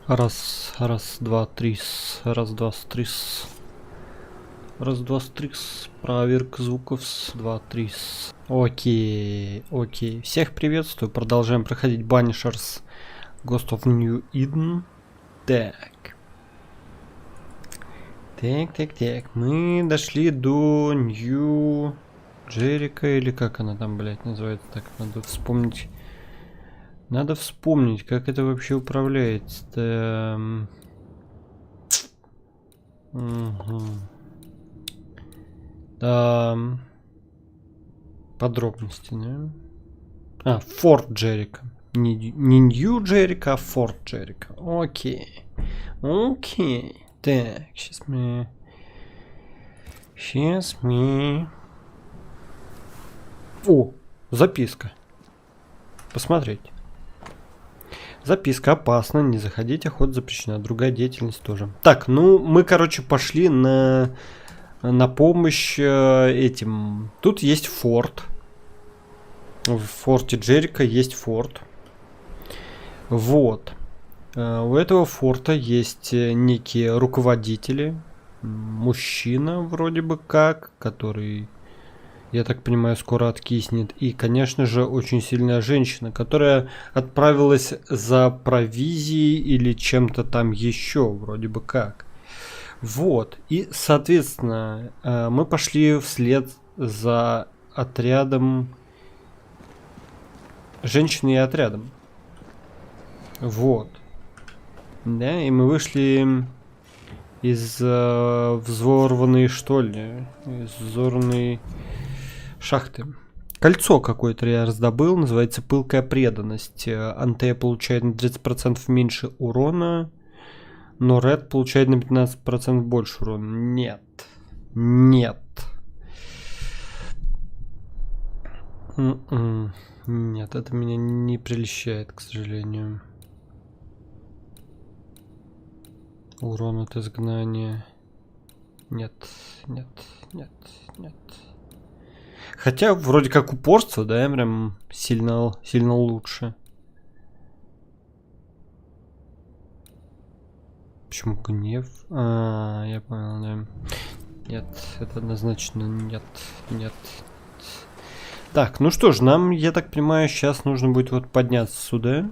Раз, два, три, раз, два, три, раз, два, три, проверка звуков, два, три. Окей, окей. Всех приветствую. Продолжаем проходить Banishers Ghost of New Eden. Так. Так. Мы дошли до Нью Джерика, или как она там, блядь, называется. Так, надо вспомнить. Надо вспомнить, как это вообще управляется. Угу. Подробности, да? Форт Джерика. Не Нью Джерика, а Форт Джерика. Окей. Окей. Так, сейчас мы... О, записка. Посмотреть. Записка: опасно, не заходить, охота запрещена, другая деятельность тоже. Так, ну мы, короче, пошли на помощь этим. Тут есть форт. В форте Джерика есть форт. Вот. У этого форта есть некие руководители. Мужчина вроде бы как, который, я так понимаю, скоро откиснет. И, конечно же, очень сильная женщина, которая отправилась за провизией или чем-то там еще, вроде бы как. Вот. И, соответственно, мы пошли вслед за отрядом. Женщиной и отрядом. Вот. Да, и мы вышли из взорванной, что ли, из взорванной шахты. Кольцо какое-то я раздобыл, называется пылкая преданность. Антея получает на 30% меньше урона, но Ред получает на 15% больше урона. Нет. Нет. Нет, это меня не прельщает, к сожалению. Урон от изгнания. Нет. Хотя, вроде как упорство, да, прям сильно лучше. Почему гнев? Я понял, да. Нет, это однозначно нет. Так, ну что ж, нам, я так понимаю, сейчас нужно будет вот подняться сюда.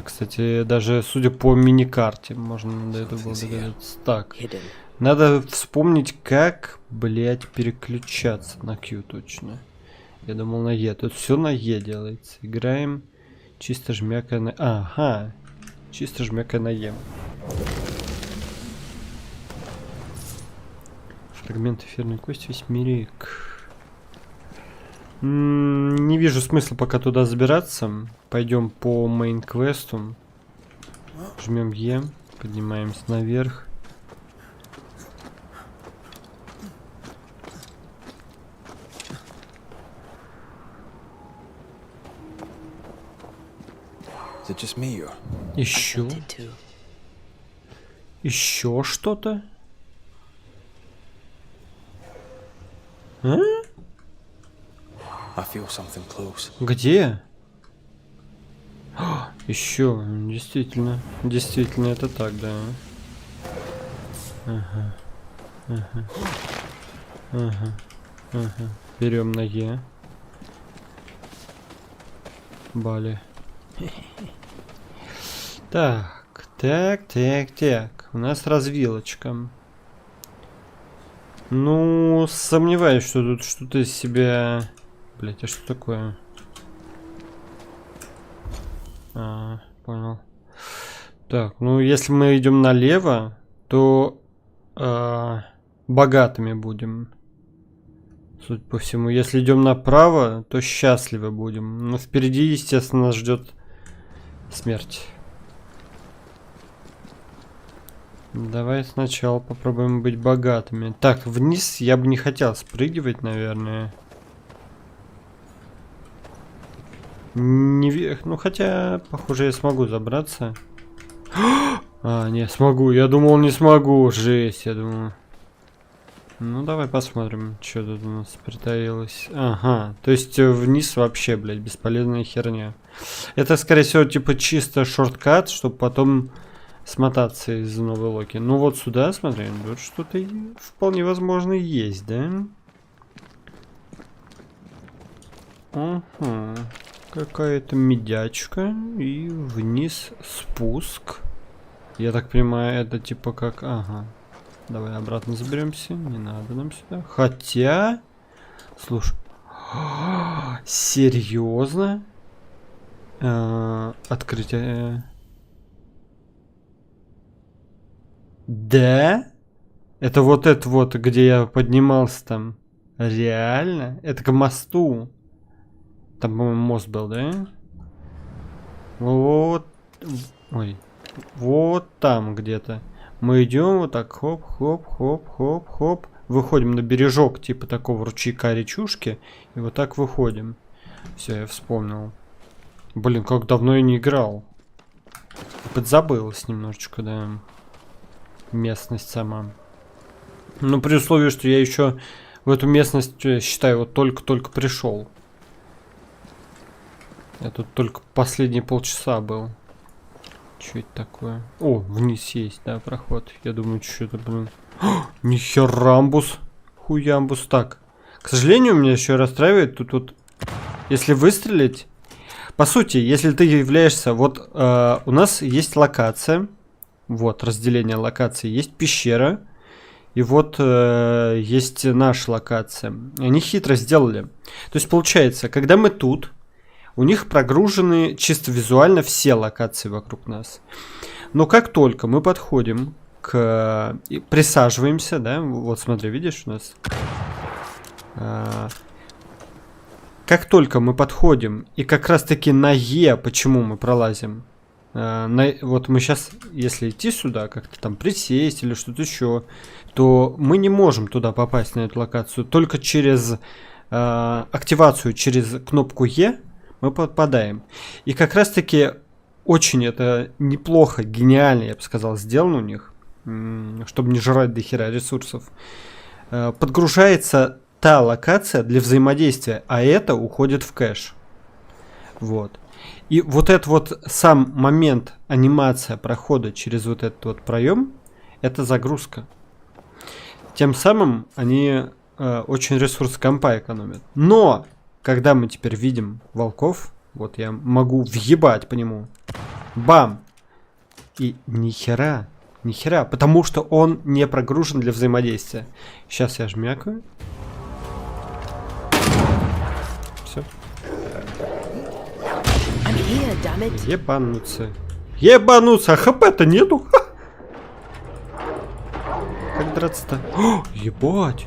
Кстати, даже судя по миникарте, можно до этого было догадаться. Так, надо вспомнить, как, блять, переключаться на Q точно. Я думал на E. Тут все на E делается. Играем чисто жмякая на... Ага, чисто жмякая на E. Фрагмент эфирной кости, восьмерик. Не вижу смысла пока туда забираться. Пойдем по мейн-квесту. Жмем Е. Поднимаемся наверх. Еще. Еще что-то? А? Где? Еще, действительно, это так, да. Ага. Берем на Е. Бали. Так. У нас развилочка. Ну, сомневаюсь, что тут что-то из себя... Блять, а что такое? Понял. Так, ну если мы идем налево, то богатыми будем. Судя по всему. Если идем направо, то счастливы будем. Но впереди, естественно, нас ждет смерть. Давай сначала попробуем быть богатыми. Так, вниз я бы не хотел спрыгивать, наверное. Не вверх. Ну, хотя, похоже, я смогу забраться. Не смогу. Я думал, не смогу. Жесть, я думаю. Ну, давай посмотрим, что тут у нас притаилось. Ага, то есть вниз вообще, блядь, бесполезная херня. Это, скорее всего, типа чисто шорткат, чтобы потом смотаться из новой локи. Ну, вот сюда, смотри, тут что-то вполне возможно есть, да? Ага, какая-то медячка и вниз спуск. Я так понимаю, это типа как... Ага. Давай обратно заберемся. Не надо нам сюда. Хотя... Слушай. Серьезно? Открытие... Да? Это вот, где я поднимался там. Реально? Это к мосту. Там, по-моему, мост был, да? Вот. Ой. Вот там где-то. Мы идем вот так, хоп. Выходим на бережок, типа такого ручейка речушки. И вот так выходим. Все, я вспомнил. Блин, как давно я не играл. Подзабылось немножечко, да. Местность сама. Ну, при условии, что я еще в эту местность, считаю, вот только-только пришел. Я тут только последние полчаса был. Что это такое? О, вниз есть, да, проход. Я думаю, что-то, блин. Нихерамбус. Хуямбус. Так. К сожалению, меня еще расстраивает тут вот. Если выстрелить. По сути, если ты являешься. Вот у нас есть локация. Вот, разделение локаций. Есть пещера. И вот есть наша локация. Они хитро сделали. То есть, получается, когда мы тут. У них прогружены чисто визуально все локации вокруг нас. Но как только мы подходим к... Присаживаемся, да? Вот смотри, видишь у нас? Как только мы подходим, и как раз таки на Е, почему мы пролазим? Вот мы сейчас, если идти сюда, как-то там присесть или что-то еще, то мы не можем туда попасть, на эту локацию. Только через активацию, через кнопку Е, мы попадаем. И как раз таки очень это неплохо, гениально, я бы сказал, сделано у них, чтобы не жрать до хера ресурсов. Подгружается та локация для взаимодействия, а это уходит в кэш. Вот. И вот этот вот сам момент, анимация прохода через вот этот вот проем, это загрузка. Тем самым они очень ресурс компа экономят. Но когда мы теперь видим волков, вот я могу въебать по нему. Бам! И нихера, потому что он не прогружен для взаимодействия. Сейчас я жмякаю. Все. Ебануться. Ебануться, а хп-то нету. Как драться-то? Ебать.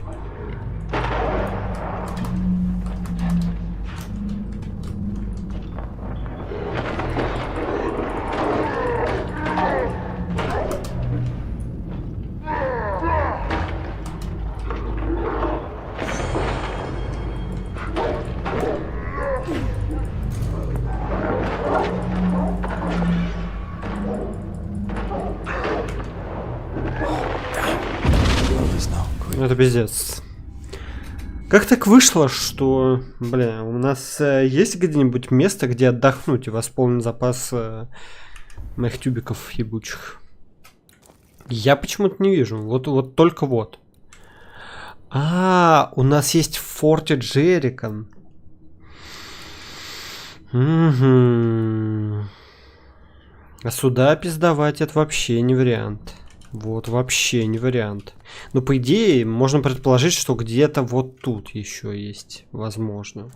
Это пиздец. Как так вышло, что, бля, у нас есть где-нибудь место, где отдохнуть и восполнить запас моих тюбиков ебучих? Я почему-то не вижу. Вот только вот. У нас есть в форте Джерикон. Угу. А сюда пиздовать это вообще не вариант. Вот вообще не вариант. Но по идее можно предположить, что где-то вот тут еще есть, возможно,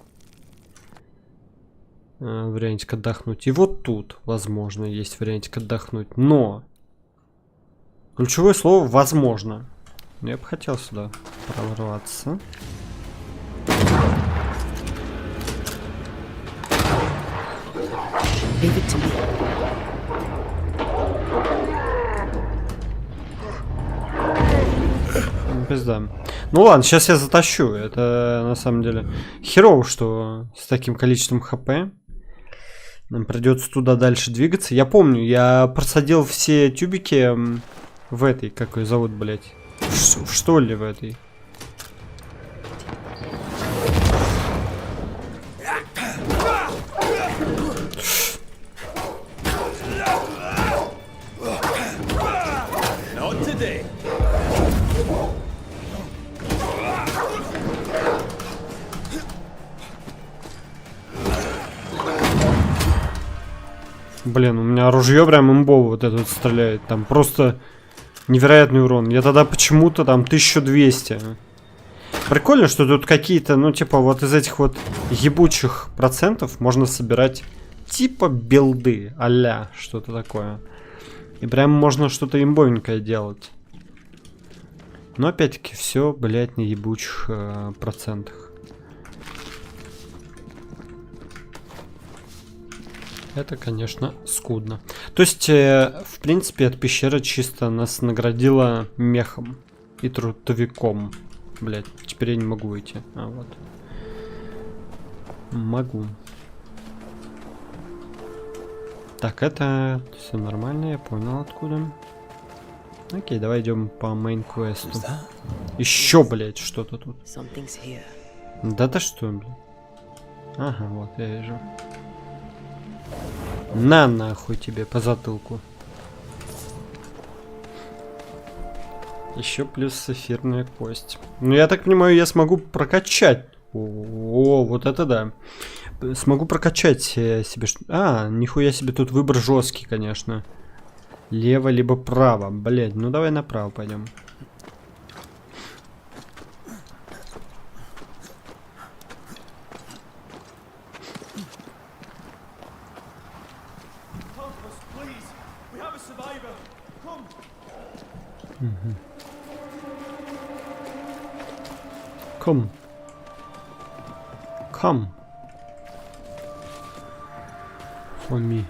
вариантик отдохнуть. И вот тут, возможно, есть вариантик отдохнуть. Но ключевое слово возможно. Я бы хотел сюда прорваться. Пизда. Ну ладно, сейчас я затащу. Это на самом деле херово, что с таким количеством хп нам придется туда дальше двигаться. Я помню, я просадил все тюбики в этой, как ее зовут, блять, в что ли в этой? Блин, у меня ружье прям имбово вот это вот стреляет. Там просто невероятный урон. Я тогда почему-то там 1200. Прикольно, что тут какие-то, ну типа вот из этих вот ебучих процентов можно собирать типа билды, а-ля что-то такое. И прям можно что-то имбовенькое делать. Но опять-таки все, блядь, на ебучих процентах. Это, конечно, скудно. То есть, в принципе, эта пещера чисто нас наградила мехом и трутовиком. Блядь, теперь я не могу выйти. А, вот. Могу. Так, это все нормально, я понял откуда. Окей, давай идем по мейн-квесту. Еще, блядь, что-то тут. Да ты что, блядь? Ага, вот, я вижу. На нахуй тебе по затылку. Еще плюс эфирная кость. Ну, я так понимаю, я смогу прокачать. О, вот это да. Смогу прокачать себе... А, нихуя себе, тут выбор жесткий, конечно. Лево, либо право. Блядь, ну давай направо пойдем. Come. Come. For me.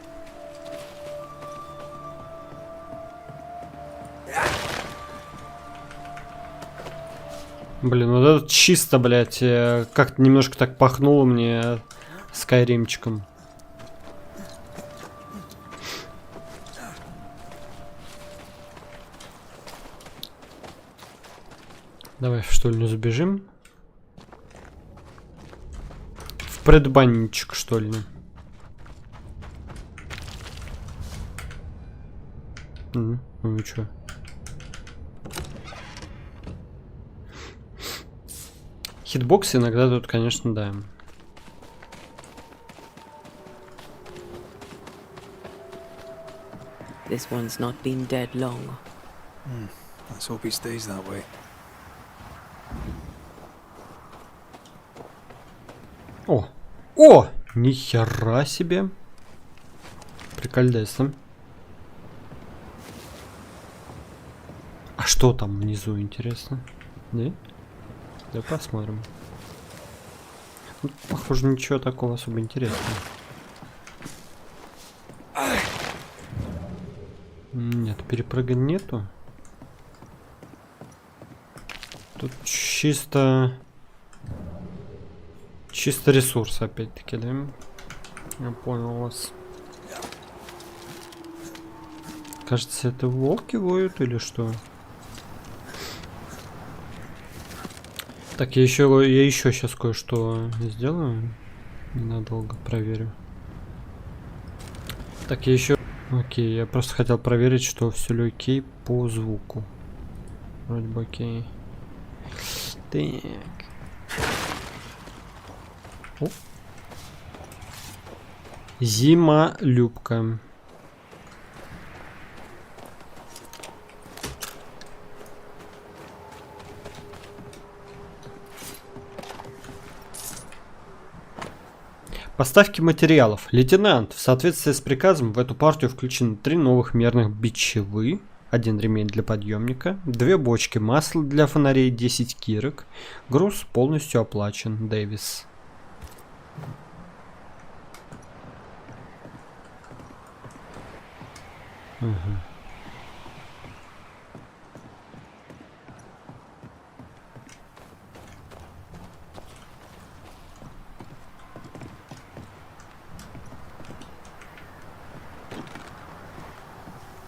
Блин, вот это чисто, блядь, как-то немножко так пахнуло мне скайримчиком. Давай в штольню забежим. В предбанничек, что ли. Ну и чё? Хитбокс иногда тут, конечно, да. This one's not been dead long. Let's hope he stays that way. О! О! Нихера себе! Прикольдесно. А что там внизу, интересно? Да? Да посмотрим. Тут, похоже, ничего такого особо интересного. Нет, перепрыгать нету. Тут чисто ресурс, опять-таки, да? Я понял вас. Кажется, это волки воют или что? Так, я еще сейчас кое-что сделаю. Ненадолго проверю. Так, я еще... Окей, я просто хотел проверить, что все ли окей по звуку. Вроде бы окей. Так. О. Зима-любка. Поставки материалов. Лейтенант, в соответствии с приказом в эту партию включены 3 новых мерных бичевы, 1 ремень для подъемника, 2 бочки масла для фонарей, 10 кирок. Груз полностью оплачен. Дэвис. Угу.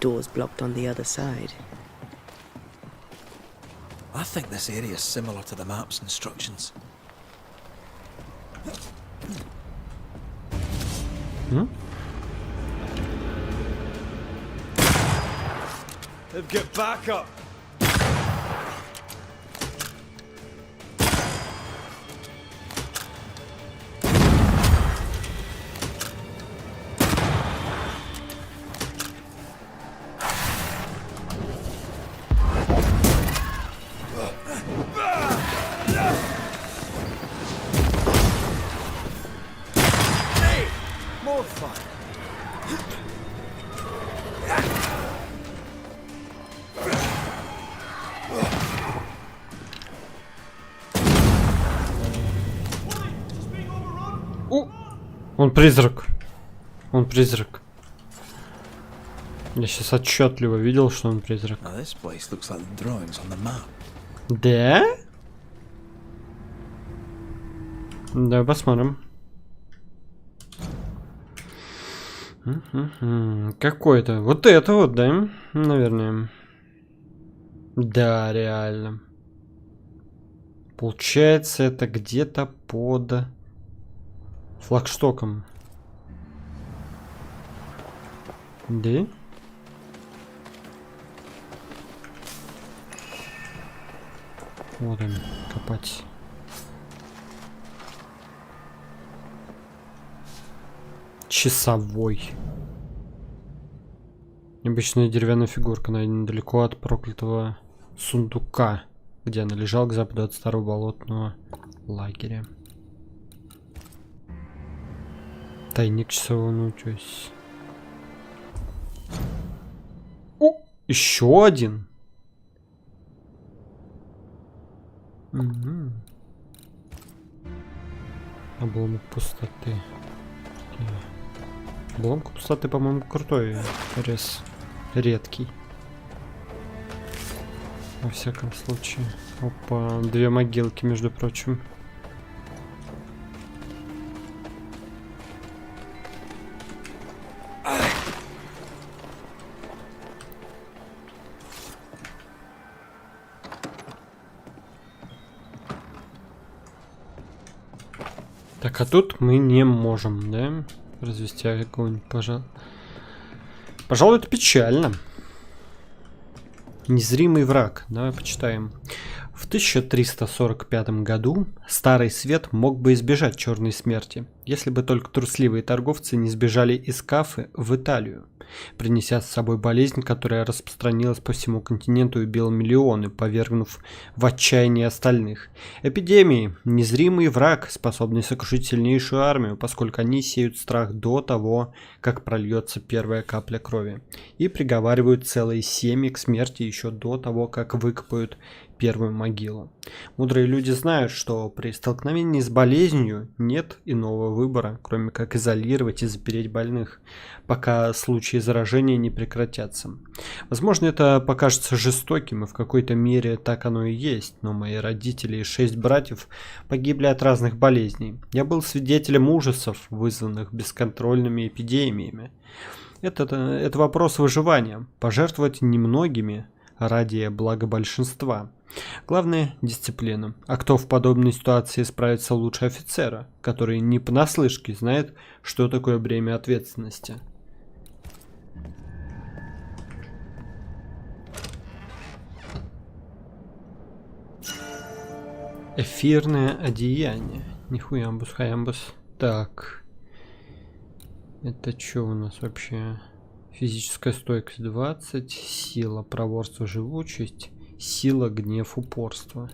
Door's blocked on the other side. I think this area is similar to the map's instructions. Get back up! more fun. О! Он призрак. Он призрак. Я сейчас отчетливо видел, что он призрак. Now this place looks like the drawings on the map. Да? Да, посмотрим. Какой-то. Вот это вот, да? Наверное. Да, реально. Получается, это где-то под флагштоком. Да? Вот он, копать. Часовой. Необычная деревянная фигурка, найдена далеко от проклятого сундука, где она лежала к западу от старого болотного лагеря. Тайник часового, научусь. О, еще один. Угу. Обломок пустоты. Обломка пустоты, по-моему, крутой рез. Редкий. Во всяком случае. Опа, 2 могилки, между прочим. Так, а тут мы не можем, да? Развести огонь, пожалуй. Пожалуй, это печально. Незримый враг. Давай почитаем. В 1345 году Старый Свет мог бы избежать черной смерти, если бы только трусливые торговцы не сбежали из Кафы в Италию, принеся с собой болезнь, которая распространилась по всему континенту и убила миллионы, повергнув в отчаяние остальных. Эпидемии – незримый враг, способный сокрушить сильнейшую армию, поскольку они сеют страх до того, как прольется первая капля крови, и приговаривают целые семьи к смерти еще до того, как выкопают первую могилу. Мудрые люди знают, что при столкновении с болезнью нет иного выбора, кроме как изолировать и запереть больных, пока случаи заражения не прекратятся. Возможно, это покажется жестоким, и в какой-то мере так оно и есть, но мои родители и 6 братьев погибли от разных болезней. Я был свидетелем ужасов, вызванных бесконтрольными эпидемиями. Это вопрос выживания. Пожертвовать немногими ради блага большинства. Главное – дисциплина. А кто в подобной ситуации справится лучше офицера, который не понаслышке знает, что такое бремя ответственности? Эфирное одеяние. Нихуя амбус. Так. Это что у нас вообще? Физическая стойкость 20, сила, проворство, живучесть, сила, гнев, упорство.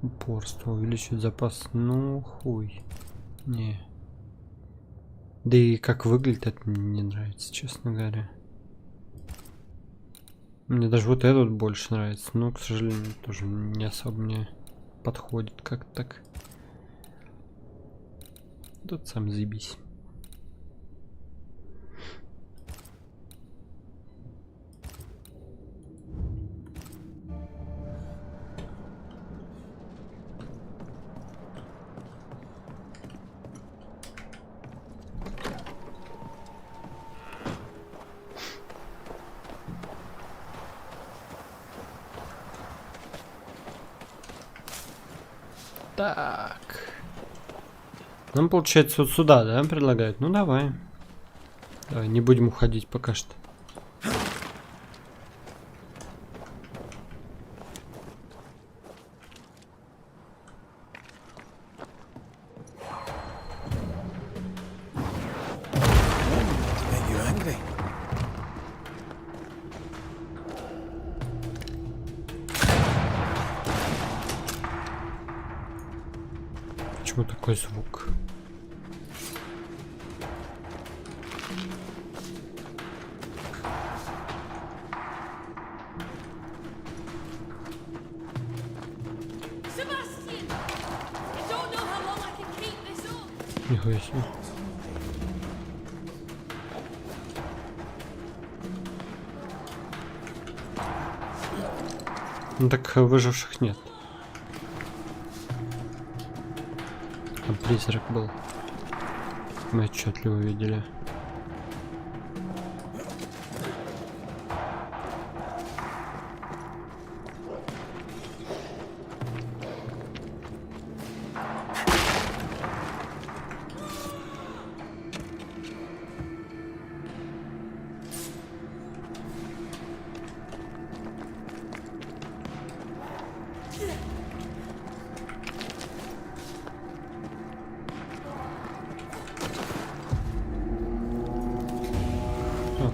Упорство увеличивает запас. Ну хуй. Не. Да и как выглядит, это мне не нравится, честно говоря. Мне даже вот этот больше нравится, но, к сожалению, тоже не особо мне подходит как-то так. Тут сам заебись. Так. Нам, получается, вот сюда, да, предлагают? Ну, давай. Давай, не будем уходить пока что. Make you angry. Почему такой звук? Нихуя себе. Ну так выживших нет. Там призрак был. Мы отчетливо видели.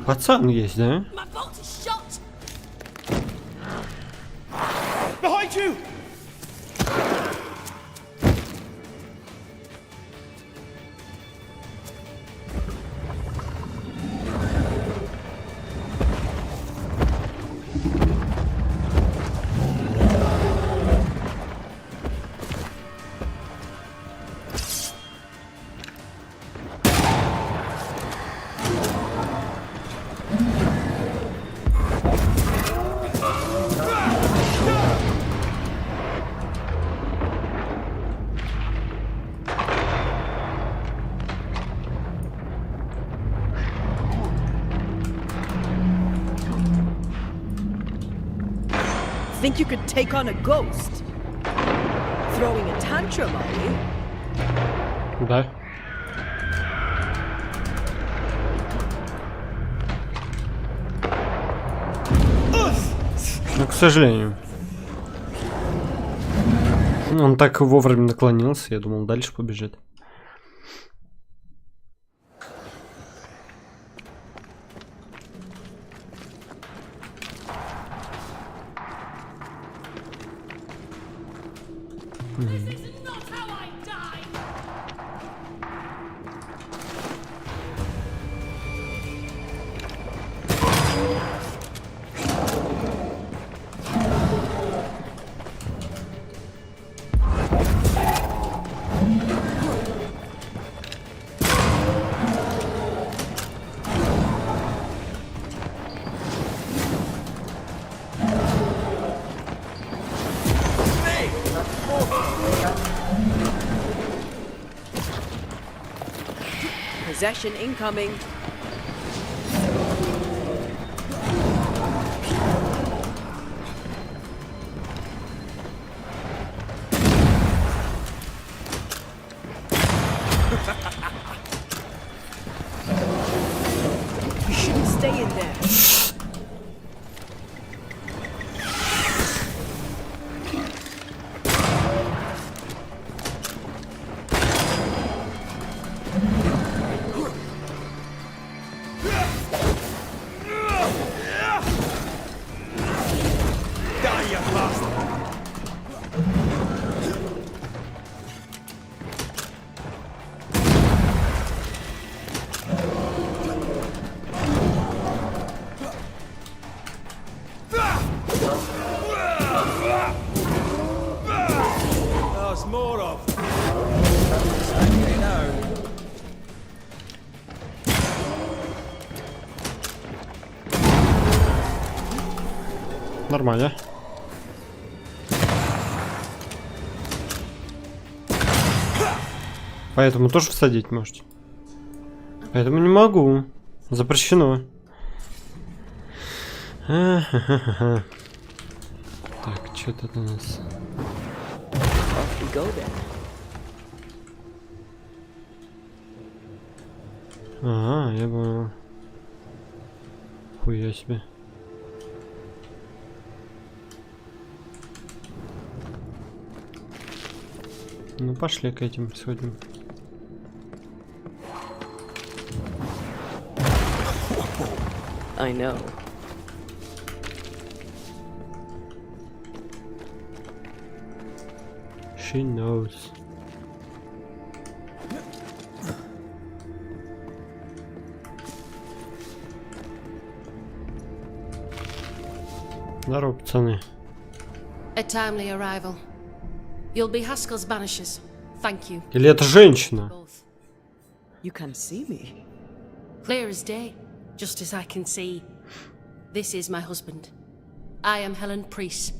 Пацан есть, да? Behind you! Think you could take on a ghost? Throwing a tantrum, are you? Да. Ну, к сожалению. Он так вовремя наклонился, я думал, дальше побежит. Possession incoming. You shouldn't stay in there. There's more of. Нормально. Поэтому тоже всадить можете. Поэтому не могу. Запрещено. Так, что тут у нас? Off we go then. Ага, я понял. Хуя себе. Ну пошли к этим сходим. I know. She knows. Здорово, пацаны. A timely arrival. You'll be Haskell's Banishers. Thank you. Или это женщина? Both. You can see me. Clear as day, just as I can see. This is my husband. I am Helen Priest.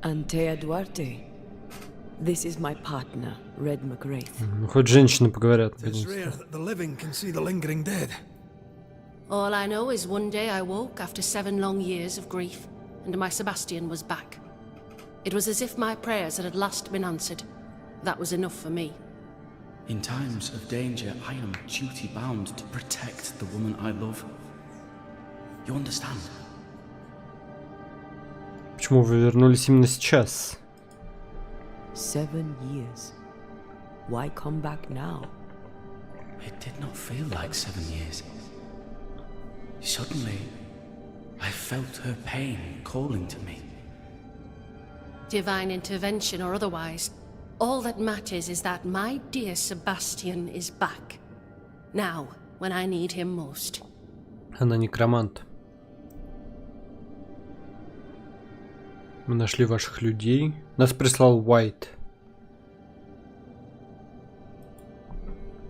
Antea Duarte. This is my partner, Red McGrath. Хоть женщины поговорят. It's rare that the living can see the lingering dead. All I know is one day I woke after 7 long years of grief, and my Sebastian was back. It was as if my prayers had at last been answered. That was enough for me. In times of danger, I am duty-bound to protect the woman I love. You understand? Почему вы вернулись именно сейчас? 7 years. Why come back now? It did not feel like 7 years. Suddenly, I felt her pain calling to me. Divine intervention or otherwise, all that matters is that my dear Sebastian is back. Now, when I need him most. Она некромант. Мы нашли ваших людей. Нас прислал Уайт.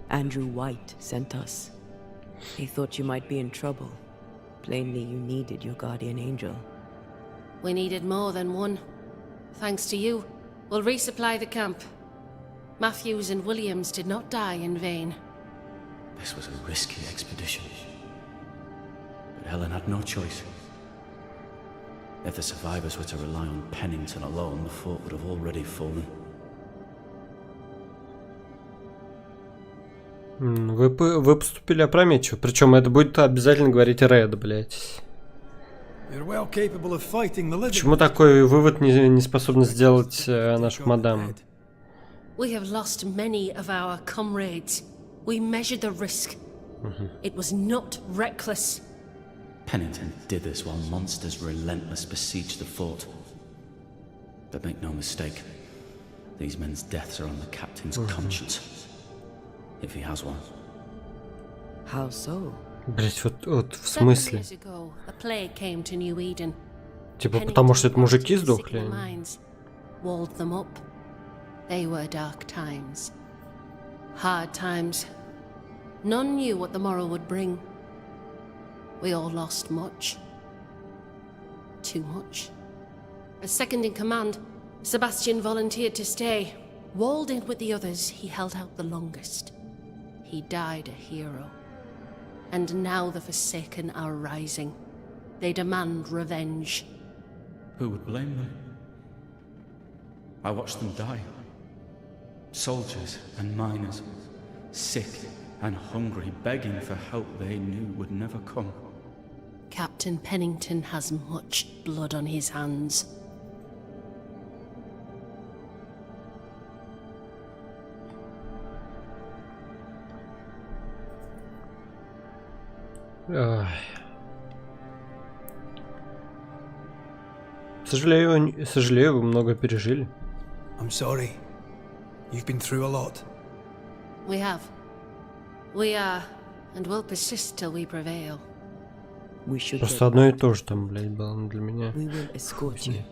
Andrew White sent us. He thought you might be in trouble. Plainly, you needed your guardian angel. We needed more than one. Thanks to you, we'll resupply the camp. Matthews and Williams did not die in vain. This was a risky expedition. But Helen had no choice. If the survivors were to rely on Pennington alone, the fort would have already fallen. Вы поступили опрометчиво. Причем это будет обязательно говорить Ред, блять. You're well capable of fighting the living. Почему такой вывод не способна сделать наша мадам? We have lost many of our comrades. We measured the risk. It was not reckless. Pennington did this while monsters relentless besieged the fort. But make no mistake, these men's deaths are on the captain's conscience. If he has one. How so? Блять, вот в 7 смысле? years ago, a plague came to New Eden. Типа потому что это мужики сдохли? Walled them up. They were dark times. Hard times. None knew what the morrow would bring. We all lost much. Too much. As second in command, Sebastian volunteered to stay. Walled in with the others, he held out the longest. He died a hero. And now the Forsaken are rising. They demand revenge. Who would blame them? I watched them die. Soldiers and miners, sick and hungry, begging for help they knew would never come. Captain Pennington has much blood on his hands. Сожалею, вы много пережили. I'm sorry. You've been through a lot. We have. We are, and will persist till we prevail. We should Просто одно и то же там, блядь, было для меня. We will escort you.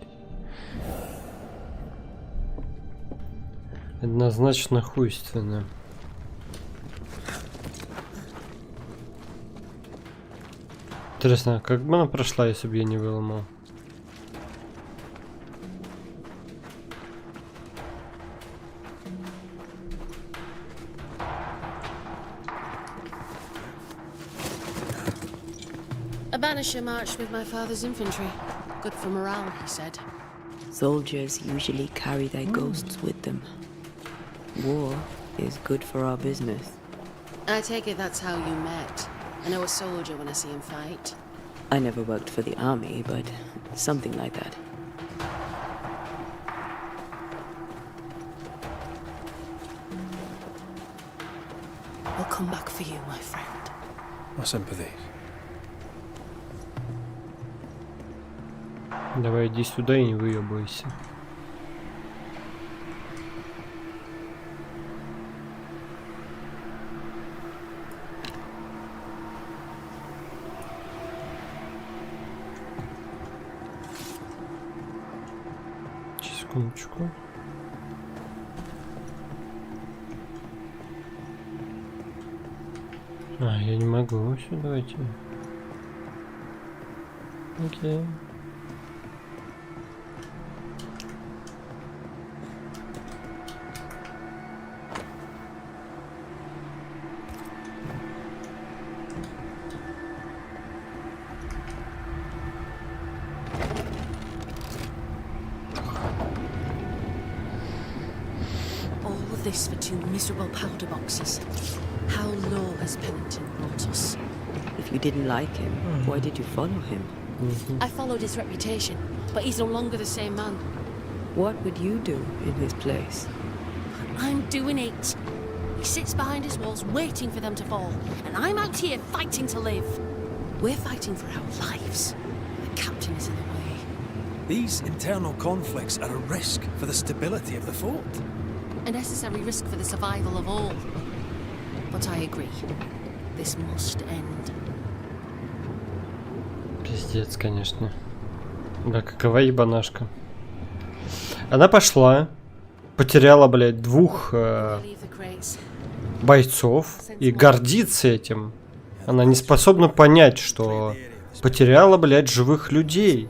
Однозначно хуйственно. Интересно, как бы она прошла, если бы я не выломал? A banisher marched with my father's infantry. Good for morale, he said. Soldiers usually carry their ghosts with them. War is good for our business. I take it that's how you met. I know a soldier when I see him fight. I never worked for the army, but something like that. I'll come back for you, my friend. My sympathies. Давай иди сюда и не выебывайся. Секундочку. Я не могу. Все, давайте. Окей. This for 2 miserable powder boxes. How low has Pennington brought us? If you didn't like him, why did you follow him? I followed his reputation, but he's no longer the same man. What would you do in his place? I'm doing it. He sits behind his walls waiting for them to fall, and I'm out here fighting to live. We're fighting for our lives. The captain is in the way. These internal conflicts are a risk for the stability of the fort. A necessary risk for the survival of all. But I agree. This must end. Пиздец, конечно. Да, какова ебанашка. Она пошла, потеряла, блядь, 2 бойцов и гордится этим. Она не способна понять, что потеряла, блядь, живых людей.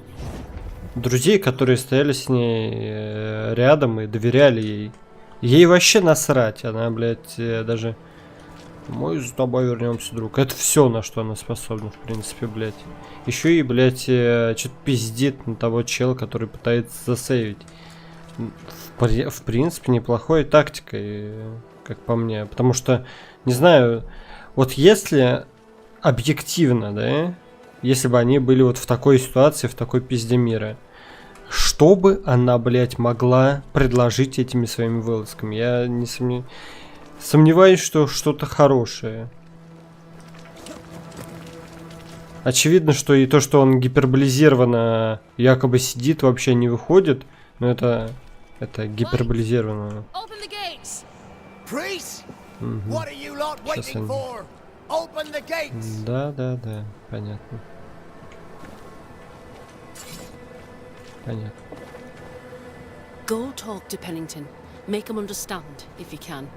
Друзей, которые стояли с ней рядом и доверяли ей. Ей вообще насрать. Она, блядь, даже... Мы с тобой вернемся, друг. Это все, на что она способна, в принципе, блядь. Еще и, блядь, что-то пиздит на того чела, который пытается засейвить. В принципе, неплохой тактикой, как по мне. Потому что, не знаю, вот если объективно, да, если бы они были вот в такой ситуации, в такой пизде мира, что бы она, блядь, могла предложить этими своими вылазками? Я не сомневаюсь, что что-то хорошее. Очевидно, что и то, что он гиперболизированно якобы сидит, вообще не выходит. Но это гиперболизированно. Сейчас Да, понятно. Понятно. Go talk to Pennington. Make him understand, if you can.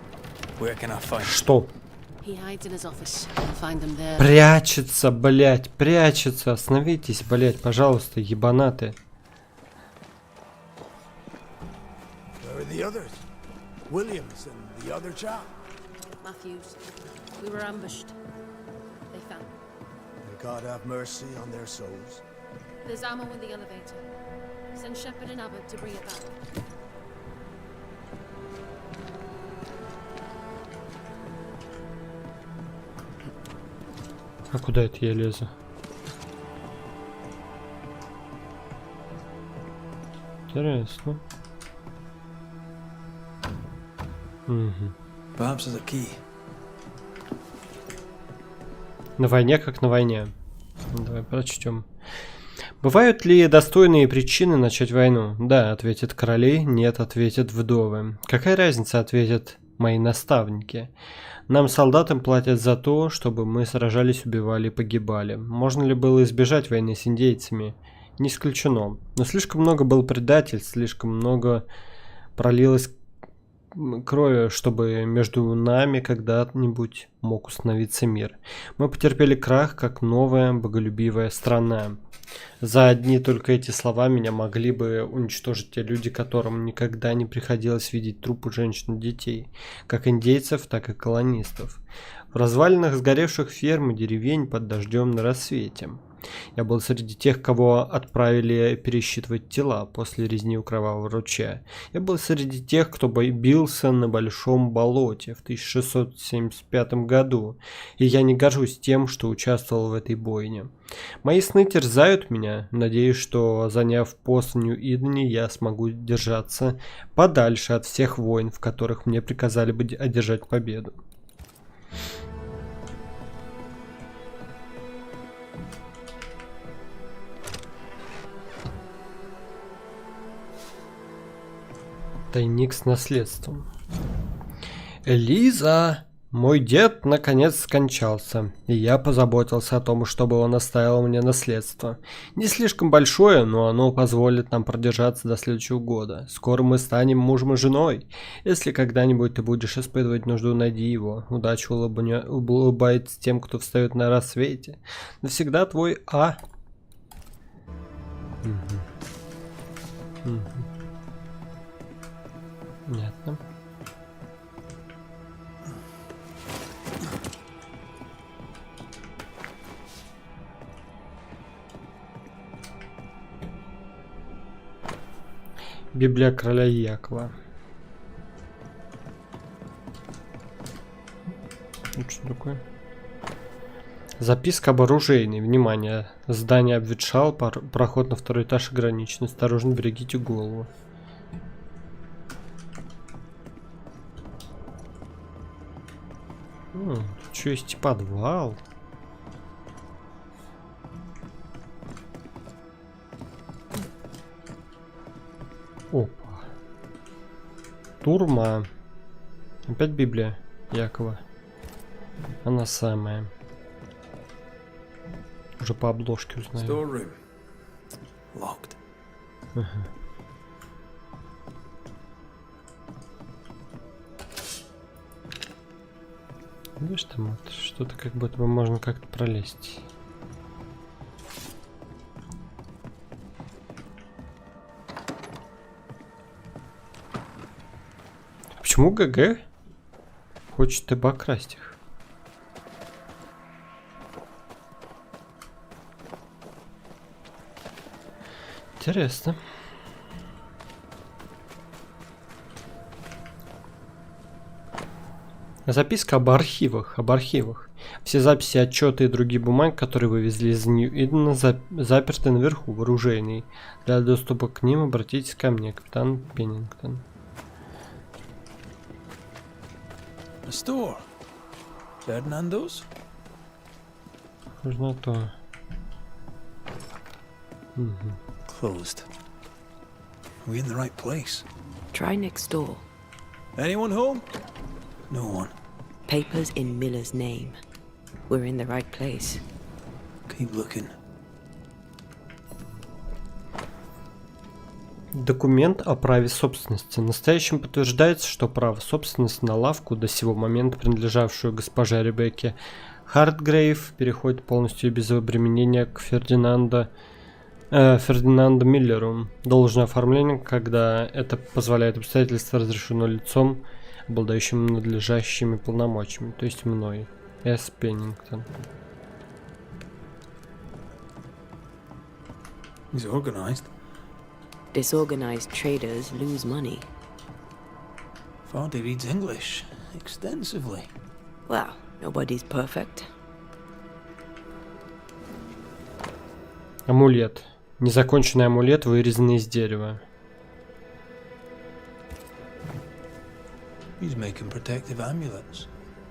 Where can I find? Что? He hides in his office. You'll find him there. Прячется, блядь, прячется. Остановитесь, блядь, пожалуйста, ебанаты. Where are the others? Williams and the other chap? Matthews. We were ambushed. They found. May God have mercy on their souls. There's ammo in the elevator. Send Shepard and Abbott to bring it back. А куда это я лезу? Интересно. Perhaps there's a key. На войне как на войне. Давай прочтем. Бывают ли достойные причины начать войну? Да, ответят короли, нет, ответят вдовы. Какая разница, ответят мои наставники. Нам, солдатам, платят за то, чтобы мы сражались, убивали и погибали. Можно ли было избежать войны с индейцами? Не исключено. Но слишком много было предательств, слишком много пролилось крови, чтобы между нами когда-нибудь мог установиться мир. Мы потерпели крах, как новая боголюбивая страна. За одни только эти слова меня могли бы уничтожить те люди, которым никогда не приходилось видеть трупы женщин и детей, как индейцев, так и колонистов. В развалинах сгоревших ферм и деревень под дождем на рассвете. Я был среди тех, кого отправили пересчитывать тела после резни у Кровавого ручья. Я был среди тех, кто бился на Большом болоте в 1675 году, и я не горжусь тем, что участвовал в этой бойне. Мои сны терзают меня, надеюсь, что, заняв пост в Нью-Идене, я смогу держаться подальше от всех войн, в которых мне приказали бы одержать победу. Тайник с наследством. Элиза, Мой дед наконец скончался, и я позаботился о том, чтобы он оставил мне наследство. Не слишком большое, но оно позволит нам продержаться до следующего года. Скоро мы станем мужем и женой. Если когда-нибудь ты будешь испытывать нужду, найди его. Удача улыбается тем, кто встает на рассвете. Навсегда твой А. Понятно. Библия короля Якова. Что такое? Записка об оружейной. Внимание. Здание обветшало, проход на второй этаж ограничен. Осторожно, берегите голову. Тут что, есть подвал? Опа. Турма. Опять Библия Якова. Она самая. Уже по обложке узнаю. Storeroom. Locked. Ага. Видишь, там вот что-то как будто бы можно как-то пролезть. Почему ГГ хочет обокрасть их? Интересно. Записка об архивах. Все записи, отчеты и другие бумаги, которые вывезли из Нью-Идена, заперты наверху, в оружейной. Для доступа к ним обратитесь ко мне, капитан Пеннингтон. A store. Ferdinando's? Похоже на то. Closed. Are we in the right place? Try next door. Anyone home? No one. Papers in Miller's name. We're in the right place. Keep looking. Документ о праве собственности. Настоящим подтверждается, что право собственности на лавку, до сего момента принадлежавшую госпоже Ребекке Хартгрейв, переходит полностью без обременения к Фердинанду Миллеру. Должное оформление, когда это позволяет обстоятельства, разрешено лицом, обладающим надлежащими полномочиями, то есть мной, С. Пеннингтон. He's organized. Disorganized traders lose money. Vardy reads English extensively. Well, nobody's perfect. Амулет. Незаконченный амулет, вырезанный из дерева. He's making protective amulets.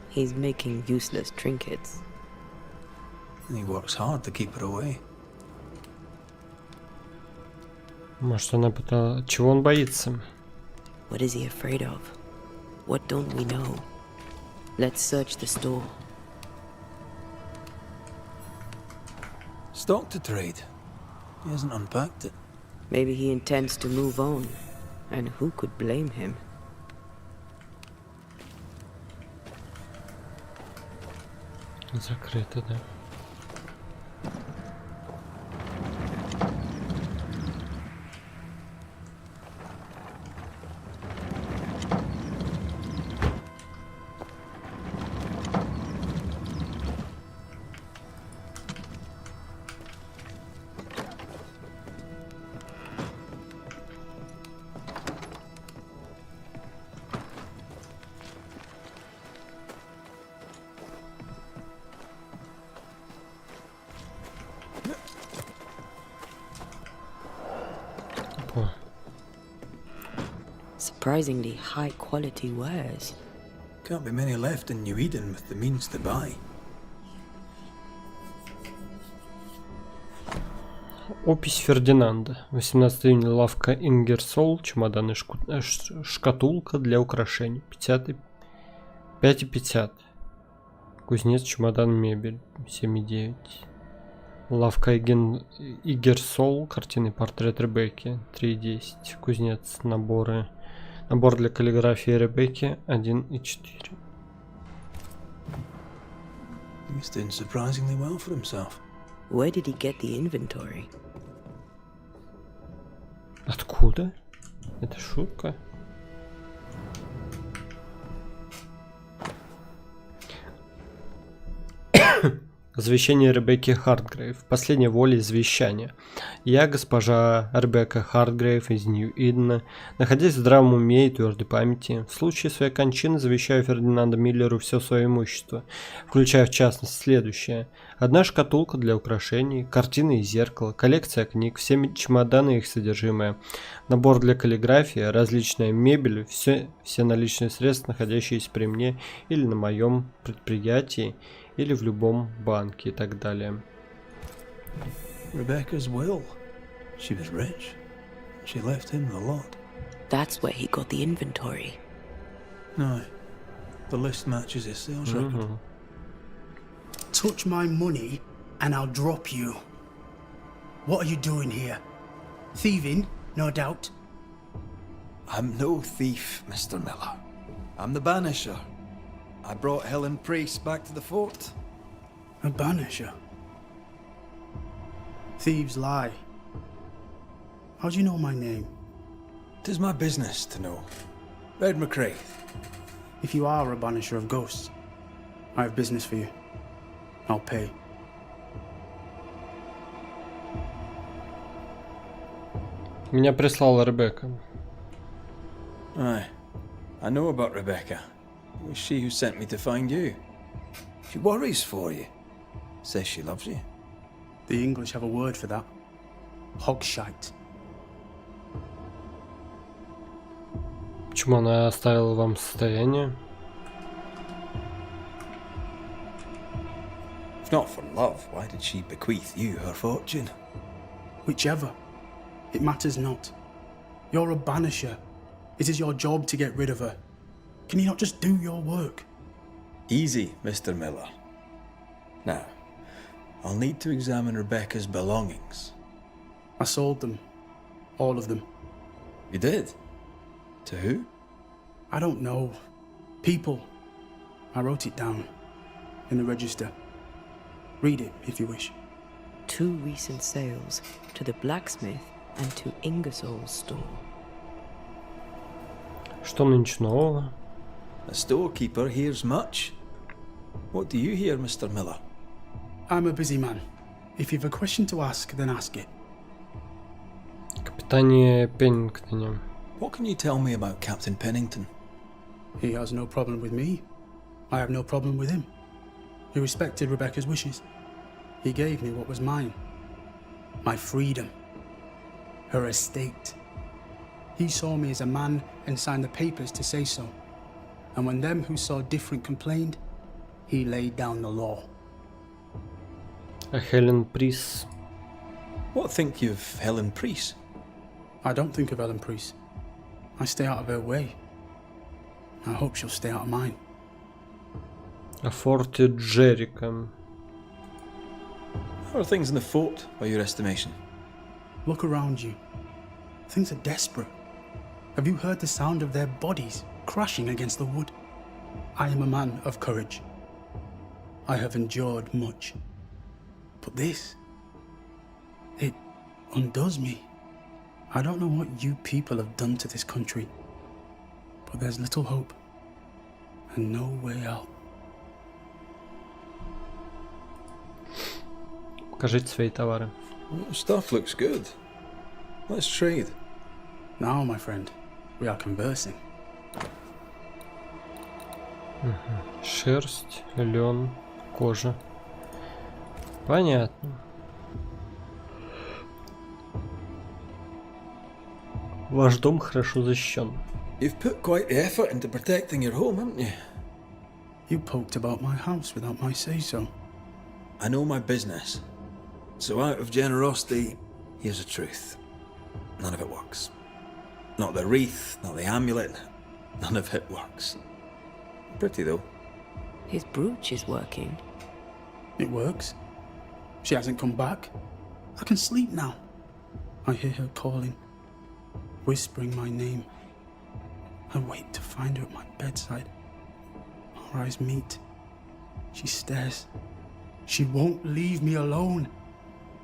He's making useless trinkets. And he works hard to keep it away. Может, она пыталась... Чего он боится? What is he afraid of? What don't we know? Let's search the store. Stock to trade. He hasn't unpacked it. Maybe he intends to move on. And who could blame him? Закрыто, да. Surprisingly high quality wares. Can't be many left in New Eden with the means to buy. Опись Фердинанда. 18 июня, лавка Ингерсол, чемоданы, шкатулка для украшений. 5,50. Кузнец, чемодан, мебель. 7,9. Лавка Игерсол. Картины, портрет Ребекки. 3,10. Кузнец, наборы. Набор для каллиграфии Ребекки. 1,4. He's doing surprisingly well for himself. Where did he get the inventory? Откуда? Это шутка? Завещание Ребекки Хартгрейв. Последняя воля завещания. Я, госпожа Ребекка Хартгрейв из Нью-Идена, находясь в здравом уме и твердой памяти, в случае своей кончины завещаю Фердинанду Миллеру все свое имущество, включая в частности следующее. Одна шкатулка для украшений, картины и зеркало, коллекция книг, все чемоданы и их содержимое, набор для каллиграфии, различная мебель, все наличные средства, находящиеся при мне или на моем предприятии, или в любом банке и так далее. Rebecca's will. She was rich. She left him the lot. That's where he got the inventory. No. The list matches his sales record. Touch my money and I'll drop you. What are you doing here? Thieving, no doubt. I'm no thief, Mr. Miller. I'm the Banisher. I brought Helen Priest back to the fort. A banisher. Thieves lie. How do you know my name? 'Tis my business to know. Red McCrae. If you are a banisher of ghosts, I have business for you. I'll pay. Меня прислала Ребекка. Aye. I know about Rebecca. It was she who sent me to find you. She worries for you. Says she loves you. The English have a word for that. Hogshite. Почему она оставила вам состояние? If not for love, why did she bequeath you her fortune? Whichever. It matters not. You're a banisher. It is your job to get rid of her. Can you not just do your work? Easy, Mr. Miller. Now, I'll need to examine Rebecca's belongings. I sold them. All of them. You did? To who? I don't know. People. I wrote it down. In the register. Read it, if you wish. 2 recent sales to the blacksmith and to Ingersoll's store. Что нынче нового? A storekeeper hears much. What do you hear, Mr. Miller? I'm a busy man. If you've a question to ask, then ask it. Капитане Пеннингтоне. What can you tell me about Captain Pennington? He has no problem with me. I have no problem with him. He respected Rebecca's wishes. He gave me what was mine. My freedom. Her estate. He saw me as a man and signed the papers to say so. And when them who saw different complained, he laid down the law. А Хелен Прис. What think you of Helen Priest? I don't think of Ellen Priest. I stay out of her way. I hope she'll stay out of mine. О форте Джерика. How are things in the fort, by your estimation? Look around you. Things are desperate. Have you heard the sound of their bodies crashing against the wood? I am a man of courage. I have endured much. But this, it undoes me. I don't know what you people have done to this country, but there's little hope and no way out. Покажите свои товары. Well, stuff looks good. Let's trade. Now, my friend, we are conversing. Шерсть, лен, кожа. Понятно. Ваш дом хорошо защищен. You've put quite the effort into protecting your home, haven't you? You poked about my house without my say-so. I know my business. So out of generosity, here's the truth. None of it works. Not the wreath, not the amulet, none of it works. Pretty though. His brooch is working. It works. She hasn't come back. I can sleep now. I hear her calling, whispering my name. I wait to find her at my bedside. Our eyes meet. She stares. She won't leave me alone.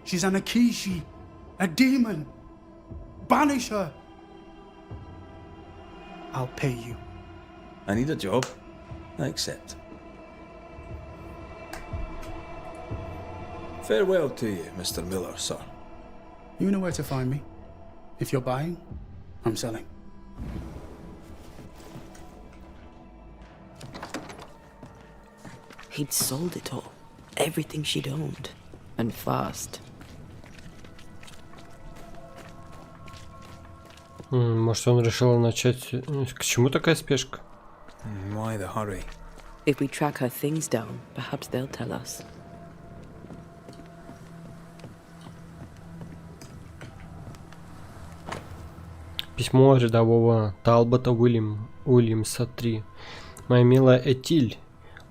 She's an Akishi, a demon. Banish her. I'll pay you. I need a job. I accept. Farewell to you, Mr. Miller, sir. You know where to find me. If you're buying, I'm selling. He'd sold it all. Everything she'd owned. And fast. Может, он решил начать... К чему такая спешка? Why the hurry? If we track her things down, perhaps they'll tell us. Письмо рядового Талбота Уильямса 3. Моя милая Этиль,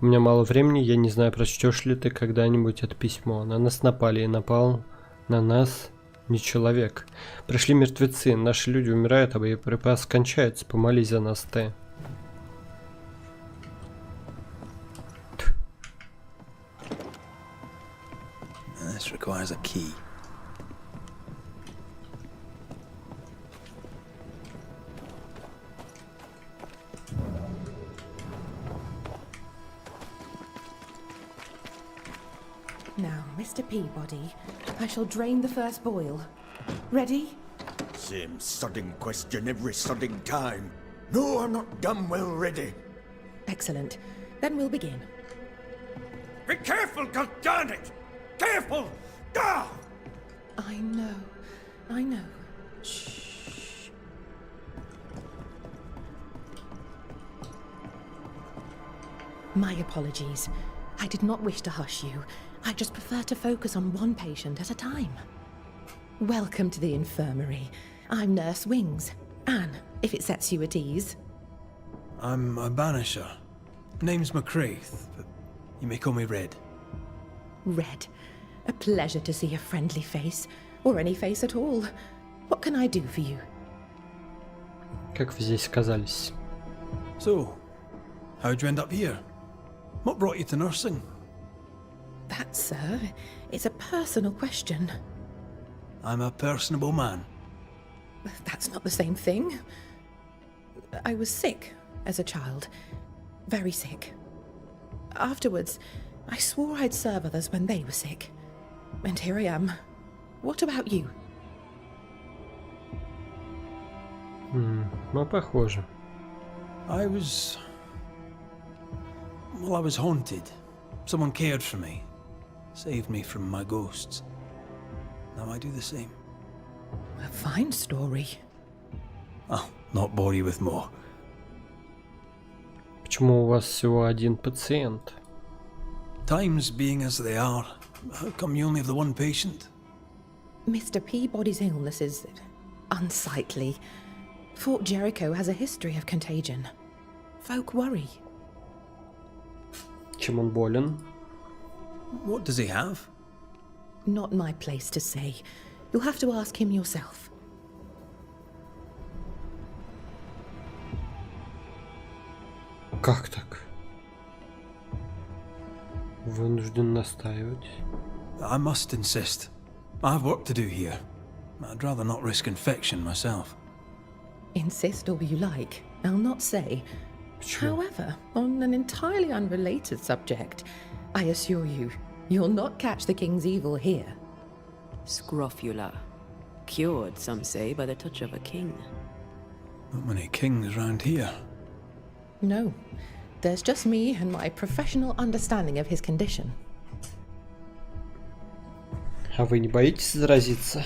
у меня мало времени, я не знаю, прочтешь ли ты когда-нибудь это письмо. На нас напали, и напал на нас не человек. Пришли мертвецы, наши люди умирают, а боеприпасы кончаются. Помолись за нас, Т. This requires a key. Now, Mr. Peabody, I shall drain the first boil. Ready? Same sodding question every sodding time. No, I'm not damn well ready. Excellent. Then we'll begin. Be careful, goddarn it! Careful! Ah! I know. I know. Shh. My apologies. I did not wish to hush you. I just prefer to focus on one patient at a time. Welcome to the infirmary. I'm Nurse Wings. Anne, if it sets you at ease. I'm a banisher. Name's McCraith, but you may call me Red. Red. A pleasure to see a friendly face. Or any face at all. What can I do for you? Как вы здесь оказались? So, how'd you end up here? What brought you to nursing? That, sir, is a personal question. I'm a personable man. That's not the same thing. I was sick as a child. Very sick. Afterwards, I swore I'd serve others when they were sick. And here I am. What about you? Ну, похоже. I was haunted. Someone cared for me. Saved me from my ghosts. Now I do the same. A fine story. I'll not bore you with more. Почему у вас всего один пациент? Times being as they are, how come you only have the one patient? Mr. Peabody's illness is unsightly. Fort Jericho has a history of contagion. Folk worry. Чем он болен? What does he have? Not my place to say. You'll have to ask him yourself. Как так? Вынужден настаивать. I must insist. I have work to do here. I'd rather not risk infection myself. Insist all you like. I'll not say. However, on an entirely unrelated subject, I assure you, you'll not catch the king's evil here. Scrofula. Cured, some say, by the touch of a king. Not many kings round here. No, there's just me and my professional understanding of his condition. А вы не боитесь заразиться?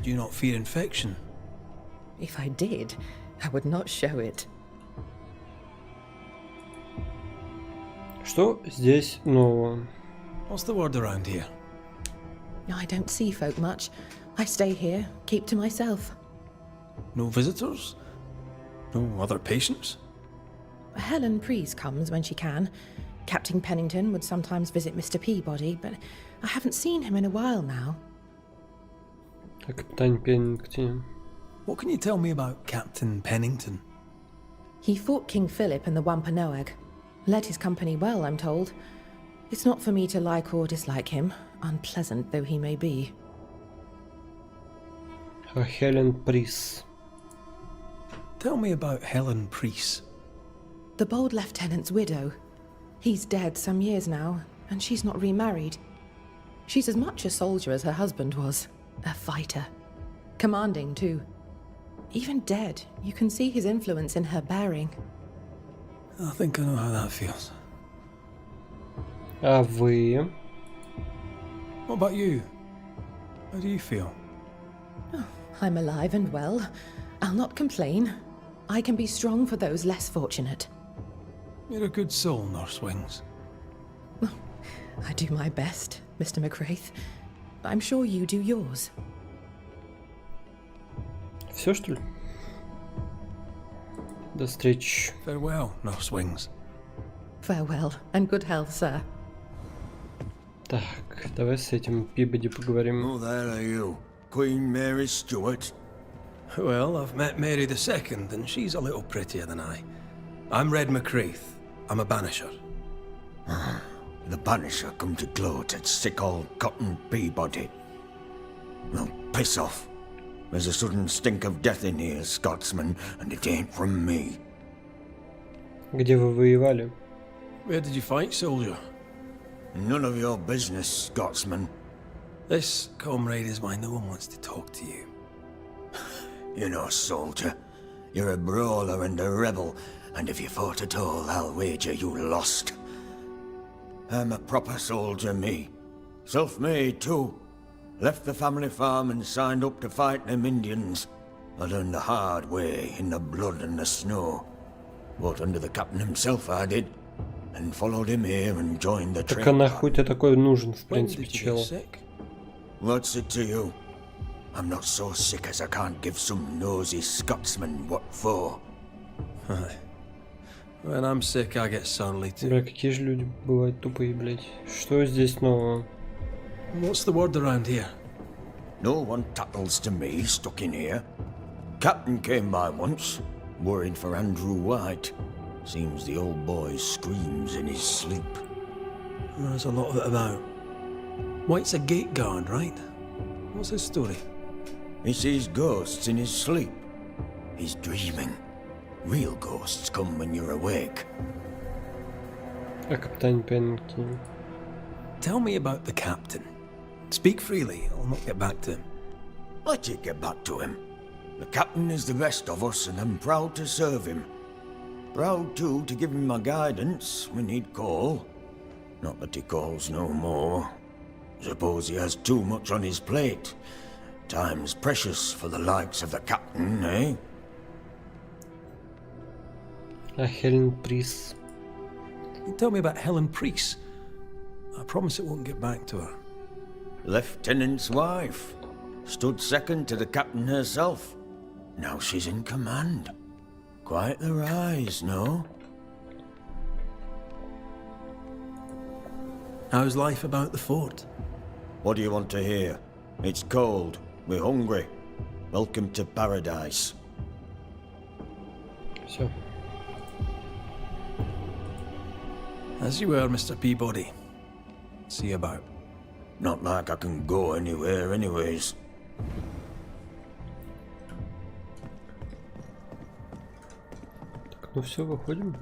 Do you not fear infection? If I did, I would not show it. Что здесь нового? What's the word around here? I don't see folk much. I stay here, keep to myself. No visitors? No other patients? Helen Preece comes when she can. Captain Pennington would sometimes visit Mr. Peabody, but I haven't seen him in a while now. Капитан Пеннингтон. What can you tell me about Captain Pennington? He fought King Philip in the Wampanoag. Led his company well, I'm told. It's not for me to like or dislike him, unpleasant though he may be. Helen Preece. Tell me about Helen Preece. The bold lieutenant's widow. He's dead some years now, and she's not remarried. She's as much a soldier as her husband was. A fighter. Commanding, too. Even dead, you can see his influence in her bearing. I think I know how that feels. А вы? What about you? How do you feel? I'm alive and well. I'll not complain. I can be strong for those less fortunate. You're a good soul, Nurse Wings. I do my best, Mr. McCraith. I'm sure you do yours. Все, что ли? До встречи. Farewell, Nurse Wings. Farewell, and good health, sir. Так, давай с этим Пибоди поговорим. Oh, there are you. Queen Mary Stuart. Well, I've met Mary II, and she's a little prettier than I. I'm Red McCraith. I'm a Banisher. The Banisher come to gloat at sick old Cotton Peabody. Well, piss off. There's a sudden stink of death in here, Scotsman, and it ain't from me. Где вы воевали? Where did you fight, soldier? None of your business, Scotsman. This, comrade, is why no one wants to talk to you. You know, soldier, you're a brawler and a rebel, and if you fought at all, I'll wager you lost. I'm a proper soldier, me. Self-made, too. Left the family farm and signed up to fight them Indians. I learned the hard way, in the blood and the snow. Fought under the captain himself, I did. And followed him here and joined the Так train. а нахуй тебе такой нужен, в When принципе, did you чел? get sick? What's it to you? I'm not so sick as I can't give some nosy Scotsman what for. When I'm sick, I get surly Бля, too. какие же люди бывают тупые, блядь. Что здесь нового? What's the word around here? No one tattles to me stuck in here. Captain came by once, worried for Andrew White. Seems the old boy screams in his sleep. There's a lot of it about. White's a gate guard, right? What's his story? He sees ghosts in his sleep. He's dreaming. Real ghosts come when you're awake. А капитан Пеннингтон? Tell me about the captain. Speak freely, I'll not get back to him. Let you get back to him. The captain is the best of us, and I'm proud to serve him. Proud, too, to give him my guidance when he'd call. Not that he calls no more. Suppose he has too much on his plate. Time's precious for the likes of the captain, eh? А Хелен Прис? You tell me about Helen Preece. I promise it won't get back to her. Lieutenant's wife. Stood second to the captain herself. Now she's in command. Quite the rise, no? How's life about the fort? What do you want to hear? It's cold. We're hungry. Welcome to paradise. Все. As you were, Mr. Peabody. See you about. Not like I can go anywhere anyways. Так, ну все, выходим.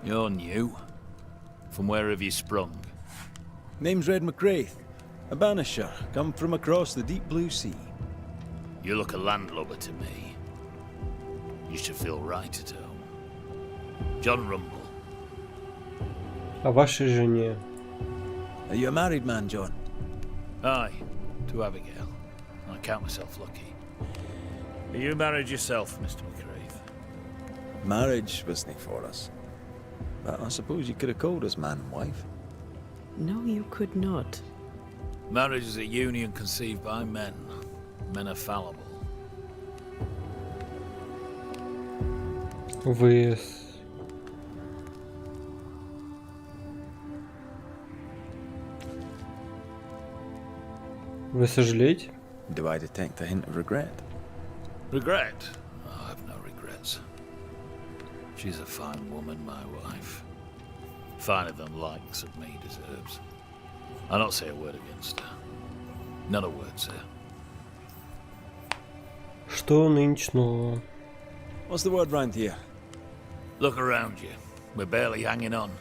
You're new. From where have you sprung? Name's Red McCraith. A Banisher, come from across the deep blue sea. You look a landlubber to me. You should feel right at home. John Rumble. О вашей жене. Are you a married man, John? Aye, to Abigail. I count myself lucky. Are you married yourself, Mr. McCraith? Marriage wasn't for us. But I suppose you could have called us man and wife. No, you could not. Marriage is a union conceived by men. Men are fallible. Вы... Вы сожалеете? Do I detect a hint of regret? Regret? Oh, I have no regrets. She's a fine woman, my wife. Finer than likes of me deserves. I'll not say a word against her. Not a word, sir. Что нынче нового? What's the word round here? Look around you. We're barely hanging on.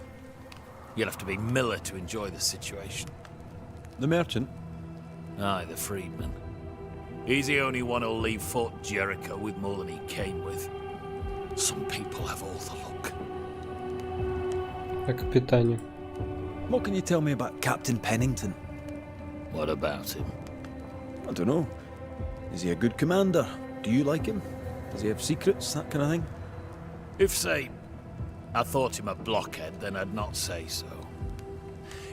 You'll have to be Miller to enjoy the situation. The merchant? Aye, the freedman. He's the only one who'll leave Fort Jericho with more than he came with. Some people have all the luck. О капитане. What can you tell me about Captain Pennington? What about him? I don't know. Is he a good commander? Do you like him? Does he have secrets, that kind of thing? If, say, I thought him a blockhead, then I'd not say so.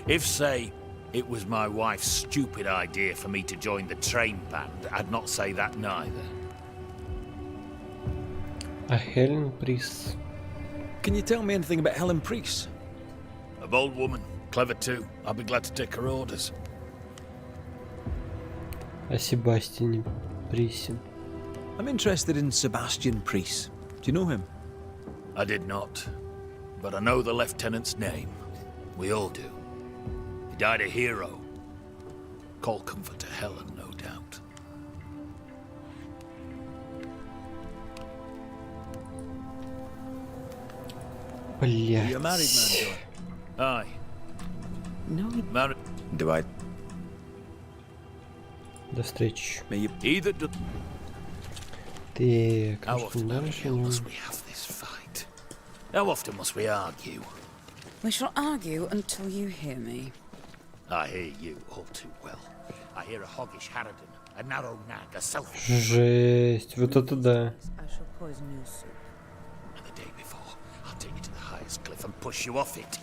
If, say, it was my wife's stupid idea for me to join the train band, I'd not say that neither. А Хелен Прис. Can you tell me anything about Helen Priest? A bold woman, clever too. I'll be glad to take her orders. О Себастьяне Присе. I'm interested in Sebastian Priest. Do you know him? I did not, but I know the lieutenant's name. We all do. He died a hero. Call comfort to Helen, no doubt. Блять. You're a married man, John. Aye. No, Married. Do I? До встречи. May you... Either do... Так, How что often дальше? must we have this fight? How often must we argue? We shall argue until you hear me. I hear you all too well. I hear a hoggish harridan, a narrow nag, a selfish... Жесть, вот это да. I shall poison your soup. And the day before, I'll take you to the highest cliff and push you off it.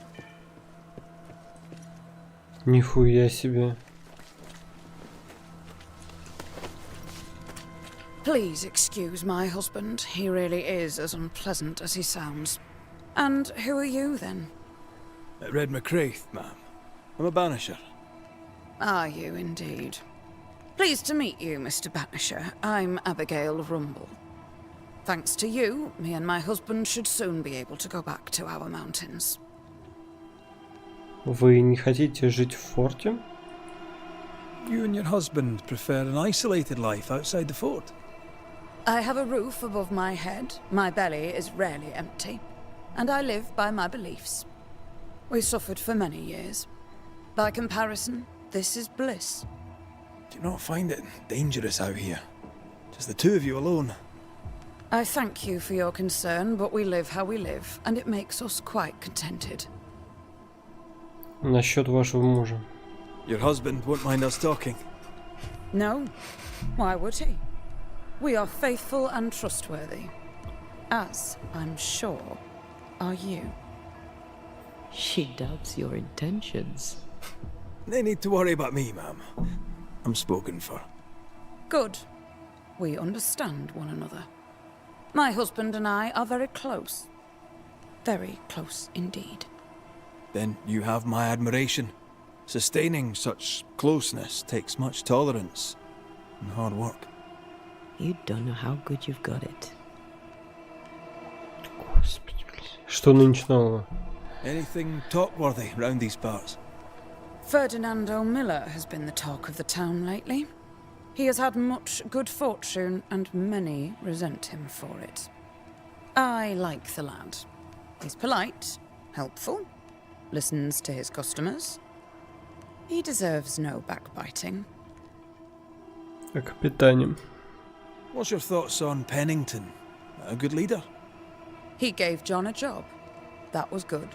Нихуя себе. Please excuse my husband. He really is as unpleasant as he sounds. And who are you, then? Red McCraith, ma'am. I'm a banisher. Are you, indeed? Pleased to meet you, Mr. Banisher. I'm Abigail Rumble. Thanks to you, me and my husband should soon be able to go back to our mountains. Вы не хотите жить в форте? You and your husband prefer an isolated life outside the fort. I have a roof above my head, my belly is rarely empty, and I live by my beliefs. We suffered for many years. By comparison, this is bliss. Do you not find it dangerous out here? Just the two of you alone. I thank you for your concern, but we live how we live, and it makes us quite contented. Насчет вашего мужа. Your husband won't mind us talking. No, why would he? We are faithful and trustworthy. As, I'm sure, are you. she doubts your intentions. No need to worry about me, ma'am. I'm spoken for. Good. We understand one another. My husband and I are very close. Very close indeed. Then you have my admiration. Sustaining such closeness takes much tolerance and hard work. You don't know how good you've got it. Господи, блядь. Что нынче нового? Anything talk-worthy round these parts? Ferdinando Miller has been the talk of the town lately. He has had much good fortune, and many resent him for it. I like the lad. He's polite, helpful, listens to his customers. He deserves no backbiting. О капитане. What's your thoughts on Pennington? A good leader? He gave John a job. That was good.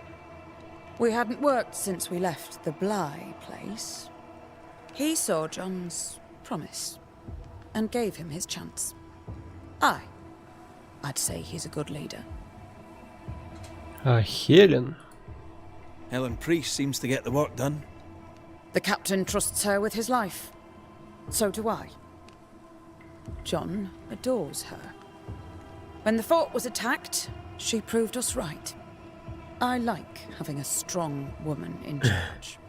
We hadn't worked since we left the Bly place. He saw John's promise and gave him his chance. I'd say he's a good leader. А Хелен? Helen Priest seems to get the work done. The captain trusts her with his life. So do I. John adores her. When the fort was attacked, she proved us right. I like having a strong woman in charge.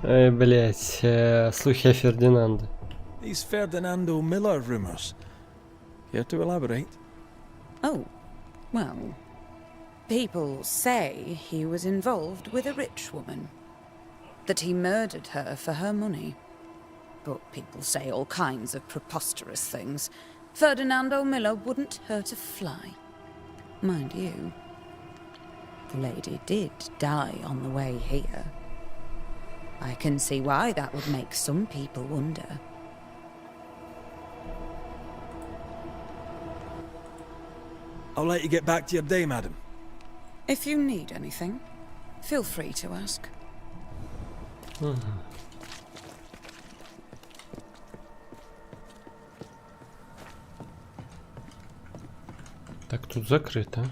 Ой, блять, слухи о Фердинанде. These Ferdinando Miller rumours. Care to elaborate? Oh, well, people say he was involved with a rich woman. That he murdered her for her money. But people say all kinds of preposterous things. Ferdinando Miller wouldn't hurt a fly. Mind you, the lady did die on the way here. I can see why that would make some people wonder. I'll let you get back to your day, madam. If you need anything, feel free to ask. Так, тут закрыто.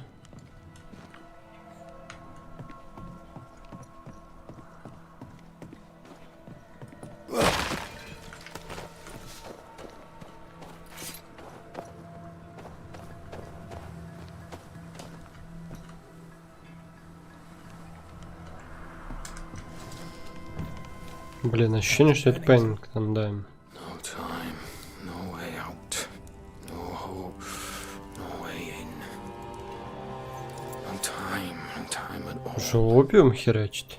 Блин, ощущение, что это Пеннингтон, да. No time, no way out, no hope, no way in. No time at all. Что, опиум херачит?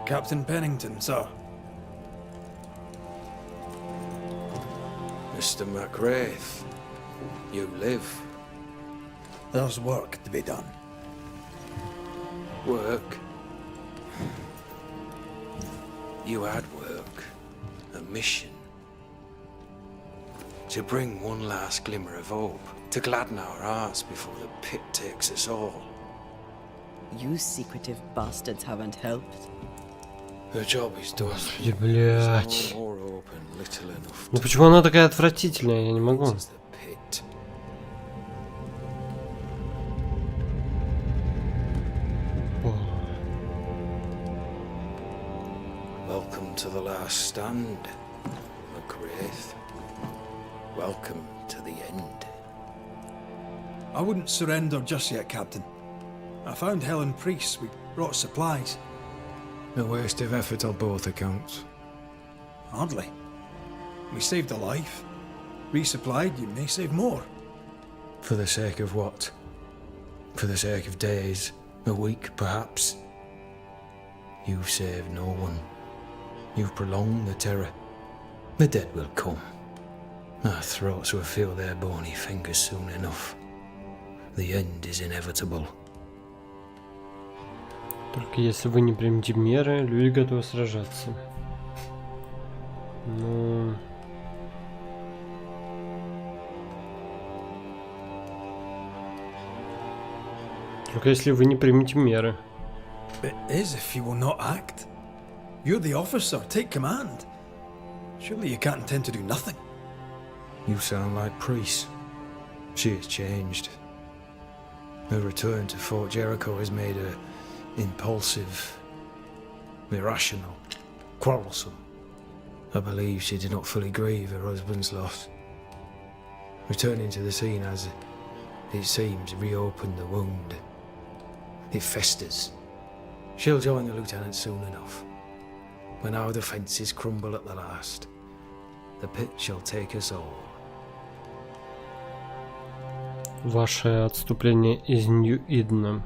Captain Pennington, sir. Mr. McWraith, you live. There's work to be done. Work? You had work, a mission. To bring one last glimmer of hope, to gladden our hearts before the pit takes us all. You secretive bastards haven't helped. The job is done. Господи, блядь. No more hope and little enough Ну почему она такая отвратительная? Я не могу. to the pit. Welcome to the last stand, McWraith. Welcome to the end. I wouldn't surrender just yet, Captain. I found Helen Priest. We brought supplies. A waste of effort on both accounts. Hardly. We saved a life. Resupplied, you may save more. For the sake of what? For the sake of days, a week perhaps? You've saved no one. You've prolonged the terror. The dead will come. Our throats will feel their bony fingers soon enough. The end is inevitable. Только если вы не примете меры, люди готовы сражаться. Ну... Только если вы не примете меры. It is if you will not act. You're the officer, take command. Surely you can't intend to do nothing. You sound like Priest. She has changed. Her return to Fort Jericho has made her impulsive, irrational, quarrelsome. I believe she did not fully grieve her husband's loss. Returning to the scene has, it seems, reopened the wound. It festers. She'll join the lieutenant soon enough. When our defences crumble at the last, the pit shall take us all. Ваше отступление из Нью-Идена.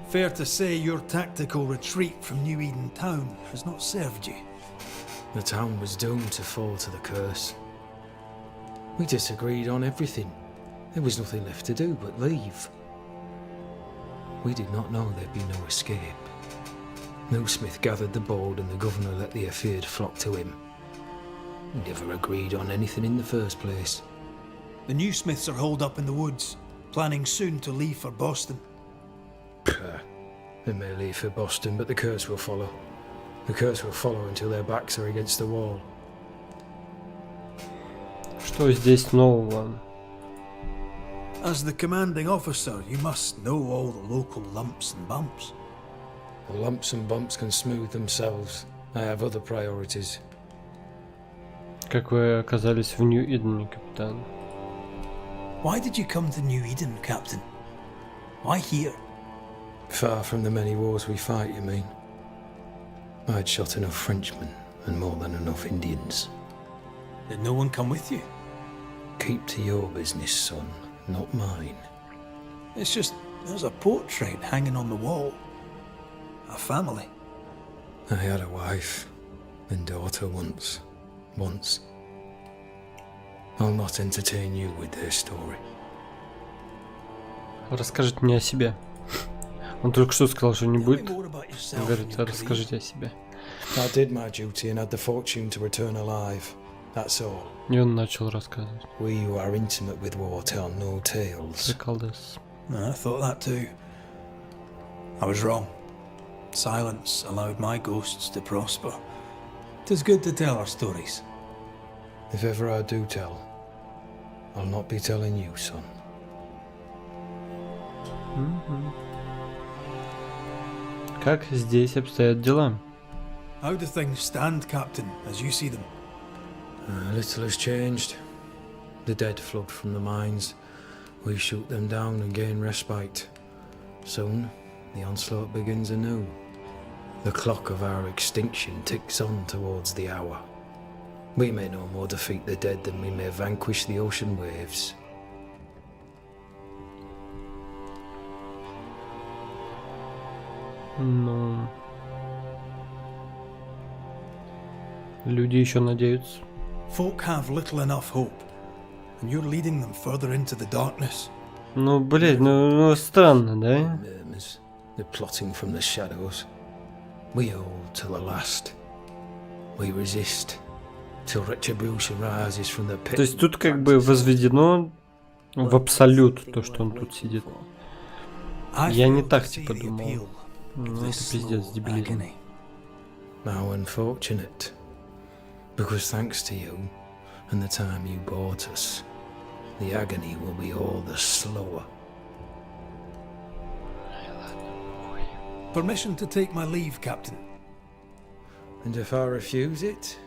Fair to say your tactical retreat from New Eden town has not served you. The town was doomed to fall to the curse. We disagreed on everything. There was nothing left to do but leave. We did not know there'd be no escape. No Smith gathered the board and the governor let the affair flock to him. We never agreed on anything in the first place. The new Smiths are holed up in the woods, planning soon to leave for Boston. They may leave for Boston, but the curse will follow. The curse will follow until their backs are against the wall. Что здесь нового? As the commanding officer, you must know all the local lumps and bumps. The lumps and bumps can smooth themselves. I have other priorities. Как вы оказались в Нью-Идене, капитан? Why did you come to New Eden, Captain? Why here? Far from the many wars we fight, you mean? I'd shot enough Frenchmen and more than enough Indians. Did no one come with you? Keep to your business, son, not mine. It's just, there's a portrait hanging on the wall. A family. I had a wife and daughter once. I'll not entertain you with their story. Расскажите мне о себе. Он только что сказал, что не будет. Он говорит, расскажите о себе. I did my duty and had the fortune to return alive. That's all. И он начал рассказывать. We who are intimate with war tell no tales. Приколдес. I thought that too. I was wrong. Silence allowed my ghosts to prosper. It is good to tell our stories. If ever I do tell, I'll not be telling you, son. Как здесь обстоят дела? How do things stand, Captain, as you see them? Little has changed. The dead flood from the mines. We shoot them down and gain respite. Soon, the onslaught begins anew. The clock of our extinction ticks on towards the hour. We may no more defeat the dead than we may vanquish the ocean waves. Ну... Люди еще надеются. Folk have little enough hope, and you're leading them further into the darkness. Ну, блядь, ну странно, да? Murmurs, they're plotting from the shadows. We hold till the last. We resist till retribution rises from the pit. То есть тут как бы возведено в абсолют то, что он тут сидит. Я не так типа думал. Ну, это пиздец, дебилизм. How unfortunate. Because thanks to you and the time you bought us, the agony will be all the slower. Permission to take my leave, Captain. And if I refuse it?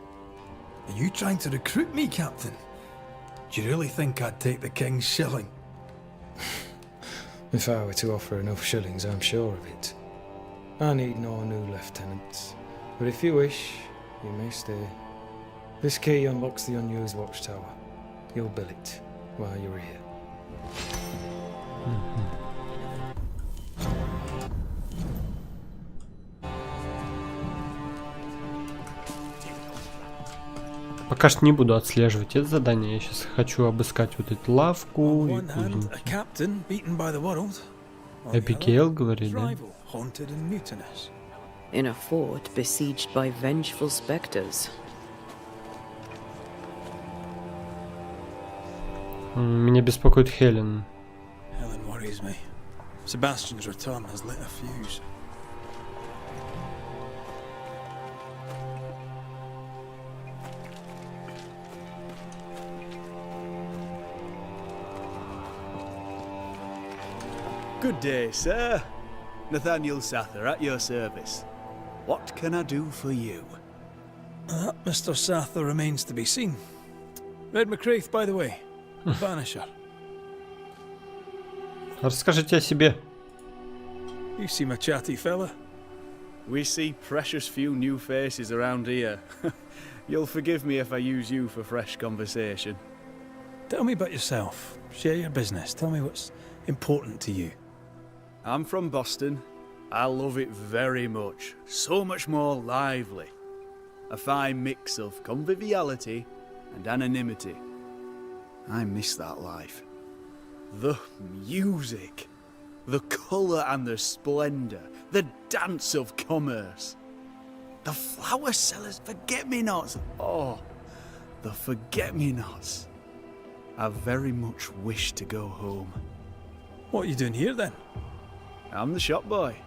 Are you trying to recruit me, Captain? Do you really think I'd take the King's shilling? If I were to offer enough shillings, I'm sure of it. I need no new lieutenants. But if you wish, you may stay. This key unlocks the unused watchtower. You'll bill it while you're here. Пока что не буду отслеживать это задание. Я сейчас хочу обыскать вот эту лавку и кузницу. Эбигейл говорит, да? In a fort besieged by vengeful specters. Меня беспокоит Хелен. Helen worries me. Sebastian's return has lit a fuse. Good day, sir. Nathaniel Sather at your service. What can I do for you? Mr. Sather remains to be seen. Red McCraith, by the way. Banisher. Расскажите о себе. You seem a chatty fella. We see precious few new faces around here. You'll forgive me if I use you for fresh conversation. Tell me about yourself. Share your business. Tell me what's important to you. I'm from Boston. I love it very much. So much more lively. A fine mix of conviviality and anonymity. I miss that life. The music, the colour and the splendour, the dance of commerce. The flower sellers' forget-me-nots. Oh, the forget-me-nots. I very much wish to go home. What are you doing here then? I'm the shop boy.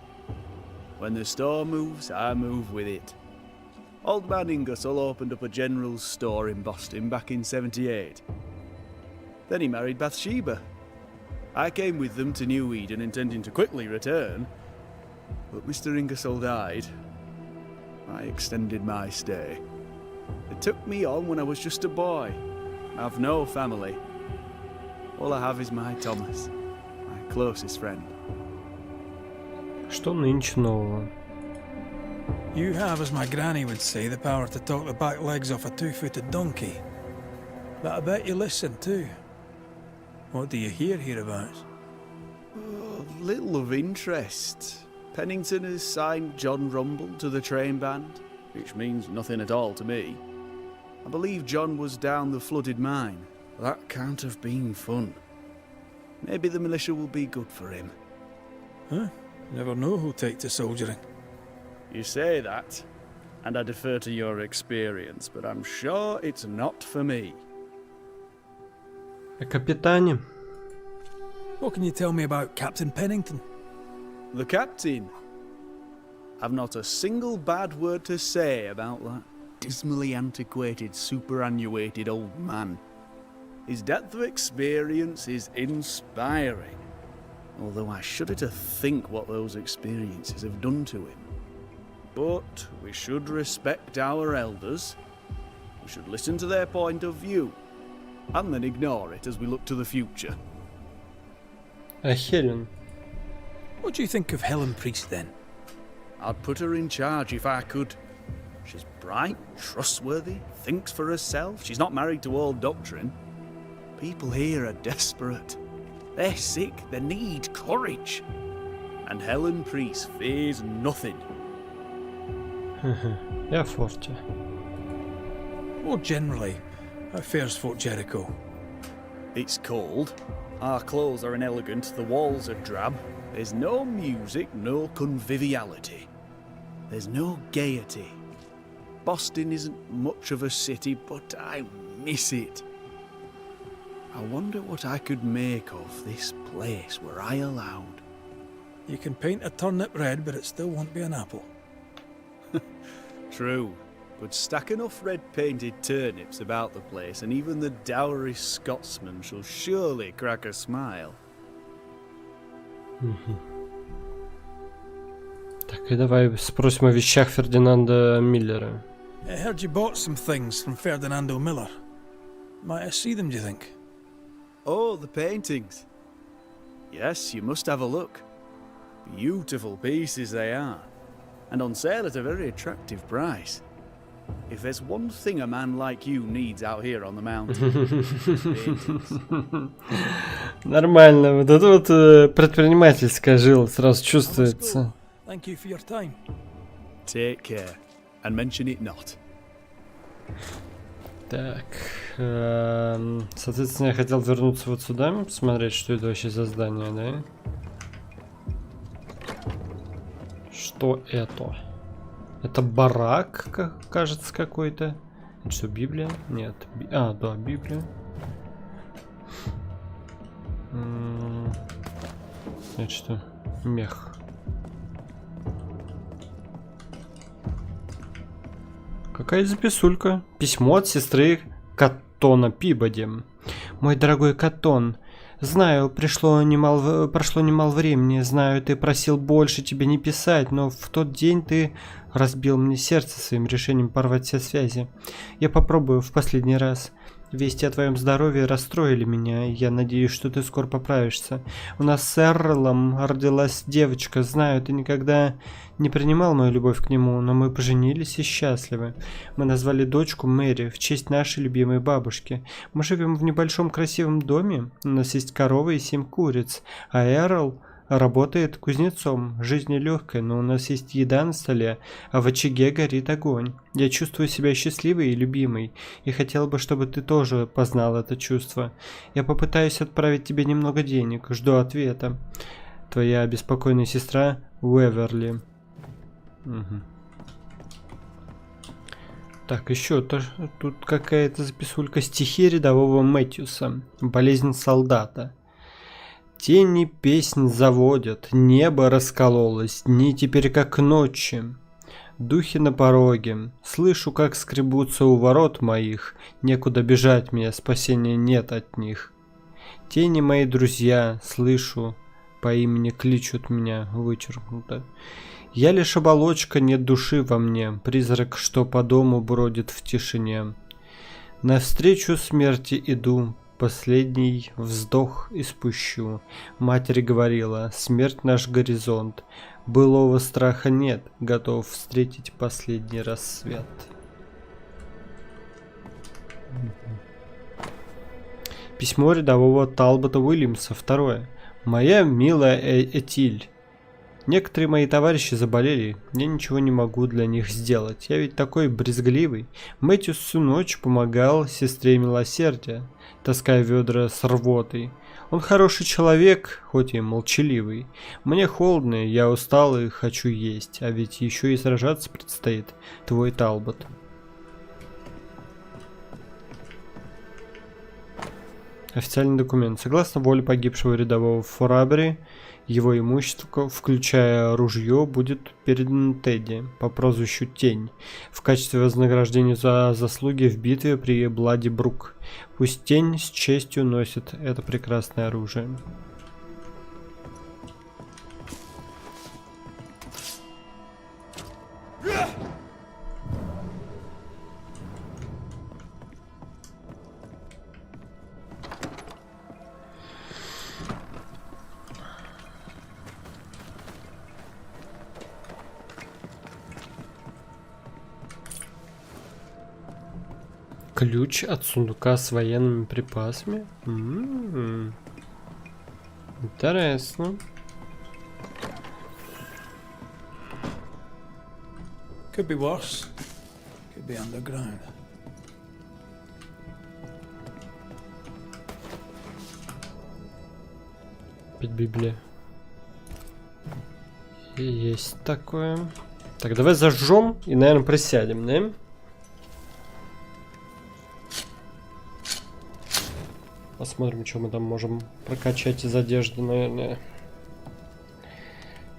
When the store moves, I move with it. Old man Ingersoll opened up a general store in Boston back in 78. Then he married Bathsheba. I came with them to New Eden intending to quickly return, but Mr. Ingersoll died. I extended my stay. They took me on when I was just a boy. I've no family. All I have is my Thomas, my closest friend. Что нынче нового? You have, as my granny would say, the power to talk the back legs off a two-footed donkey. But I bet you listen too. What do you hear hereabouts? Oh, little of interest. Pennington has signed John Rumble to the train band, which means nothing at all to me. I believe John was down the flooded mine. That can't have been fun. Maybe the militia will be good for him. Huh? Never know who'll take to soldiering. You say that, and I defer to your experience, but I'm sure it's not for me. О капитане. What can you tell me about Captain Pennington? The captain? I've not a single bad word to say about that dismally antiquated, superannuated old man. His depth of experience is inspiring, although I shudder to think what those experiences have done to him. But we should respect our elders. We should listen to their point of view, and then ignore it as we look to the future. А Хелен? What do you think of Helen Priest then? I'd put her in charge if I could. She's bright, trustworthy, thinks for herself. She's not married to old doctrine. People here are desperate. They're sick, they need courage. And Helen Priest fears nothing. Я в форте. More generally, how fares Fort Jericho? It's cold. Our clothes are inelegant, the walls are drab. There's no music, no conviviality. There's no gaiety. Boston isn't much of a city, but I miss it. I wonder what I could make of this place were I allowed. You can paint a turnip red, but it still won't be an apple. True, but stack enough red-painted turnips about the place, and even the dour Scotsman shall surely crack a smile. Так, и давай спросим о вещах Фердинанда Миллера. I heard you bought some things from Ferdinando Miller. Might I see them, do you think? Oh, the paintings. Yes, you must have a look. Beautiful pieces they are, and on sale at a very attractive price. If there's one thing a man like you needs out here on the mountain, it's paintings. Нормально, вот это вот предпринимательская жила сразу чувствуется. Thank you for your time. Take care, and mention it not. Так, соответственно, я хотел вернуться вот сюда, посмотреть, что это вообще за здание, да? Что это? Это барак, кажется, какой-то. Это что, Библия? Нет. А, да, Библия. Это что? Мех. Какая записулька? Письмо от сестры Каттона Пибоди. Мой дорогой Каттон, знаю, прошло немало времени, знаю, ты просил больше тебе не писать, но в тот день ты разбил мне сердце своим решением порвать все связи. Я попробую в последний раз. Вести о твоем здоровье расстроили меня, и я надеюсь, что ты скоро поправишься. У нас с Эрлом родилась девочка, знаю, ты никогда не принимал мою любовь к нему, но мы поженились и счастливы. Мы назвали дочку Мэри в честь нашей любимой бабушки. Мы живем в небольшом красивом доме, у нас есть корова и 7 куриц, а Эрл работает кузнецом. Жизнь нелегкая, но у нас есть еда на столе, а в очаге горит огонь. Я чувствую себя счастливой и любимой, и хотела бы, чтобы ты тоже познал это чувство. Я попытаюсь отправить тебе немного денег, жду ответа. Твоя беспокойная сестра Уэверли. Угу. Так, еще тут какая-то записулька. Стихи рядового Мэтьюса. Болезнь солдата. Тени песнь заводят, небо раскололось, дни теперь как ночи. Духи на пороге, слышу, как скребутся у ворот моих, некуда бежать мне, спасения нет от них. Тени мои друзья, слышу, по имени кличут меня, вычеркнуто. Я лишь оболочка, нет души во мне, призрак, что по дому бродит в тишине. Навстречу смерти иду, последний вздох испущу. Матерь говорила, смерть наш горизонт. Былого страха нет, готов встретить последний рассвет. Письмо рядового Талбота Уильямса, 2. Моя милая Этиль. Некоторые мои товарищи заболели, я ничего не могу для них сделать, я ведь такой брезгливый. Мэтью всю ночь помогал сестре милосердия, таская ведра с рвотой. Он хороший человек, хоть и молчаливый. Мне холодно, я устал и хочу есть, а ведь еще и сражаться предстоит, твой Талбот. Официальный документ. Согласно воле погибшего рядового Форабри, его имущество, включая ружье, будет передано Тедди по прозвищу Тень в качестве вознаграждения за заслуги в битве при Блади Брук. Пусть Тень с честью носит это прекрасное оружие. Ключ от сундука с военными припасами? Интересно. Could be worse. Could be underground. Опять Библия. Есть такое. Так, давай зажжем и, наверное, присядем, да? Посмотрим, что мы там можем прокачать из одежды, наверное.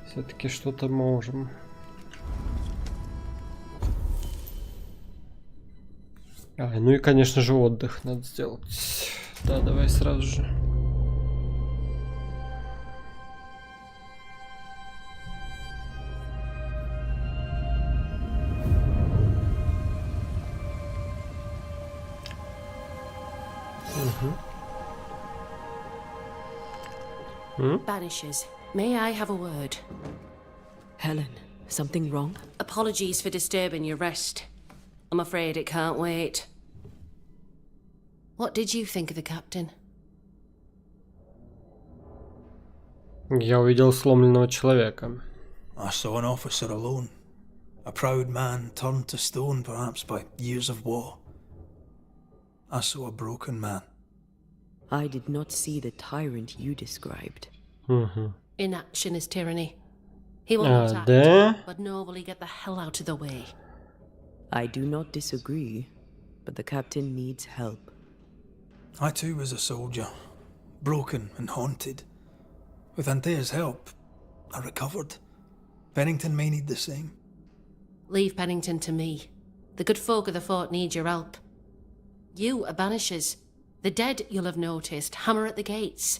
Все-таки что-то можем. Ну и, конечно же, отдых надо сделать. Да, давай сразу же. Banishers, may I have a word? Helen, something wrong? Apologies for disturbing your rest. I'm afraid it can't wait. What did you think of the captain? Я увидел сломленного человека. I saw an officer alone. A proud man turned to stone, perhaps by years of war. I saw a broken man. I did not see the tyrant you described. Inaction is tyranny. He will not act, but nor will he get the hell out of the way. I do not disagree, but the captain needs help. I too was a soldier, broken and haunted. With Antea's help, I recovered. Pennington may need the same. Leave Pennington to me. The good folk of the fort need your help. You are Banishers. The dead, you'll have noticed, hammer at the gates.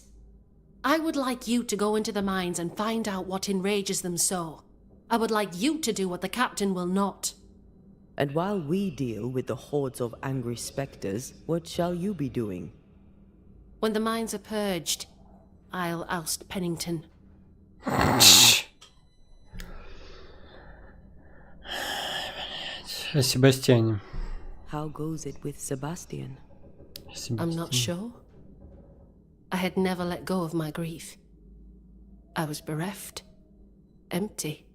I would like you to go into the mines and find out what enrages them so. I would like you to do what the captain will not. And while we deal with the hordes of angry spectres, what shall you be doing? When the mines are purged, I'll oust Pennington. О Себастьяне. How goes it with Sebastian? I'm not sure. I had never let go of my grief. I was bereft, empty.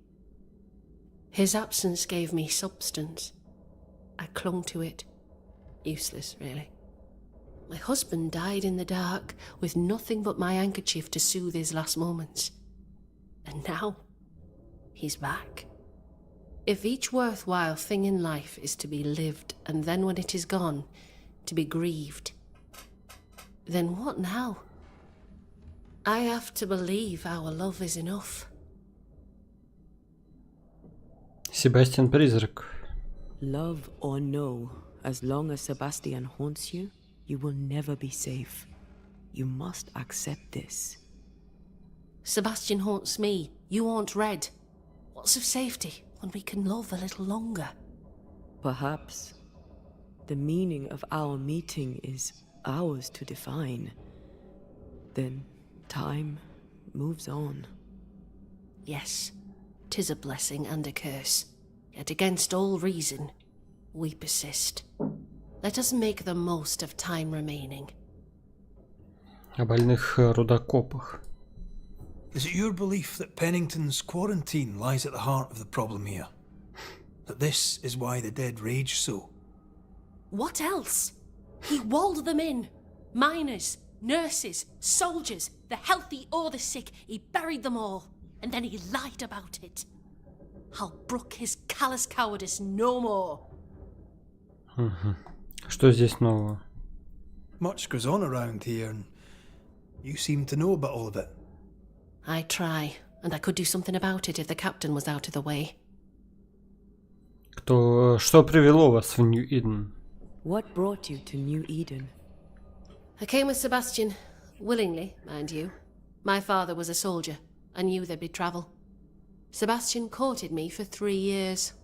His absence gave me substance. I clung to it. Useless, really. My husband died in the dark with nothing but my handkerchief to soothe his last moments. And now, he's back. If each worthwhile thing in life is to be lived, and then when it is gone, to be grieved, then what now? I have to believe our love is enough. Себастьян призрак. Love or no, as long as Sebastian haunts you, you will never be safe. You must accept this. Sebastian haunts me. You haunt Red. What's of safety when we can love a little longer? Perhaps. The meaning of our meeting is ours to define. Then time moves on. Yes, 'tis a blessing and a curse. Yet against all reason, we persist. Let us make the most of time remaining. О больных рудокопах. Is it your belief that Pennington's quarantine lies at the heart of the problem here? That this is why the dead rage so? What else? He walled them in. Miners, nurses, soldiers, the healthy or the sick. He buried them all. And then he lied about it. I'll brook his callous cowardice no more. Что здесь нового? Much goes on around here, and you seem to know about all of it. I try, and I could do something about it if the captain was out of the way. Что привело вас в Нью-Иден? What brought you to New Eden? I came with Sebastian, willingly, mind you. My father was a soldier. I knew there'd be travel. Sebastian courted me for 3 years.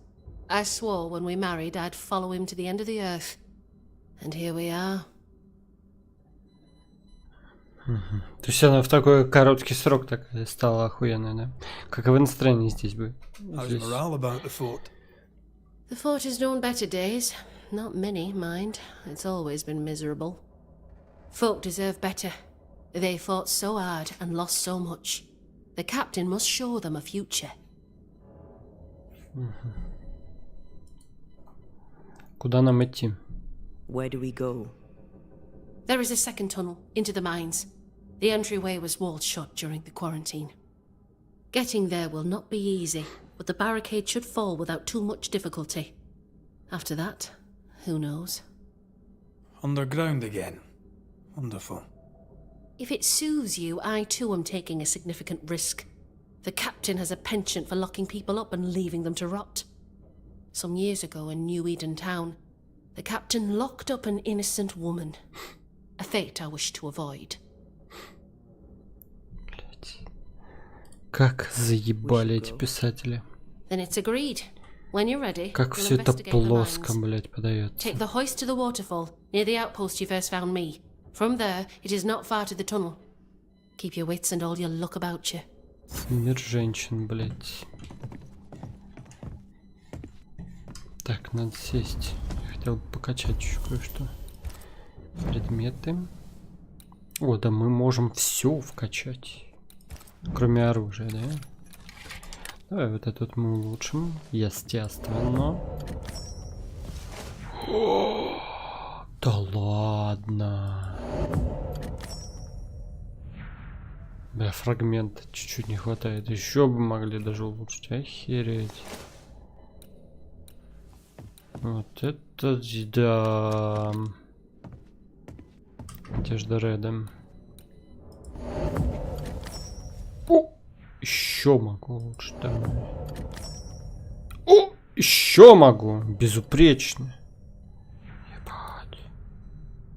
I swore when we married I'd follow him to the end of the earth. And here we are. То есть она в такой короткий срок такая стала охуенной, да? Каковы настроения здесь будет? How's morale about the fort? The fort has known better days. Not many, mind. It's always been miserable. Folk deserve better. They fought so hard and lost so much. The captain must show them a future. Куда нам идти? Where do we go? There is a second tunnel into the mines. The entryway was walled shut during the quarantine. Getting there will not be easy, but the barricade should fall without too much difficulty. After that, who knows? Underground again. Wonderful. If it soothes you, I too am taking a significant risk. The captain has a penchant for locking people up and leaving them to rot. Some years ago in New Eden town, the captain locked up an innocent woman. A fate I wish to avoid. Как заебали эти писатели. Then it's agreed. When you're ready, Как we'll все это investigate the плоско, mines. блять, подается. Take the hoist to the waterfall, near the outpost you first found me. From there, it is not far to the tunnel. Keep your wits and all your luck about you. Мир женщин, блять. Так, надо сесть. Я хотел бы покачать еще кое-что. Предметы. О, да мы можем все вкачать. Кроме оружия, да? Давай вот этот мы улучшим. Естественно. О, да ладно. Бля, фрагмента чуть-чуть не хватает. Еще бы могли даже улучшить. Охереть. Вот это да. Где ж до Реда? О! Еще могу улучшить. Давай. О! Еще могу. Безупречно. Ебать.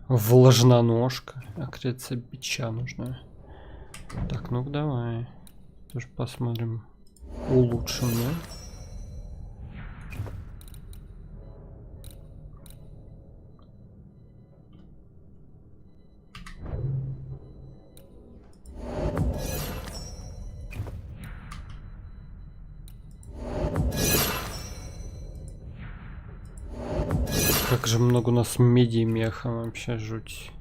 Влажноножка. Акреция бича нужна. Так, ну-ка давай. Тоже посмотрим. Улучшим, да? Как же много у нас меди и меха, вообще жуть.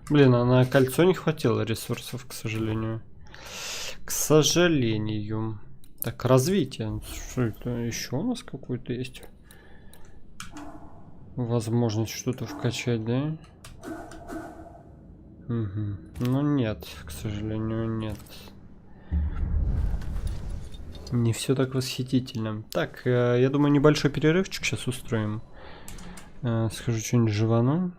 Блин, а на кольцо не хватило ресурсов, к сожалению. К сожалению. Так, развитие. Что это? Еще у нас какой-то есть возможность что-то вкачать, да? Угу. Ну нет, к сожалению, нет. Не все так восхитительно. Так, я думаю, небольшой перерывчик сейчас устроим. Скажу что-нибудь жевану.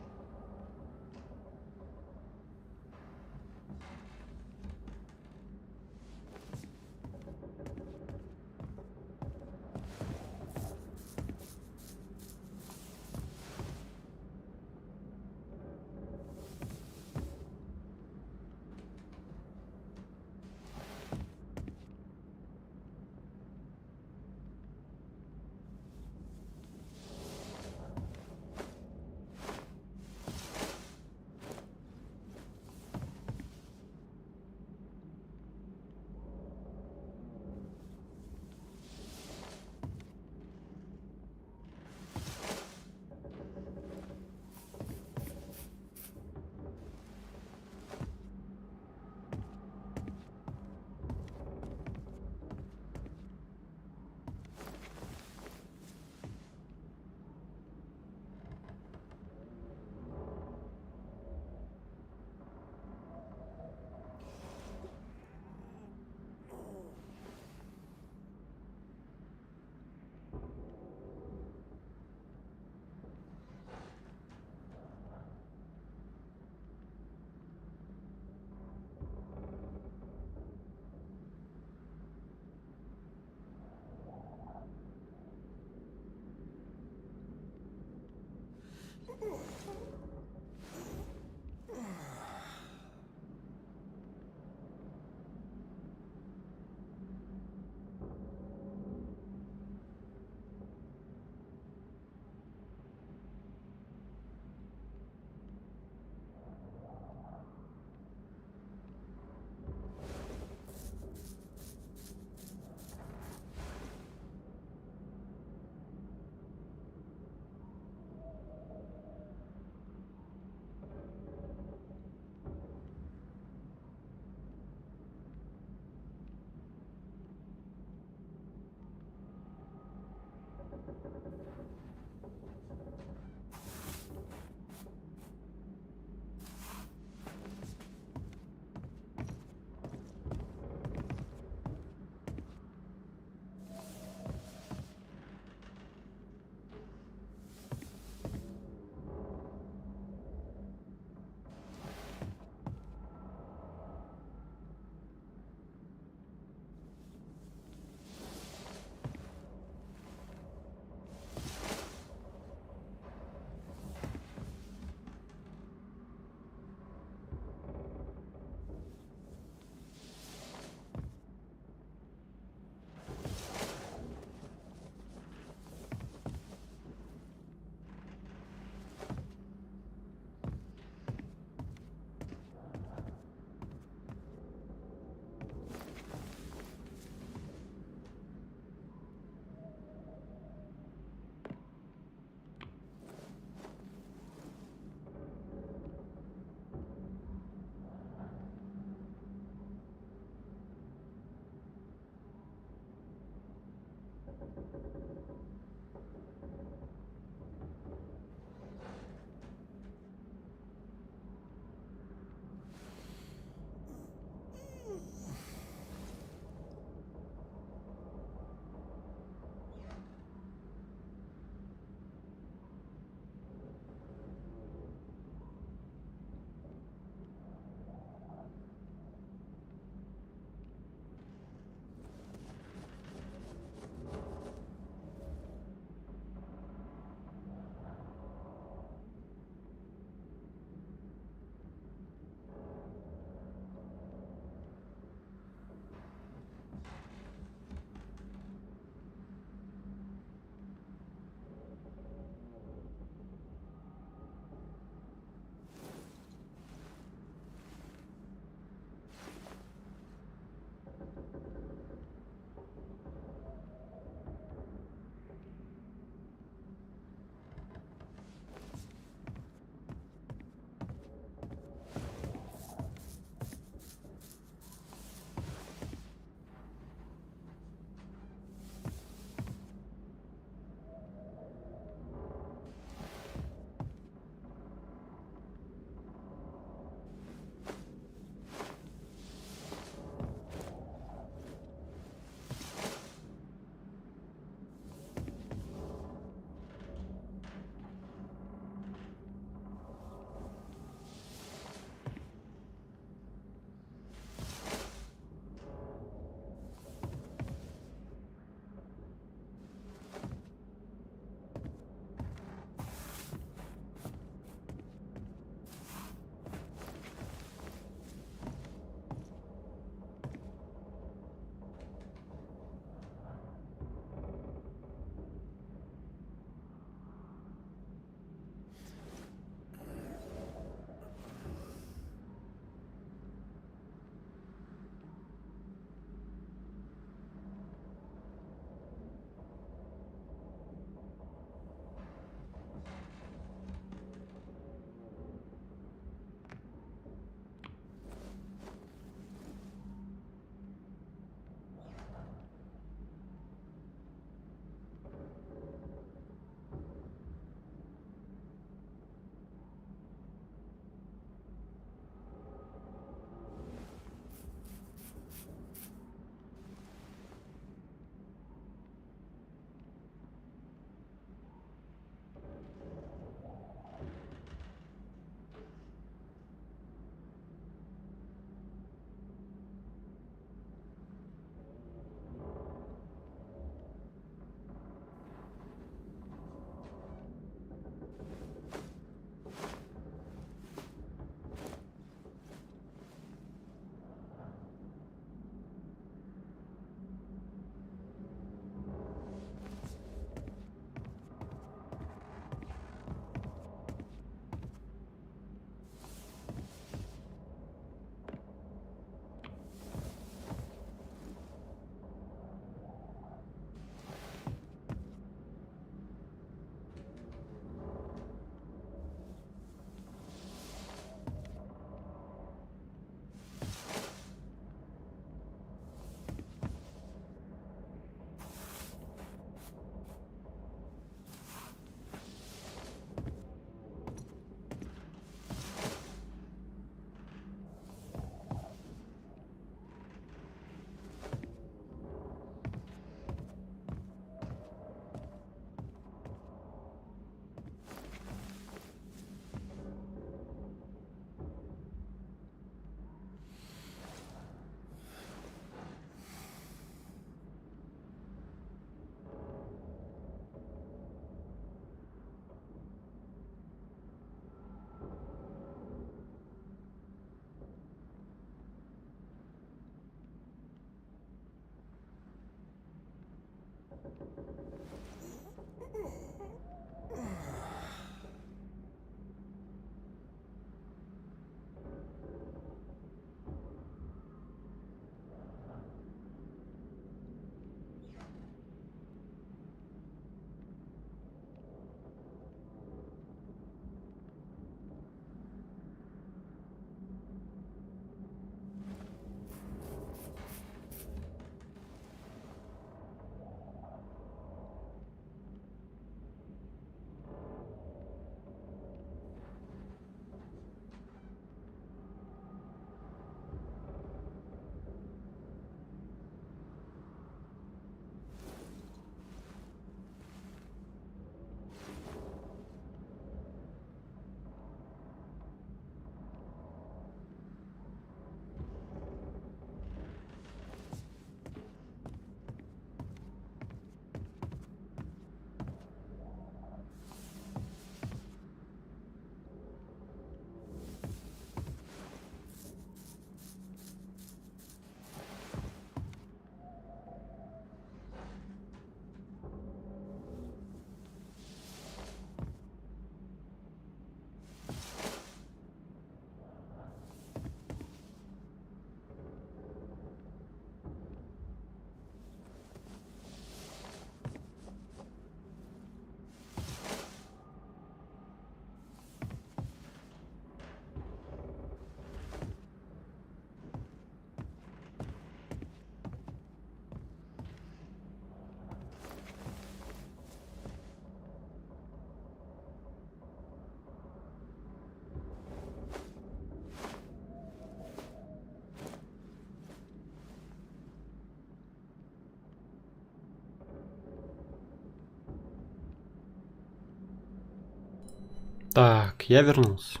Так, я вернулся.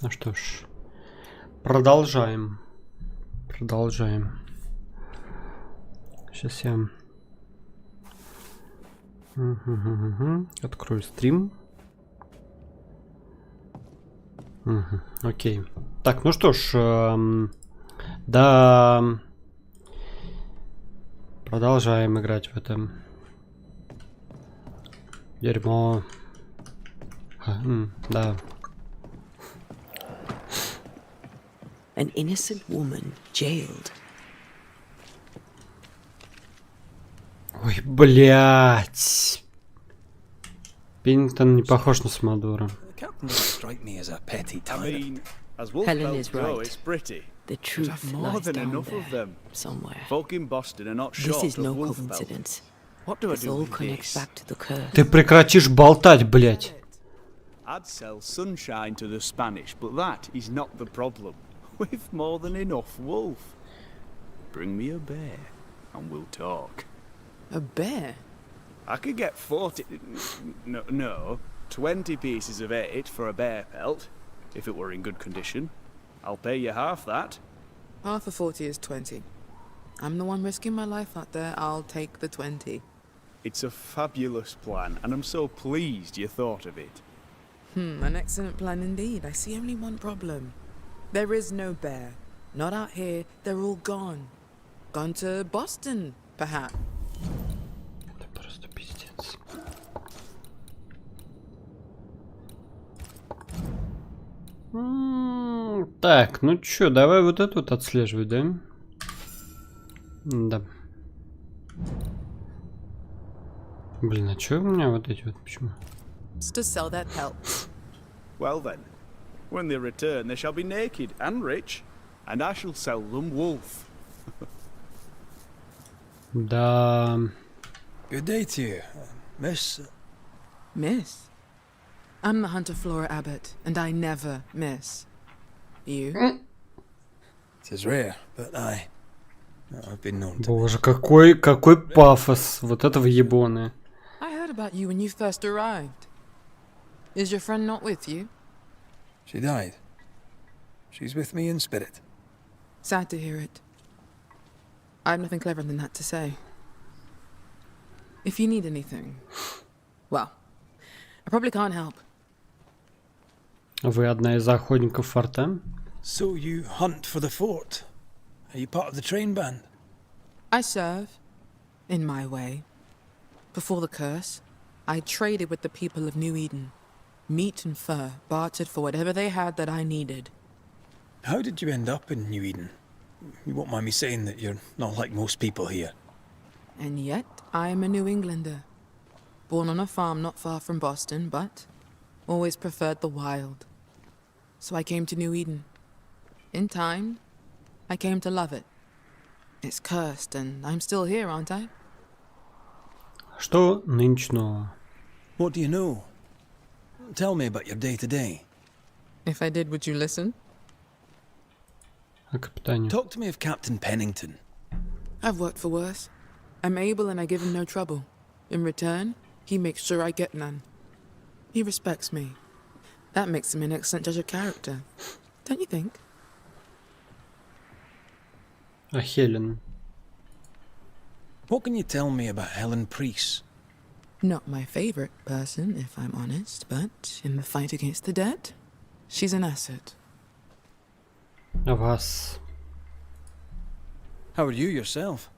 Ну что ж, продолжаем. Продолжаем. Сейчас я открою стрим. Окей. Так, ну что ж, да, продолжаем играть в это дерьмо. Да. An innocent woman jailed. Ой, блять. Пеннингтон не похож на Самодура. Helen is right. The truth lies down there, somewhere. Folk in Boston are not This short is no of wolf coincidence. What do I This do all with connects this? back to the curse. Ты прекратишь болтать, блять. I'd sell sunshine to the Spanish, but that is not the problem. We've more than enough wolf. Bring me a bear, and we'll talk. A bear? I could get 20 pieces of 8 for a bear pelt, if it were in good condition. I'll pay you half that. Half of 40 is 20. I'm the one risking my life out there. I'll take the 20. It's a fabulous plan, and I'm so pleased you thought of it. An excellent plan indeed. I see only one problem. There is no bear. Not out here. They're all gone. Gone to Boston, perhaps. Это просто пиздец. Так, ну чё, давай вот эту вот отслеживать, да? Да. Блин, а чё у меня вот эти вот, почему? To sell that pelt. Well then, when they return, they shall be naked and rich, and I shall sell them wolf. Да. Good day to you, Miss. Miss? I'm the hunter Flora Abbott, and I never miss. You? It is rare, but I've been known to. Боже, какой пафос вот этого ебоны. I heard about you when you first arrived. Is your friend not with you? She died. She's with me in spirit. Sad to hear it. I have nothing cleverer than that to say. If you need anything, well, I probably can't help. Вы одна из охотников форта? So you hunt for the fort? Are you part of the train band? I serve, in my way. Before the curse, I traded with the people of New Eden. Meat and fur, bartered for whatever they had that I needed. How did you end up in New Eden? You won't mind me saying that you're not like most people here. And yet, I am a New Englander. Born on a farm not far from Boston, but always preferred the wild. So I came to New Eden. In time, I came to love it. It's cursed, and I'm still here, aren't I? Что нынчного? What do you know? Tell me about your day-to-day. If I did, would you listen? О капитане. Talk to me of Captain Pennington. I've worked for worse. I'm able and I give him no trouble. In return, he makes sure I get none. He respects me. That makes him an excellent judge of character. Don't you think? А Хелен? What can you tell me about Helen Priest? Not my favorite person, if I'm honest, but in the fight against the dead, she's an asset. А вас? How are you yourself?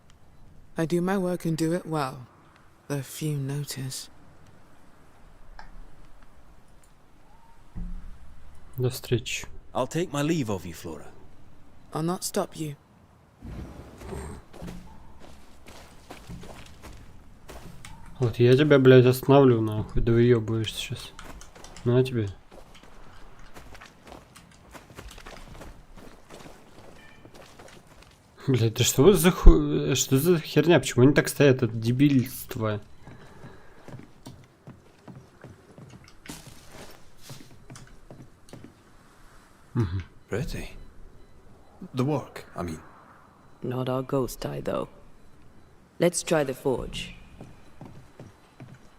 I do my work and do it well, though few notice. До встречи. I'll take my leave of you, Flora. I'll not stop you. Вот я тебя, блядь, остановлю, нахуй. Да выебываешься сейчас. На тебе. Блядь, да что за что за херня? Почему они так стоят? Это дебильство. Pretty. The work, I mean. Not our ghost eye, though. Let's try the forge.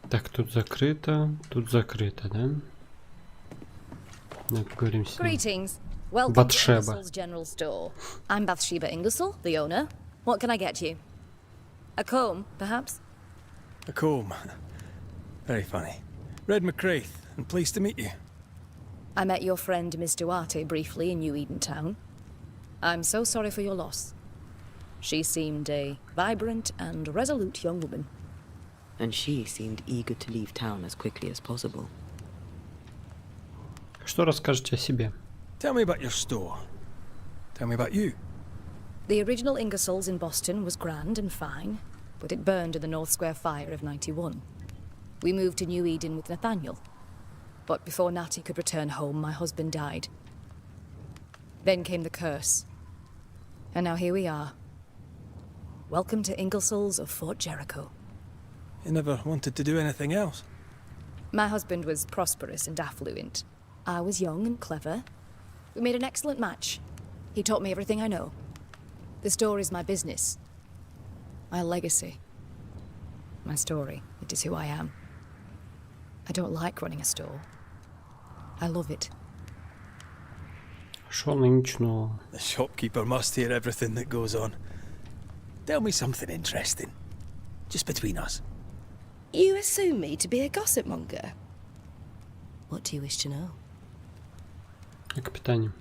Так, тут закрыто, да? Да, поговорим с ним. Greetings. Welcome Bathsheba. to Ingersoll's General Store. I'm Bathsheba Ingersoll, the owner. What can I get you? A comb, perhaps? A comb. Very funny. Red McCraith, and pleased to meet you. I met your friend Miss Duarte briefly in New Eden Town. I'm so sorry for your loss. She seemed a vibrant and resolute young woman. And she seemed eager to leave town as quickly as possible. Что расскажете о себе? Tell me about your store. Tell me about you. The original Ingersoll's in Boston was grand and fine, but it burned in the North Square fire of '91. We moved to New Eden with Nathaniel. But before Natty could return home, my husband died. Then came the curse. And now here we are. Welcome to Ingersoll's of Fort Jericho. You never wanted to do anything else? My husband was prosperous and affluent. I was young and clever. We made an excellent match. He taught me everything I know. The store is my business. My legacy. My story. It is who I am. I don't like running a store. I love it. Что нынчного? The shopkeeper must hear everything that goes on. Tell me something interesting. Just between us. You assume me to be a gossip monger? What do you wish to know? О капитане.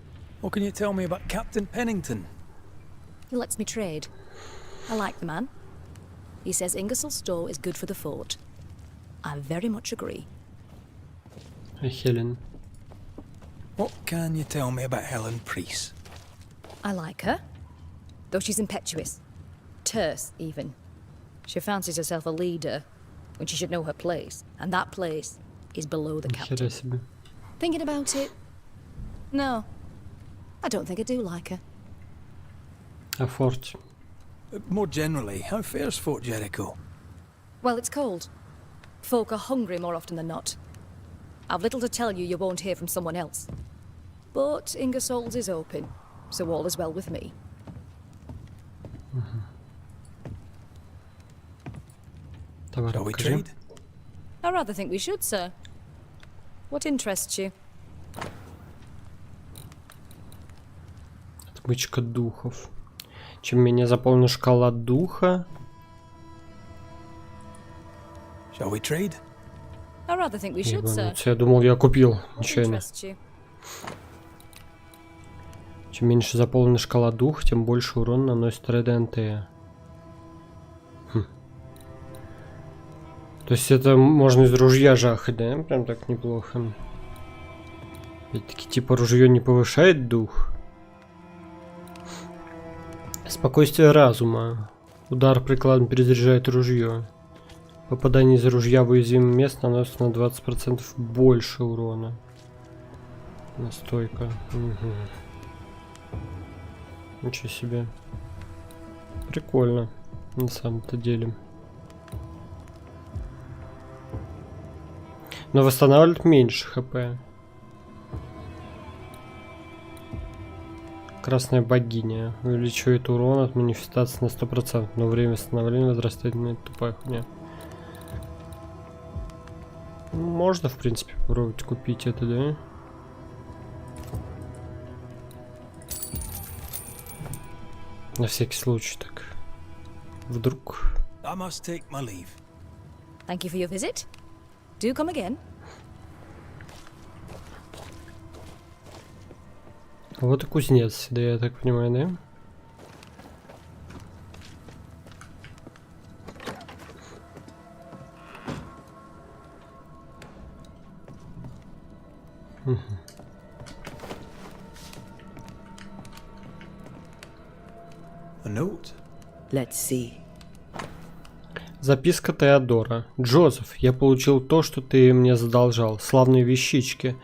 What can you tell me about Captain Pennington? He lets me trade. I like the man. He says Ingersoll's store is good for the fort. I very much agree. А Хелен? What can you tell me about Helen Priest? I like her, though she's impetuous. Terse, even. She fancies herself a leader when she should know her place, and that place is below the captain. Нихера себе. Thinking about it? No. I don't think I do like her. А форт? More generally, how fares Fort Jericho? Well, it's cold. Folk are hungry more often than not. I've little to tell you won't hear from someone else. But Ingersoll's is open, so all is well with me. Shall we trade? I rather think we should, sir. What interests you? Отмычка духов. Чем менее заполнена шкала духа... Shall we trade? I rather think we should, sir. Я думал, я купил What нечаянно. interests you? Чем меньше заполнена шкала духа, тем больше урон наносит РДНТ. То есть это можно из ружья жахать, да? Прям так неплохо. Опять-таки, типа ружье не повышает дух. Спокойствие разума. Удар прикладом перезаряжает ружье. Попадание из ружья в уязвимое место наносит на 20% больше урона. Настойка. Угу. Ничего себе. Прикольно. На самом-то деле. Но восстанавливает меньше хп. Красная богиня. Увеличивает урон от манифестации на 100%. Но время восстановления возрастает на тупая хуйня. Можно, в принципе, попробовать купить это, да? На всякий случай, так. Вдруг. Thank you for your visit. Do come again. Вот и кузнец, да, я так понимаю, да? A note? Let's see. Записка Теодора. Джозеф, я получил то, что ты мне задолжал. Славные вещички.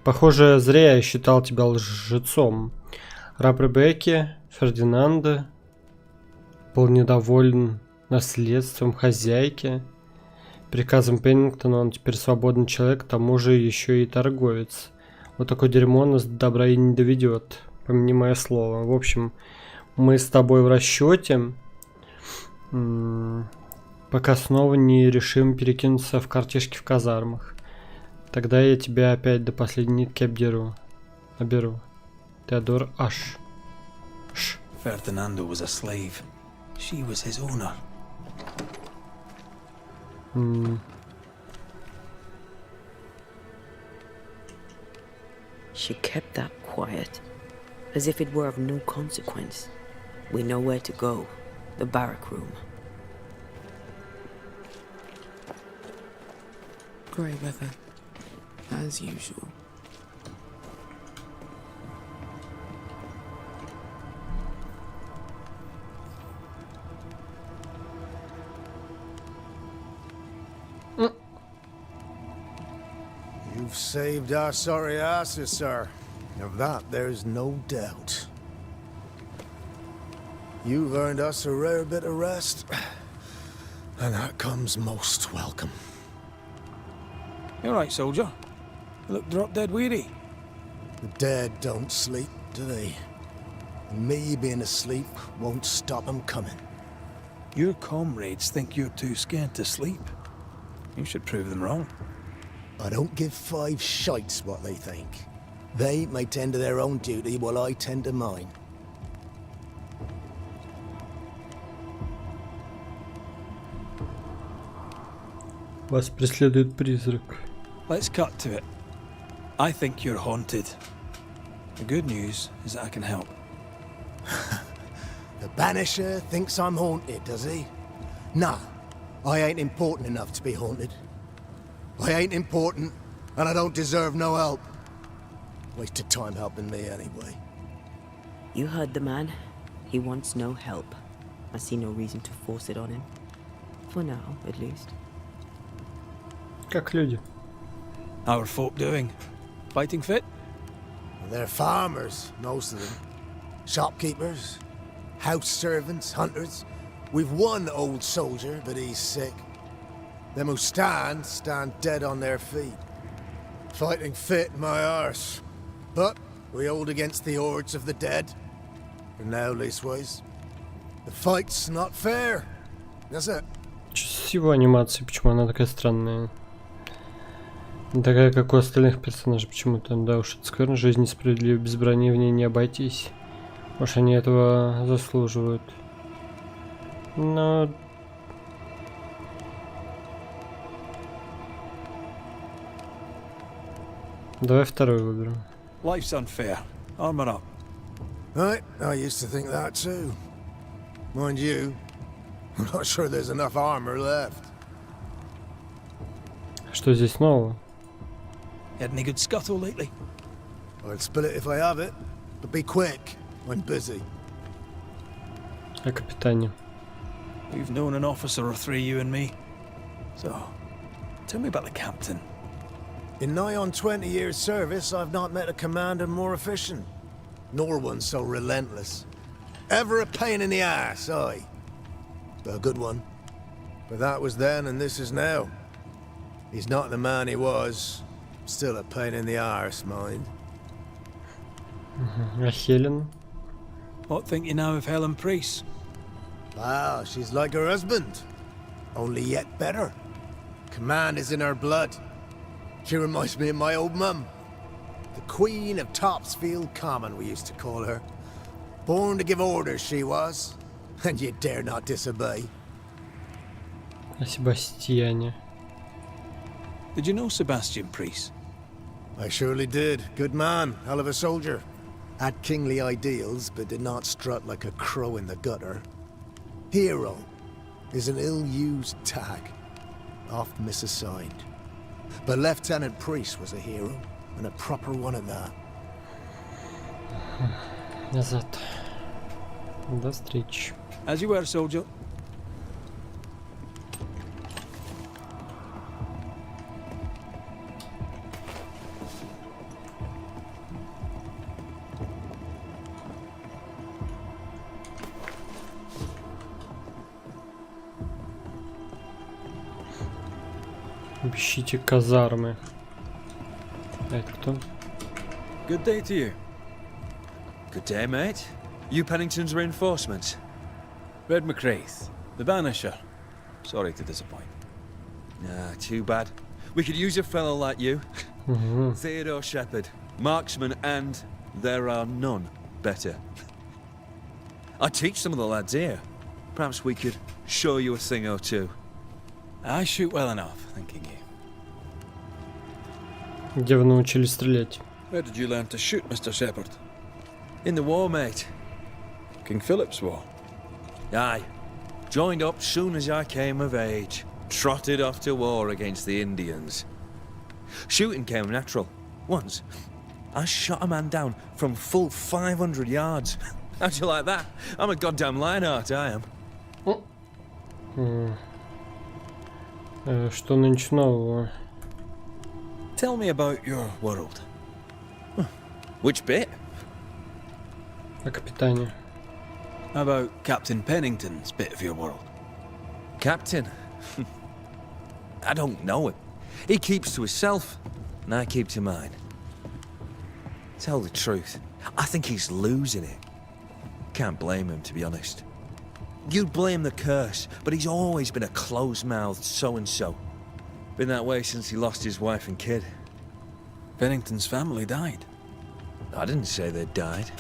Похоже, зря я считал тебя лжецом. Раб Ребекки, Фердинанда, был недоволен наследством хозяйки. Приказом Пеннингтона он теперь свободный человек, к тому же еще и торговец. Вот такое дерьмо нас до добра и не доведет, помяни мое слово. В общем, мы с тобой в расчете, пока снова не решим перекинуться в картишки в казармах. Тогда я тебя опять до последней нитки оберу. Теодор Аш. Ferdinando was a slave. She was his owner. She kept that quiet, as if it were of no consequence. We know where to go. The barrack room. Grey weather, as usual. You've saved our sorry asses, sir. Of that, there's no doubt. You've earned us a rare bit of rest, and that comes most welcome. You alright, soldier? You look drop dead weary. The dead don't sleep, do they? And me being asleep won't stop them coming. Your comrades think you're too scared to sleep. You should prove them wrong. I don't give five shites what they think. They may tend to their own duty while I tend to mine. Вас преследует призрак. Let's cut to it. I think you're haunted. The good news is that I can help. The Banisher thinks I'm haunted, does he? Nah, I ain't important enough to be haunted. I ain't important, and I don't deserve no help. Wasted time helping me anyway. You heard the man. He wants no help. I see no reason to force it on him. For now, at least. Как люди. How are folk doing? Fighting fit? They're farmers, most of them. Shopkeepers, house servants, hunters. We've one old soldier, but he's sick. Them who stand dead on their feet. Fighting fit, my arse. But we hold against the hordes of the dead. For now, leastways. The fight's not fair. That's it. С его анимацией, почему она такая странная? Не такая, как у остальных персонажей, почему-то. Да уж, это скверно, жизнь несправедлива, без брони в ней не обойтись. Может, они этого заслуживают. Но... Давай второй выберем. Life's unfair. Armor up. Right, I used to think that too. Mind you, I'm not sure there's enough armor left. Что здесь нового? Had any good scuttle lately? I'll spill it if I have it, but be quick. I'm busy. О капитане. We've known an officer or three, you and me. So, tell me about the captain. In nigh on 20 years' service, I've not met a commander more efficient, nor one so relentless. Ever a pain in the ass, aye. But a good one. But that was then and this is now. He's not the man he was. Still a pain in the arse, mind. А Хелен? What think you now of Helen Priest? Ah, she's like her husband. Only yet better. Command is in her blood. She reminds me of my old mum. The Queen of Topsfield Common, we used to call her. Born to give orders, she was. And you dare not disobey. О Себастьяне. Did you know Sebastian Priest? I surely did. Good man, hell of a soldier. Had kingly ideals, but did not strut like a crow in the gutter. Hero is an ill-used tag, oft misassigned. But Lieutenant Priest was a hero, and a proper one at that. Назад. До встречи. As you were, soldier. Ищите казармы. А это кто? Good day to you. Good day, mate. You Pennington's reinforcements? Red McCraith, the Banisher. Sorry to disappoint. Nah, too bad. We could use a fellow like you. Theodore Shepherd, marksman, and there are none better. I teach some of the lads here. Perhaps we could show you a thing or two. I shoot well enough, thinking you. Где вы научились стрелять? Where did you learn to shoot, Mr. Shepherd? In the war, mate. King Philip's War? Aye. Joined up soon as I came of age. Trotted off to war against the Indians. Shooting came natural. Once, I shot a man down from full 500 yards. How'd you like that? I'm a goddamn Lionheart, I am. Что нынче нового? Tell me about your world. Which bit? О капитане. How about Captain Pennington's bit of your world? Captain? I don't know him. He keeps to himself, and I keep to mine. Tell the truth, I think he's losing it. Can't blame him, to be honest. You'd blame the curse, but he's always been a close-mouthed so-and-so. Been that way since he lost his wife and kid. Pennington's family died. I didn't say they died.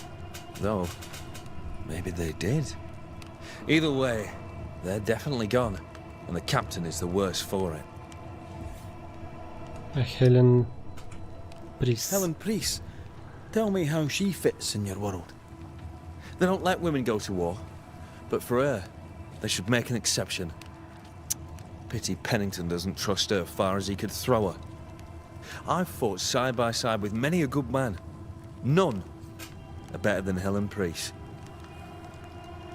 Though, maybe they did. Either way, they're definitely gone, and the captain is the worse for it. Helen Priest. Helen Priest. Tell me how she fits in your world. They don't let women go to war, but for her, they should make an exception. Pity Pennington doesn't trust her far as he could throw her. I've fought side by side with many a good man. None are better than Helen Priest.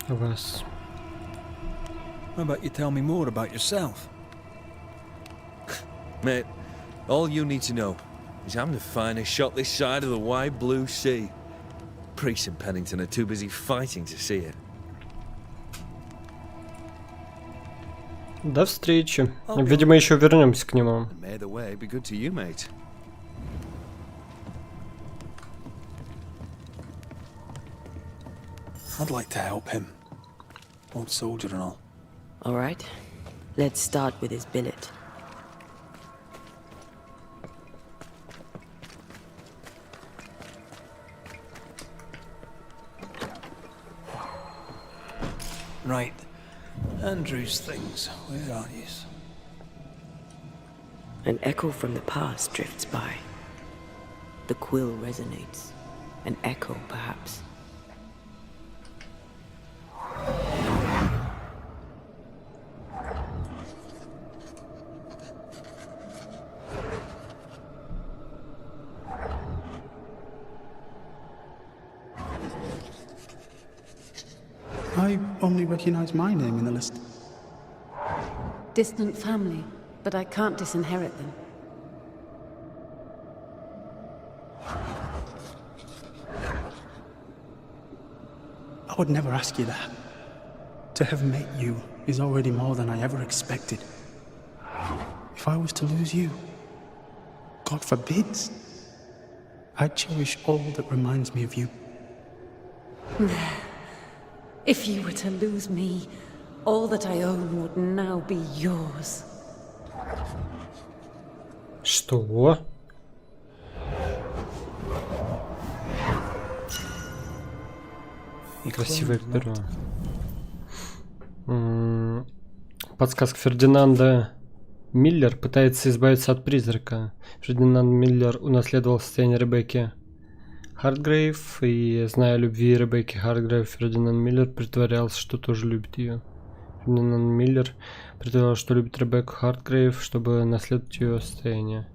Вас. How about you tell me more about yourself? Mate, all you need to know is I'm the finest shot this side of the wide blue sea. Priest and Pennington are too busy fighting to see it. До встречи. Видимо, еще вернемся к нему. May the way be good to you, mate. I'd like to help him. Old soldier and all. All right. Let's start with his billet. Right. Andrew's things. Where are yous? An echo from the past drifts by. The quill resonates. An echo, perhaps. I only recognize my name in the list? Distant family, but I can't disinherit them. I would never ask you that. To have met you is already more than I ever expected. If I was to lose you, God forbids, I'd cherish all that reminds me of you. If you were to lose me, all that I own would now be yours. Что? Красивое перо. Подсказка. Фердинанда Миллер пытается избавиться от призрака. Фердинанд Миллер унаследовал состояние Ребекки Хартгрейв, и, зная о любви Ребекки Хартгрейв, Фердинанд Миллер притворялся, что тоже любит ее. Фердинанд Миллер притворялся, что любит Ребекку Хартгрейв, чтобы наследовать ее состояние.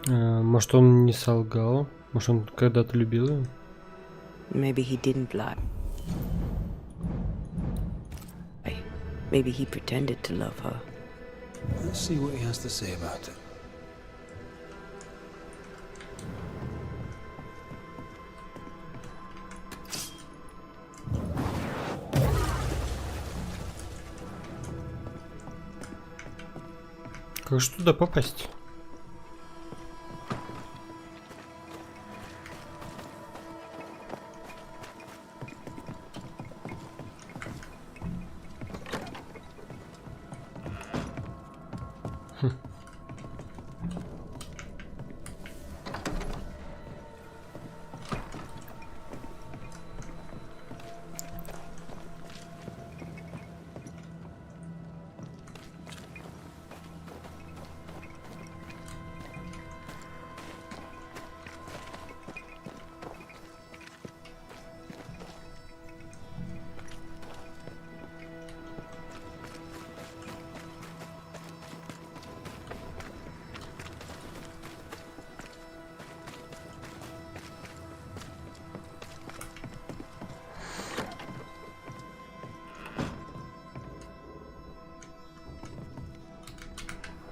Может, он не солгал? Может, он когда-то любил ее? Maybe he didn't lie. Maybe he pretended to love her. Let's see what he has to say about it. Как же туда попасть?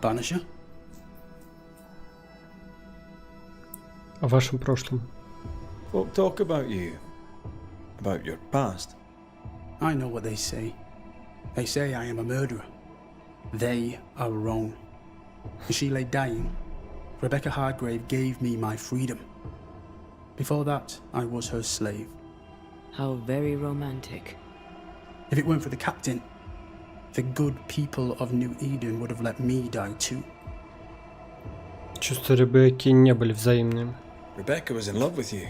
Banisher? О вашем прошлом. Folk talk about you. About your past. I know what they say. They say I am a murderer. They are wrong. As she lay dying, Rebecca Hardgrave gave me my freedom. Before that, I was her slave. How very romantic. If it weren't for the captain, the good people of New Eden would have let me die too. Чувства Ребекки не были взаимными. Rebecca was in love with you.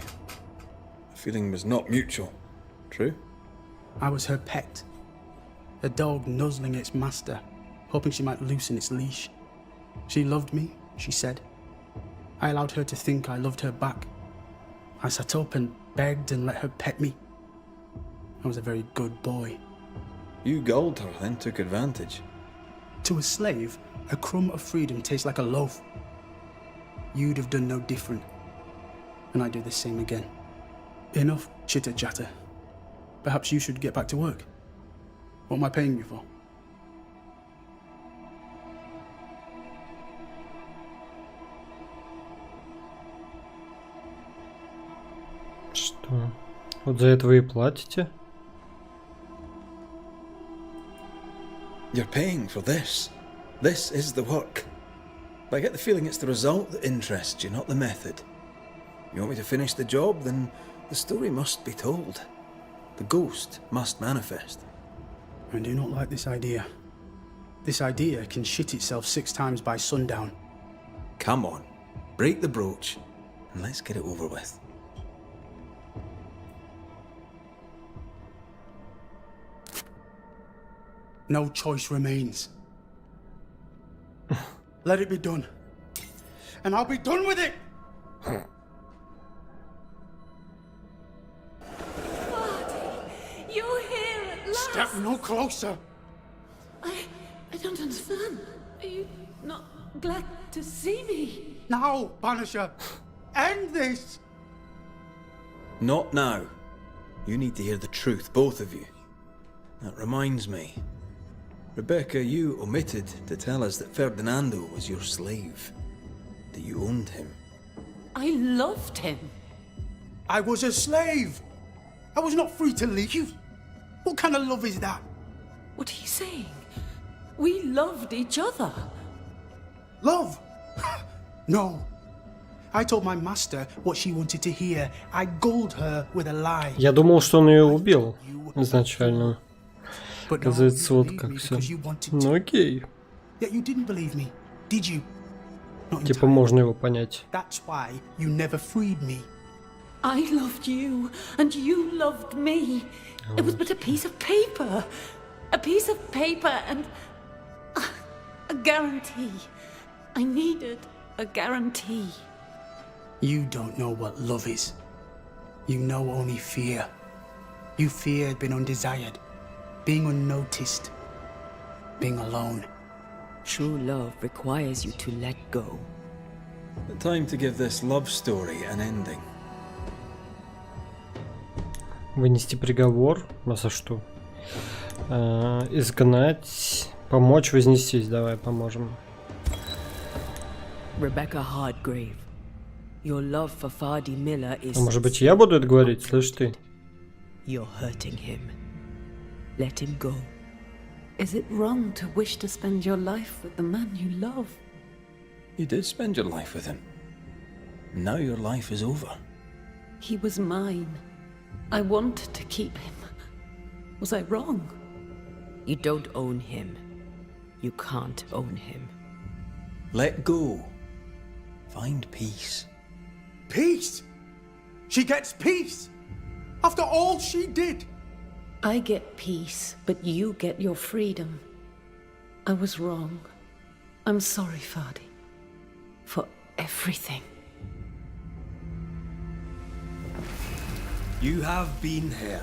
The feeling was not mutual. True? I was her pet. A dog nuzzling its master, hoping she might loosen its leash. She loved me, she said. I allowed her to think I loved her back. I sat up and begged and let her pet me. I was a very good boy. You gulled her, then took advantage. To a slave, a crumb of freedom tastes like a loaf. You'd have done no different. And I'd do the same again. Enough chitter-chatter. Perhaps you should get back to work. What am I paying you for? Что? Вот за это вы и платите? You're paying for this. This is the work. But I get the feeling it's the result that interests you, not the method. You want me to finish the job, then the story must be told. The ghost must manifest. I do not like this idea. This idea can shit itself 6 times by sundown. Come on, break the brooch, and let's get it over with. No choice remains. Let it be done. And I'll be done with it! You're here at last! Step no closer! I don't understand. Are you not glad to see me? Now, Banisher! end this. Not now. You need to hear the truth, both of you. That reminds me. Rebecca, you omitted to tell us that Ferdinando was your slave. That you owned him. I loved him. I was a slave. I was not free to leave. What kind of love is that? What are you saying? We loved each other. Love? No. I told my master what she wanted to hear. I gulled her with a lie. Я думал, что он ее убил изначально. Оказывается, вот как все. Ну окей. Yet you didn't believe me, did you? Типа можно его понять. That's why you never freed me. I loved you, and you loved me. It was but a piece of paper. A piece of paper and a guarantee. I needed a guarantee. You don't know what love is. You know only fear. You feared being undesired, being unnoticed, being alone. True love requires you to let go. Time to give this love story an ending. Вынести приговор? А за что? Изгнать, помочь вознестись. Давай поможем. Rebecca Hardgrave, your love for Fadi Miller is... А может быть я буду это говорить, слышь ты? You're hurting him. Let him go. Is it wrong to wish to spend your life with the man you love? You did spend your life with him. Now your life is over. He was mine. I wanted to keep him. Was I wrong? You don't own him. You can't own him. Let go. Find peace. Peace? She gets peace? After all she did? I get peace, but you get your freedom. I was wrong. I'm sorry, Fadi. For everything. You have been here.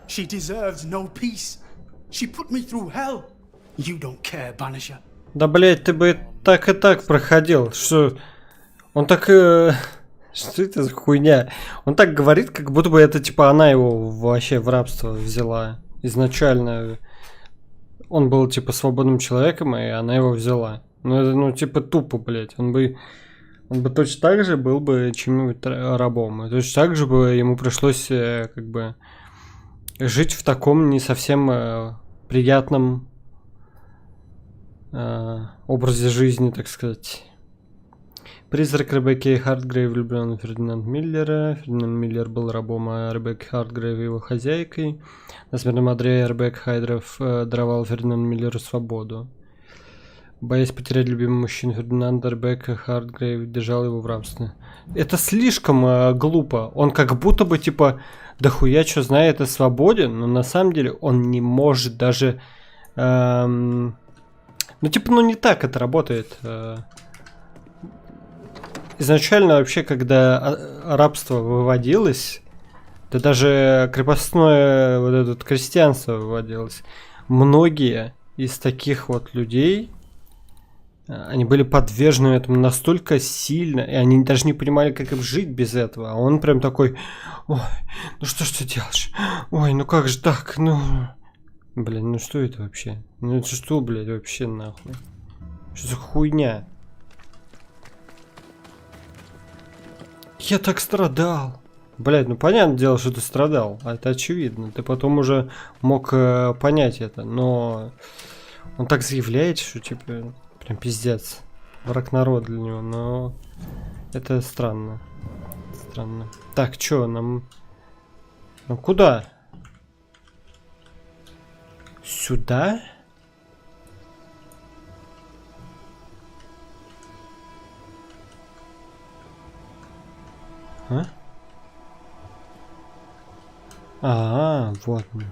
She deserves no peace. She put me through hell. You don't care, Banisher. Да, блять, ты бы так и так проходил. Что? Он так... Что это за хуйня? Он так говорит, как будто бы это, типа, она его вообще в рабство взяла. Изначально он был, типа, свободным человеком, и она его взяла. Ну, это, ну, типа, тупо, блять. Он бы точно так же был бы чем-нибудь рабом. И точно так же бы ему пришлось, как бы... жить в таком не совсем приятном образе жизни, так сказать. Призрак Ребекки Хартгрейв влюблен в Фердинанда Миллера. Фердинанд Миллер был рабом, а Ребекка Хартгрейв его хозяйкой. На смертном одре Ребекка Хайдров даровал Фердинанду Миллеру свободу. Боясь потерять любимого мужчину Фердинанда, Ребекка Хартгрейв держал его в рабстве. Это слишком глупо. Он как будто бы, типа, дохуя что знает о свободе, но на самом деле он не может даже... ну, типа, ну не так это работает. Изначально вообще, когда рабство выводилось, да даже крепостное вот это крестьянство выводилось, многие из таких вот людей, они были подвержены этому настолько сильно, и они даже не понимали, как им жить без этого. А он прям такой: ой, ну что ж ты делаешь? Ой, ну как же так? Ну, блин, ну что это вообще? Ну это что, блядь, вообще нахуй? Что за хуйня? Я так страдал. Блядь, ну понятное дело, что ты страдал. Это очевидно. Ты потом уже мог понять это. Но он так заявляет, что типа... Прям пиздец. Враг народа для него, но это странно. Странно. Так, чё, нам... Ну куда? Сюда? Вот. Угу.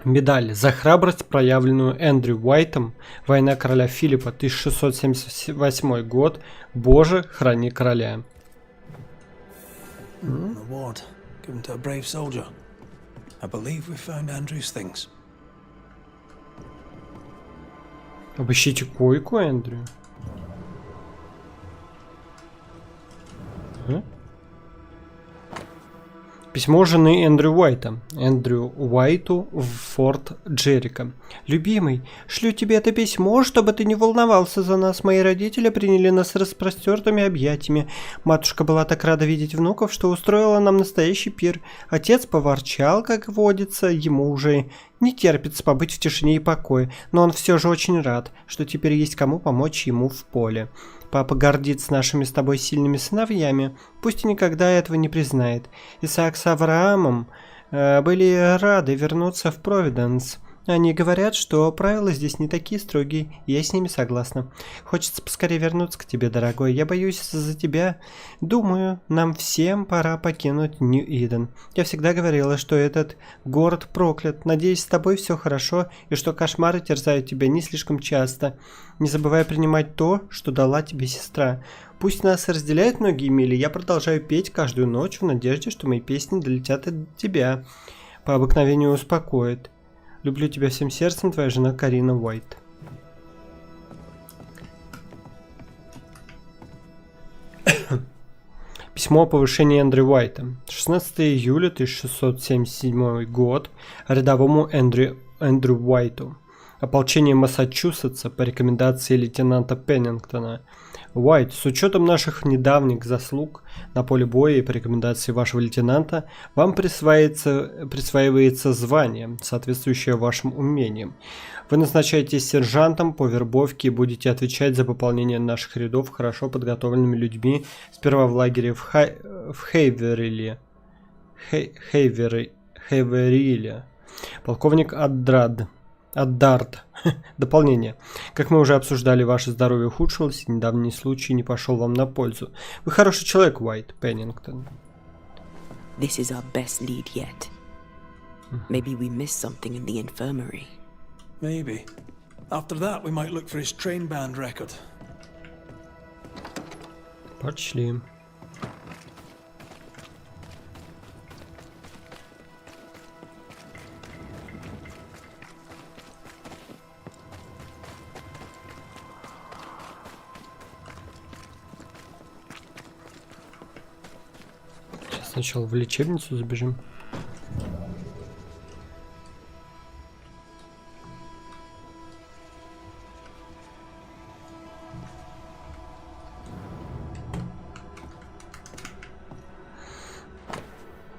Медаль за храбрость, проявленную Эндрю Уайтом. Война короля Филиппа, 1678 год. Боже, храни короля. Award given to a brave soldier. I believe we found Andrew's things. Обыщите койку, Эндрю. Письмо жены Эндрю Уайта. Эндрю Уайту в Форт Джерико. «Любимый, шлю тебе это письмо, чтобы ты не волновался за нас. Мои родители приняли нас с распростертыми объятиями. Матушка была так рада видеть внуков, что устроила нам настоящий пир. Отец поворчал, как водится, ему уже не терпится побыть в тишине и покое, но он все же очень рад, что теперь есть кому помочь ему в поле. Папа гордится нашими с тобой сильными сыновьями, пусть и никогда этого не признает. Исаак с Авраамом были рады вернуться в Провиденс. Они говорят, что правила здесь не такие строгие, и я с ними согласна. Хочется поскорее вернуться к тебе, дорогой. Я боюсь за тебя. Думаю, нам всем пора покинуть Нью-Иден. Я всегда говорила, что этот город проклят. Надеюсь, с тобой все хорошо, и что кошмары терзают тебя не слишком часто. Не забывай принимать то, что дала тебе сестра. Пусть нас разделяют многие мили, я продолжаю петь каждую ночь в надежде, что мои песни долетят и до тебя. По обыкновению успокоит. Люблю тебя всем сердцем, твоя жена Карина Уайт». Письмо о повышении Эндрю Уайта. 16 июля 1677 год. Рядовому Эндрю Уайту. Ополчение Массачусетса по рекомендации лейтенанта Пеннингтона. Уайт, с учетом наших недавних заслуг на поле боя и по рекомендации вашего лейтенанта, вам присваивается звание, соответствующее вашим умениям. Вы назначаетесь сержантом по вербовке и будете отвечать за пополнение наших рядов хорошо подготовленными людьми, сперва в лагере в Хейвериле. Полковник Аддард. Дополнение. Как мы уже обсуждали, ваше здоровье ухудшилось, и недавний случай не пошел вам на пользу. Вы хороший человек, Уайт, Пеннингтон. This is our best lead yet. Maybe we missed something in the infirmary. Maybe. After that, we might look for his train band record. Пошли. Сначала в лечебницу забежим.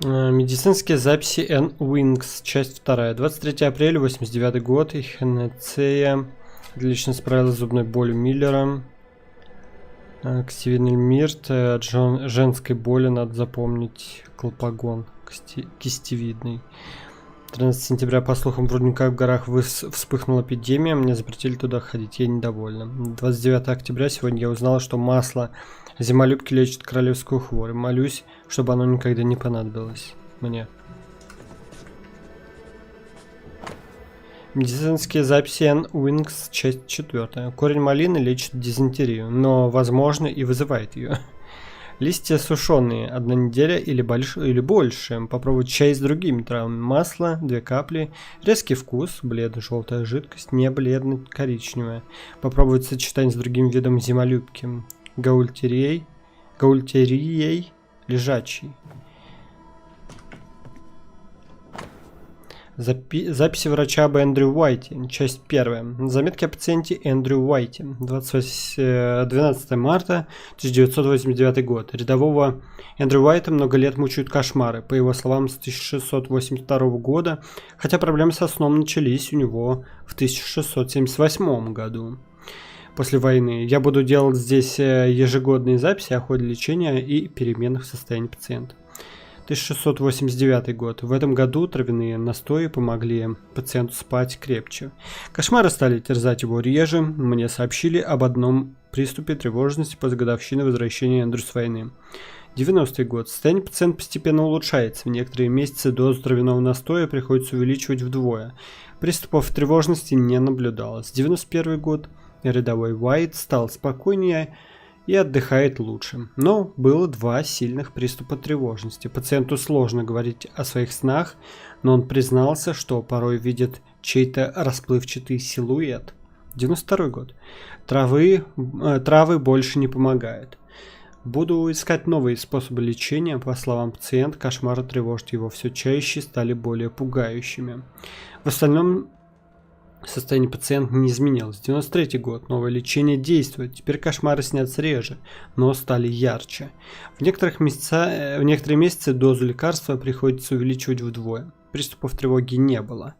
Медицинские записи Н. Уинкс, часть 2. 23 апреля, 89 год. Эхинецея. Отлично справилась с зубной болью Миллера. Костевидный мирт. От женской боли надо запомнить колпагон. Кистевидный. 13 сентября, по слухам, в рудниках в горах вспыхнула эпидемия. Мне запретили туда ходить. Я недовольна. 29 октября, сегодня я узнала, что масло зимолюбки лечит королевскую хворь. Молюсь, чтобы оно никогда не понадобилось мне. Медицинские записи Н. Уинкс, часть 4. Корень малины лечит дизентерию, но, возможно, и вызывает ее. Листья сушеные, 1 неделя или больше. Попробуйте чай с другими травами. Масло, 2 капли. Резкий вкус, бледно-желтая жидкость, не бледно-коричневая. Попробуйте сочетание с другим видом зимолюбки. Гаультерией, лежачий. Записи врача об Эндрю Уайте. Часть 1. Заметки о пациенте Эндрю Уайте. 12 марта 1989 год. Рядового Эндрю Уайта много лет мучают кошмары. По его словам, с 1682 года, хотя проблемы со сном начались у него в 1678 году. После войны. Я буду делать здесь ежегодные записи о ходе лечения и переменах в состоянии пациента. 1689 год. В этом году травяные настои помогли пациенту спать крепче. Кошмары стали терзать его реже. Мне сообщили об одном приступе тревожности после годовщины возвращения Эндрю с войны. 90-й год. Состояние пациента постепенно улучшается. В некоторые месяцы дозу травяного настоя приходится увеличивать вдвое. Приступов тревожности не наблюдалось. 91 год. Рядовой Уайт стал спокойнее и отдыхает лучше. Но было 2 сильных приступа тревожности. Пациенту сложно говорить о своих снах, но он признался, что порой видит чей-то расплывчатый силуэт. 92 год. Травы больше не помогают. Буду искать новые способы лечения. По словам пациента, кошмары тревожат его все чаще, стали более пугающими. В остальном состояние пациента не изменилось. 93 год. Новое лечение действует. Теперь кошмары снятся реже, но стали ярче. В некоторые месяцы дозу лекарства приходится увеличивать вдвое. Приступов тревоги не было.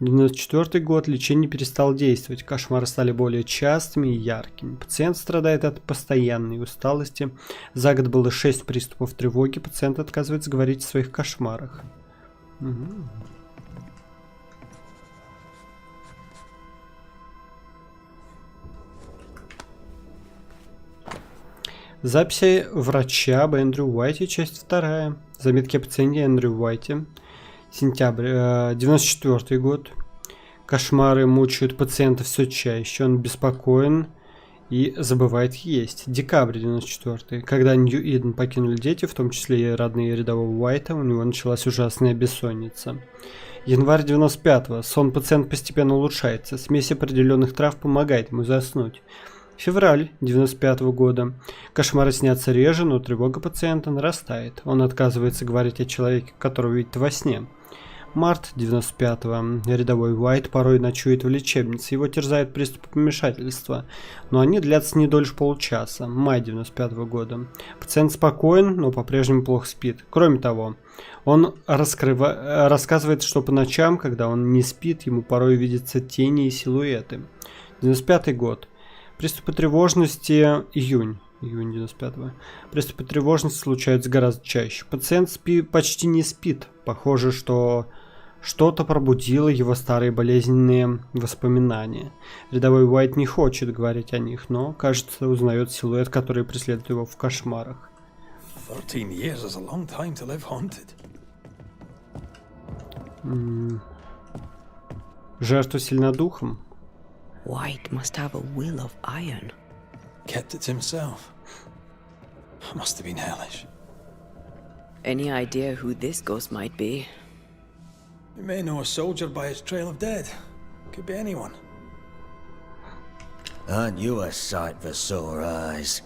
94 год. Лечение перестало действовать. Кошмары стали более частыми и яркими. Пациент страдает от постоянной усталости. За год было 6 приступов тревоги. Пациент отказывается говорить о своих кошмарах. Записи врача об Эндрю Уайте, часть 2. Заметки о пациенте Эндрю Уайте. Сентябрь, 94 год. Кошмары мучают пациента все чаще. Он беспокоен и забывает есть. Декабрь, 94. Когда Нью-Иден покинули дети, в том числе и родные рядового Уайта, у него началась ужасная бессонница. Январь 95. Сон пациента постепенно улучшается. Смесь определенных трав помогает ему заснуть. Февраль 95 года. Кошмары снятся реже, но тревога пациента нарастает. Он отказывается говорить о человеке, которого видит во сне. Март 95-го. Рядовой Уайт порой ночует в лечебнице. Его терзает приступы помешательства, но они длятся не дольше получаса. Май 95-го года. Пациент спокоен, но по-прежнему плохо спит. Кроме того, он рассказывает, что по ночам, когда он не спит, ему порой видятся тени и силуэты. 95-й год. Приступы тревожности. Июнь 95-го. Приступы тревожности случаются гораздо чаще. Пациент почти не спит. Похоже, что что-то пробудило его старые болезненные воспоминания. Рядовой Уайт не хочет говорить о них, но, кажется, узнает силуэт, который преследует его в кошмарах. 13 years is a long time to live haunted. Жертва сильна духом. White must have a will of iron. Kept it to himself. Must have been hellish. Any idea who this ghost might be? You may know a soldier by his trail of dead. Could be anyone. Aren't you a sight for sore eyes?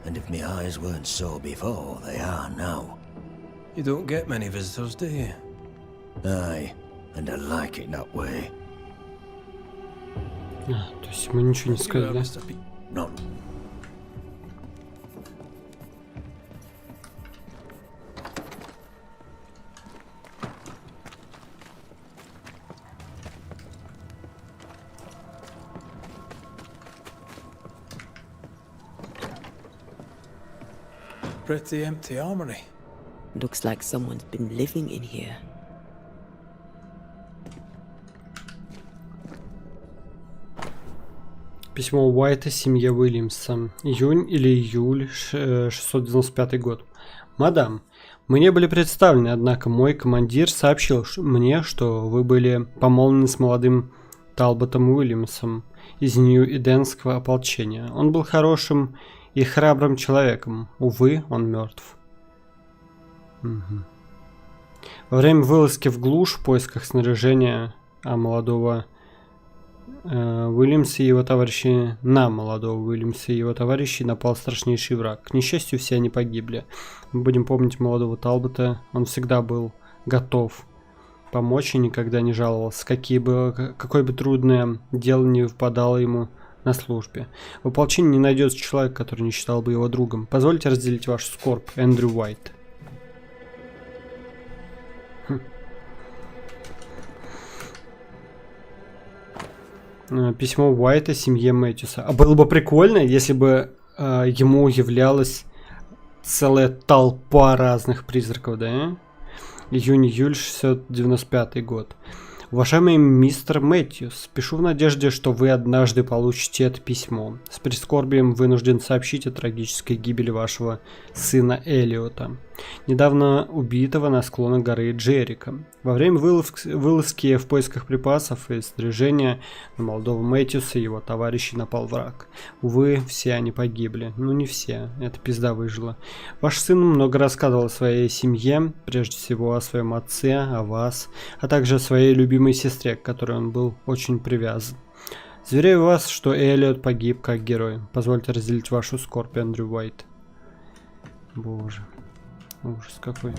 And if my eyes weren't sore before, they are now. You don't get many visitors, do you? Aye, and I like it that way. То есть мы ничего не сказали, да? None. Pretty empty armory. Looks like someone's been living in here. Письмо Уайта семье Уильямса. Июнь или июль 695 год. Мадам, мы не были представлены, однако мой командир сообщил мне, что вы были помолвлены с молодым Талботом Уильямсом из Нью-Иденского ополчения. Он был хорошим и храбрым человеком. Увы, он мертв. Во время вылазки в глушь в поисках снаряжения молодого Уильямса и его товарищей напал страшнейший враг. К несчастью, все они погибли. Мы будем помнить молодого Талбота. Он всегда был готов помочь и никогда не жаловался, какое бы трудное дело не выпадало ему на службе. В ополчении не найдется человек, который не считал бы его другом. Позвольте разделить вашу скорбь, Эндрю Уайт. Письмо Уайта семье Мэтьюса. А было бы прикольно, если бы ему являлась целая толпа разных призраков, да? Июнь-июль 695 год. Уважаемый мистер Мэтьюс, пишу в надежде, что вы однажды получите это письмо. С прискорбием вынужден сообщить о трагической гибели вашего сына Элиота, недавно убитого на склонах горы Джерика. Во время вылазки в поисках припасов и снаряжения на молодого Мэтьюса и его товарищей напал враг. Увы, все они погибли. Ну не все, эта пизда выжила. Ваш сын много рассказывал о своей семье, прежде всего о своем отце, о вас, а также о своей любимой сестре, к которой он был очень привязан. Заверяю вас, что Эллиот погиб как герой. Позвольте разделить вашу скорбь, Эндрю Уайт. Боже, ужас какой.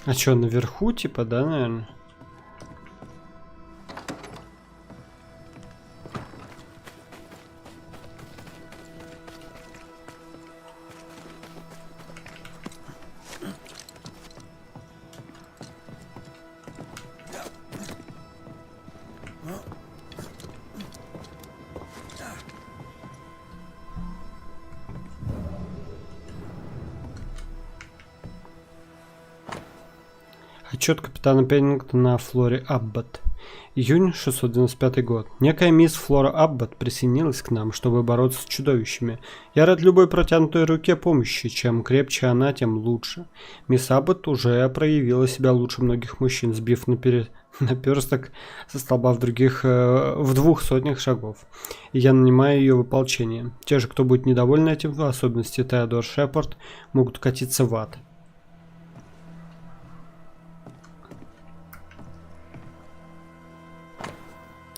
А чё, наверху, типа, да, наверное? Отчет капитана Пеннингтона о Флоре Аббот. Июнь 695 год. Некая мисс Флора Аббот присоединилась к нам, чтобы бороться с чудовищами. Я рад любой протянутой руке помощи. Чем крепче она, тем лучше. Мисс Аббот уже проявила себя лучше многих мужчин, сбив наперсток со столба в 200 шагов. И я нанимаю ее в ополчение. Те же, кто будет недоволен этим, в особенности Теодор Шепард, могут катиться в ад.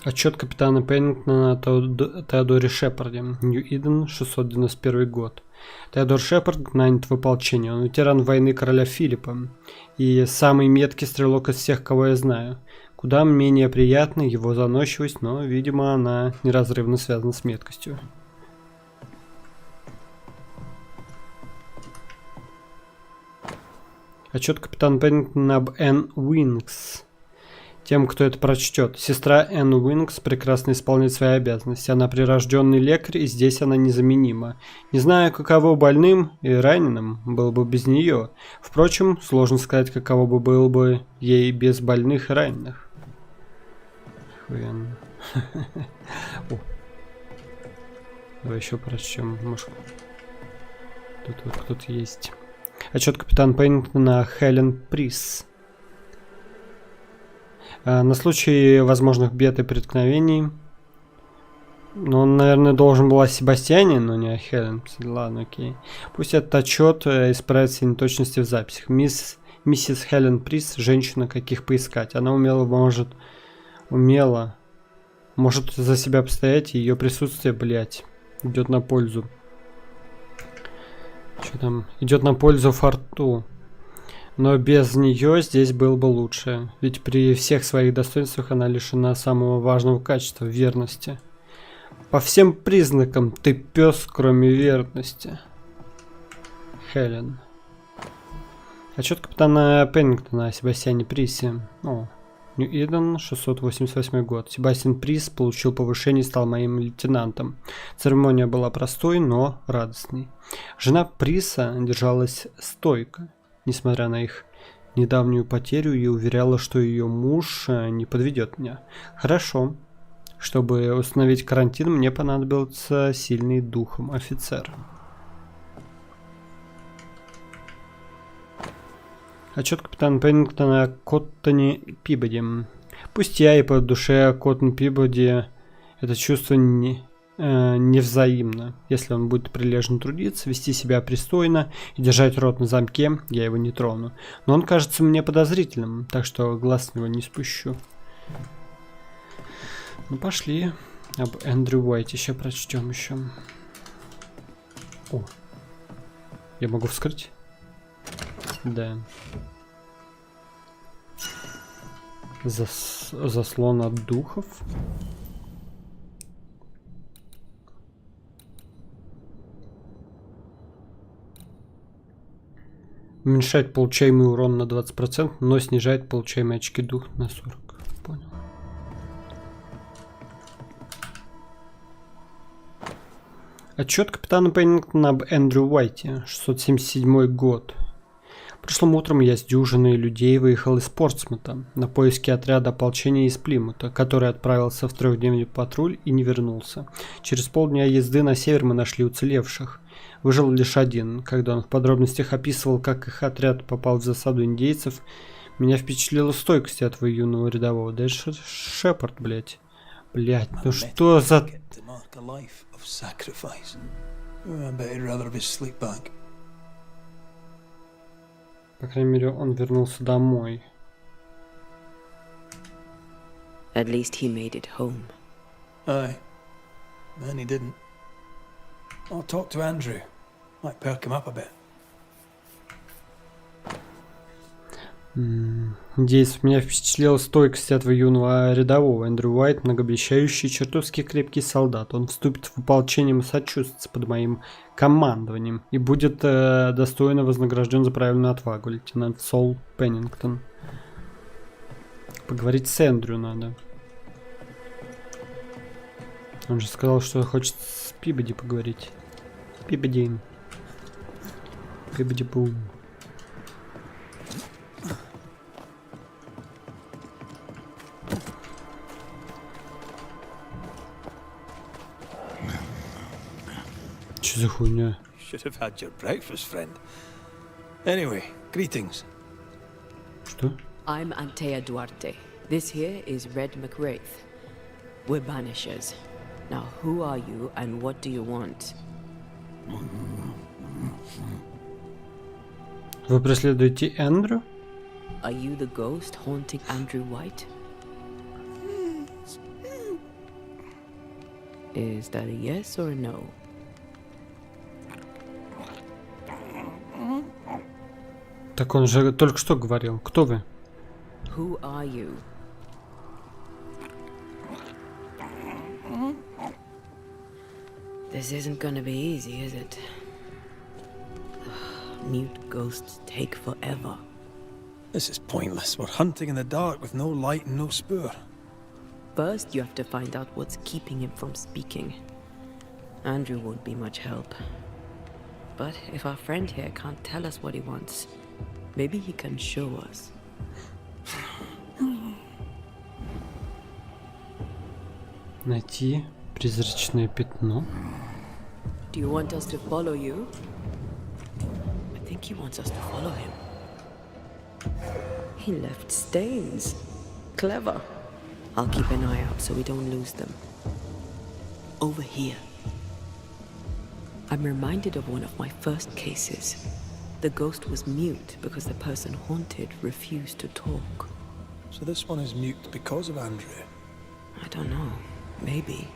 Отчет капитана Пеннингтона о Теодоре Шепарде. Нью-Иден, 691 год. Теодор Шепард нанят в ополчение. Он ветеран войны короля Филиппа. И самый меткий стрелок из всех, кого я знаю. Куда менее приятна его заносчивость, но, видимо, она неразрывно связана с меткостью. Отчет капитана Пеннингтона об Энн Уинкс. Тем, кто это прочтет. Сестра Энн Уинкс прекрасно исполняет свои обязанности. Она прирожденный лекарь, и здесь она незаменима. Не знаю, каково больным и раненым было бы без нее. Впрочем, сложно сказать, каково бы было бы ей без больных и раненых. Охуенно. Давай еще прочтем. Может, тут вот кто-то есть. Отчет капитана Пеннингтона о Хелен Прис. На случай возможных бед и преткновений. Ну, он, наверное, должен был о Себастьяне, но не о Хелен. Ладно, окей. Пусть этот отчет исправит все неточности в записях. Миссис Хелен Прис, женщина, каких поискать. Она может за себя постоять, и ее присутствие, блять, идет на пользу. Что там? Идет на пользу форту. Но без нее здесь было бы лучше. Ведь при всех своих достоинствах она лишена самого важного качества – верности. По всем признакам ты пес, кроме верности. Хелен. Отчет капитана Пеннингтона о Себастьяне Присе. Нью-Иден, 688 год. Себастьян Прис получил повышение и стал моим лейтенантом. Церемония была простой, но радостной. Жена Приса держалась стойко, несмотря на их недавнюю потерю, и уверяла, что ее муж не подведет меня. Хорошо. Чтобы установить карантин, мне понадобился сильный духом офицер. Отчет капитана Пеннингтона о Коттоне Пибоди. Пусть я и по душе Коттон Пибоди это чувство невзаимно. Если он будет прилежно трудиться, вести себя пристойно и держать рот на замке, я его не трону. Но он кажется мне подозрительным, так что глаз с него не спущу. Ну пошли. Об Эндрю Уайте еще прочтем еще. О, я могу вскрыть? Да. Заслон от духов. Уменьшает получаемый урон на 20%, но снижает получаемые очки духа на 40%. Понял. Отчет капитана Пеннингтона об Эндрю Уайте, 677 год. Прошлым утром я с дюжиной людей выехал из Портсмута на поиски отряда ополчения из Плимута, который отправился в трехдневный патруль и не вернулся. Через полдня езды на север мы нашли уцелевших. Выжил лишь один. Когда он в подробностях описывал, как их отряд попал в засаду индейцев, меня впечатлила стойкость этого юного рядового. Да это Шепард, блядь. Блядь, ну что за... По крайней мере, он вернулся домой. At least he made it home. Aye. Then he didn't. I'll talk to Andrew. Might perk him up a bit. Надеюсь, меня впечатлила стойкость этого юного рядового. Эндрю Уайт, многообещающий, чертовски крепкий солдат. Он вступит в ополчение Массачусетса под моим командованием и будет достойно вознагражден за правильную отвагу. Лейтенант Сол Пеннингтон. Поговорить с Эндрю надо. Он же сказал, что хочет с Пибоди поговорить. Пибоди. Пибоди-бум. Что за хуйня? Should have had your breakfast, friend. Anyway, greetings. Что? I'm Antea Duarte. This here is Red McWraith. We're Banishers. Now, who are you and what do you want? Вы преследуете Эндрю? Are you the ghost haunting Andrew White? Is that a yes or a no? Так он же только что говорил. Кто вы? Who are you? This isn't gonna be easy, is it? Mute ghosts take forever. This is pointless. We're hunting in the dark with no light and no spoor. First, you have to find out what's keeping him from speaking. Andrew won't be much help. But if our friend here can't tell us what he wants, maybe he can show us. Найти призрачное пятно. Do you want us to follow you? I think he wants us to follow him. He left stains. Clever. I'll keep an eye out so we don't lose them. Over here. I'm reminded of one of my first cases. The ghost was mute because the person haunted refused to talk. So this one is mute because of Andrew? I don't know. Maybe.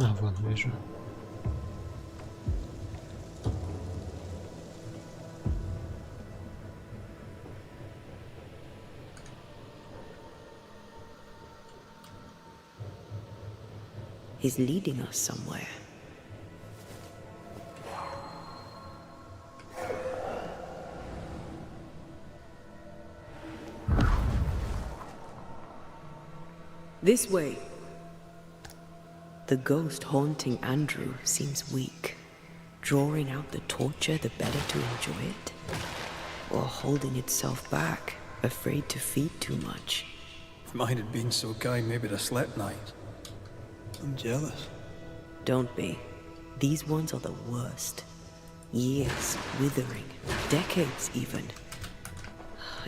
А, вон, вижу. He's leading us somewhere. This way. The ghost haunting Andrew seems weak. Drawing out the torture the better to enjoy it? Or holding itself back, afraid to feed too much? If mine had been so kind, maybe I'd have slept nights. I'm jealous. Don't be. These ones are the worst. Years withering, decades even.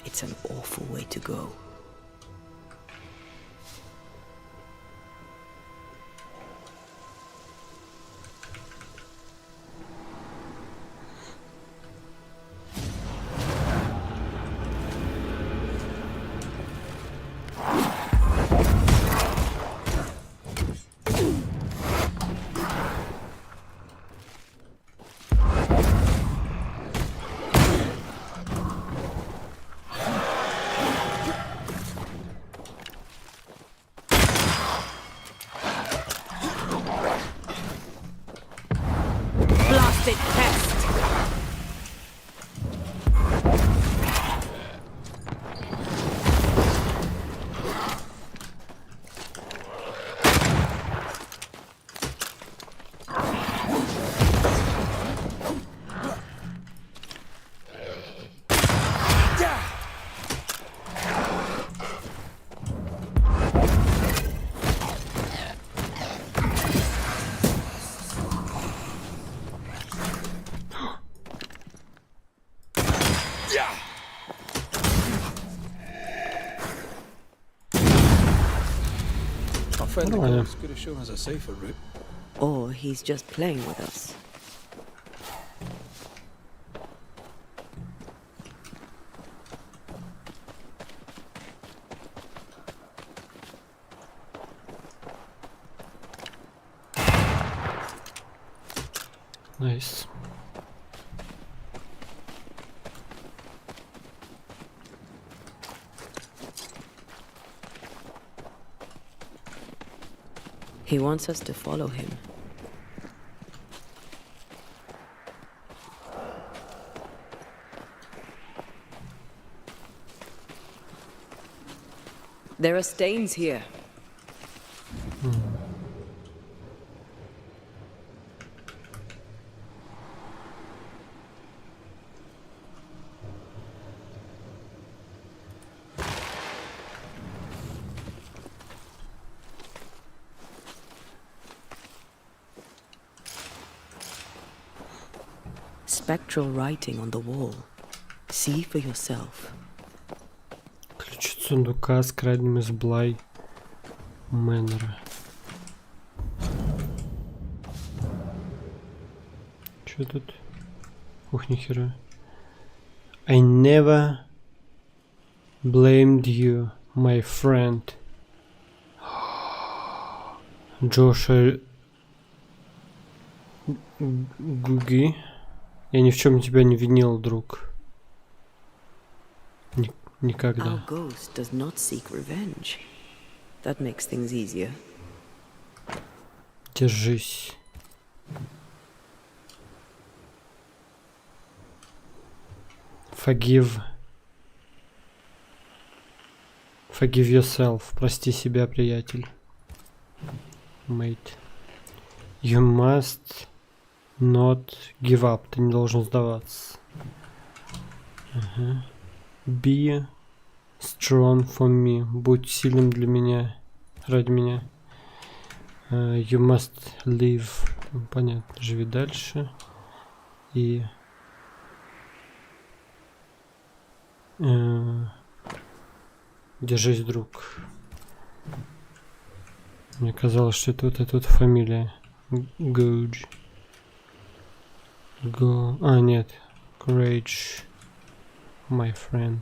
It's an awful way to go. friendly ghost could have shown us a safer route. Or he's just playing with us. Nice. He wants us to follow him. There are stains here. Spectral writing on the wall. See for yourself. Ключ от сундука с краденым из Блай Мэннера. Чё тут? Ух, нихера. I never blamed you, my friend. Джоша Гуги. Я ни в чем тебя не винил, друг. Никогда. Our ghost does not seek revenge. That makes things easier. Держись. Forgive yourself. Прости себя, приятель. Mate. You must not give up. Ты не должен сдаваться. Be strong for me. Будь сильным для меня. Ради меня. You must live. Понятно. Живи дальше. И... держись, друг. Мне казалось, что это вот эта вот фамилия. Гудж. Go. А, нет. Courage. My friend.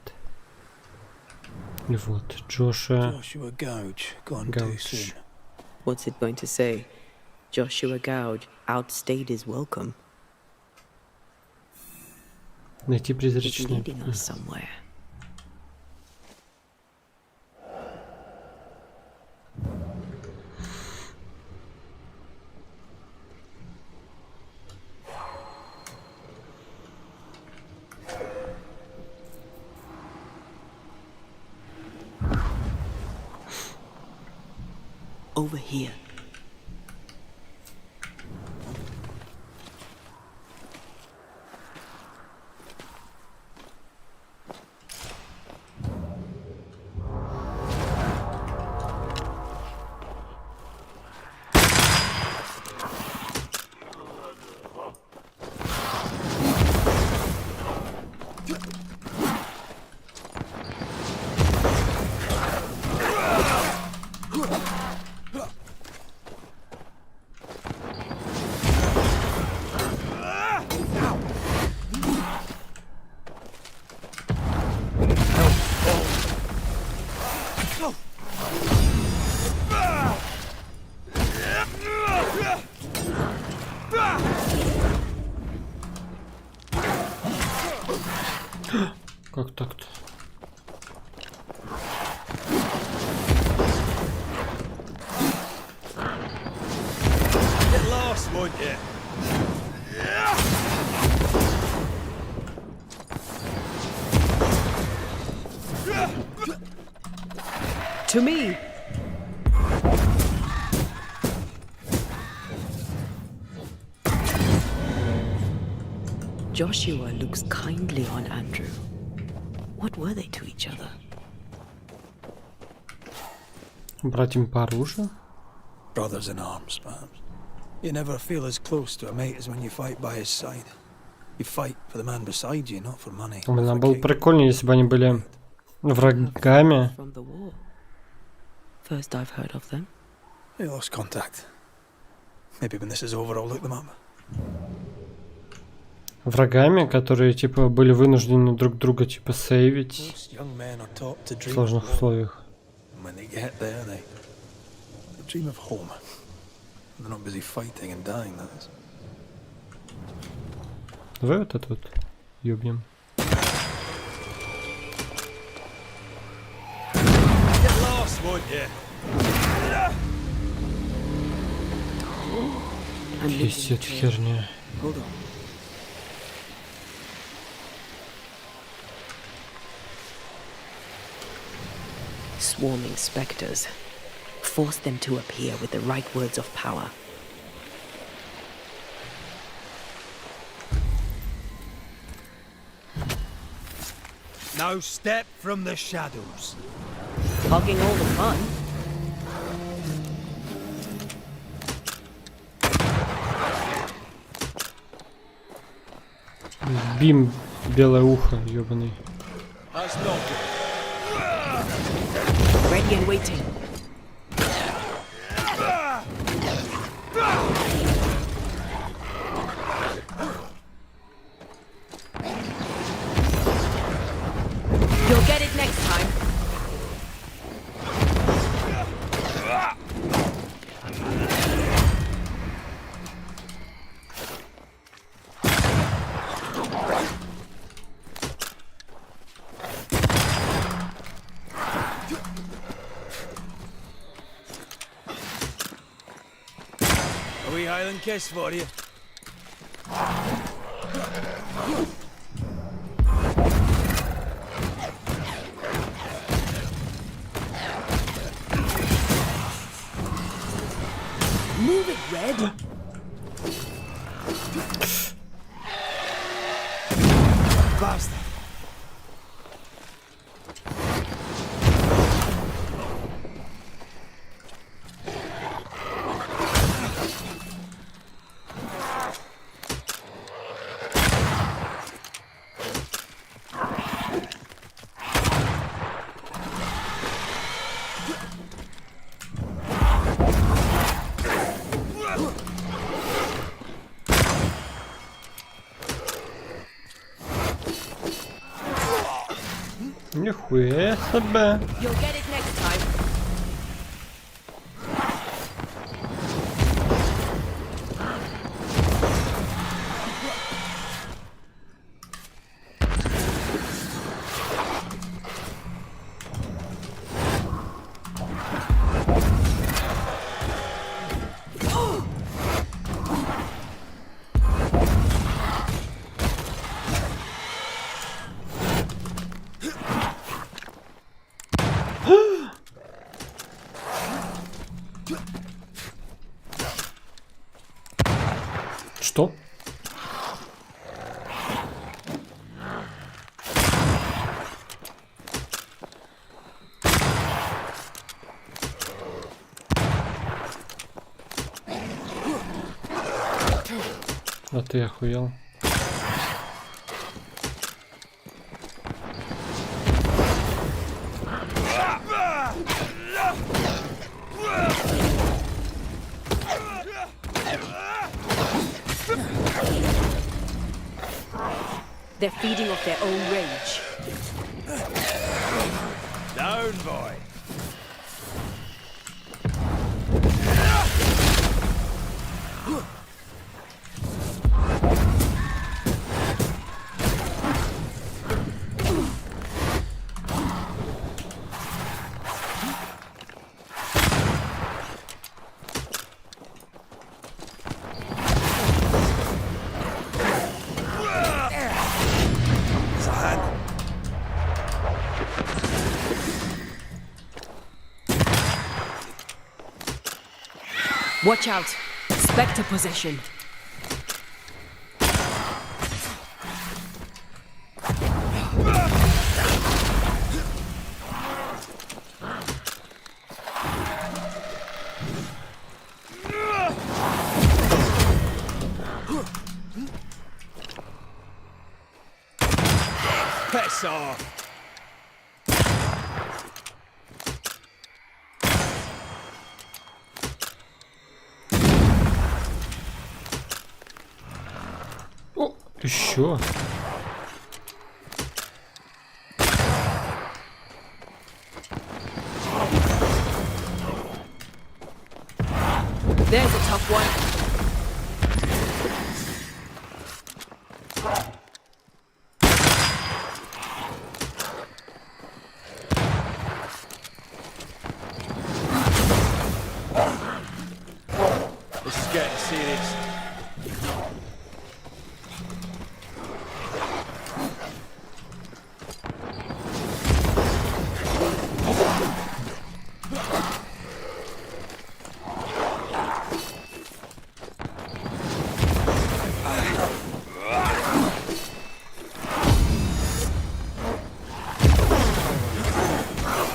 И вот. Joshua Gouge. Gone Gouge. too soon. What's it going to say? Joshua Gouge outstayed his welcome. Найти It's призрачный. leading us somewhere. Over here. Как так-то? Get lost, won't you? To me! Joshua looks kindly on Andrew. What were they to each other? Братьям по оружию? Brothers in arms, perhaps. You never feel as close to a mate as when you fight by his side. You fight for the man beside you, not for money. Блин, было бы прикольно, если бы они были врагами. From the war. First I've heard of them. They lost contact. Maybe when this is over, I'll look them up. Врагами, которые типа были вынуждены друг друга типа сейвить Most young men are taught to в dream сложных of war. условиях. And when they get there, they dream of home. They're not busy fighting and dying, that is. Давай вот это вот ёбнем. Get lost, won't you? Пиздец, херня. Hold on. Swarming specters. Force them to appear with the right words of power. No step from the shadows. Hogging all the fun. Бим, белое ухо, ёбаный. That's not good. Ready and waiting. You'll get it next time. A wee Highland kiss for you. Move it, Red. Bastard. Нихуя себе. You'll get it next time. Что? А ты охуел? They're feeding off their own rage. Down, boy. Watch out! Spectre possession. Piss off. Еще? There's a tough one. This is getting serious.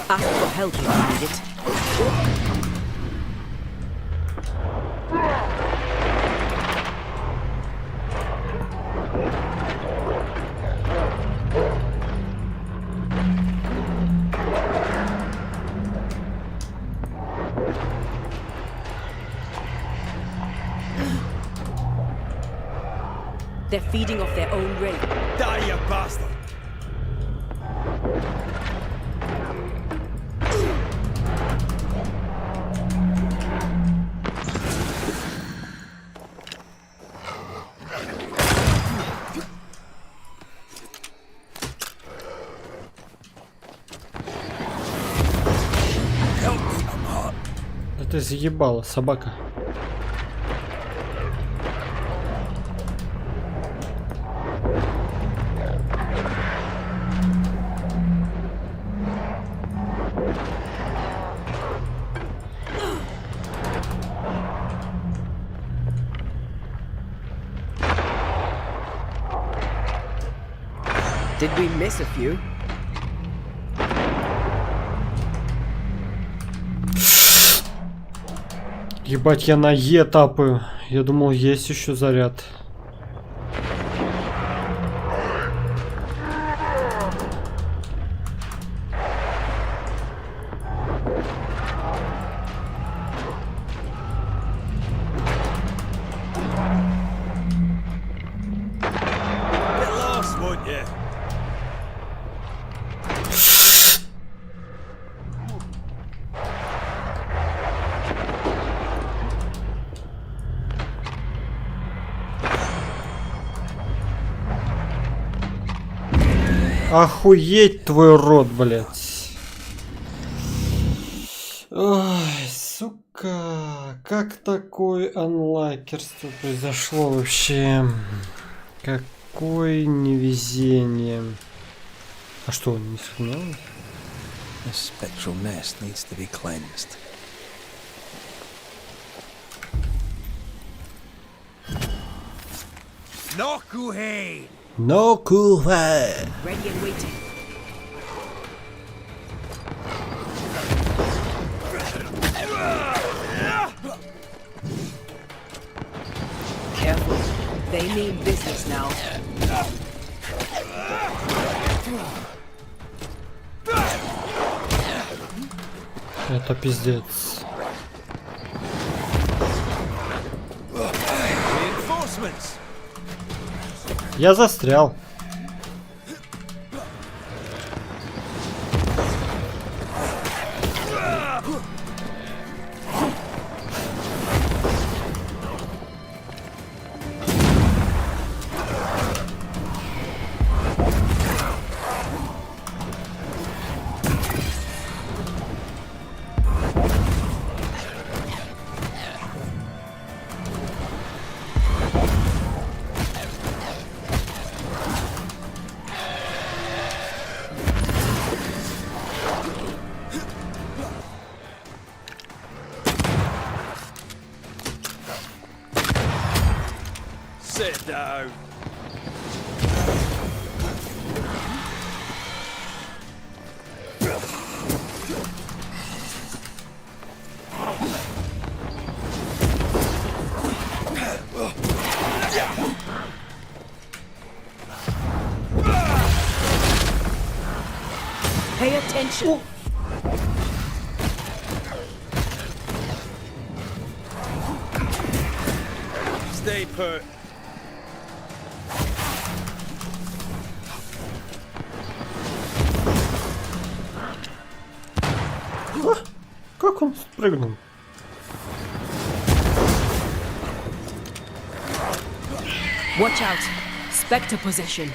Ask for help if you need it. They're feeding off their own rain. Die, you bastard! Да ты заебала, собака. Did we miss a few? Ебать, я на Е тапаю. Я думал, есть еще заряд. Get lost, won't you? Охуеть твой рот, блядь. Ой, сука. Как такое анлайкерство произошло вообще? Какое невезение. А что, не сохранялось? This spectral nest needs to be cleansed. No Kuhei! No cool way. Ready and waiting. Careful. They mean business now. Это пиздец. Reinforcements! Я застрял. Sit down. Pay attention. Stay put. как он спрыгнул? Watch out. Spectre possession.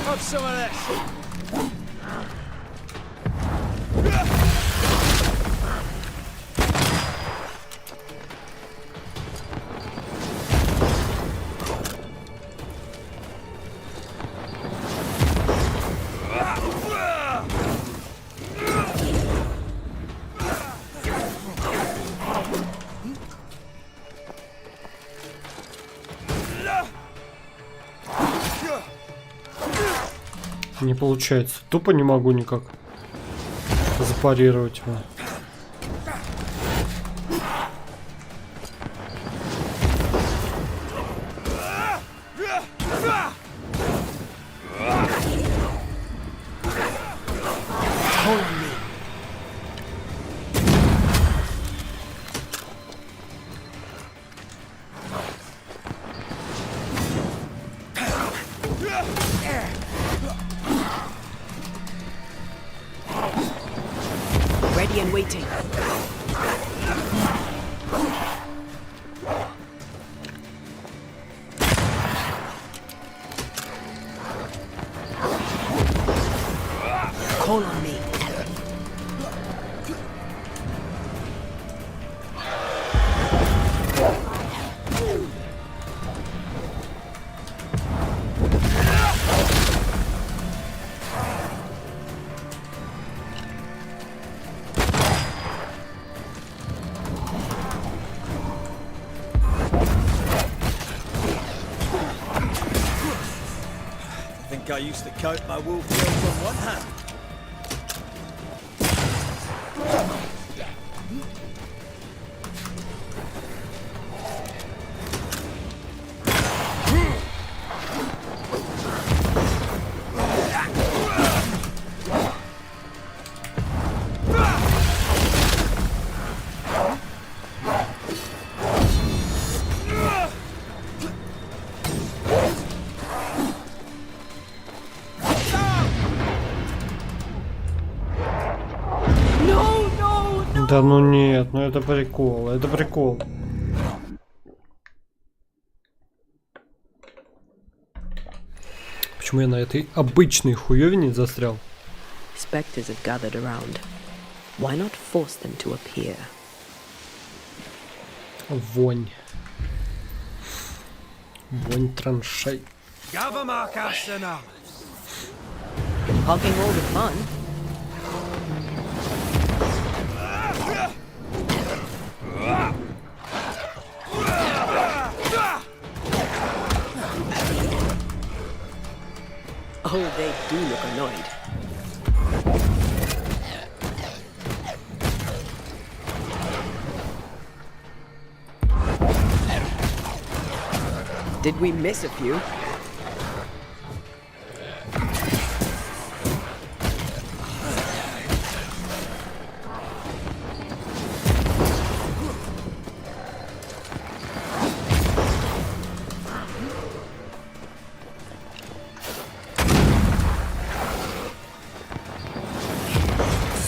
Have some of this. Не получается. Тупо не могу никак запарировать его. Ready and waiting. Call on me. I used to count my wolf tails on one hand. Да ну нет, ну это прикол, это прикол. Почему я на этой обычной хуёвине застрял? Spectres have gathered around. Why not force them to appear? Вонь. Вонь траншей. Hogging all the fun. Oh, they do look annoyed. Did we miss a few?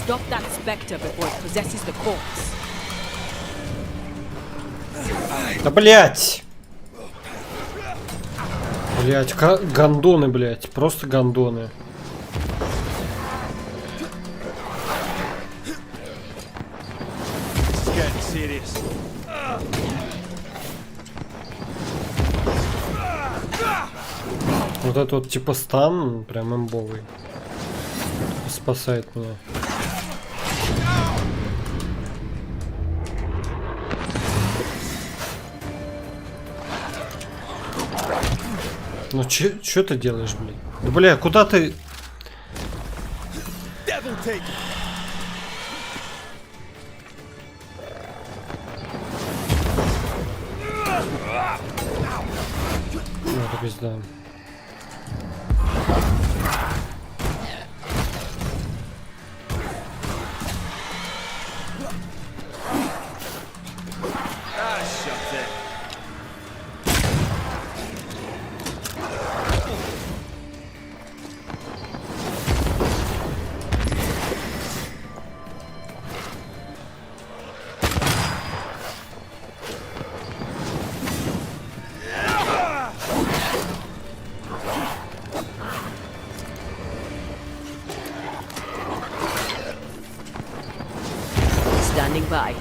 Stop that spectre before it possesses the corpse. Да блять! Блять, гондоны, блять, просто гондоны. Вот это вот типа стан прям имбовый. Спасает меня. Ну чё ты делаешь, блин? Да бля, куда ты? Ну, это пизда. by.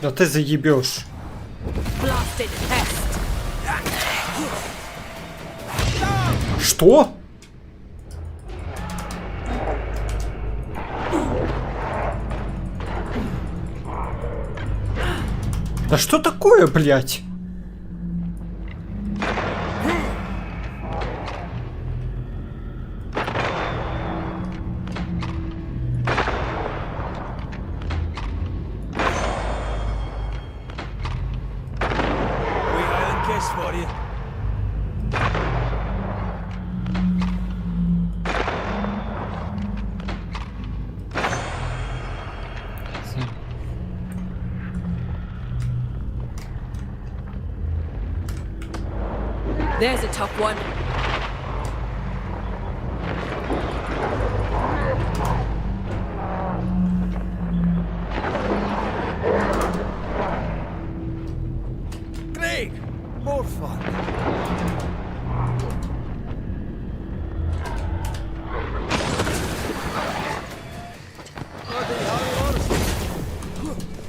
Да ты заебешь. Что? Да что такое, блядь? There's a tough one. Great! More fun.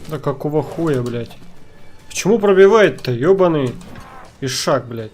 Да какого хуя, блядь? Почему пробивает-то, ёбаный ишак, блядь?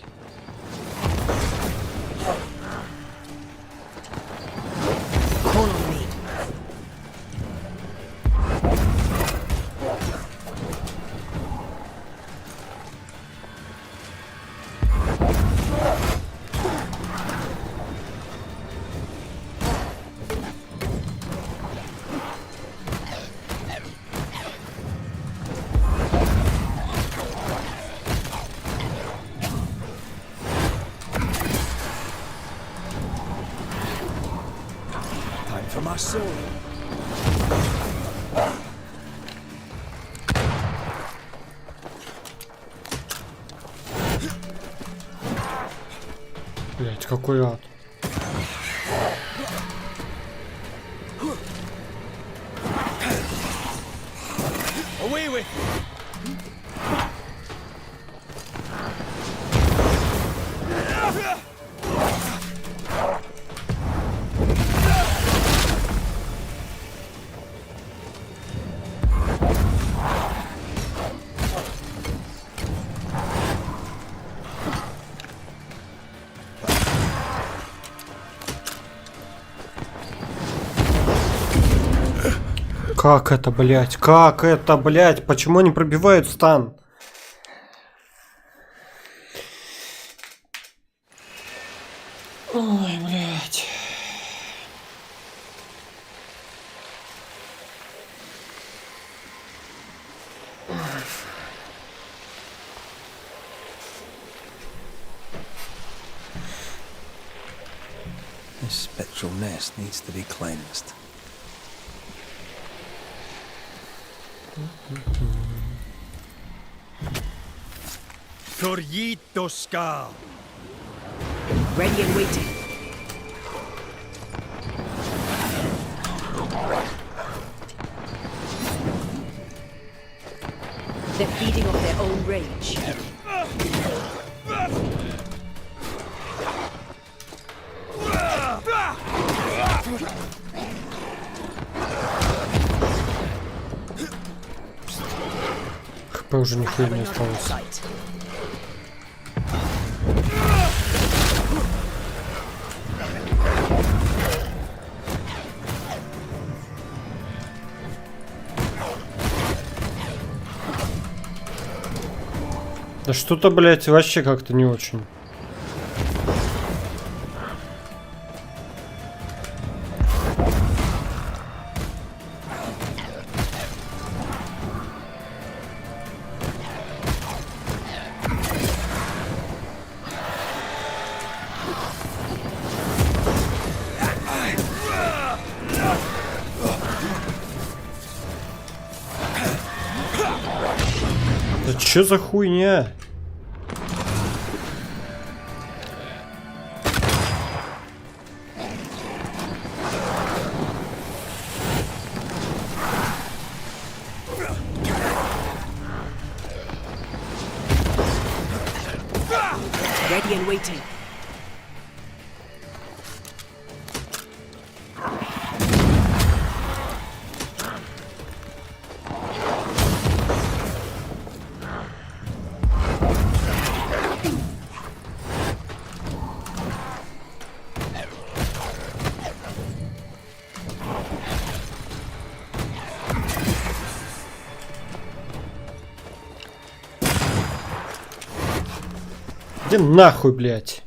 For my soul. Блять, какой ад. Away with Как это, блядь? Как это, блядь? Почему они пробивают стан? Ой, блядь. This spectral nest needs to be cleansed. Corrito Ska. Ready and waiting. They're feeding off their own rage. ХП уже нихуя не осталось. Да что-то, блядь, вообще как-то не очень. Да чё за хуйня? Ready and waiting. Иди нахуй, блядь.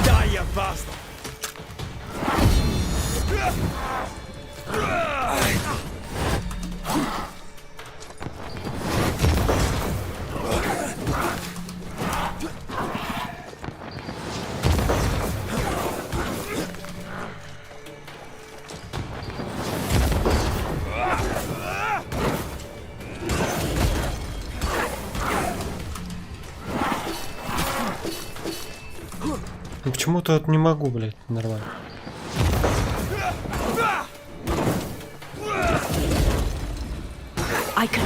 Die, you bastard! Ну почему-то вот не могу, блядь, нормально. I can.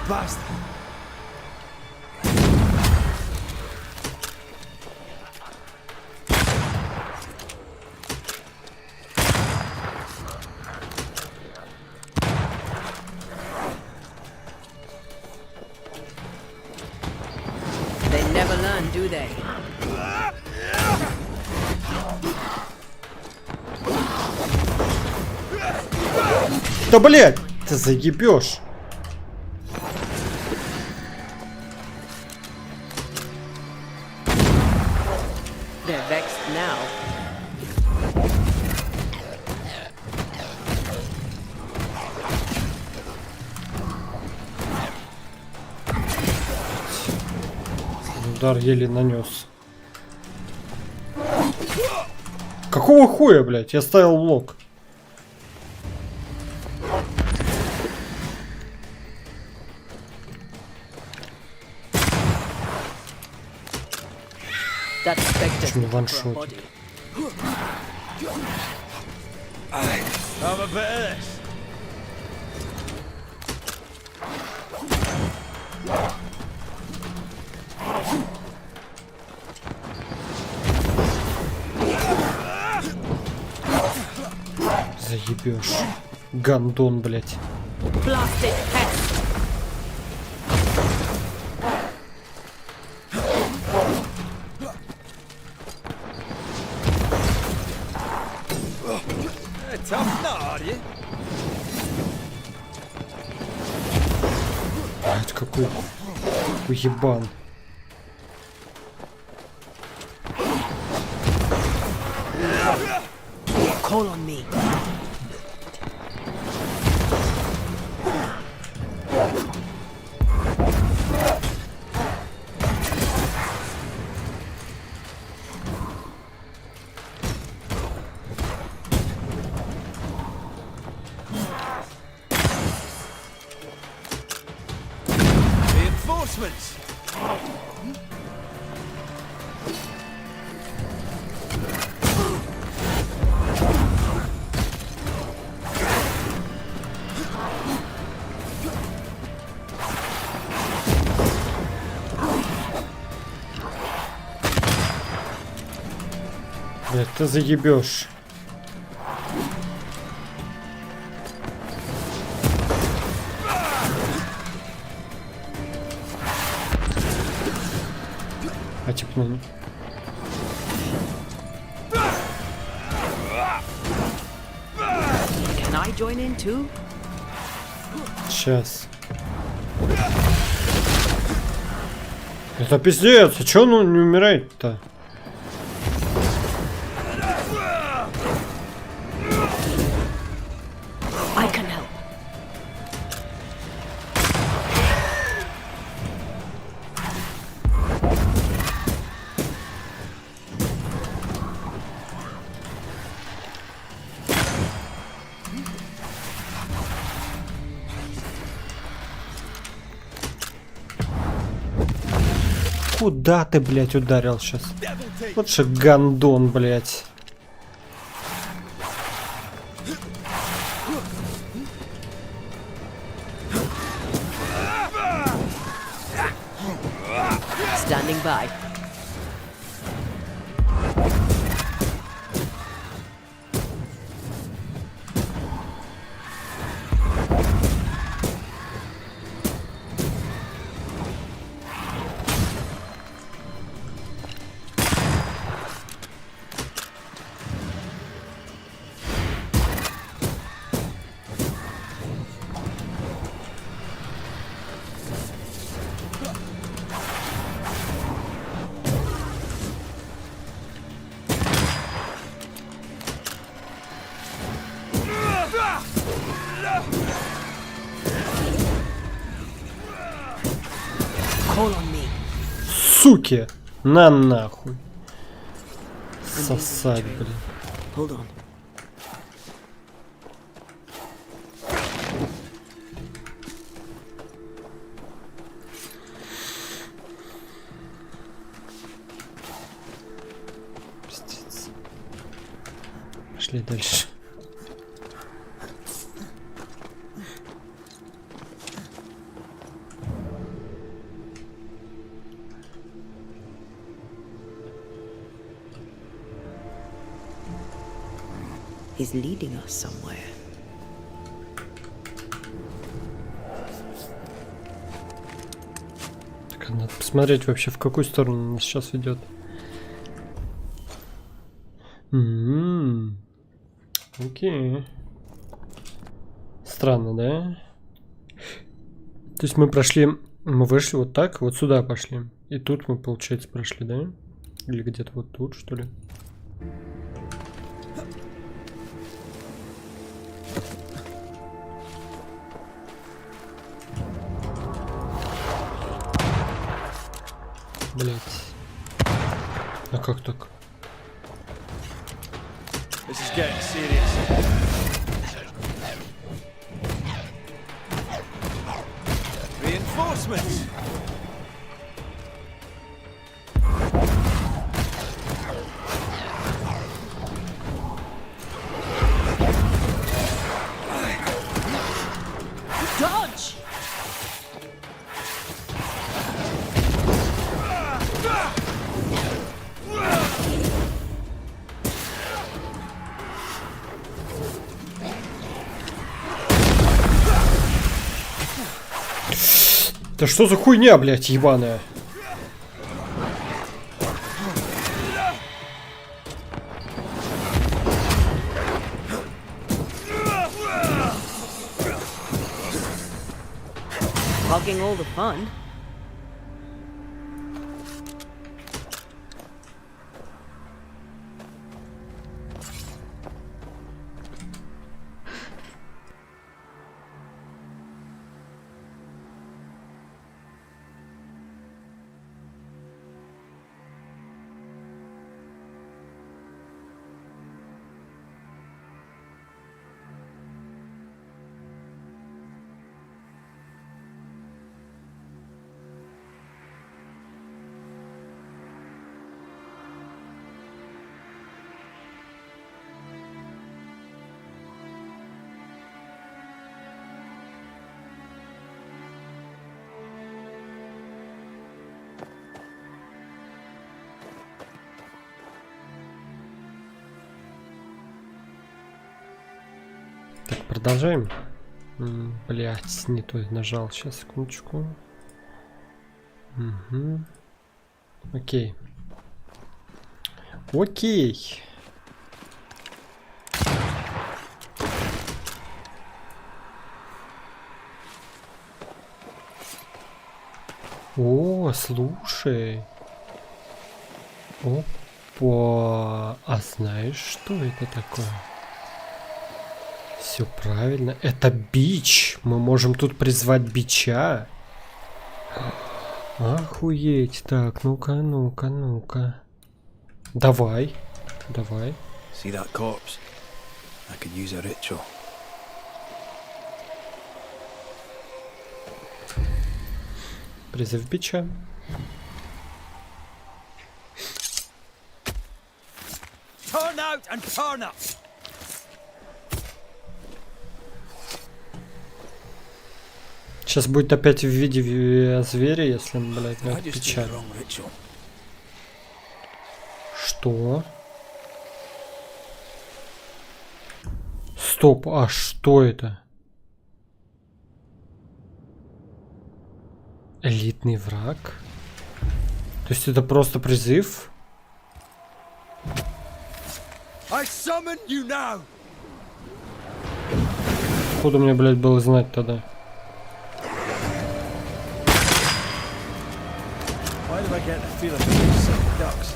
Bastard! They never learn, do they? Да, блядь, ты заебешь. They're vexed now. Удар еле нанес. Какого хуя, блядь? Я ставил блок. That spectre Почему ваншот? Have a bit of this. Заебешь. Гандон, блядь. Plastic pest. Tough nut, are you? Блядь, какой уебан. Call on me. Reinforcements. Блядь, ты заебешь. типа, ну... Can I join in too? Сейчас. Это пиздец, а чё он не умирает-то? I can help. Куда ты, блядь, ударил сейчас? Вот же гандон, блядь. Standing by. Суки! На нахуй. Сосать, блин. Hold on. Пиздец. Пошли дальше. He's leading us somewhere. Так, надо посмотреть вообще, в какую сторону нас сейчас ведет. Окей. Странно, да? То есть мы прошли, мы вышли вот так, вот сюда пошли. И тут мы, получается, прошли, да? Или где-то вот тут, что ли? Блять. А как так? This is getting serious. Reinforcements. Dodge! Да что за хуйня, блядь, ебаная? Hogging all the fun. Так, продолжаем. Блять, не то нажал. Сейчас, секундочку. Угу. Окей. Окей. О, слушай. Опа. А знаешь, что это такое? Все правильно. Это бич. Мы можем тут призвать бича. Охуеть. Так, ну-ка, ну-ка, ну-ка. Давай. Давай. See that corpse? I could use a ritual. Призыв бича. Turn out and turn up! Сейчас будет опять в виде зверя, если, блядь, бича. Что? Стоп, а что это? Элитный враг? То есть это просто призыв? Откуда мне, блядь, было знать тогда? Why do I get the feeling of sick ducks?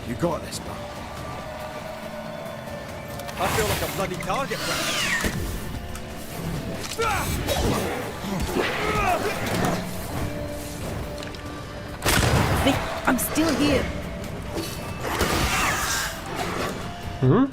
You got this, pal. I feel like a bloody target practice. I'm still here. Hmm?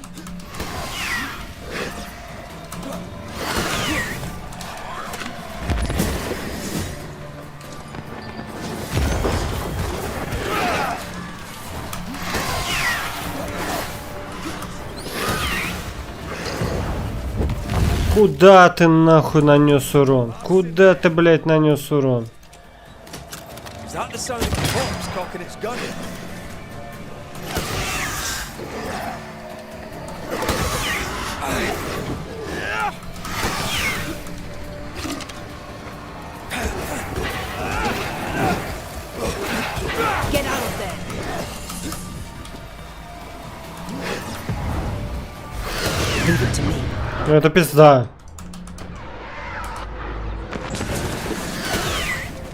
Куда ты нахуй нанес урон? Куда ты, блядь, нанес урон? Is that the sound of the corpse cocking its gun? Get out of there. Leave it to me. Ну это пизда.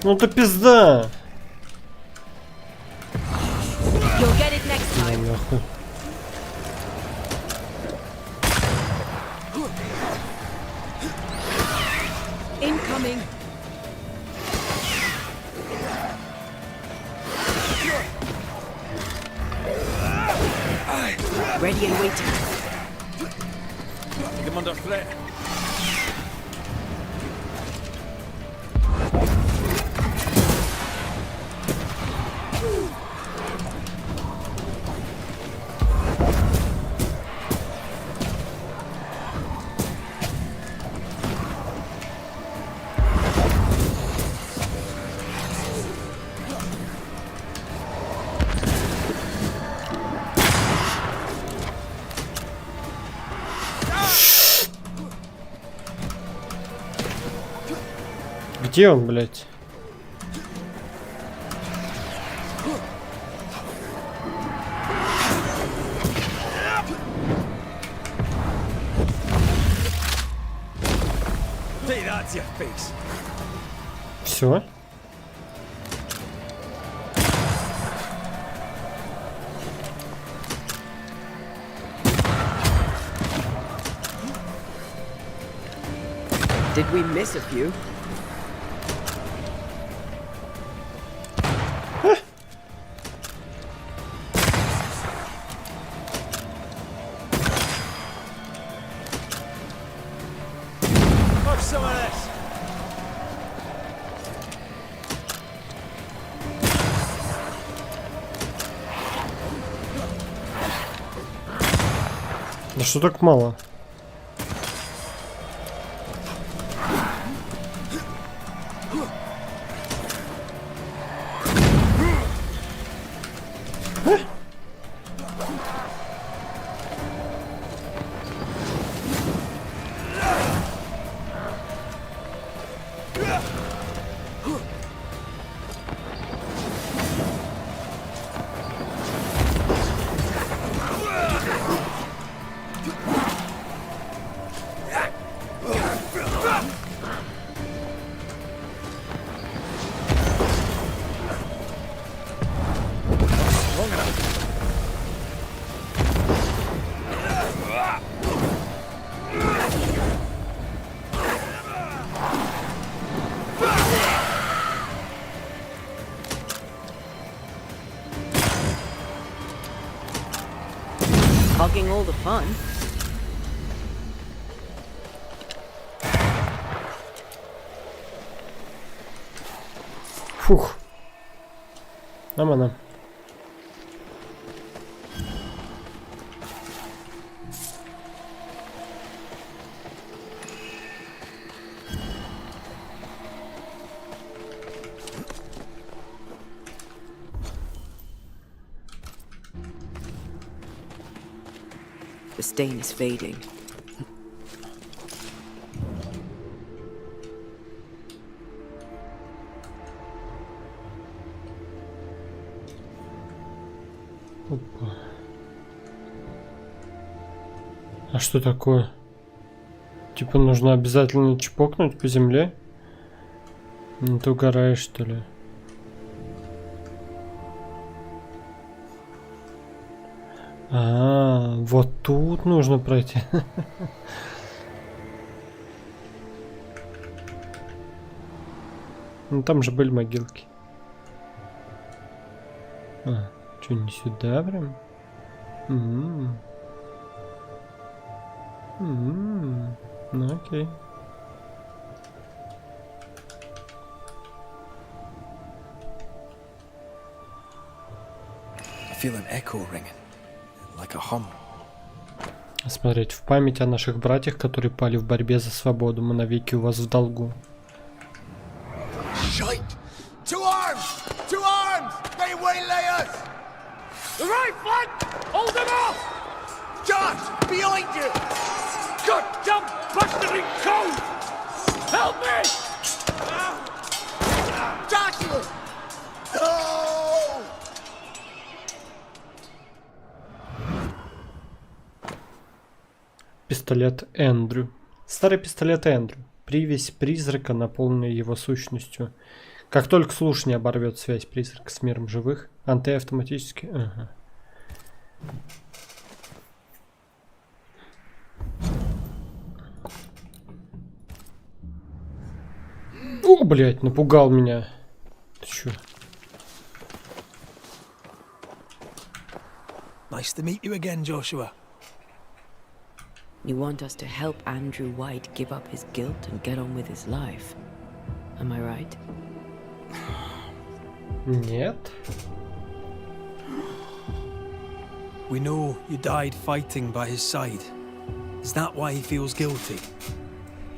Ну это пизда. You'll get it next time. Ну, нахуй. Incoming. Ready and waiting. Take him under threat. Где он, блядь? Take that to your face. Все. Did we miss a few? Have some of this. Да что так мало? Hogging all the fun. Фух. Нормально. The stain is fading. Опа. А что такое? Типа нужно обязательно чпокнуть по земле? Ну ты угораешь, что ли? Вот тут нужно пройти. Ну там же были могилки. Что, не сюда прям? Ну окей. I feel an echo ringing, like a hum. Смотреть в память о наших братьях, которые пали в борьбе за свободу. Мы навеки у вас в долгу. Shite! To arms! To arms! They waylay us! The right flank! Hold them off! Josh! Behind you! Goddamn bastard cold! Help me! Joshua! No! Пистолет Эндрю. Старый пистолет Эндрю. Привязь призрака, наполненная его сущностью. Как только слушание оборвет связь призрака с миром живых, антиавтоматически... Ага. О, блядь, напугал меня. Ты чё? Nice to meet you again, Joshua. You want us to help Andrew White give up his guilt and get on with his life. Am I right? Нет. We know you died fighting by his side. Is that why he feels guilty?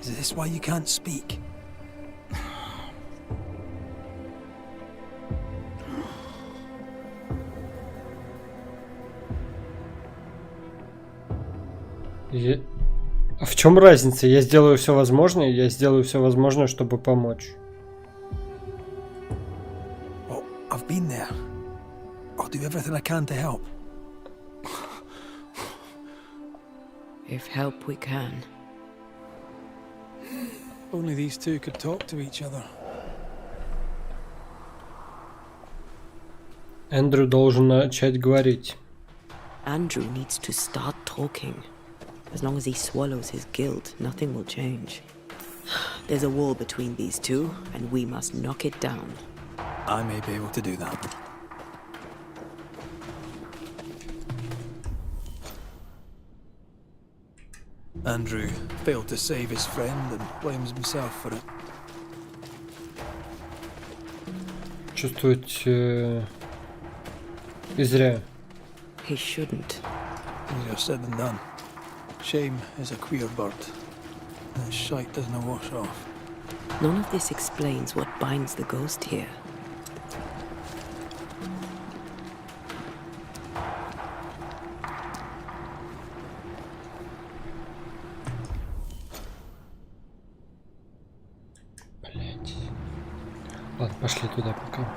Is this why you can't speak? А в чем разница? Я сделаю все возможное, чтобы помочь. Oh, I've been there. I'll do everything I can to help. If help we can. Only these two could talk to each other. Эндрю должен начать говорить. Andrew needs to start talking. As long as he swallows his guilt, nothing will change. There's a wall between these two, and we must knock it down. I may be able to do that. Andrew failed to save his friend and blames himself for it. Чувствовать и зря. He shouldn't. Easier said than done. Shame is a queer bird. That shite doesn't wash off. None of this explains what binds the ghost here. Блять. Ладно, пошли туда пока.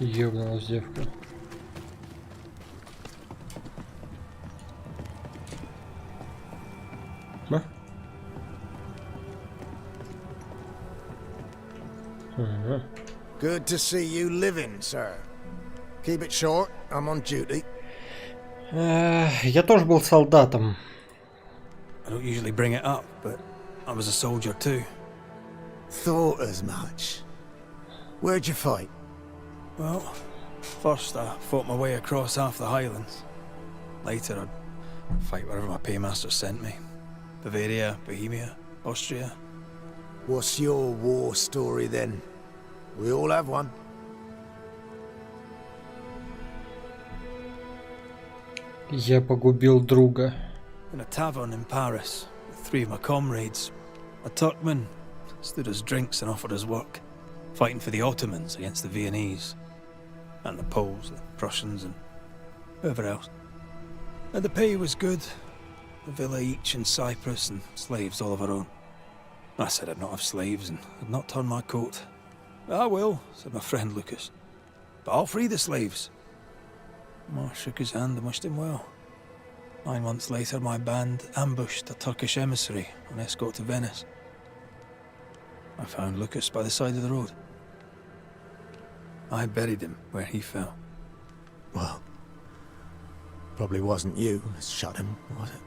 Ёбнулась девка. А? Ага. Good to see you living, sir. Keep it short, I'm on duty. Я тоже был солдатом. I don't usually bring it up, but I was a soldier too. Thought as much. Where'd you fight? Well, first I fought my way across half the Highlands. Later I'd fight wherever my paymaster sent me. Bavaria, Bohemia, Austria. What's your war story then? We all have one. Я погубил друга. In a tavern in Paris, with 3 of my comrades, a Turkman stood us drinks and offered us work, fighting for the Ottomans against the Viennese, and the Poles, the Prussians, and whoever else. And the pay was good, a villa each in Cyprus and slaves all of our own. I said I'd not have slaves and I'd not turn my coat. I will, said my friend Lucas, but I'll free the slaves. I shook his hand and wished him well. 9 months later, my band ambushed a Turkish emissary on escort to Venice. I found Lucas by the side of the road. I buried him where he fell. Well, probably wasn't you who shot him, was it?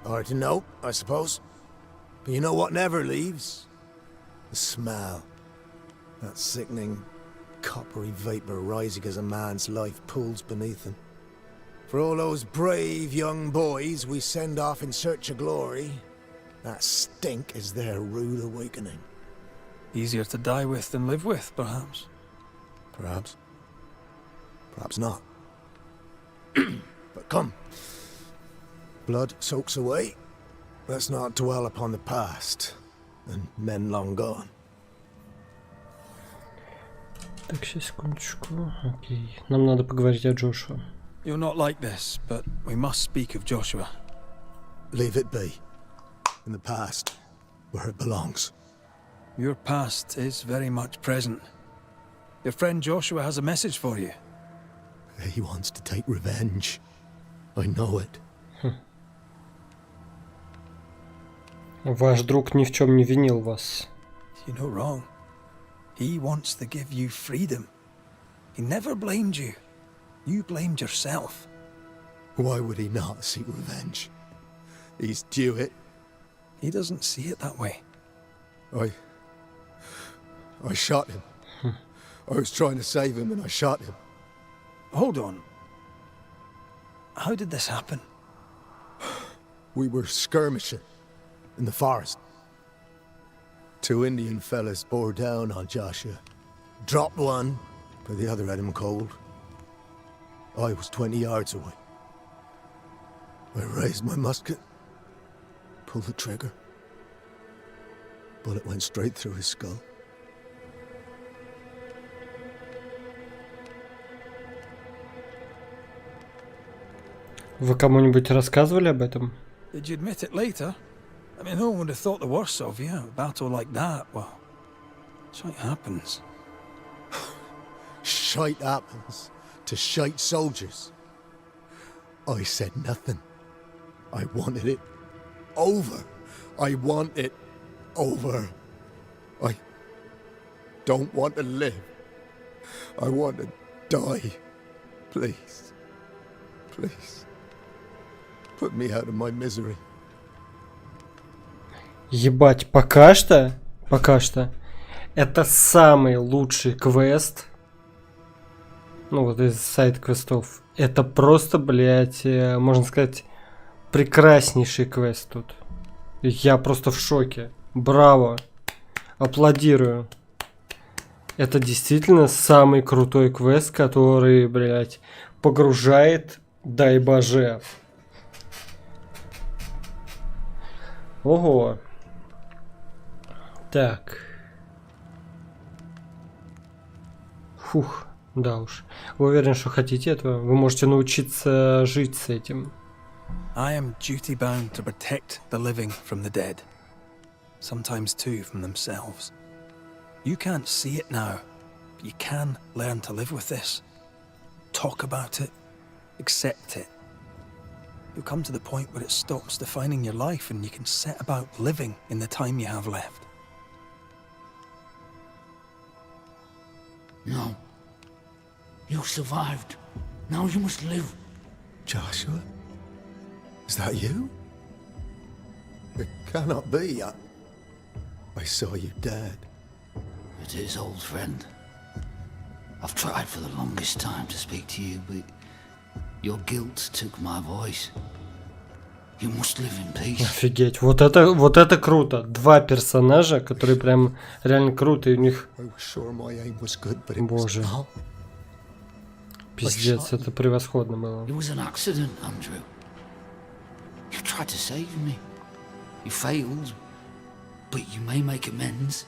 Hard to know, I suppose. But you know what never leaves? The smell. That sickening, coppery vapor rising as a man's life pools beneath him. For all those brave young boys we send off in search of glory, that stink is their rude awakening. Easier to die with than live with, perhaps. Perhaps. Perhaps not. But come. Blood soaks away. Let's not dwell upon the past and men long gone. Так, сейчас, секундочку. Окей. Нам надо поговорить о Джошуа. You're not like this, but we must speak of Joshua. Leave it be. In the past, where it belongs. Your past is very much present. Your friend Joshua has a message for you. He wants to take revenge. I know it. Ваш друг ни в чем не винил вас. You're no wrong. He wants to give you freedom. He never blamed you. You blamed yourself. Why would he not seek revenge? He's due it. He doesn't see it that way. I shot him. I was trying to save him and I shot him. Hold on. How did this happen? We were skirmishing in the forest. 2 Indian fellas bore down on Joshua. Dropped one, but the other had him cold. I was 20 yards away. I raised my musket, pulled the trigger. Bullet went straight through his skull. Вы кому-нибудь рассказывали об этом? Did you admit it later? I mean, no one would have thought the worst of you. A battle like that, well, shite happens. Shite happens to shite soldiers. I said nothing. I wanted it over. I want it over. I don't want to live. I want to die. Please. Please. Put me out of my misery. Ебать, пока что, это самый лучший квест Ну вот из сайд-квестов. Это просто, блядь, можно сказать, прекраснейший квест тут. Я просто в шоке. Браво. Аплодирую. Это действительно самый крутой квест, который, блядь, погружает, дай боже. Ого. Так. Фух, да уж. Вы уверены, что хотите этого? Вы можете научиться жить с этим. I am duty bound to protect the living from the dead. Sometimes too from themselves. You can't see it now, but you can learn to live with this. Talk about it. Accept it. You'll come to the point where it stops defining your life and you can set about living in the time you have left. No. You survived. Now you must live. Joshua? Is that you? It cannot be. I saw you dead. It is, old friend. I've tried for the longest time to speak to you, but your guilt took my voice. You must live in peace. Офигеть, вот это круто. Два персонажа, которые прям реально круто, и у них... Боже. Пиздец, это превосходно было. It was an accident, Andrew. You tried to save me. You failed, but you may make amends.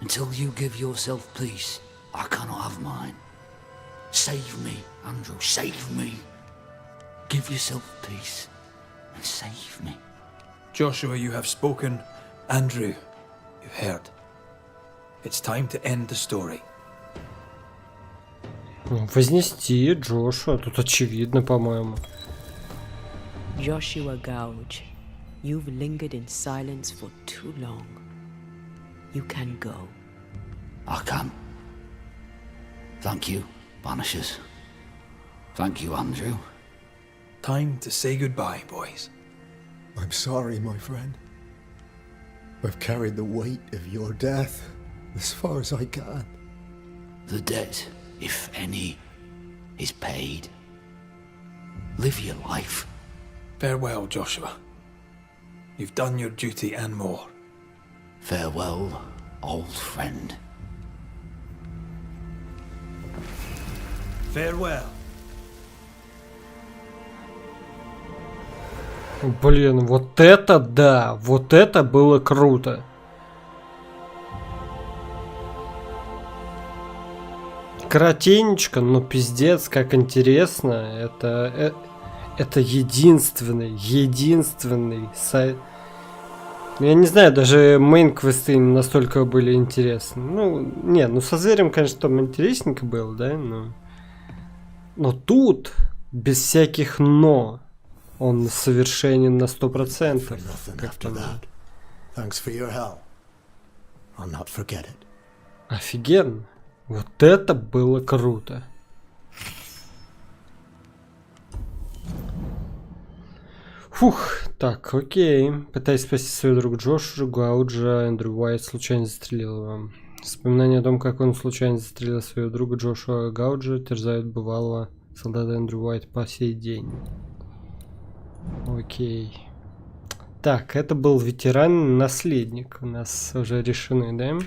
Until you give yourself peace, I cannot have mine. Save me, Andrew, save me. Give yourself peace and save me. Joshua, you have spoken. Andrew, you heard. It's time to end the story. Вознести Джошуа, тут очевидно, по-моему. Joshua Gouge, you've lingered in silence for too long. You can go. I can. Thank you, Banishers. Thank you, Andrew. Time to say goodbye, boys. I'm sorry, my friend. I've carried the weight of your death as far as I can. The debt, if any, is paid. Live your life. Farewell, Joshua. You've done your duty and more. Farewell, old friend. Farewell. Блин, вот это да, вот это было круто. Коротенечко, но пиздец, как интересно. Это единственный сайт. Я не знаю, даже мейн-квесты не настолько были интересны. Ну со зверем, конечно, там интересненько было, да, но тут, без всяких «но», он совершенен на 100%. Офигенно. Вот это было круто. Фух, так, окей. Пытаясь спасти своего друга Джоша Гауджа, Эндрю Уайт случайно застрелил его. Вспоминания о том, как он случайно застрелил своего друга Джошуа Гауджа, терзают бывалого солдата Эндрю Уайт по сей день. Окей. Так, это был ветеран-наследник. У нас уже решены, да?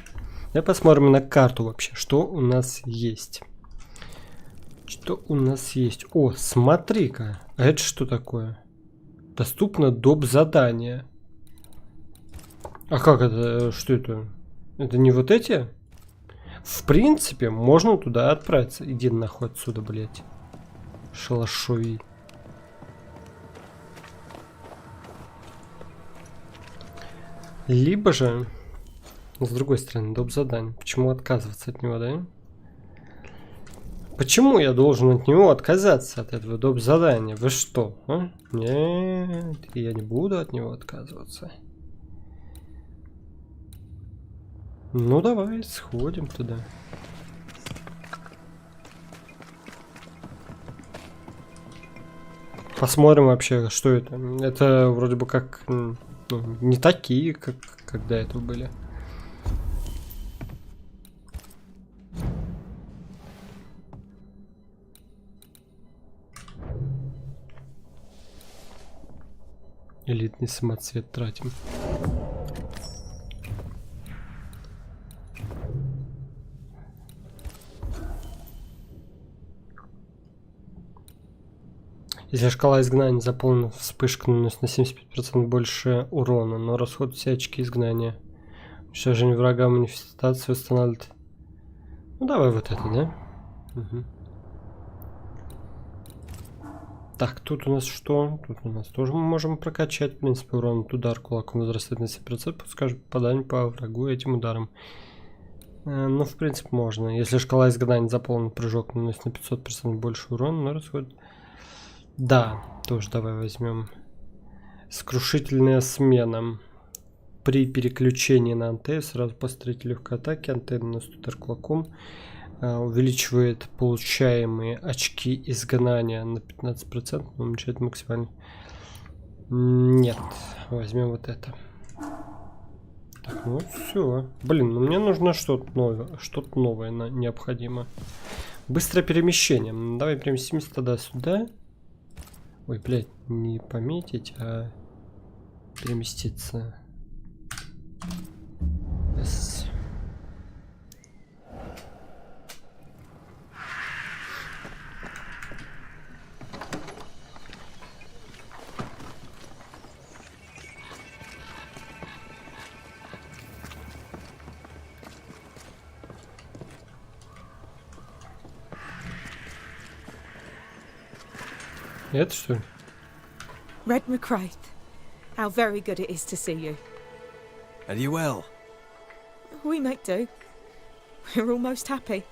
Давай посмотрим на карту вообще, что у нас есть. Что у нас есть? О, смотри-ка. А это что такое? Доступно доп. Задание. А как это? Что это? Это не вот эти? В принципе, можно туда отправиться. Иди нахуй отсюда, блядь. Шалашовий. Либо же, с другой стороны, доп. Задание. Почему отказываться от него, да? Почему я должен от него отказаться, от этого доп. Задания? Вы что? А? Нет, я не буду от него отказываться. Ну давай, сходим туда. Посмотрим вообще, что это. Это вроде бы как... не такие, как до этого были. Элитный самоцвет тратим. Если шкала изгнания заполнена, вспышка наносит на 75% больше урона, но расход все очки изгнания. Уничтожение врага, манифестация восстанавливает. Ну давай вот это, да? Угу. Так, тут у нас что? Тут у нас тоже мы можем прокачать. В принципе, урон от удара кулаком возрастает на 7%, пускай попадание по врагу этим ударом. Ну, в принципе, можно. Если шкала изгнания заполнена, прыжок наносит на 500% больше урона, но расход... Да, тоже давай возьмем. Скрушительная смена. При переключении на антенну сразу после третьей легкой атаки антенна наносит удар кулаком. Увеличивает получаемые очки изгнания на 15%, но уменьшает максимально. Нет, возьмем вот это. Так, ну вот все. Блин, ну мне нужно что-то новое необходимо. Быстрое перемещение. Давай переместимся тогда сюда. Ой, блядь, не пометить, а переместиться. Yes. Это что? Red McCraith, how very good it is to see you. Are you well? We make do. We're almost happy.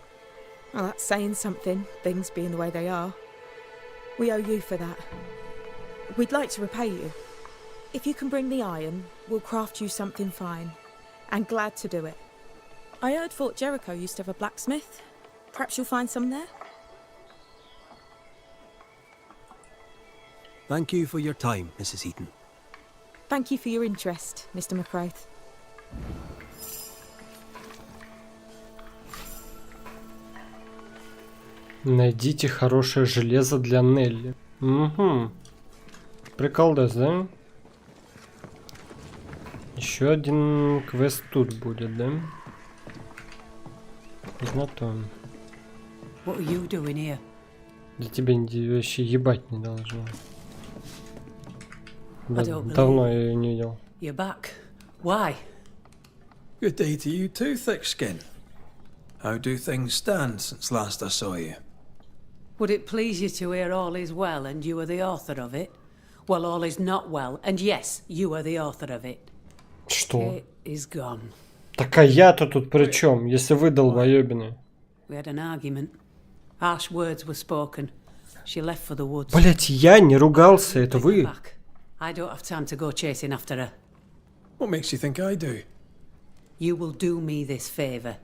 Well, that's saying something, things being the way they are. We owe you for that. We'd like to repay you. If you can bring the iron, we'll craft you something fine. And glad to do it. I heard Fort Jericho used to have a blacksmith. Perhaps you'll find some there? Thank you for your time, Mrs. Eaton. Thank you for your interest, Mr. McCraith. Найдите хорошее железо для Нелли. Угу. Приколдес, да? Еще один квест тут будет, да? Знатон. What are you doing here? Да тебя вообще ебать не должно. Да, I don't believe давно я ее не видел. You're back. Why? Good day to you too, Thickskin. How do things stand since last I saw you? Would it please you to hear all is well and you are the author of it? Well, all is not well, and yes, you are the author of it. Что? Kate is gone. Так а я-то тут при чем, если вы долбоебины? We had an argument. Harsh words were spoken. She left for the woods. Блять, я не ругался, это вы. I don't have time to go chasing after her. What makes you think I do? You will do me this favor.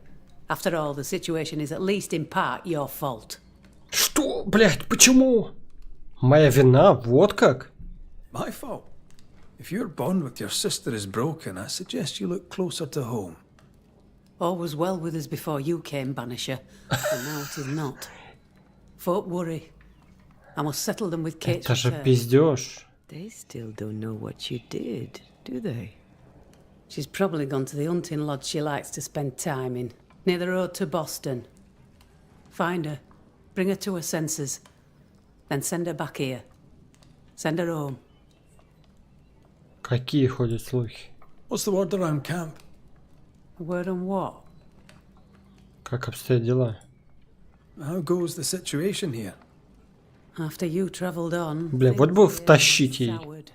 After all, the situation is at least in part your fault. Что, блять, почему? Моя вина, вот как? My fault? If your bond with your sister is broken, I suggest you look closer to home. All was well with us before you came, Banisher, and now it is not. Folk worry. I must settle them with Kate's Это же return. пиздёж. They still don't know what you did, do they? She's probably gone to the hunting lodge she likes to spend time in, near the road to Boston. Find her, bring her to her senses, then send her back here. Send her home. Какие ходят слухи? What's the word around camp? A word on what? Как обстоят дела? How goes the situation here? After you travelled on, Бля, вот бы втащить ей. soured.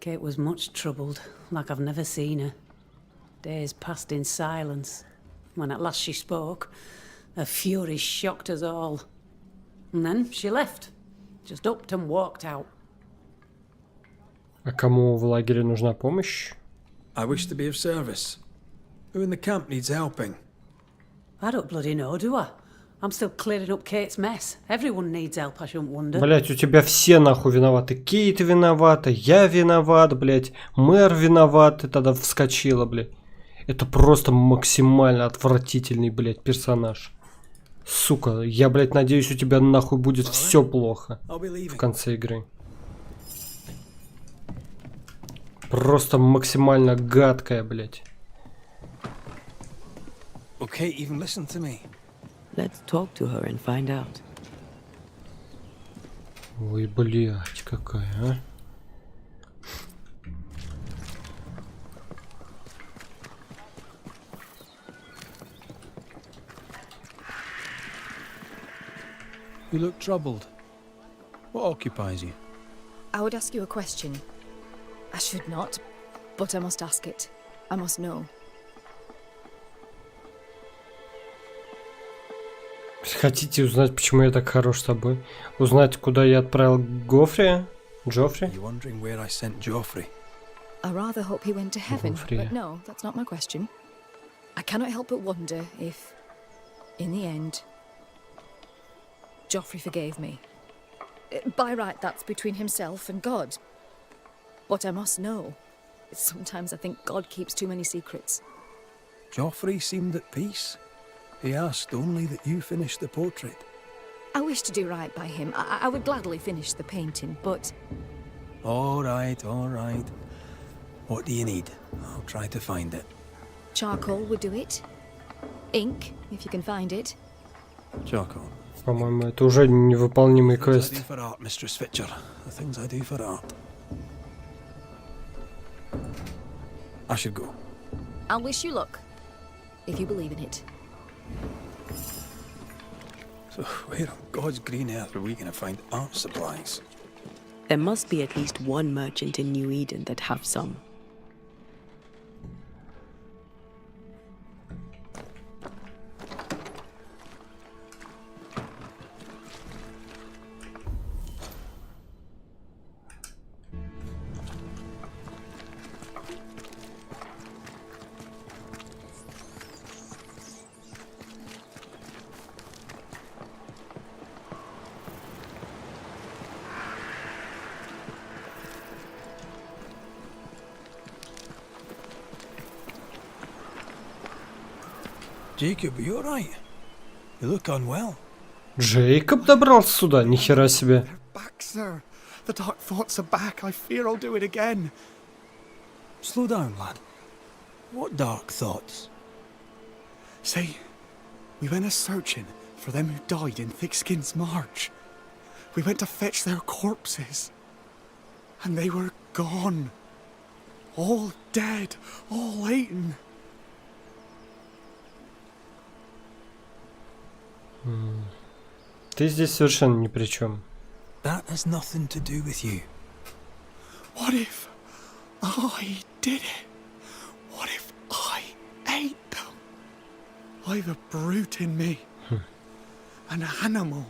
Kate was much troubled, like I've never seen her. Days passed in silence. When at last she spoke, her fury shocked us all. And then she left. Just upped and walked out. А кому в лагере нужна помощь? I wish to be of service. Who in the camp needs helping? I don't bloody know, do I? I'm still clearing up Kate's mess. Everyone needs help, I shouldn't wonder. Блять, у тебя все нахуй виноваты. Кейт виновата, я виноват, блять. Мэр виноват, ты тогда вскочила, блять. Это просто максимально отвратительный, блять, персонаж. Сука, я, блять, надеюсь, у тебя нахуй будет все плохо в конце игры. Просто максимально гадкая, блядь. Okay, even listen to me. Let's talk to her and find out. Ой, блядь, какая, а? You look troubled. What occupies you? I would ask you a question. I should not, but I must ask it. I must know. Хотите узнать, почему я так хорош с тобой? Узнать, куда я отправил Джоффри? You're wondering where I sent Joffrey? I rather hope he went to heaven, Joffrey. but no, that's not my question. I cannot help but wonder if, in the end, Joffrey forgave me. By right, that's between himself and God. But I must know. Sometimes I think God keeps too many secrets. Joffrey seemed at peace. He asked only that you finish the portrait. I wish to do right by him. I would gladly finish the painting, but... All right, all right. What do you need? I'll try to find it. Charcoal would do it. Ink, if you can find it. Charcoal. По-моему, это уже невыполнимый Things I do квест. for art, Mistress Fitcher. The things I do for art. I should go. I'll wish you luck, if you believe in it. So, where on God's green earth are we going to find art supplies? There must be at least one merchant in New Eden that have some. Jacob, are you alright? You look unwell. Джейкоб добрался сюда? Нихера себе. Back, sir. The dark thoughts are back. I fear I'll do it again. Slow down, lad. What dark thoughts? See, we went a-searching for them who died in Thickskin's March. We went to fetch their corpses. And they were gone. All dead, all eaten. Ты здесь совершенно ни при чем. That has nothing to do with you. What if I did it? What if I ate them? I've a brute in me. An animal.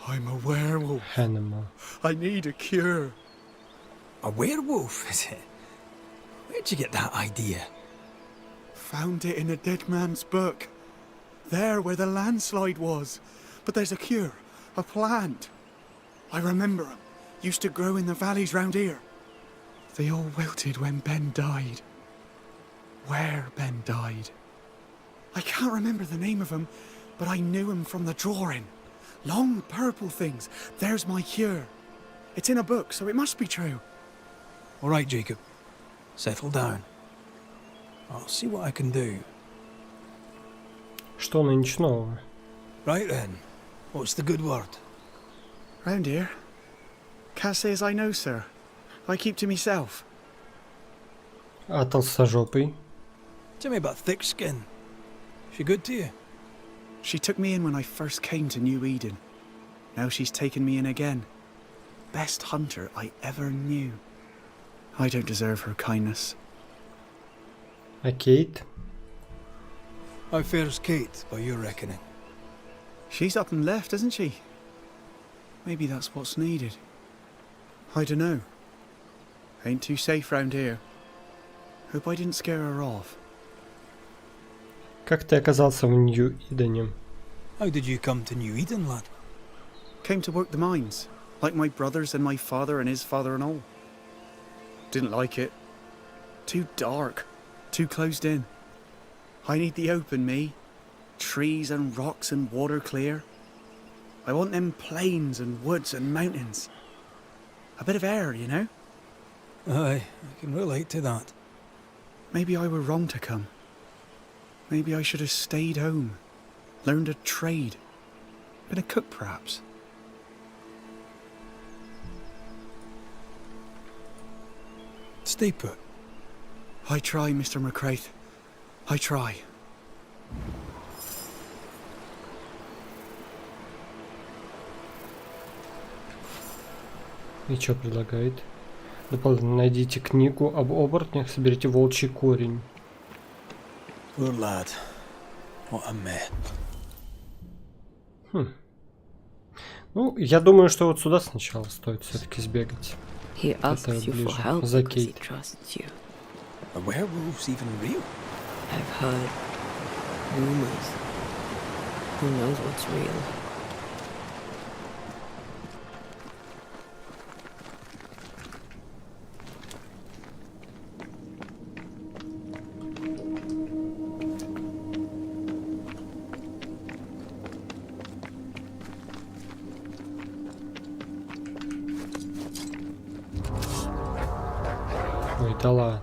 I'm a werewolf. Animal. I need a cure. A werewolf, is it? Where'd you get that idea? Found it in a dead man's book. There where the landslide was. But there's a cure. A plant. I remember 'em. Used to grow in the valleys round here. They all wilted when Ben died. Where Ben died. I can't remember the name of 'em, but I knew 'em from the drawing. Long purple things. There's my cure. It's in a book, so it must be true. All right, Jacob. Settle down. I'll see what I can do. Что нынче нового? Right then. What's the good word? Round here. Can't say as I know, sir. I keep to myself. А толстожопый? Tell me about Thickskin. She good to you? She took me in when I first came to New Eden. Now she's taken me in again. Best hunter I ever knew. I don't deserve her kindness. А Кейт? How fair's Kate, by your reckoning? She's up and left, isn't she? Maybe that's what's needed. I dunno. Ain't too safe round here. Hope I didn't scare her off. Как ты оказался в Нью-Идене? How did you come to New Eden, lad? Came to work the mines, like my brothers and my father and his father and all. Didn't like it. Too dark. Too closed in. I need the open, me. Trees and rocks and water clear. I want them plains and woods and mountains. A bit of air, you know? Aye, I can relate to that. Maybe I were wrong to come. Maybe I should have stayed home, learned a trade, been a cook perhaps. Stay put. I try, Mr. McCraith. I try. И что предлагает? Дополнительно найдите книгу об оборотнях, соберите волчий корень. Poor lad. What a mess. Ну, я думаю, что вот сюда сначала стоит все-таки сбегать. He asks you for help за because he Кейт. trusts you. Are werewolves even real? I've heard rumors. Who knows what's real? Ой, да ладно.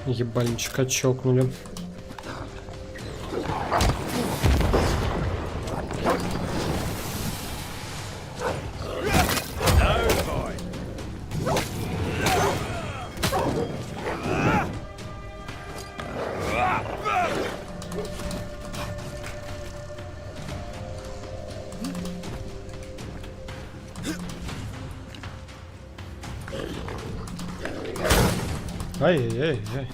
Ебальничка чокнули. Ай-яй-яй-яй.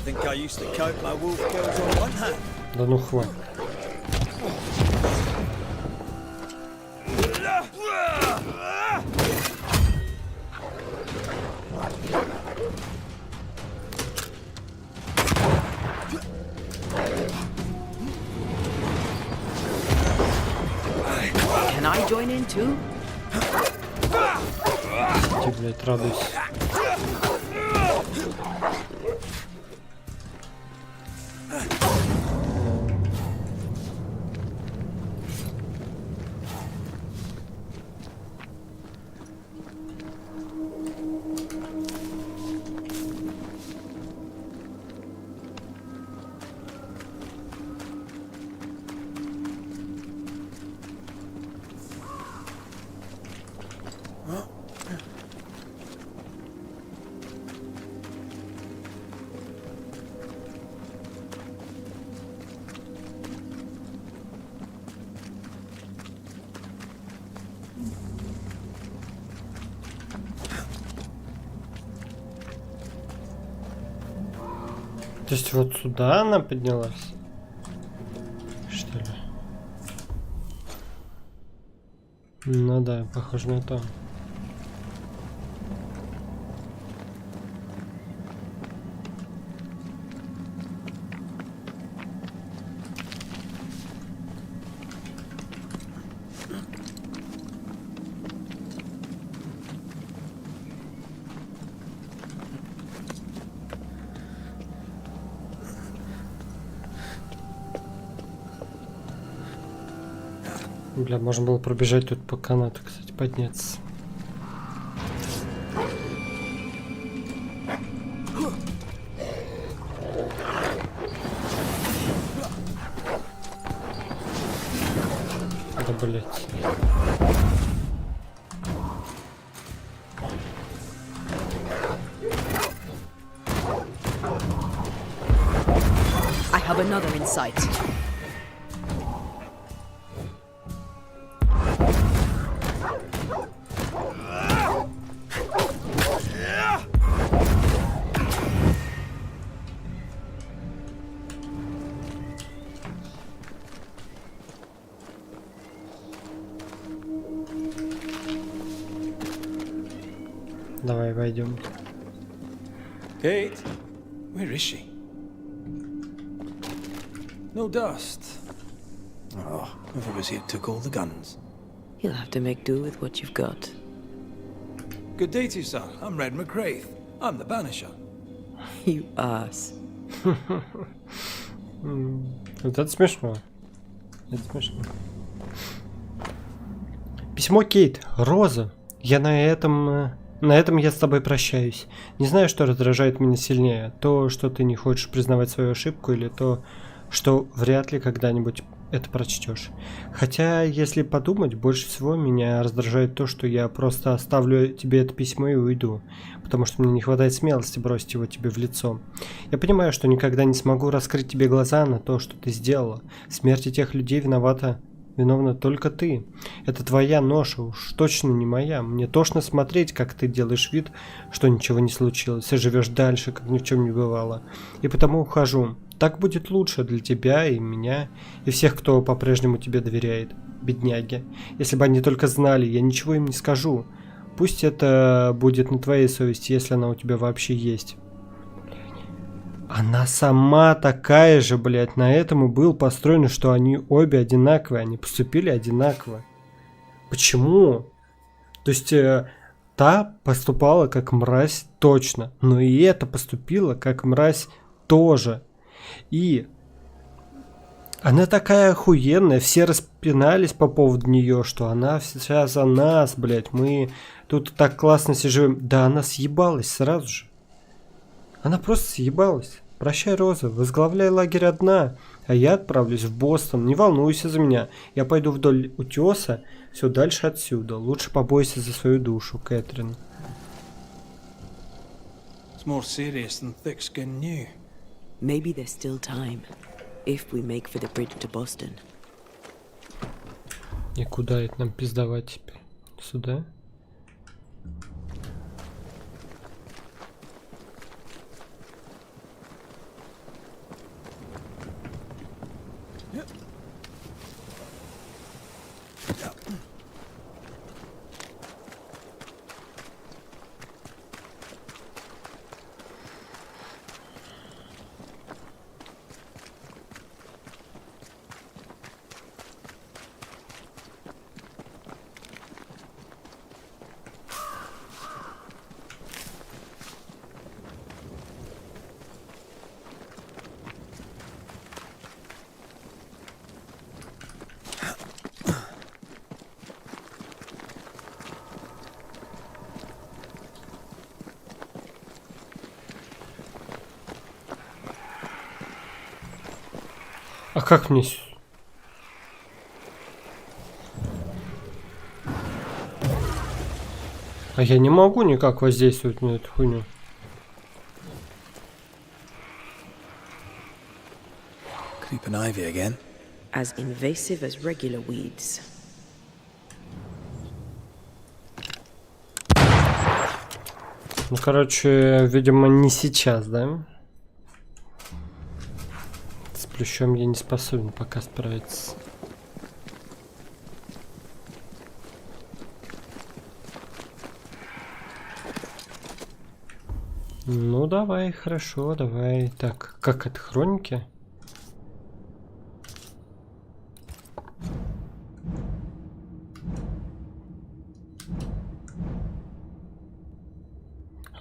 Think I used to count my wolf kills on one hand. Да ну хватит. Can I join in too? Ты, блядь, радуйся. То есть вот сюда она поднялась? Что ли? Ну да, похоже на то. Бля, можно было пробежать тут по канату, кстати, подняться. Да, блять. I have another in sight. Давай, войдем. Kate, Where is she? No dust. Oh, whoever's here took all the guns. You'll have to make do with what you've got. Good day to you, sir. I'm Red McCraith. I'm the Banisher. You ass. Это смешно. Это смешно. Письмо Кейт. Роза. Я на этом я с тобой прощаюсь. Не знаю, что раздражает меня сильнее. То, что ты не хочешь признавать свою ошибку, или то, что вряд ли когда-нибудь это прочтешь. Хотя, если подумать, больше всего меня раздражает то, что я просто оставлю тебе это письмо и уйду. Потому что мне не хватает смелости бросить его тебе в лицо. Я понимаю, что никогда не смогу раскрыть тебе глаза на то, что ты сделала. В смерти тех людей виновна только ты. Это твоя ноша, уж точно не моя. Мне тошно смотреть, как ты делаешь вид, что ничего не случилось, и живешь дальше, как ни в чем не бывало. И потому ухожу. Так будет лучше для тебя и меня, и всех, кто по-прежнему тебе доверяет. Бедняги. Если бы они только знали, я ничего им не скажу. Пусть это будет на твоей совести, если она у тебя вообще есть. Она сама такая же, блядь. На этом и был построен, что они обе одинаковые. Они поступили одинаково. Почему? То есть та поступала как мразь точно. Но и эта поступила как мразь тоже. И она такая охуенная. Все распинались по поводу нее, что она вся за нас, блядь. Мы тут так классно все живем. Да она съебалась сразу же. Она просто съебалась. Прощай, Роза, возглавляй лагерь одна, а я отправлюсь в Бостон. Не волнуйся за меня. Я пойду вдоль утеса, все дальше отсюда. Лучше побойся за свою душу, Кэтрин. It's more serious than thick skin knew. Maybe there's still time, if we make for the bridge to Boston. И куда это нам пиздовать теперь? Сюда? А как мне... А я не могу никак воздействовать на эту хуйню. Creeping ivy again. As invasive as regular weeds. Ну, короче, видимо, не сейчас, да? С плющом я не способен пока справиться. Ну, давай, хорошо, давай. Так, как это, хроники?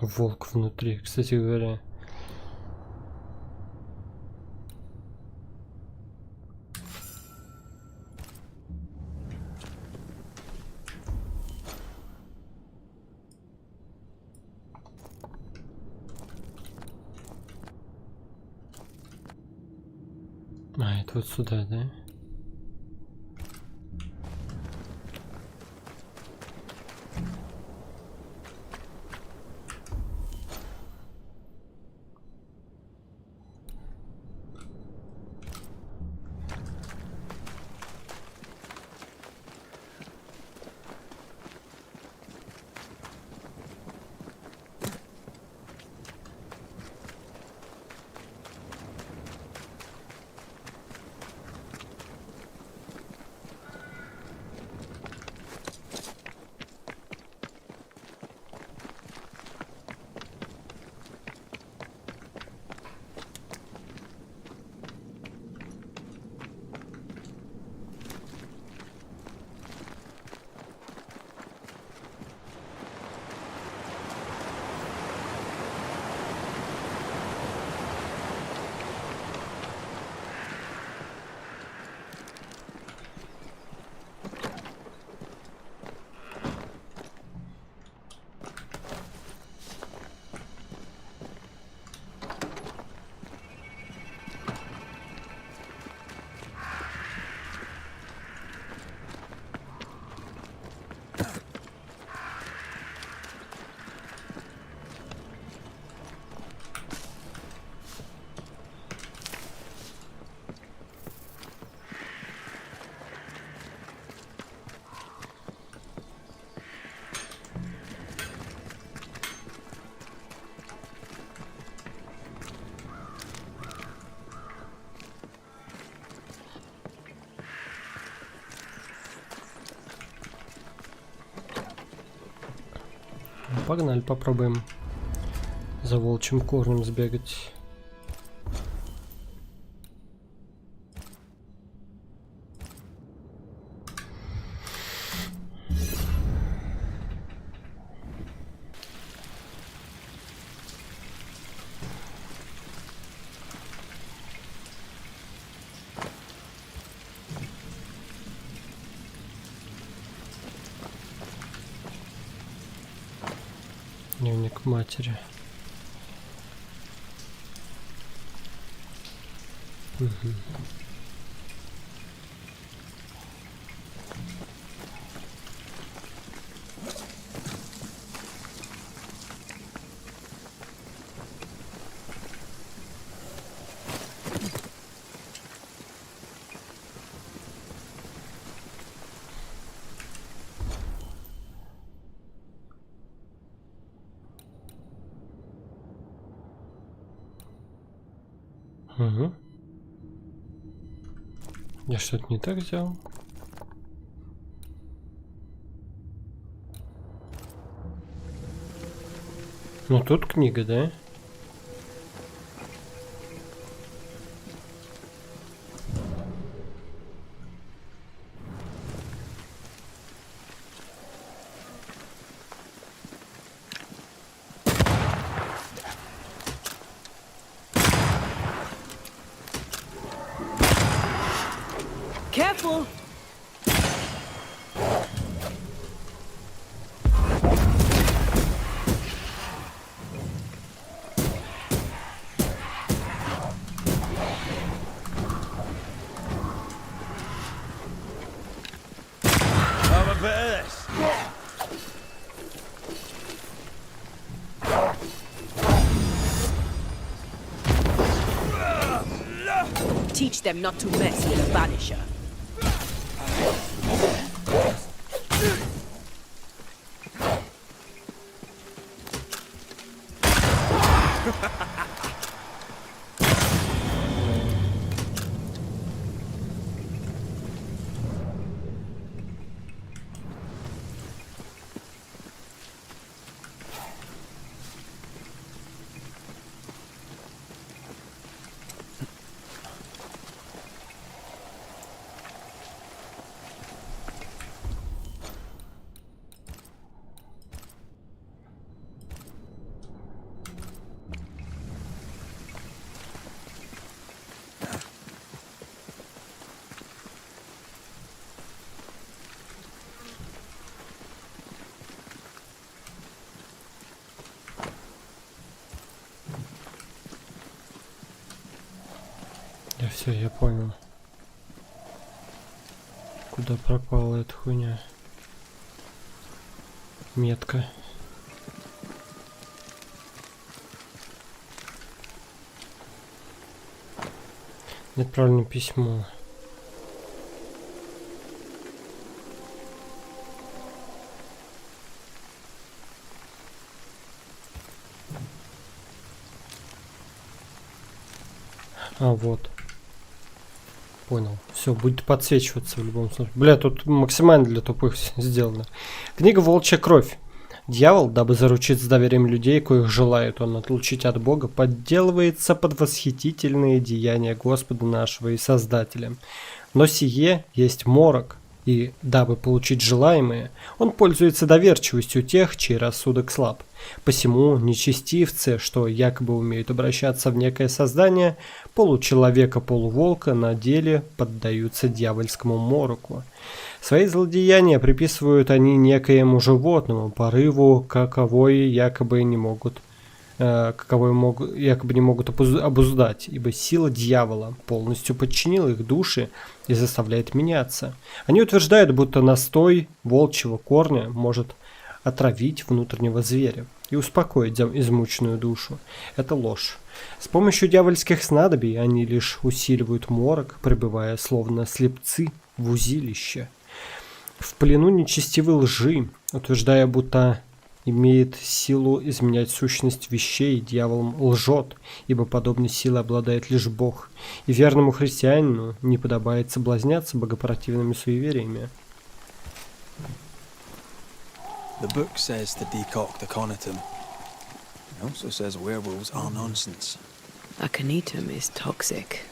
Волк внутри, кстати говоря. А, это вот сюда, да? Погнали, попробуем за волчьим корнем сбегать. Дневник матери. Угу. Угу. Я что-то не так сделал. Ну тут книга, да? Careful! Have a bit of this. Teach them not to mess with a Banisher. Да все, я понял. Куда пропала эта хуйня? Метка. Неотправленное письмо. А, вот. Понял. Все, будет подсвечиваться в любом случае. Бля, тут максимально для тупых сделано. Книга «Волчья кровь». Дьявол, дабы заручиться доверием людей, коих желает он отлучить от Бога, подделывается под восхитительные деяния Господа нашего и Создателя. Но сие есть морок, и, дабы получить желаемое, он пользуется доверчивостью тех, чей рассудок слаб. Посему нечестивцы, что якобы умеют обращаться в некое создание, получеловека-полуволка, на деле поддаются дьявольскому мороку. Свои злодеяния приписывают они некоему животному, порыву, каковое якобы не могут обуздать, ибо сила дьявола полностью подчинила их души и заставляет меняться. Они утверждают, будто настой волчьего корня может отравить внутреннего зверя и успокоить измученную душу. Это ложь. С помощью дьявольских снадобий они лишь усиливают морок, пребывая словно слепцы в узилище. В плену нечестивой лжи, утверждая, будто имеет силу изменять сущность вещей, дьявол лжет, ибо подобной силой обладает лишь Бог, и верному христианину не подобает соблазняться богопротивными суевериями. The book says to decoct aconitum. It also says werewolves are nonsense. Aconitum is toxic.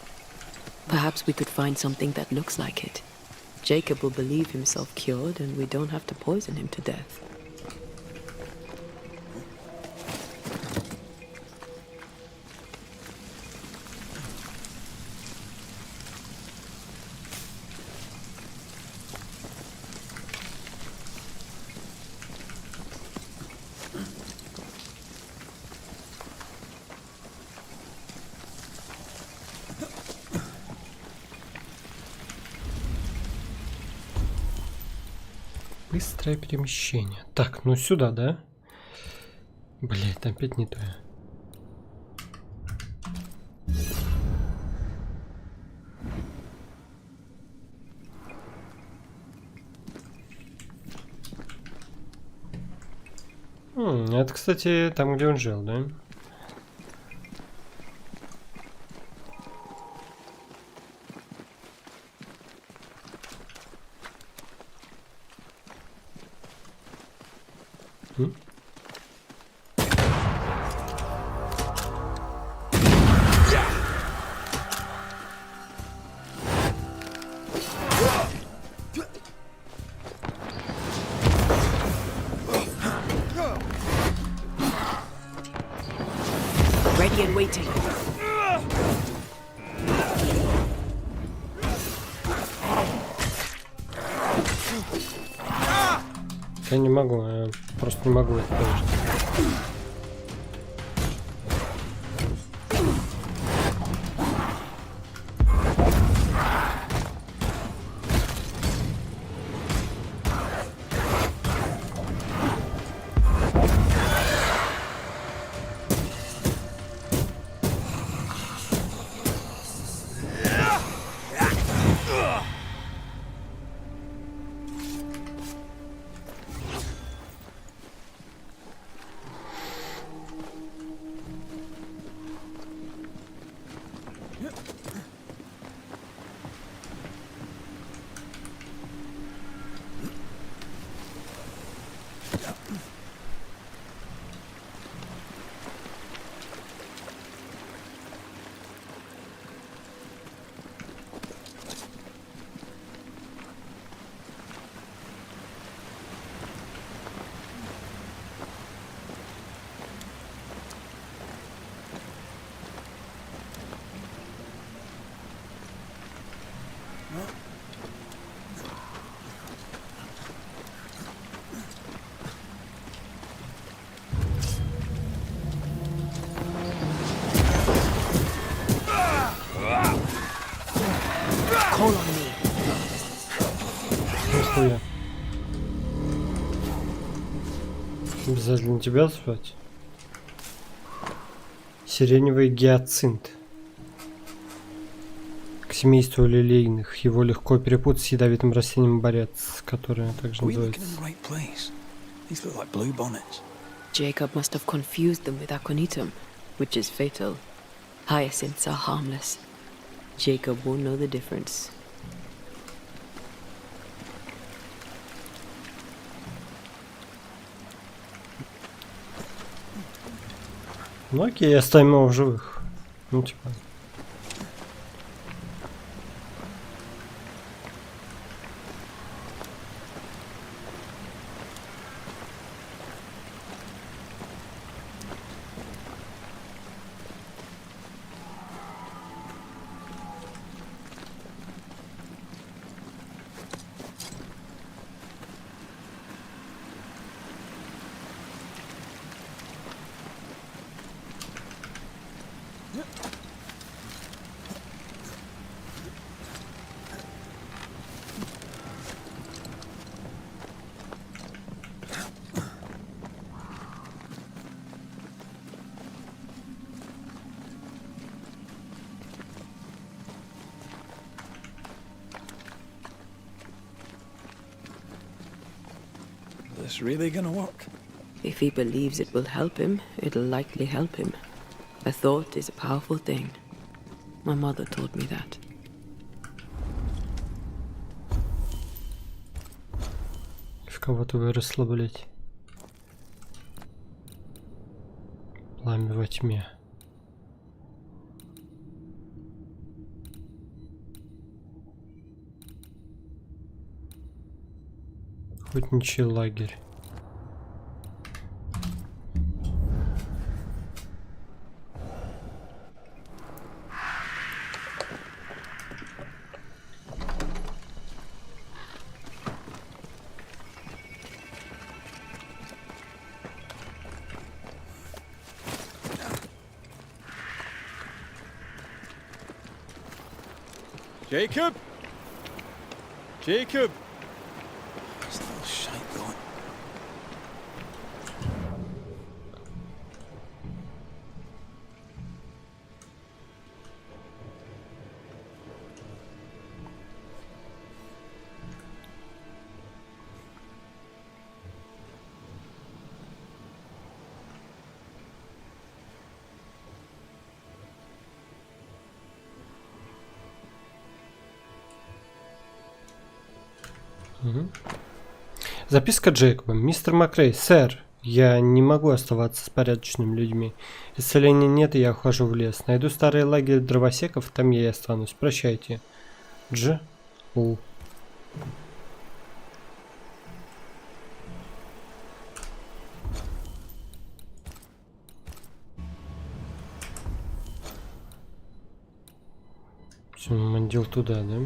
Perhaps we could find something that looks like it. Jacob will believe himself cured, and we don't have to poison him to death. Быстрое перемещение. Так, ну сюда, да? Блять, опять не то. Это, кстати, там, где он жил, да? Ready and waiting. Я не могу, я просто не могу это тоже. Нихуя. Обязательно тебя звать? Сиреневый гиацинт. К семейству лилейных. Его легко перепутать с ядовитым растением борец, которое также называется. Jacob must have confused them with aconitum, which is fatal. Hyacinths are harmless. Jacob won't know the difference. Ну окей, оставим его в живых. Ну типа. This really gonna work? If he believes it will help him, it'll likely help him. A thought is a powerful thing. My mother taught me that. В кого-то выросло, блять. Пламя во тьме. Охотничий лагерь. Jacob? Jacob? This little shite going. Записка Джейкоба. Мистер Макрей, сэр, я не могу оставаться с порядочными людьми. Исцеления нет, и я ухожу в лес. Найду старый лагерь дровосеков, там я и останусь. Прощайте. Дж. У. Все, мандил туда, да?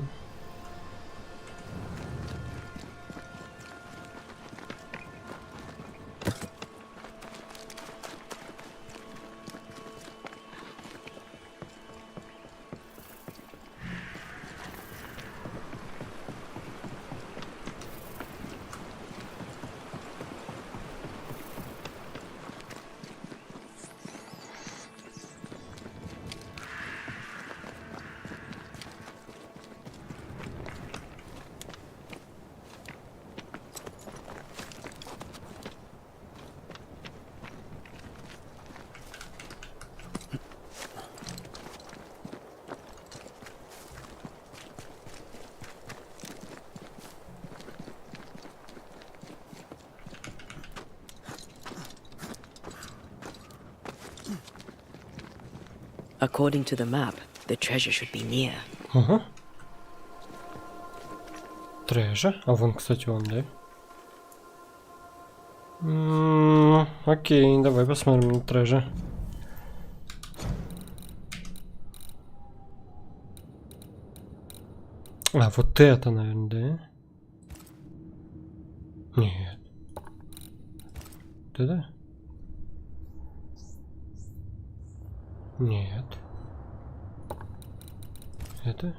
According to the map, the treasure should be near. Ага. Treasure? А вон, кстати, он, да? Окей, давай посмотрим на treasure. А, вот это, наверное, да? Нет. Да-да? Нет. Это?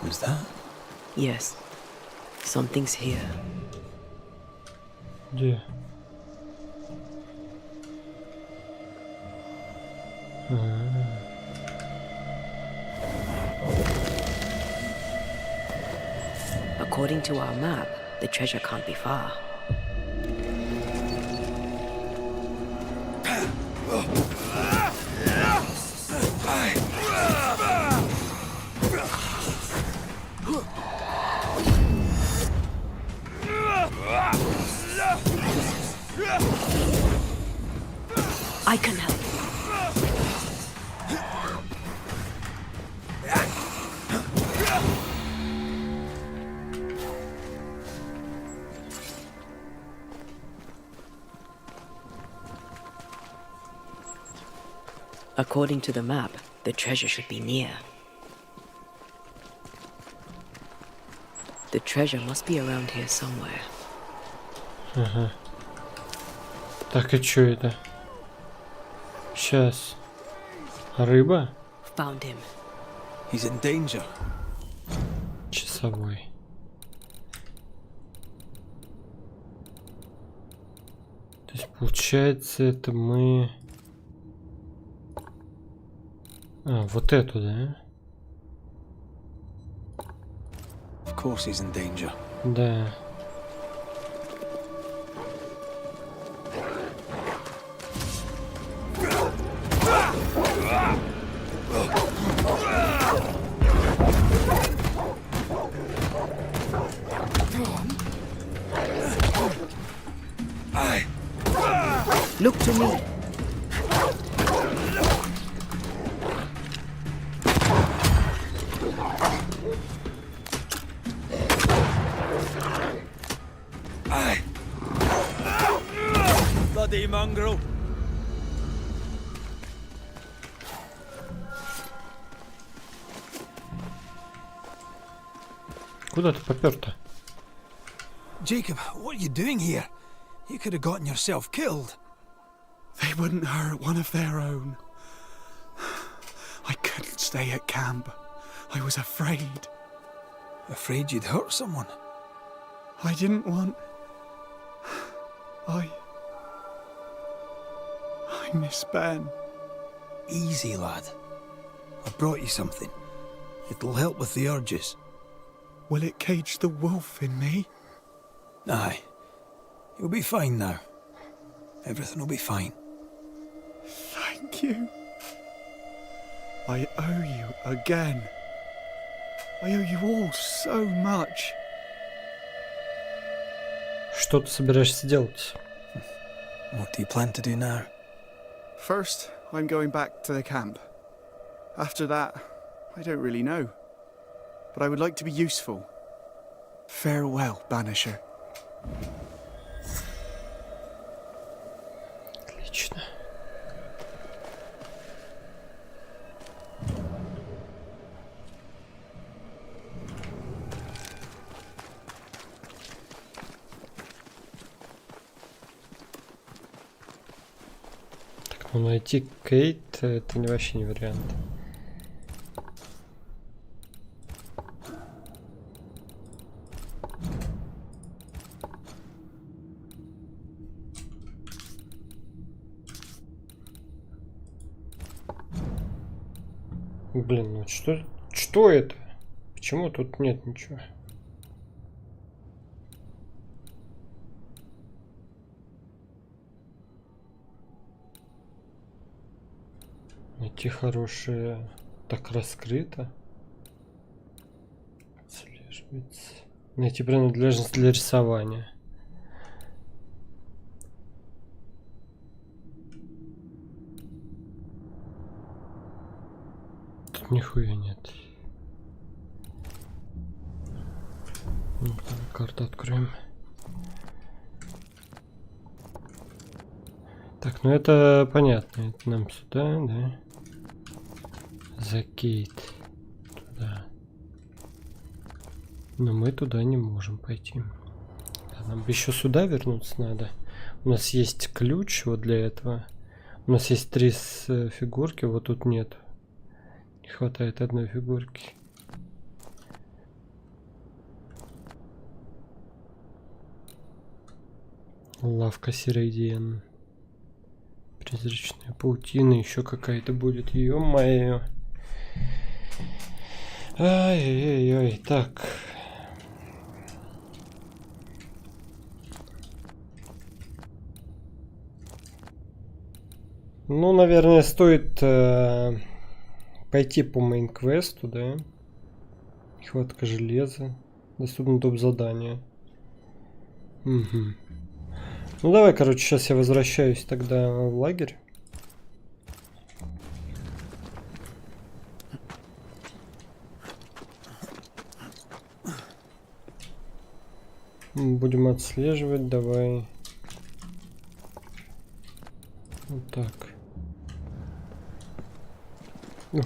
Who's that? Yes. Something's here. Где? According to our map, the treasure can't be far. I can help. According to the map, the treasure should be near. The treasure must be around here somewhere. Ага. Так, и чё это? Сейчас. Рыба? Found him. He's in danger. Часовой. То есть, получается, это мы... А, вот эту, да? Of course he's in danger. Да. Look to me. Bloody mongrel. Куда ты попёр-то? Jacob, what are you doing here? You could have gotten yourself killed. They wouldn't hurt one of their own. I couldn't stay at camp. I was afraid. Afraid you'd hurt someone? I didn't want... I miss Ben. Easy, lad. I've brought you something. It'll help with the urges. Will it cage the wolf in me? Aye. You'll be fine now. Everything will be fine. Thank you. I owe you again. I owe you all so much. Что ты собираешься делать? What do you plan to do now? First, I'm going back to the camp. After that, I don't really know. But I would like to be useful. Farewell, Banisher. Отлично. Так, ну найти Кейт это вообще не вариант. Блин, ну что это? Почему тут нет ничего? Найти хорошее. Так раскрыто. Отслеживается. Найти принадлежность для рисования. Нихуя нет. Ну, давай карту откроем. Так, ну это понятно. Это нам сюда, да? За Кейт. Туда. Но мы туда не можем пойти. А нам еще сюда вернуться надо. У нас есть ключ вот для этого. У нас есть 3 фигурки, вот тут нет. Не хватает одной фигурки. Лавка Сирейдиен. Призрачная паутина. Еще какая-то будет. Ё-моё. Ай-яй-яй. Так. Ну, наверное, стоит... пойти по мейн-квесту, да? Нехватка железа. Доступно доп. Задание. Угу. Ну давай, короче, сейчас я возвращаюсь тогда в лагерь. Будем отслеживать, давай. Вот так. Ух.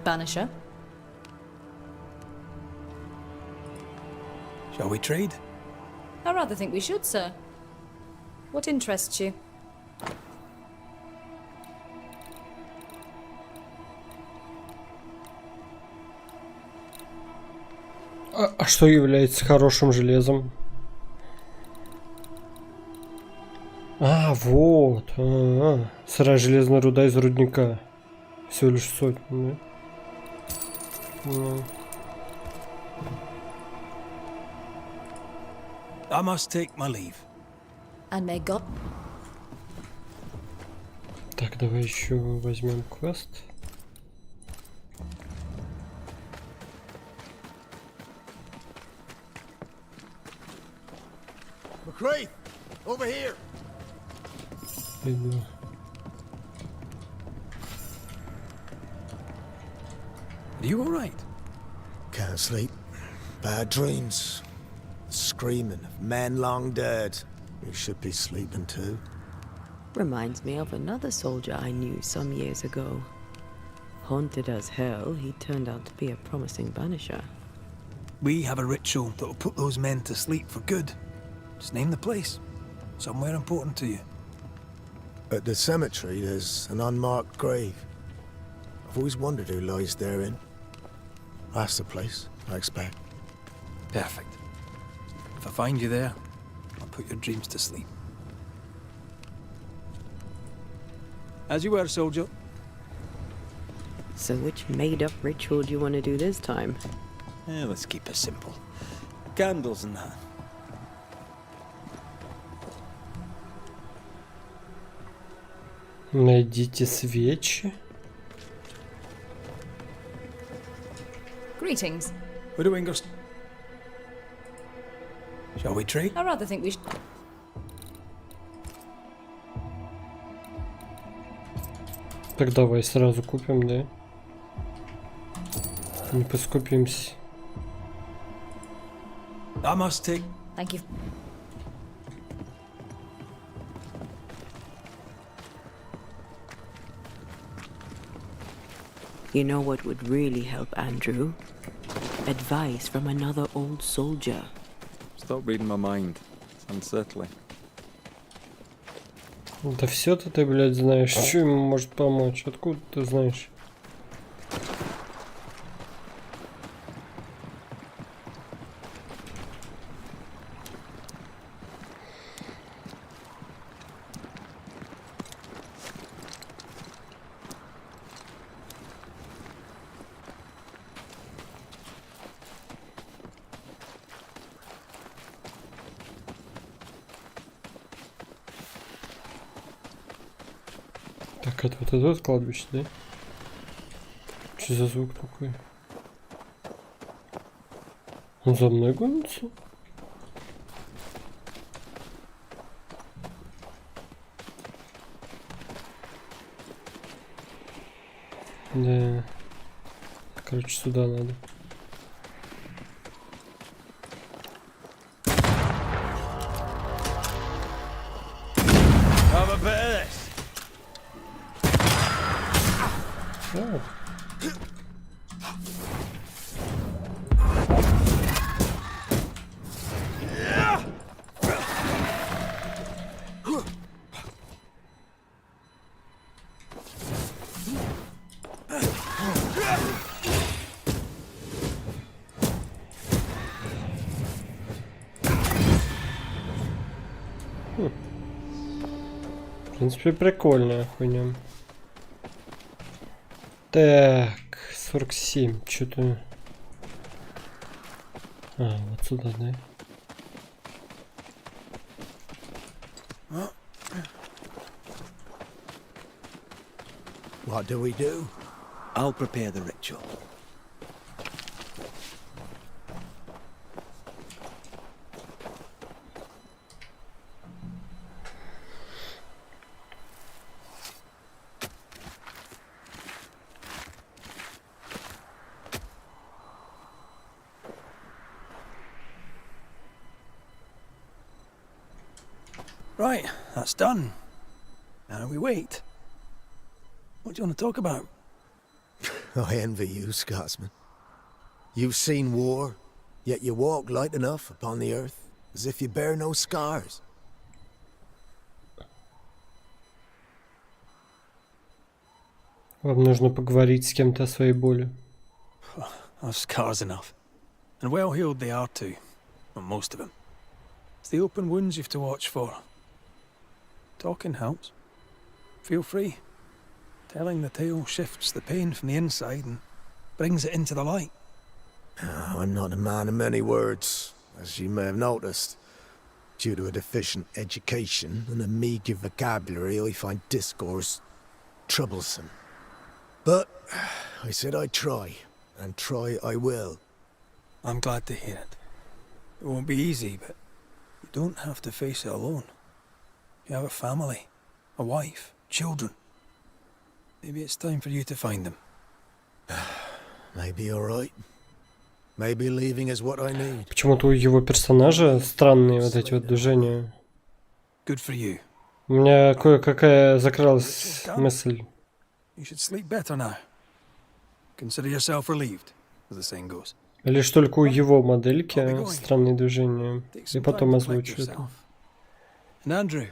Banisher. Shall we trade? I rather think we should, sir. What interests you? А что является хорошим железом? А, вот. Сырая железная руда из рудника. Всего лишь сотня, да? I must take my leave. And may God... Так, давай еще возьмем квест. McCrae, over here. Иду. Are you all right? Can't sleep. Bad dreams. Screaming of men long dead. You should be sleeping too. Reminds me of another soldier I knew some years ago. Haunted as hell, he turned out to be a promising banisher. We have a ritual that will put those men to sleep for good. Just name the place. Somewhere important to you. At the cemetery, there's an unmarked grave. I've always wondered who lies therein. That's the place, I expect. Perfect. If I find you there, I'll put your dreams to sleep. As you were, soldier. So which made-up ritual do you want to do this time? Let's keep it simple. Candles and that. Найдите свечи. Greetings. Widow Ingers. Shall we trade? I rather think we should... Так давай сразу купим, да? Не поскупимся. I must take... Thank you. You know what would really help Andrew? Advice from another old soldier. Stop reading my mind. It's unsettling. Да все-то ты, блядь, знаешь. Что ему может помочь? Откуда ты знаешь? Так, это вот это кладбище, да? Что за звук такой? Он за мной гонится? Да. Короче, сюда надо. Have a bit of this. Oh. В принципе, прикольная хуйня. Так, 47, что-то... А, вот сюда, да? What do we do? I'll prepare the ritual. Right, that's done. Now we wait. What do you want to talk about? I envy you, Scotsman. You've seen war, yet you walk light enough upon the earth, as if you bear no scars. Вам нужно поговорить с кем-то о своей боли. I've scars enough. And well healed they are too. Well, most of them. It's the open wounds you've to watch for. Talking helps. Feel free. Telling the tale shifts the pain from the inside and brings it into the light. I'm not a man of many words, as you may have noticed. Due to a deficient education and a meagre vocabulary, I find discourse troublesome. But I said I'd try, and try I will. I'm glad to hear it. It won't be easy, but you don't have to face it alone. You have a family, a wife, children. Maybe it's time for you to find them. Maybe all right. Maybe leaving is what I need. Почему-то у его персонажа странные вот эти вот движения. Good for you. У меня кое-какая закралась мысль. You should sleep better now. Consider yourself relieved, as the saying goes. Лишь только у его модельки странные движения. И потом озвучу это. And Andrew,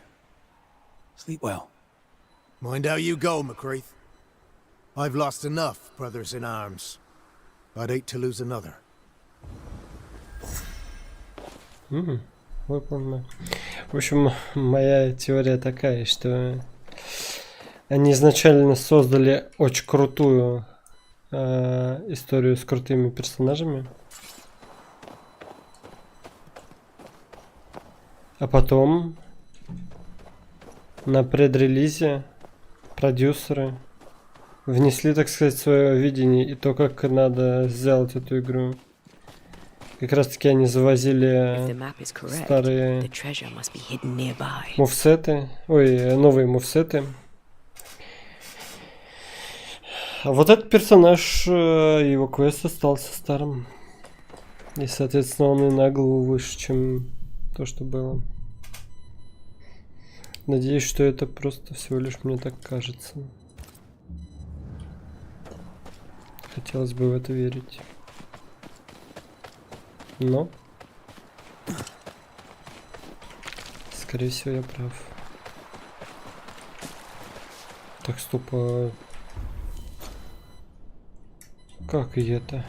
sleep well. Mind how you go, McCreath. I've lost enough brothers in arms. I'd hate to lose another. Выполнено. В общем, моя теория такая, что они изначально создали очень крутую историю с крутыми персонажами. А потом на предрелизе продюсеры внесли, так сказать, свое видение и то, как надо сделать эту игру. Как раз таки они завозили старые мувсеты, новые мувсеты. А вот этот персонаж, его квест остался старым. И, соответственно, он и на голову выше, чем то, что было. Надеюсь, что это просто всего лишь мне так кажется. Хотелось бы в это верить. Но скорее всего я прав. Так, стоп. Как и это?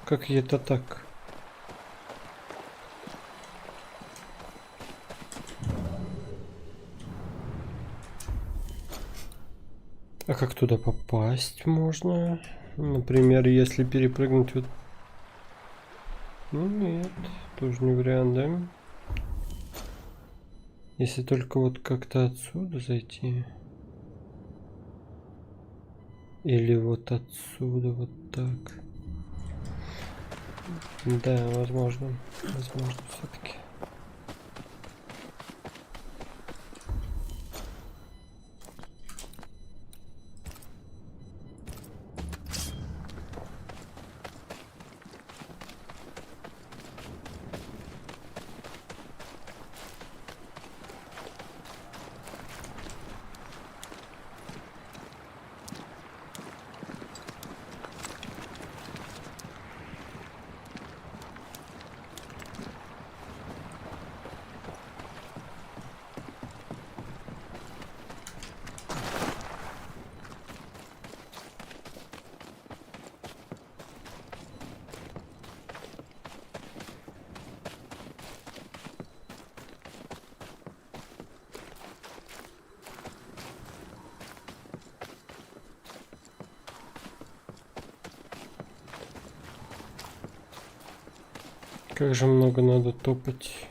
Как и это так? А как туда попасть можно? Например, если перепрыгнуть вот... Ну нет, тоже не вариант, да? Если только вот как-то отсюда зайти. Или вот отсюда, вот так. Да, возможно. Возможно, все-таки. Как же много надо топать.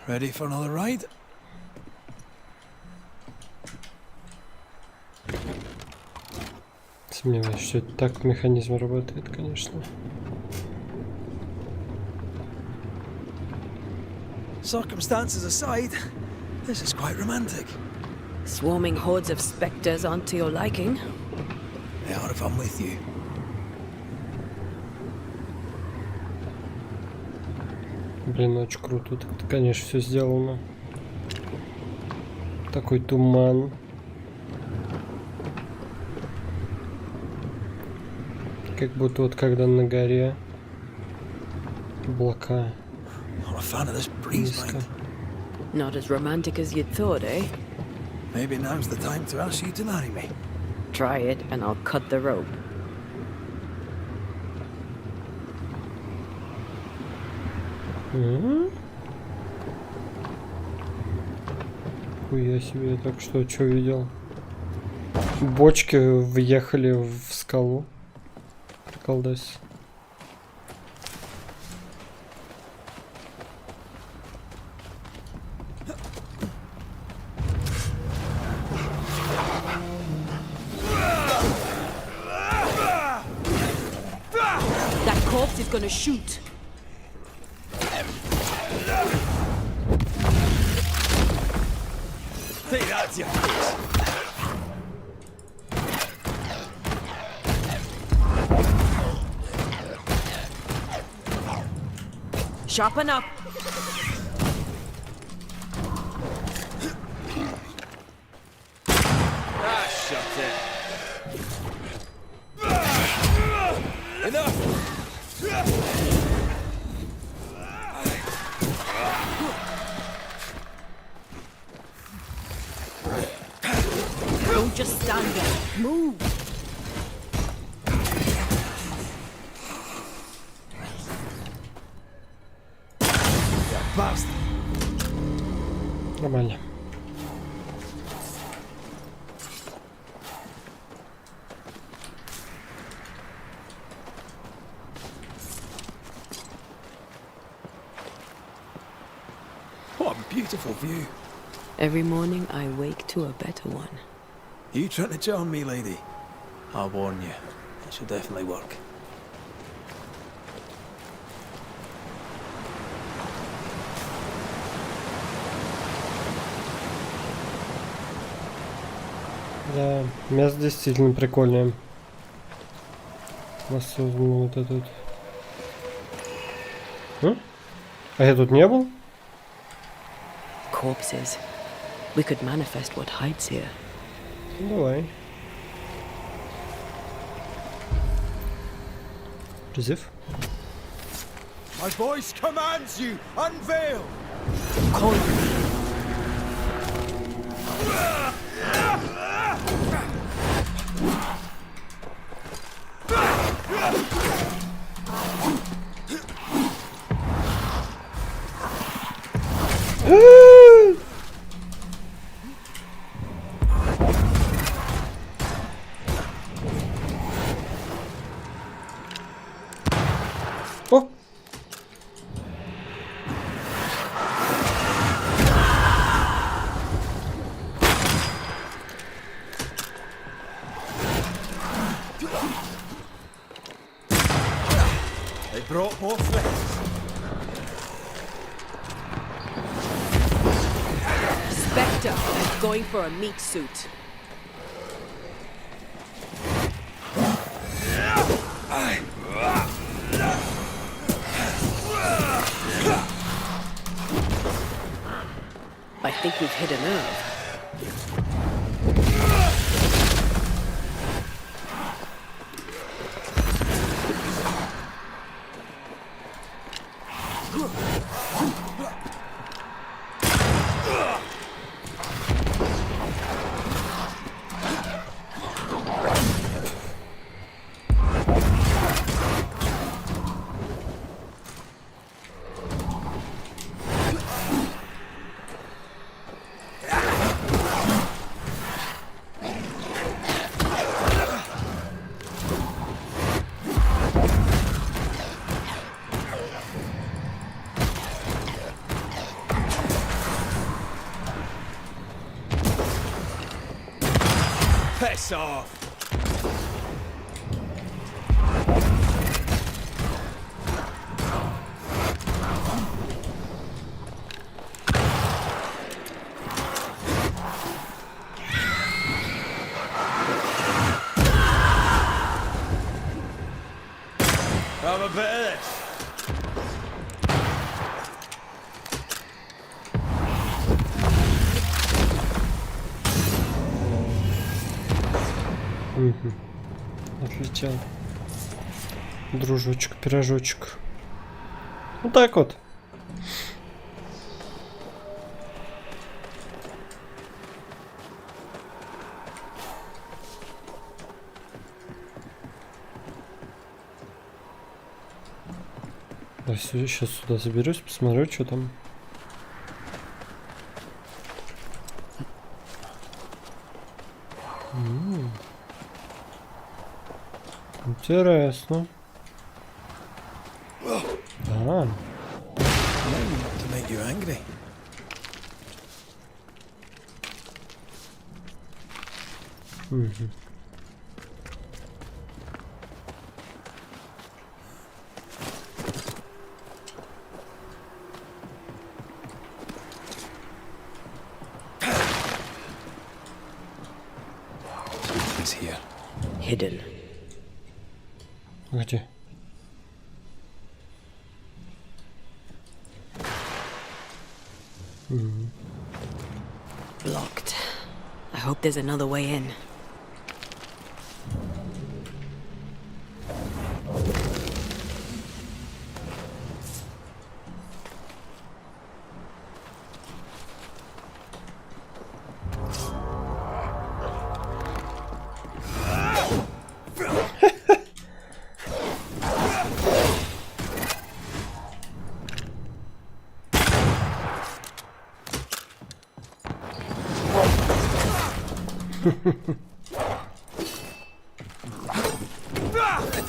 Ready for another ride? Сомневаюсь, что это так механизм работает, конечно. Circumstances aside, this is quite romantic. Swarming hordes of spectres aren't to your liking. They are if I'm with you. Блин, очень круто. Так, конечно, все сделано. Такой туман. Как будто вот когда на горе облака. Not a fan of this breeze, mind. Not as romantic as you'd thought, eh? Maybe now's the time to ask you to marry me. Try it and I'll cut the rope. Хуя себе, я так что видел? Бочки въехали в скалу. Приколдась. That corpse is gonna shoot. Take that to your face. Sharpen up. Ah, shut it. Enough. Don't just stand there. Move. Bastard. Нормально. What a beautiful view. Every morning I wake to a better one. You trying to charm me, lady? I'll warn you. It should definitely work. Да, место действительно прикольное. Воссоздан вот этот. А я тут не был? Corpses. We could manifest what hides here. Давай. Призыв. My voice commands you, unveil! Call О! They brought more threats. Spectre going for a meat suit. I think we've hit a nerve. Piss off! Have a bit of this. Угу. Отлетел. Дружочек, пирожочек. Вот так вот. Да, сейчас сюда заберусь, посмотрю, что там. Интересно. Да. To make you angry. Угу. He's here. Hidden. Где? Blocked. I hope there's another way in.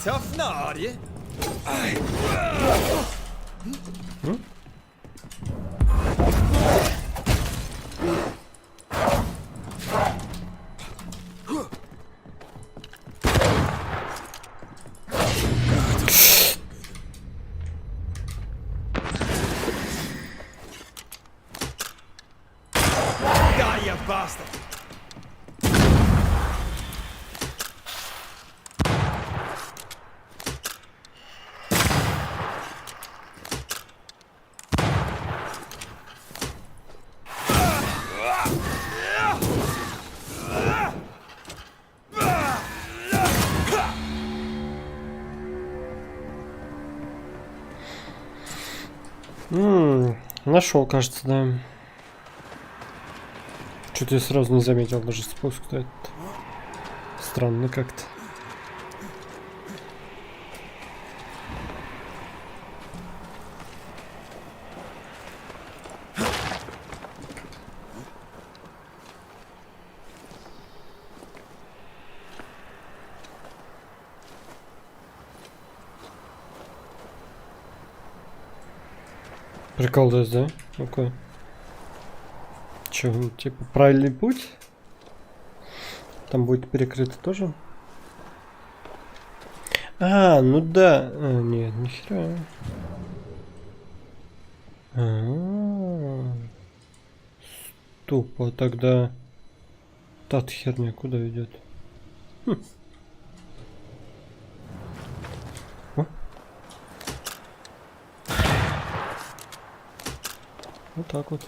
Tough nut, are you? Die, you bastard! Нашел, кажется, да. Что-то я сразу не заметил даже спуск-то этот. Странно как-то. Прикол, да? Ну-ка. Че, типа правильный путь? Там будет перекрыто тоже? А, ну да. А, нет, нихера. Стоп, а тогда та херня куда идет? Вот так вот.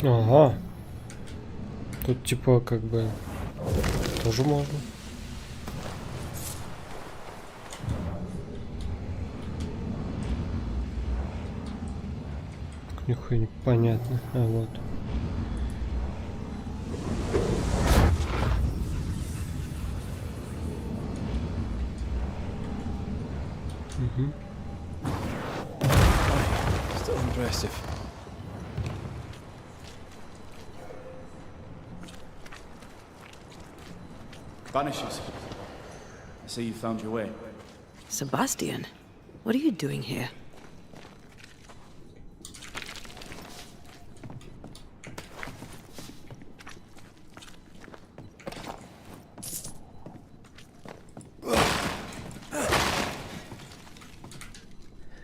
Ага. Тут типа как бы тоже можно. Нихуя непонятно. А вот. Угу. Still impressive. Banishers. I see you found your way. Sebastian, what are you doing here?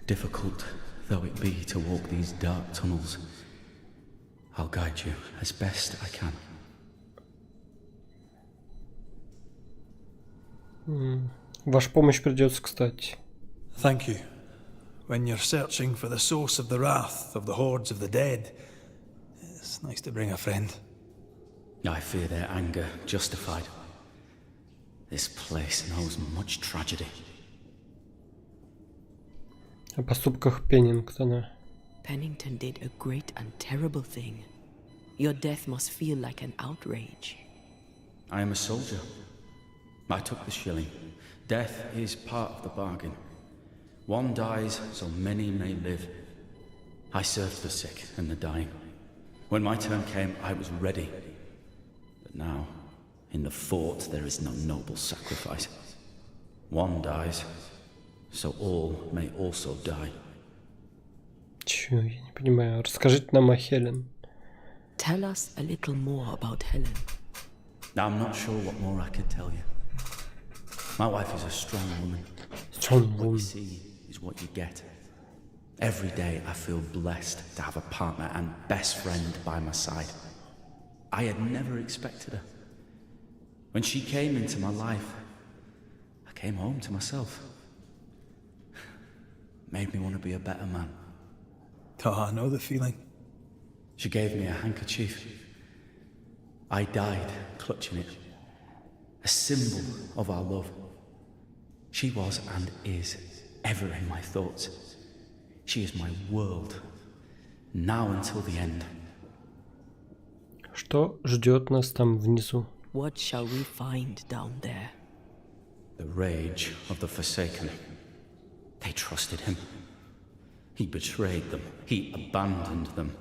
Difficult though it be to walk these dark tunnels, I'll guide you as best I can. Ваша помощь придется, кстати. Thank you. When you're searching for the source of the wrath of the hordes of the dead, it's nice to bring a friend. I fear their anger justified. This place knows much tragedy. О поступках Пеннингтона. Pennington did a great and terrible thing. Your death must feel like an outrage. I am a soldier. I took the shilling. Death is part of the bargain. One dies so many may live. I served the sick and the dying. When my turn came, I was ready. But now, in the fort, there is no noble sacrifice. One dies, so all may also die. Чё, я не понимаю. Расскажите нам о Хелен. Tell us a little more about Helen. I'm not sure what more I could tell you. My wife is a strong woman. Strong woman. What you see is what you get. Every day I feel blessed to have a partner and best friend by my side. I had never expected her. When she came into my life, I came home to myself. Made me want to be a better man. Oh, I know the feeling. She gave me a handkerchief. I died clutching it. A symbol of our love. She was and is ever in my thoughts. She is my world, now until the end. Что ждет нас там внизу? What shall we find down there? The rage of the Forsaken. They trusted him. He betrayed them. He abandoned them.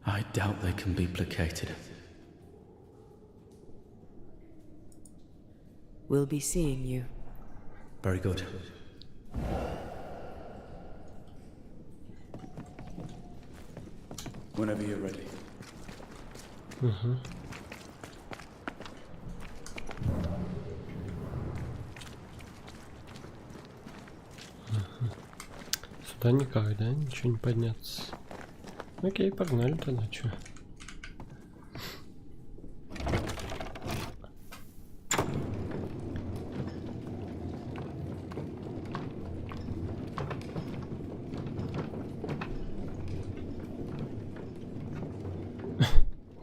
I doubt they can be placated. We'll be seeing you. Very good. Whenever you're ready. Сюда никак, да? Ничего не подняться. Окей, погнали тогда, чё.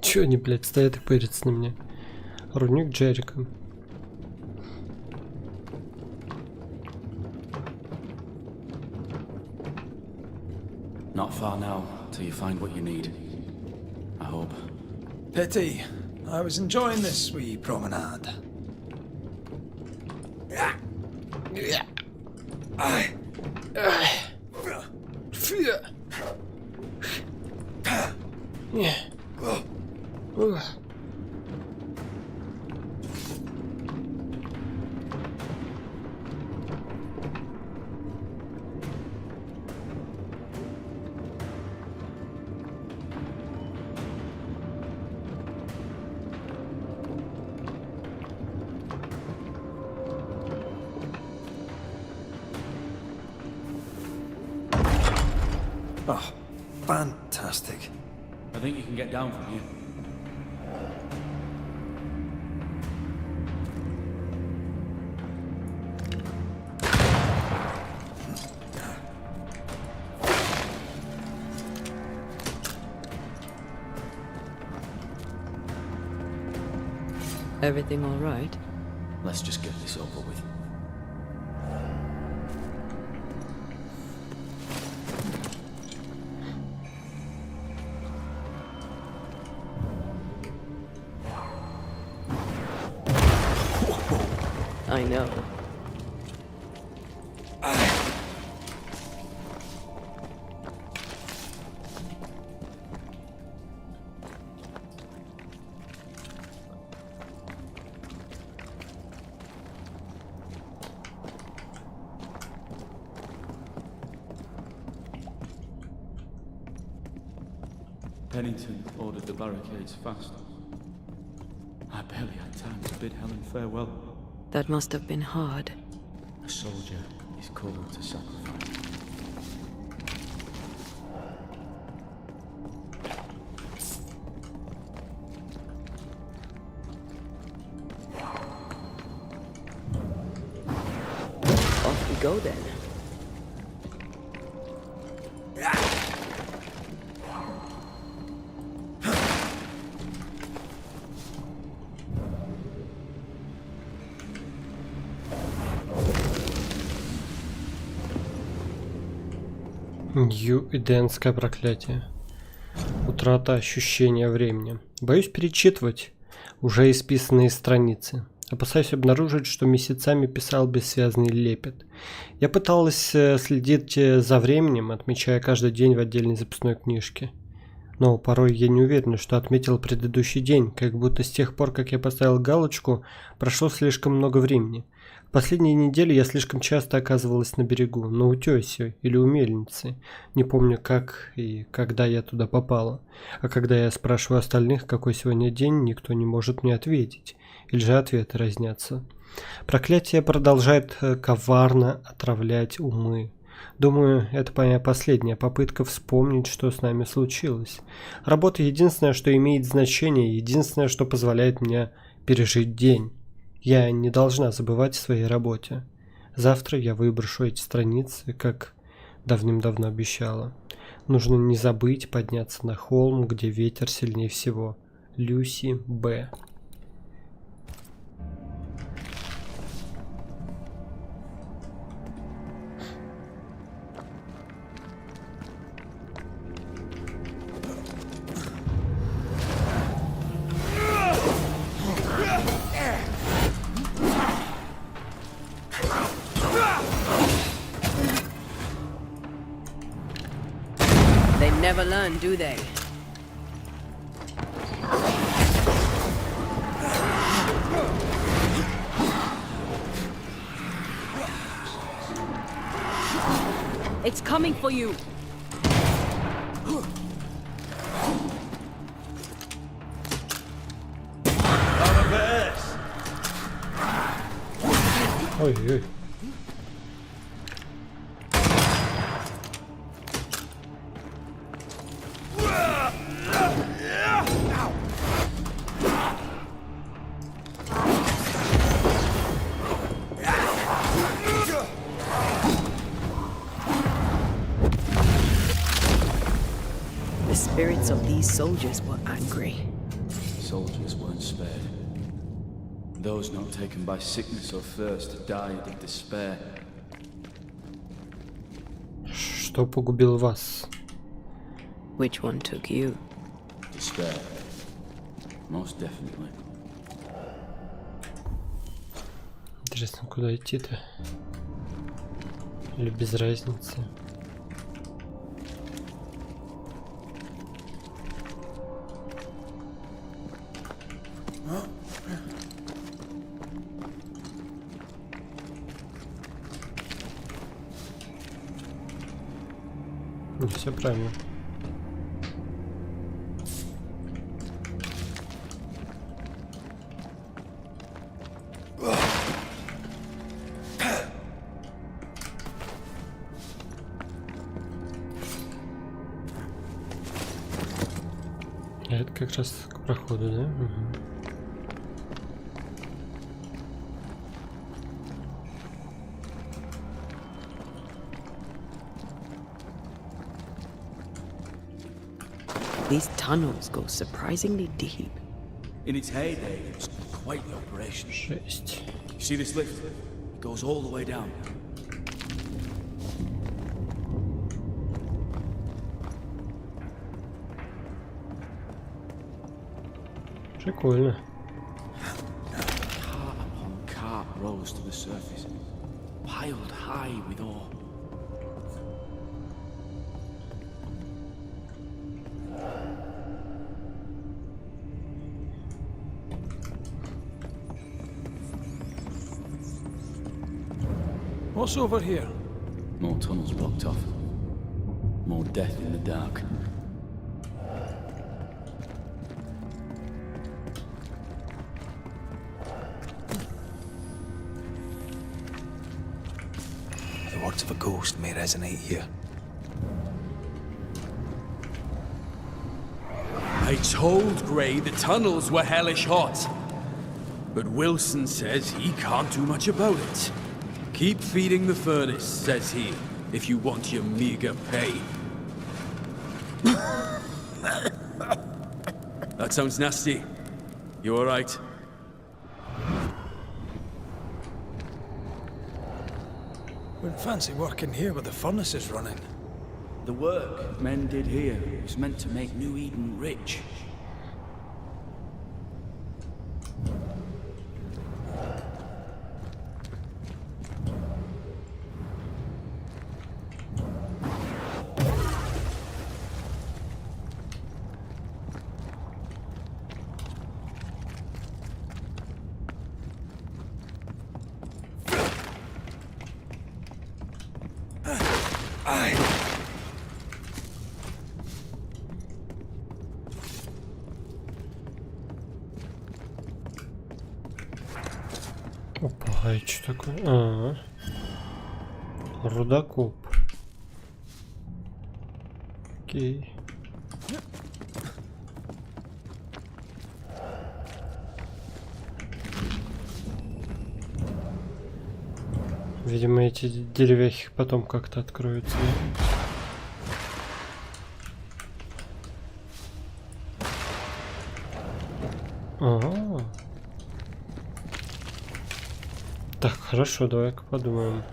Чё они, блядь, стоят и пырятся на меня? Рудник Джерика. Not far now, till you find what you need. I hope. Pity. I was enjoying this wee promenade. Oh, fantastic. I think you can get down from here. Everything all right? Let's just get this over with. I know. Pennington ordered the barricades fast. I barely had time to bid Helen farewell. That must have been hard. A soldier is is called to sacrifice. Off we go then. Эденское проклятие. Утрата ощущения времени. Боюсь перечитывать уже исписанные страницы. Опасаюсь обнаружить, что месяцами писал бессвязный лепет. Я пыталась следить за временем, отмечая каждый день в отдельной записной книжке. Но порой я не уверена, что отметил предыдущий день, как будто с тех пор, как я поставил галочку, прошло слишком много времени. В последние недели я слишком часто оказывалась на берегу, на утесе или у мельницы. Не помню, как и когда я туда попала. А когда я спрашиваю остальных, какой сегодня день, никто не может мне ответить. Или же ответы разнятся. Проклятие продолжает коварно отравлять умы. Думаю, это моя последняя попытка вспомнить, что с нами случилось. Работа единственное, что имеет значение, единственное, что позволяет мне пережить день. Я не должна забывать о своей работе. Завтра я выброшу эти страницы, как давным-давно обещала. Нужно не забыть подняться на холм, где ветер сильнее всего. Люси Б. Never learn, do they? It's coming for you. Ой-ой. The spirits of these soldiers were angry. Soldiers weren't spared. Those not taken by sickness or thirst died of despair. Что погубил вас? Which one took you? Despair. Most definitely. Интересно, куда идти-то? Или без разницы? Ну, все правильно. Это как раз к проходу, да? Угу. These tunnels go surprisingly deep. In its heyday, it was quite the operation. Шесть. You see this lift? It goes all the way down. Прикольно. Cart upon cart rose to the surface, piled high with ore. What's over here? More tunnels blocked off. More death in the dark. The words of a ghost may resonate here. I told Gray the tunnels were hellish hot. But Wilson says he can't do much about it. Keep feeding the furnace, says he, if you want your meager pay. That sounds nasty. You alright? Wouldn't fancy working here with the furnaces running. The work men did here was meant to make New Eden rich. Опа, а это что такое? Рудокоп. Окей. Видимо, эти деревяхи потом как-то откроются. Ага. Так, хорошо, давай-ка подумаем.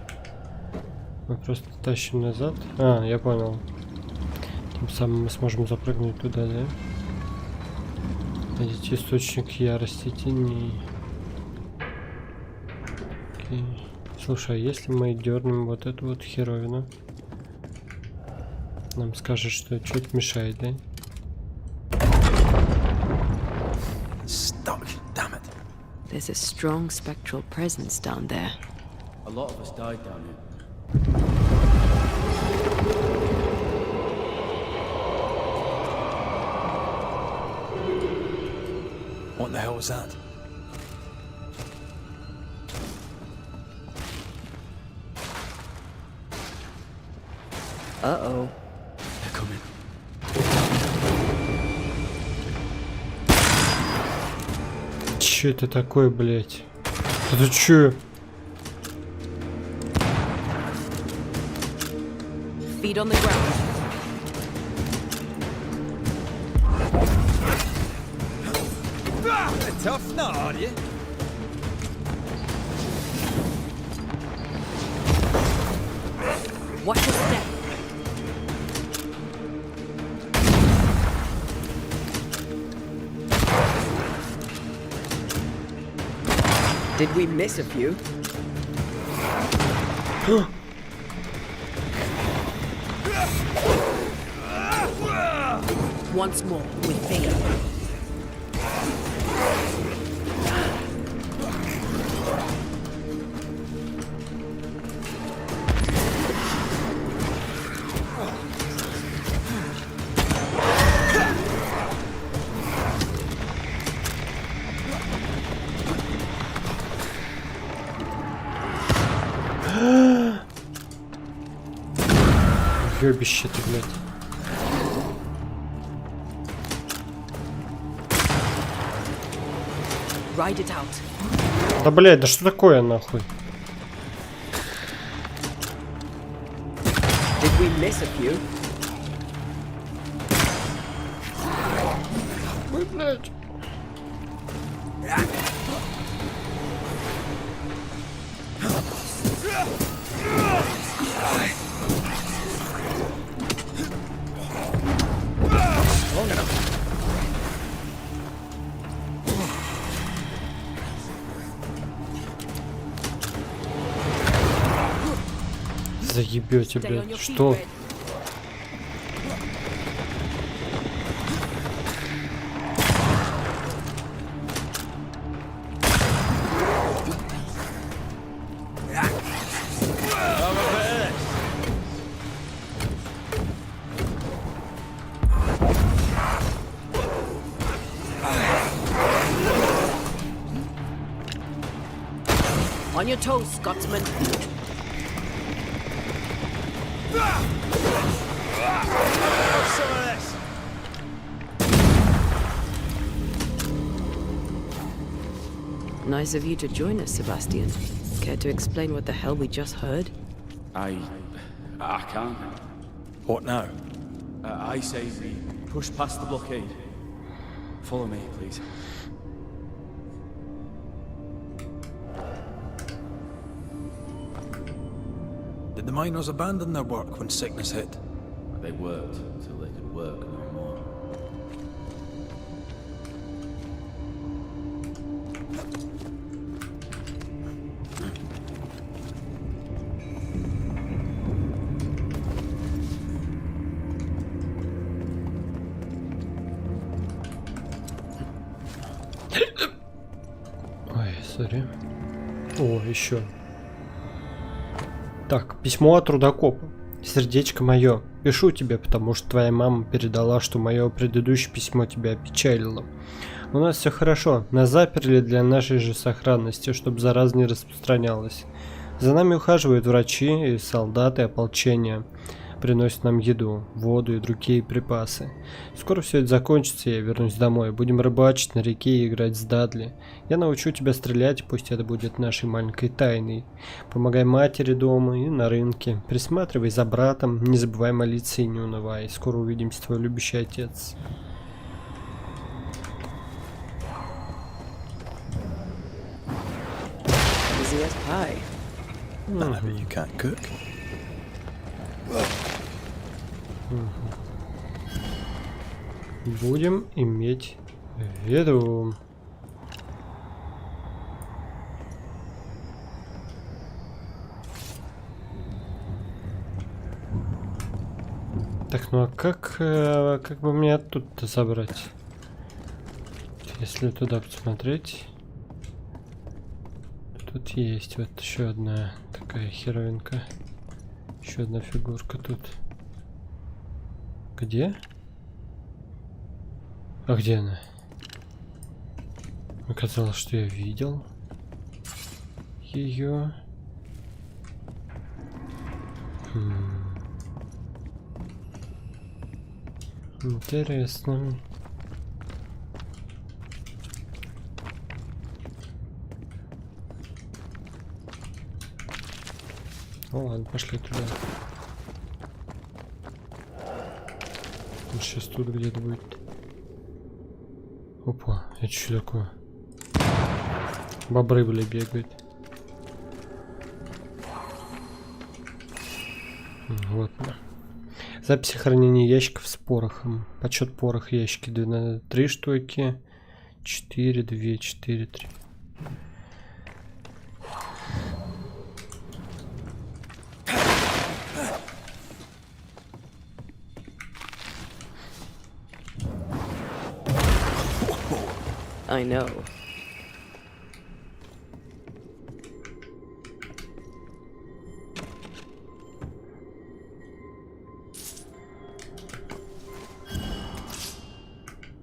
Мы просто тащим назад. А, я понял. Тем самым мы сможем запрыгнуть туда, да? Найдите источник ярости теней. Окей. Слушай, а если мы дернем вот эту вот херовину, нам скажет, что что-то мешает, да? Stuck, damn it. There's a strong spectral presence down there. A lot of us died down here. What the hell was that? Uh-oh. They're coming. Че это такое, блять? Это че? Feet on the ground. Tough now, are you? Watch your step. Did we miss a few? Once more, with vigor. Ёбище ты, блядь. Ride it out. Да, блядь, да что такое, нахуй? Did we miss a few? Ой, блядь. Заебете, блядь. Что? On your toes, Scotsman. Nice of you to join us, Sebastian. Care to explain what the hell we just heard? I can't. What now? I say we push past the blockade. Follow me, please. Did the miners abandon their work when sickness hit? They worked until they could work no more. Ой, сори. О, еще. Так, письмо от рудокопа. Сердечко мое, пишу тебе, потому что твоя мама передала, что мое предыдущее письмо тебя опечалило. У нас все хорошо, нас заперли для нашей же сохранности, чтобы зараза не распространялась. За нами ухаживают врачи и солдаты ополчения. Приносят нам еду, воду и другие припасы. Скоро все это закончится, я вернусь домой. Будем рыбачить на реке и играть с Дадли. Я научу тебя стрелять, пусть это будет нашей маленькой тайной. Помогай матери дома и на рынке. Присматривай за братом, не забывай молиться и не унывай. Скоро увидимся, твой любящий отец. Easy as pie. You can't cook. Будем иметь в виду. Так, ну а как бы мне оттуда забрать? Если туда посмотреть, тут есть вот еще одна такая херовинка, еще одна фигурка тут. Где? А где она? Мне казалось, что я видел ее. Интересно. Ну ладно, пошли туда. Сейчас тут где-то будет. Опа, это что такое? Бобры, бля, бегают. Вот. Записи хранения ящиков с порохом. Подсчет пороха ящики 3 штуки. 4, 2, 4, 3. I know.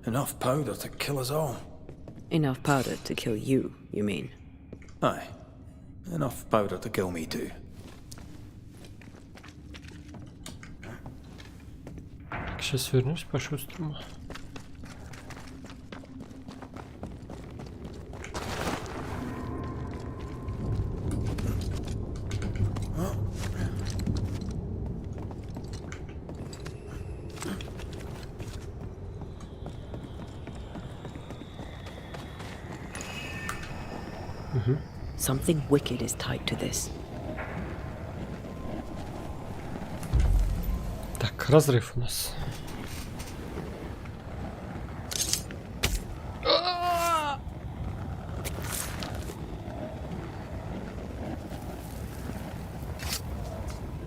Enough powder to kill us all. Enough powder to kill you, you mean? Aye. Enough powder to kill me too. Сейчас вернусь по-шустрому. Something wicked is tied to this. Так, разрыв у нас.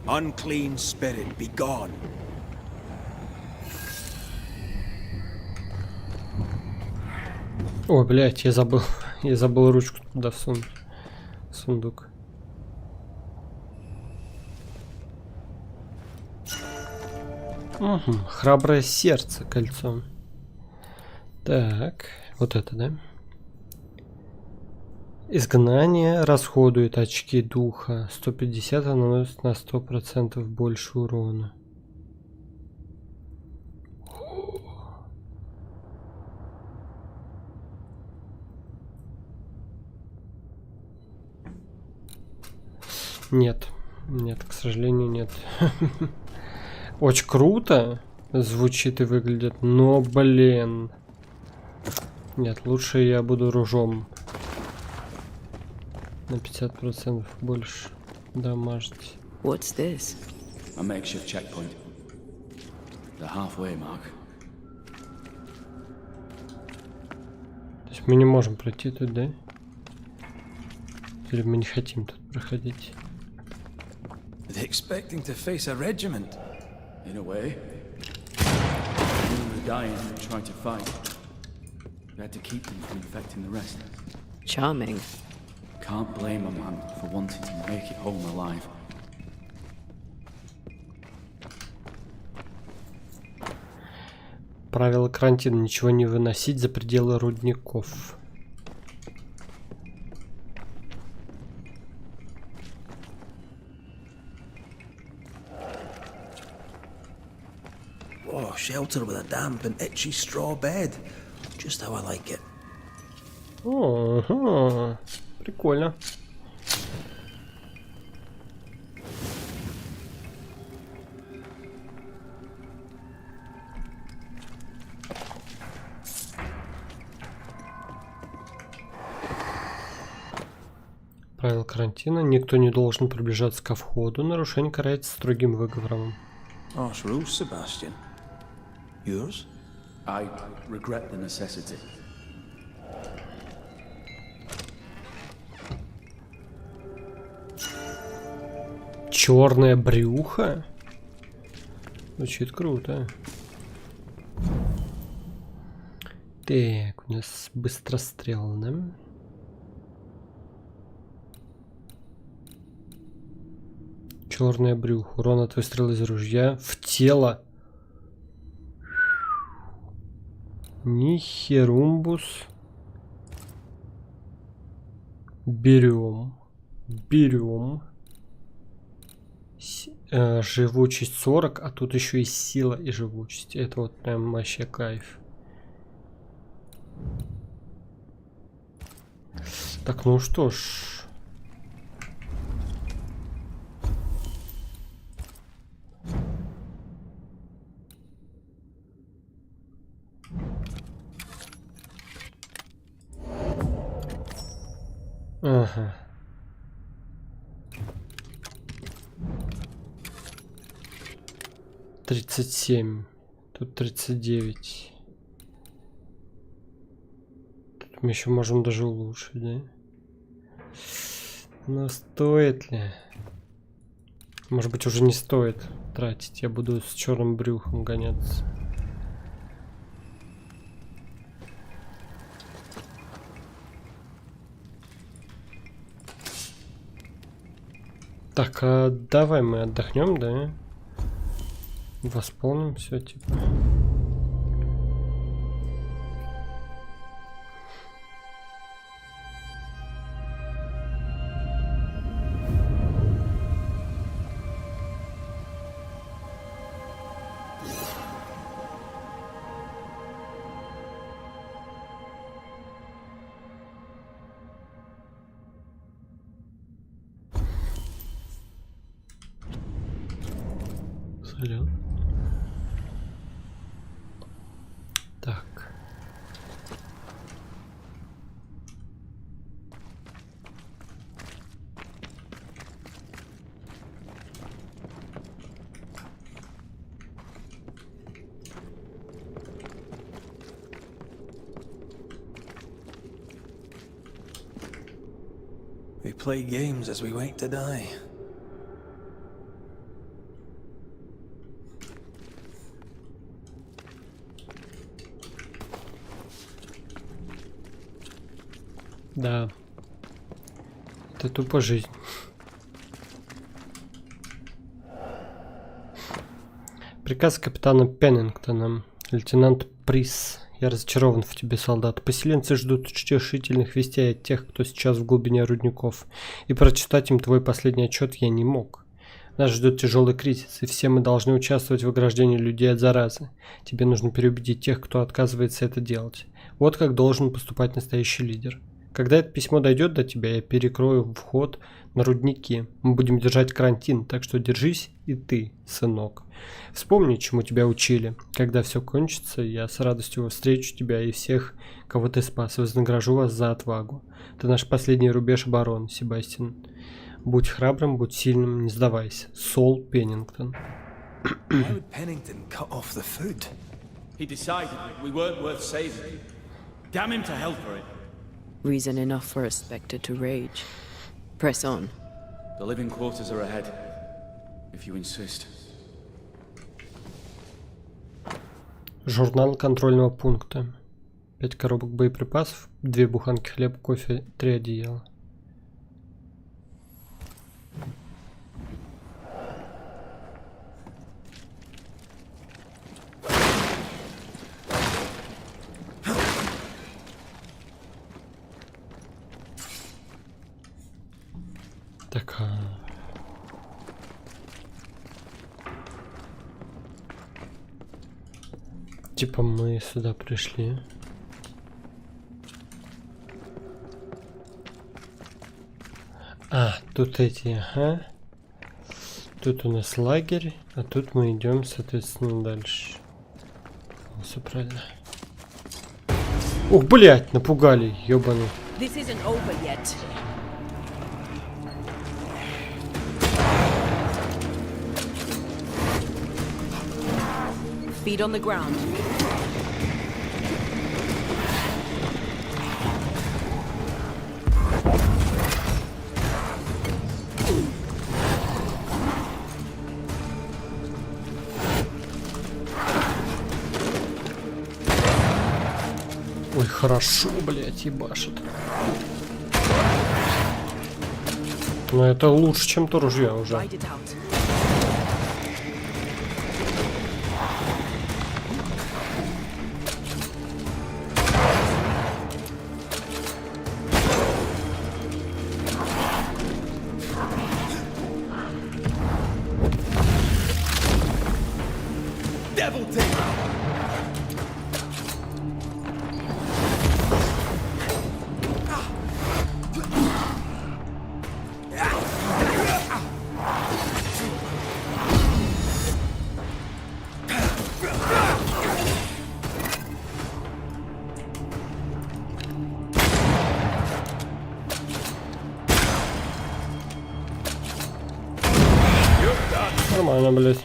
Unclean spirit, be gone. О, блядь, я забыл ручку туда всунуть. Сундук. Угу, храброе сердце кольцом. Так, вот это, да? Изгнание расходует очки духа. 150 наносит на 100% больше урона. Нет. Нет, к сожалению, нет. Очень круто звучит и выглядит, но, блин. Нет, лучше я буду ружом. На 50% больше дамажить. What's this? A makeshift checkpoint. The halfway mark. То есть мы не можем пройти тут, да? Или мы не хотим тут проходить? They're expecting to face a regiment. In a way. You were dying and trying to fight. You had to keep them from infecting the rest. Charming. Can't blame a man for wanting to make it home alive. Правило карантина: ничего не выносить за пределы рудников. Oh, shelter with a damp and itchy straw bed. Just how I like it. Ага, прикольно. Правило карантина: никто не должен приближаться ко входу. Нарушение карается строгим выговором. Harsh rules, Sebastian. Yours? I regret the necessity. Черное брюхо? Звучит круто. Так, у нас быстрострел, да? Черное брюхо. Урон от выстрела из ружья в тело. Нихерумбус. Берем. Берем. Живучесть 40, а тут еще и сила и живучесть. Это вот прям вообще кайф. Так, ну что ж. Ага. Тридцать 37. Тут 39. Тут мы еще можем даже улучшить, да? Но стоит ли? Может быть, уже не стоит тратить. Я буду с черным брюхом гоняться. Так, а давай мы отдохнем, да? Восполним все, типа. Салют. Так. We play games as we wait to die. Да. Это тупо жизнь. Приказ капитана Пеннингтона. Лейтенант Прис. Я разочарован в тебе, солдат. Поселенцы ждут утешительных вестей от тех, кто сейчас в глубине рудников. И прочитать им твой последний отчет я не мог. Нас ждет тяжелый кризис, и все мы должны участвовать в ограждении людей от заразы. Тебе нужно переубедить тех, кто отказывается это делать. Вот как должен поступать настоящий лидер. Когда это письмо дойдет до тебя, я перекрою вход на рудники. Мы будем держать карантин, так что держись и ты, сынок. Вспомни, чему тебя учили. Когда все кончится, я с радостью встречу тебя и всех, кого ты спас, вознагражу вас за отвагу. Ты наш последний рубеж обороны, Себастьян. Будь храбрым, будь сильным, не сдавайся. Сол Пеннингтон. Why would Pennington cut off the food? He decided we weren't worth saving. Damn him to hell for it. Reason enough for a Spectre to rage. Press on. The living quarters are ahead, if you insist. Журнал контрольного пункта. 5 коробок боеприпасов, 2 буханки хлеба, кофе, 3 одеяла. Так, типа мы сюда пришли. А, тут эти, ага. Тут у нас лагерь, а тут мы идем, соответственно, дальше. Все правильно. Ух, блять, напугали, ёбаный. This isn't over yet. Feet on the ground. Ой, хорошо, блять, ебашит. Но это лучше, чем то ружье уже. Нормально, блять.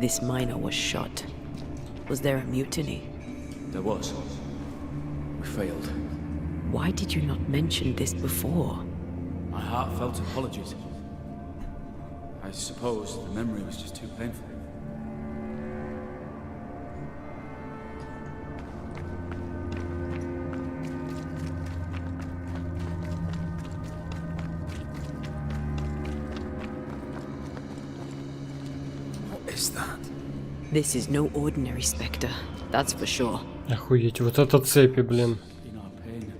This miner was shot. Was there a mutiny? There was. We failed. Why did you not mention this before? My heartfelt apologies. I suppose the memory was just too painful. This is no ordinary Spectre, that's for sure. Охуеть, вот это цепи, блин. In our pain,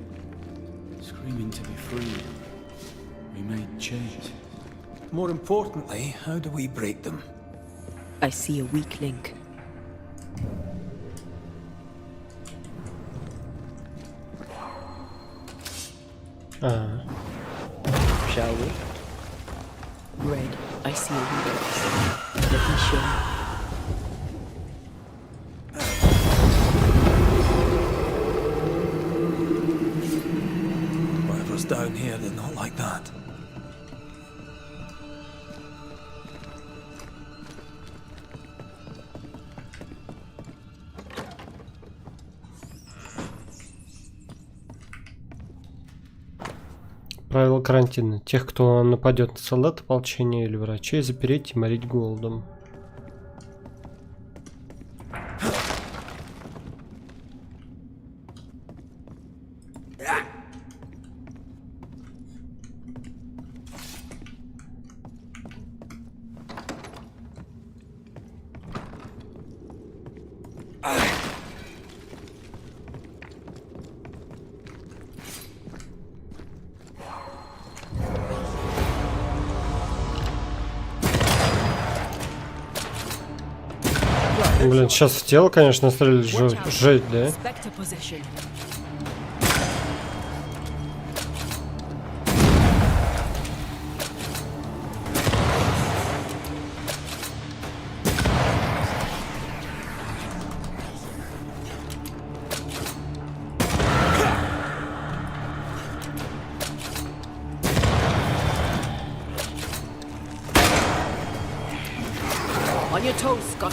screaming to be free, we made chains. More importantly, how do we break them? I see a weak link. Shall we? Red, I see a weakness. Let me show you. Whatever's down here, they're not like that. Правила карантина. Тех, кто нападет на солдат, ополчения или врачей, запереть и морить голодом. Блин, сейчас в тело, конечно, стреляли жесть, да? On your toes, Scott.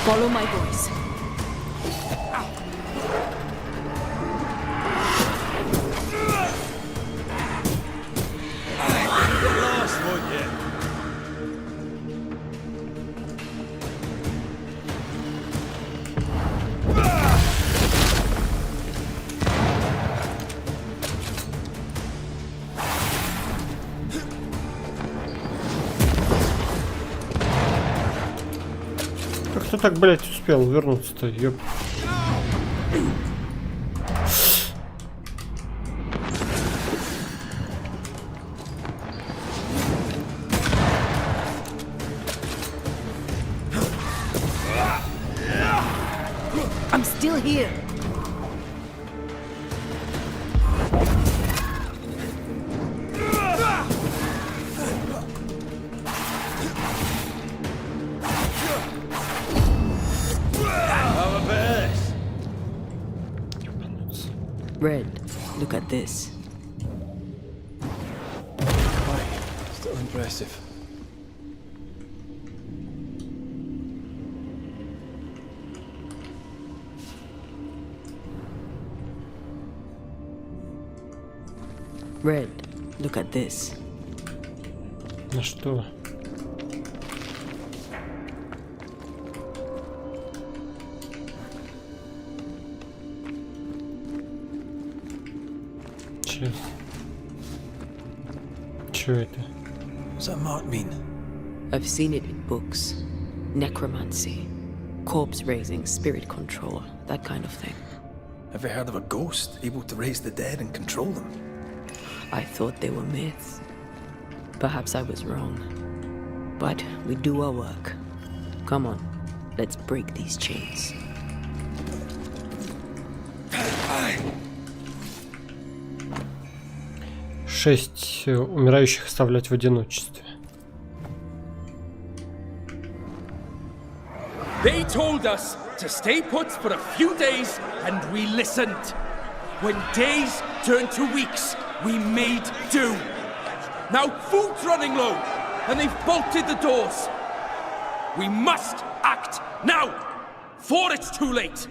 Follow my voice. Кто так, блять, успел вернуться-то? Ёп. I'm still here. Red, look at this. Still impressive. Red, look at this. На что? Чё это? What's that mark mean? I've seen it in books. Necromancy. Corpse raising, spirit control, that kind of thing. Have you heard of a ghost able to raise the dead and control them? I thought they were myths. Perhaps I was wrong. But we do our work. Come on, let's break these chains. Шесть умирающих оставлять в одиночестве. They told us to stay put for a few days, and we listened. When days turned to weeks, we made do. Now food's running low, and they've bolted the doors. We must act now, before it's too late.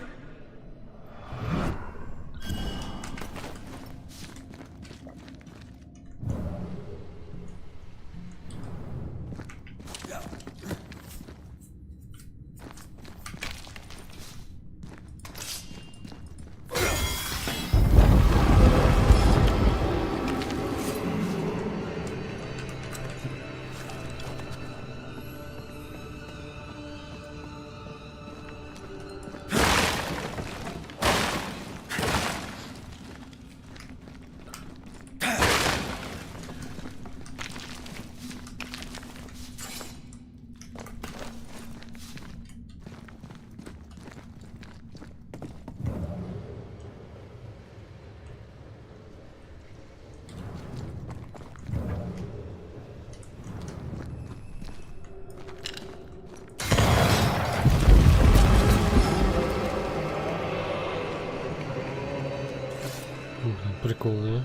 Прикол, да?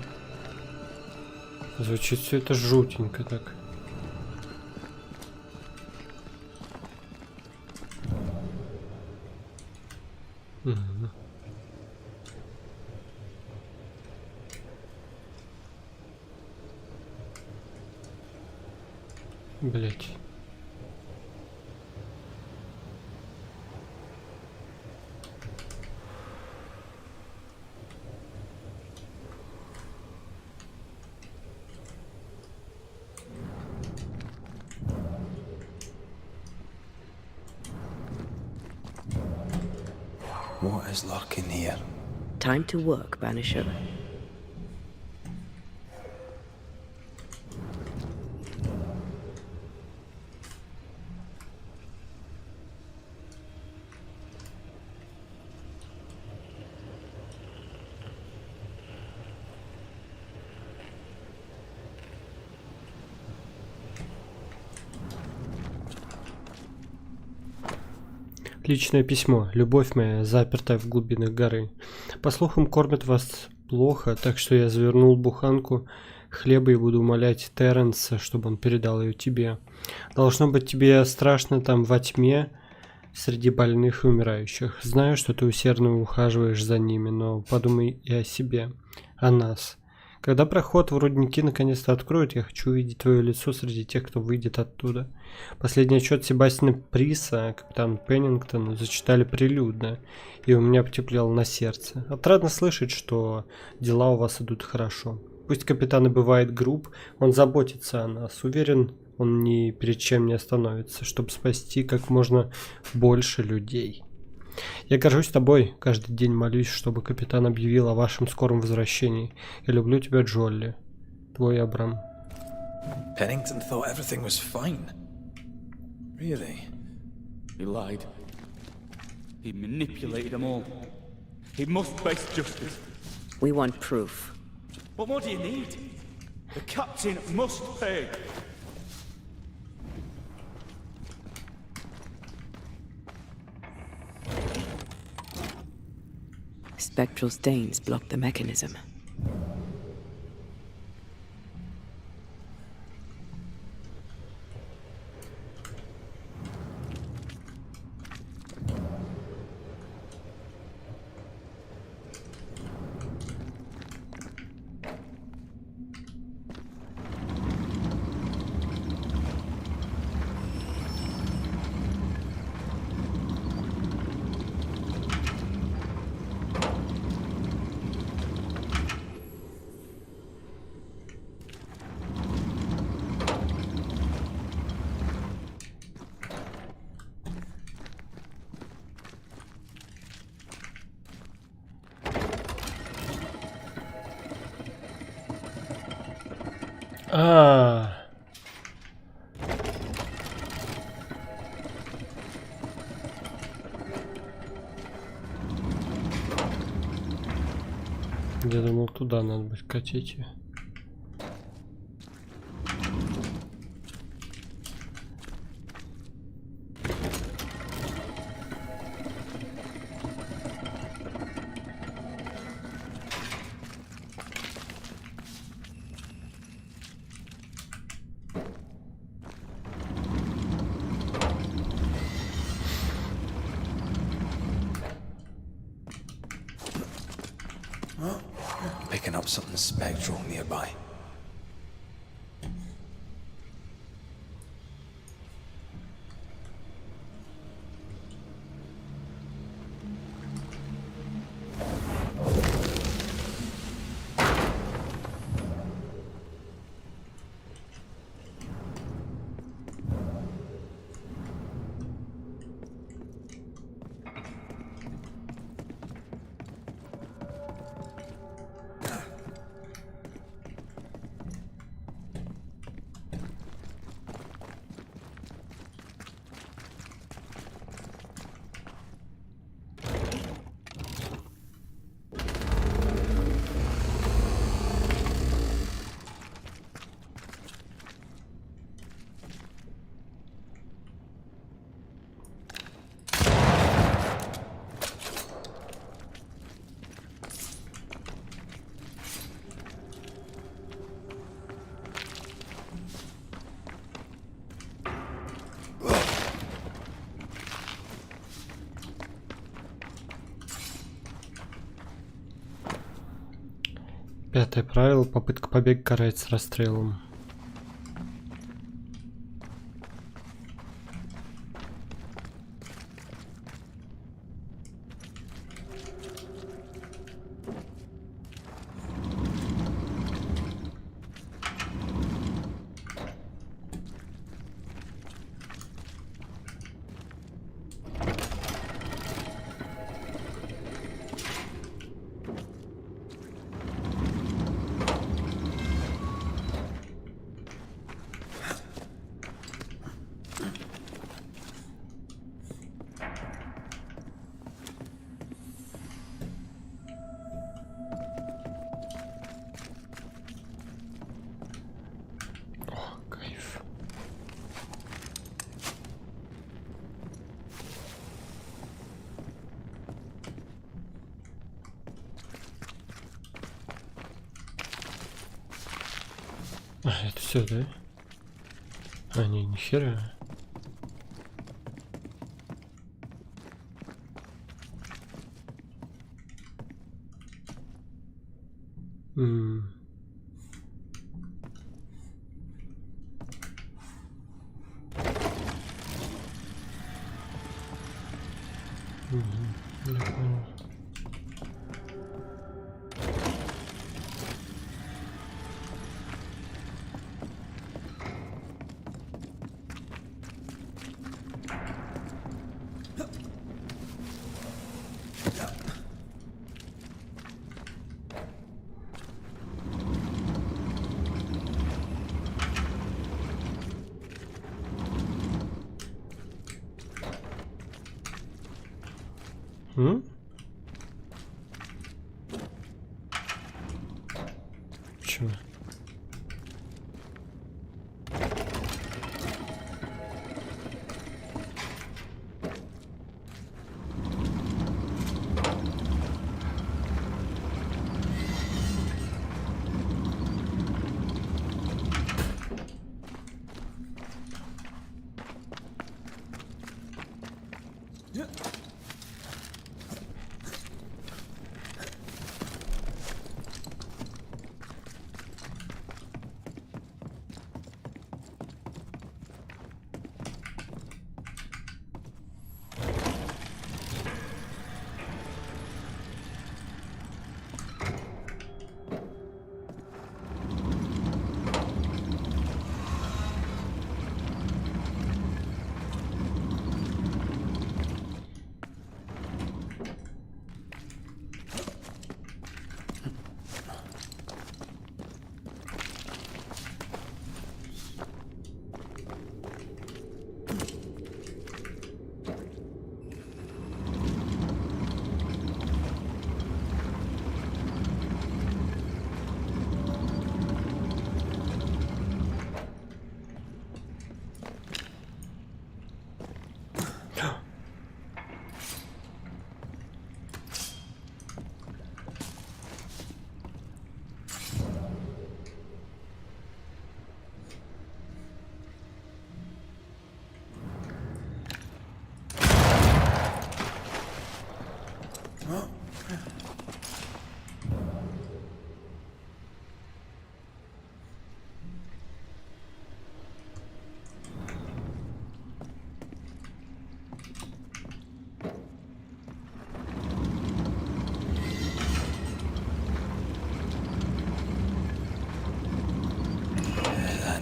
Звучит все это жутенько так. Угу. Блять. What is lurking here? Time to work, Banisher. Личное письмо. Любовь моя, запертая в глубинах горы. По слухам, кормят вас плохо, так что я завернул буханку хлеба и буду умолять Терренса, чтобы он передал ее тебе. Должно быть, тебе страшно там во тьме, среди больных и умирающих. Знаю, что ты усердно ухаживаешь за ними, но подумай и о себе, о нас. Когда проход в рудники наконец-то откроют, я хочу увидеть твое лицо среди тех, кто выйдет оттуда. Последний отчет Себастьяна Приса, капитан Пеннингтона, зачитали прилюдно, и у меня потеплело на сердце. Отрадно слышать, что дела у вас идут хорошо. Пусть капитан и бывает груб, он заботится о нас. Уверен, он ни перед чем не остановится, чтобы спасти как можно больше людей. Я горжусь тобой, каждый день молюсь, чтобы капитан объявил о вашем скором возвращении. Я люблю тебя, Джолли. Твой Абрам. Pennington thought everything was fine. Really? He lied. He manipulated them all. He must face justice. We want proof. What more do you need? The captain must pay. Spectral stains block the mechanism. Я думал, туда надо будет катить. Picking up something spectral nearby. 5-е правило. Попытка побега карается расстрелом. Это все, да? А, не, нихера. Я понял. Почему?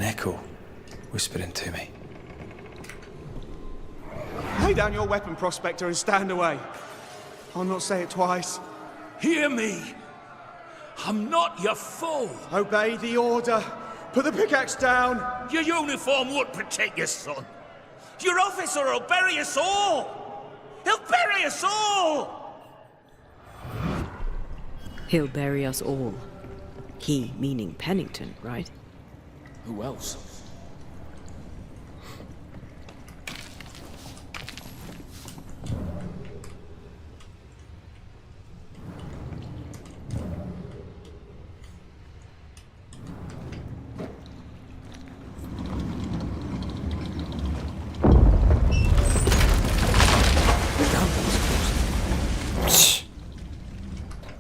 An echo whispering to me. Lay down your weapon, Prospector, and stand away. I'll not say it twice. Hear me. I'm not your foe. Obey the order. Put the pickaxe down. Your uniform won't protect your son. Your officer will bury us all. He'll bury us all. He'll bury us all. He meaning Pennington, right? Who else?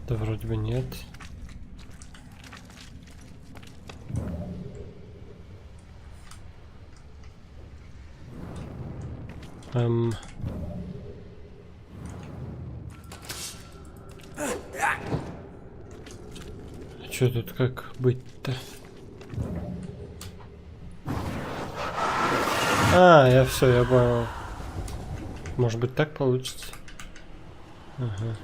Да вроде бы нет. Что тут как быть-то? Я понял. Может быть, так получится? Ага.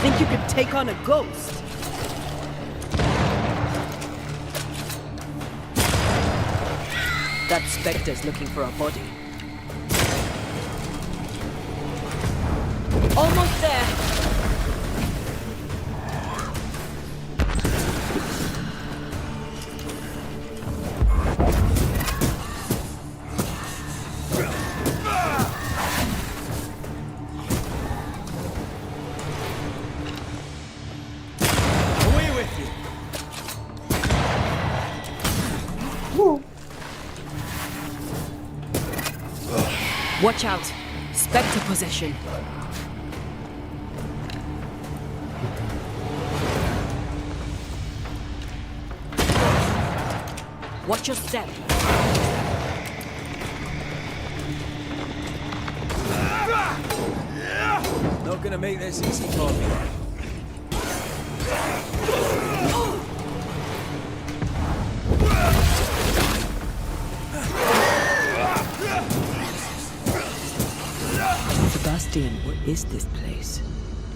Think you could take on a ghost? That specter's looking for a body. Almost there. Away with you. Watch out. Spectre possession. Watch your step. Not gonna make this easy for me. Sebastian, what is this place?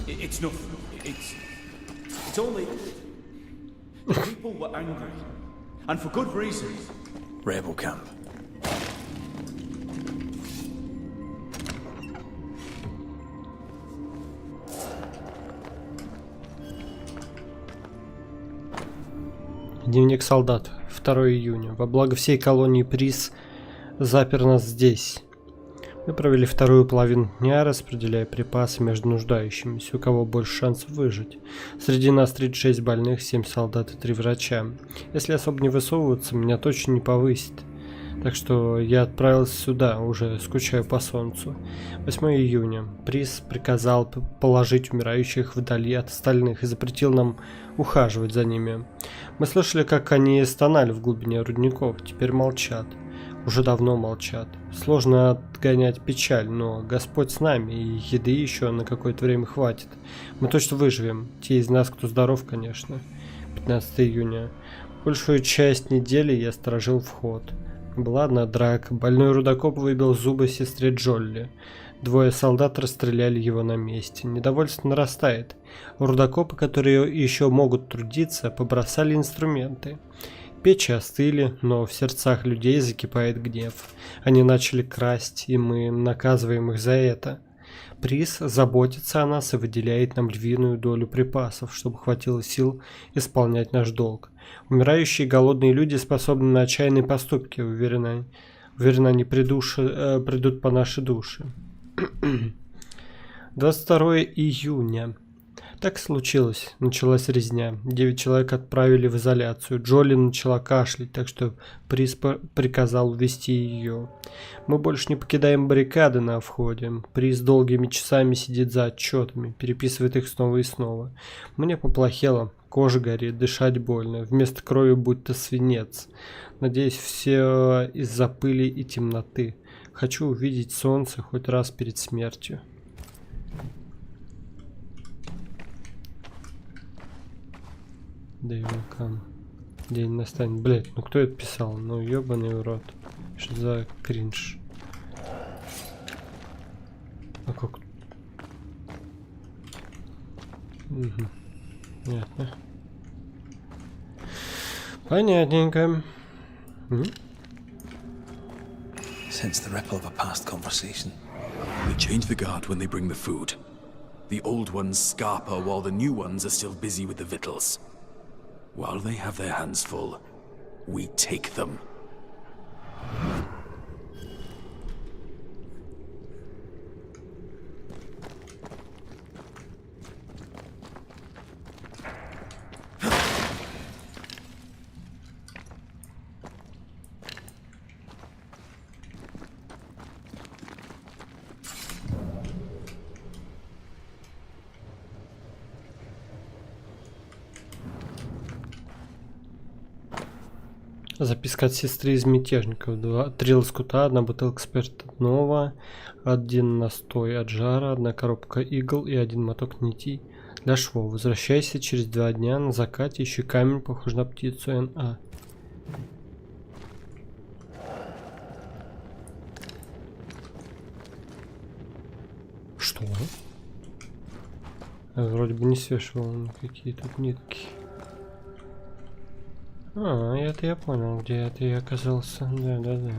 It's nothing. It's only... The people were angry. And for good reason. Rebel camp. Дневник солдат. 2 июня. Во благо всей колонии приз запер нас здесь. Мы провели вторую половину дня, распределяя припасы между нуждающимися, у кого больше шансов выжить. Среди нас 36 больных, 7 солдат и 3 врача. Если особо не высовываться, меня точно не повысит. Так что я отправился сюда, уже скучаю по солнцу. 8 июня. Приз приказал положить умирающих вдали от остальных и запретил нам ухаживать за ними. Мы слышали, как они стонали в глубине рудников, теперь молчат. Уже давно молчат. Сложно отгонять печаль, но Господь с нами, и еды еще на какое-то время хватит. Мы точно выживем. Те из нас, кто здоров, конечно. 15 июня. Большую часть недели я сторожил вход. Была одна драка. Больной рудокоп выбил зубы сестре Джолли. 2 солдат расстреляли его на месте. Недовольство нарастает. Рудокопы, которые еще могут трудиться, побросали инструменты. Печи остыли, но в сердцах людей закипает гнев. Они начали красть, и мы наказываем их за это. Приз заботится о нас и выделяет нам львиную долю припасов, чтобы хватило сил исполнять наш долг. Умирающие голодные люди способны на отчаянные поступки, уверен, они придут по нашей душе. 22 июня. Так случилось. Началась резня. 9 человек отправили в изоляцию. Джоли начала кашлять, так что приз приказал увести ее. Мы больше не покидаем баррикады на входе. Приз долгими часами сидит за отчетами, переписывает их снова и снова. Мне поплохело. Кожа горит, дышать больно. Вместо крови будто свинец. Надеюсь, все из-за пыли и темноты. Хочу увидеть солнце хоть раз перед смертью. День настанет. Блять, ну кто это писал? Ну ебаный в рот. Что за кринж? А как? Угу. Понятно. Понятненько. Sense the ripple of a past conversation. We change the guard when they bring the food. The old ones scarper while the new ones are still busy with the victuals. While they have their hands full, we take them. Записка от сестры из мятежников. 3 лоскута, 1 бутылка спиртного, 1 настой от жара, 1 коробка игл и 1 моток нитей для швов. Возвращайся через 2 дня на закате, ищи камень, похож на птицу Н.А. Что? Я вроде бы не свешивал никакие тут нитки. А, это я понял, где это я оказался. Да.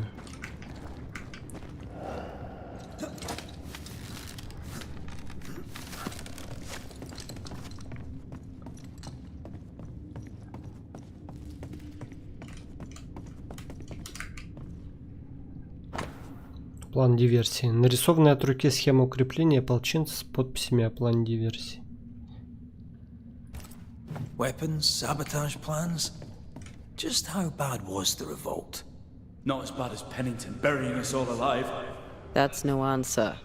План диверсии. Нарисованная от руки схема укрепления ополченцев с подписями о плане диверсии. Weapons, sabotage plans. Just how bad was the revolt? Not as bad as Pennington burying us all alive. That's no answer.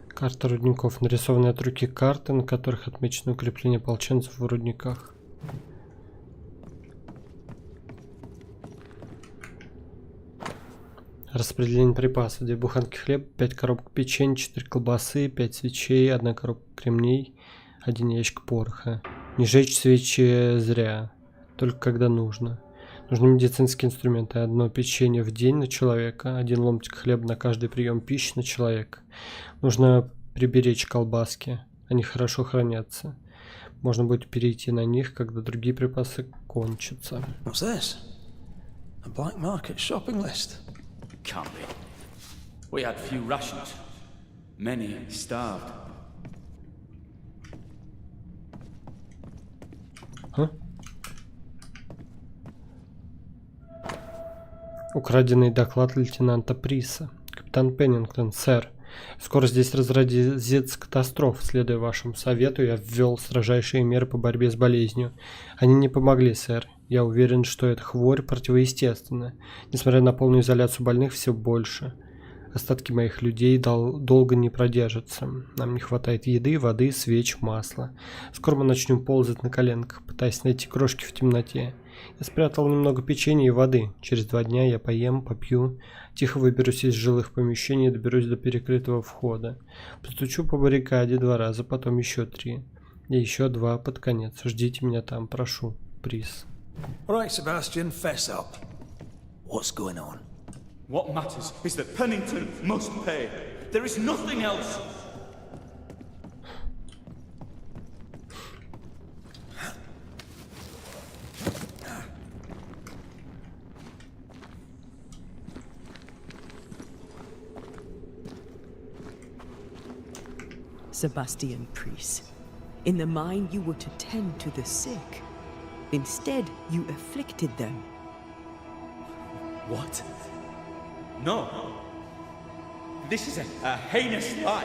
Карта рудников. Нарисованные от руки карты, на которых отмечено укрепление ополченцев в рудниках. Распределение припасов. 2 буханки хлеба, 5 коробок печенья, 4 колбасы, 5 свечей, 1 коробка кремней, 1 ящик пороха. Не жечь свечи зря, только когда нужно. Нужны медицинские инструменты. 1 печенье в день на человека, 1 ломтик хлеба на каждый прием пищи на человека. Нужно приберечь колбаски, они хорошо хранятся. Можно будет перейти на них, когда другие припасы кончатся. What's this? A black market shopping list. Can't be. We had few rations. Many starved. Украденный доклад лейтенанта Приса. Капитан Пеннингтон, сэр. Скоро здесь разразится катастрофа. Следуя вашему совету, я ввел строжайшие меры по борьбе с болезнью. Они не помогли, сэр. Я уверен, что эта хворь противоестественна. Несмотря на полную изоляцию больных, все больше. Остатки моих людей долго не продержатся. Нам не хватает еды, воды, свеч, масла. Скоро мы начнем ползать на коленках, пытаясь найти крошки в темноте. Я спрятал немного печенья и воды. Через 2 дня я поем, попью, тихо выберусь из жилых помещений и доберусь до перекрытого входа. Постучу по баррикаде 2 раза, потом еще 3. И еще 2 под конец. Ждите меня там, прошу. Приз. Right, Sebastian, fess up. What's going on? What matters is that Pennington must pay. There is nothing else. Sebastian Priest, in the mine you were to tend to the sick. Instead, you afflicted them. What? No. This is a heinous lie.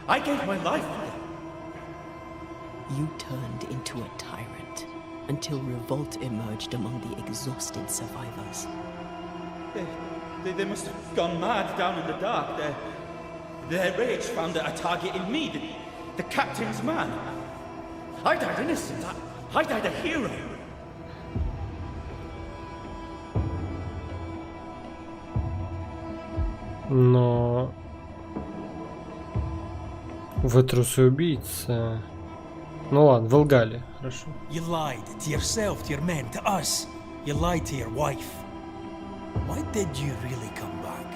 I gave my life for it. You turned into a tyrant until revolt emerged among the exhausted survivors. They must have gone mad down in the dark. Their rage found a target in me, the captain's man. I died innocent. I died a hero. Но вы трусы убийца. Ну ладно, вы лгали. Хорошо. You lied to yourself, to your men, to us. You lied to your wife. Why did you really come back?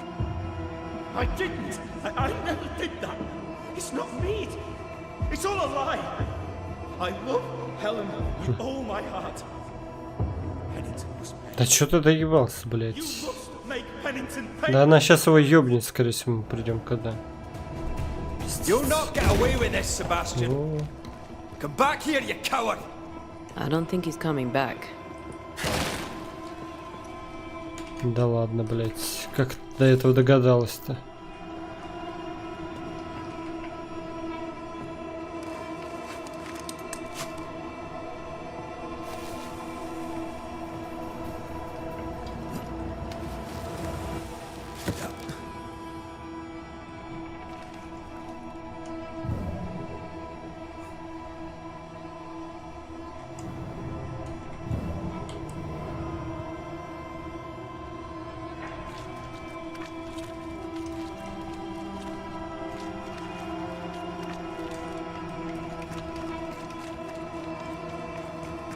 I didn't. I never did that. It's not me. It's all a lie. I love Helen with all my heart. Да чё ты доебался, блядь? You must make Pennington pay. Да она сейчас его ёбнет, скорее всего, мы придем когда. You'll not get away with this, Sebastian. Come back here, you coward. I don't think he's coming back. Да ладно, блядь. Как до этого догадалась-то?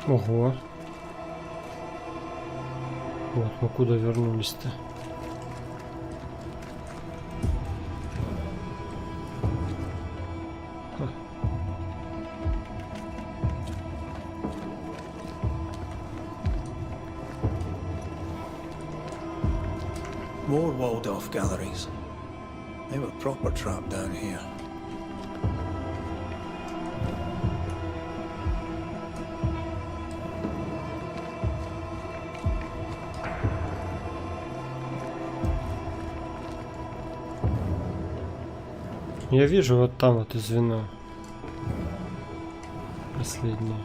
Ого. Вот мы куда вернулись-то. More walled-off galleries. They were proper trapped down here. Я вижу вот там вот звено. Последнее.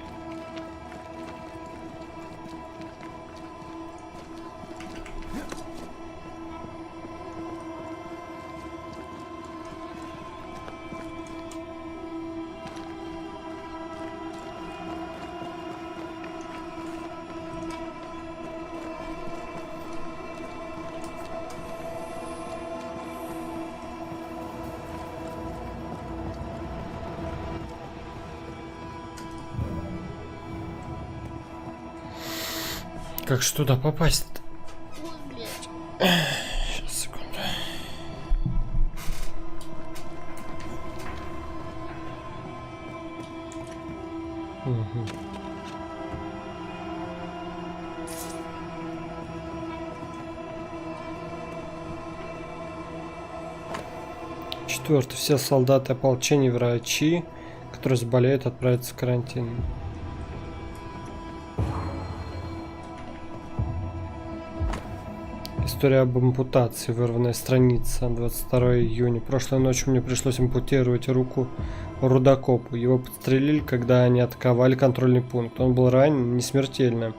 Как же туда попасть-то? Сейчас, секунду. Угу. Четвертый. Все солдаты ополчения и врачи, которые заболеют, отправятся в карантин. История об ампутации, вырванная страница, 22 июня. Прошлой ночью мне пришлось ампутировать руку рудокопу. Его подстрелили, когда они атаковали контрольный пункт. Он был ранен не смертельно,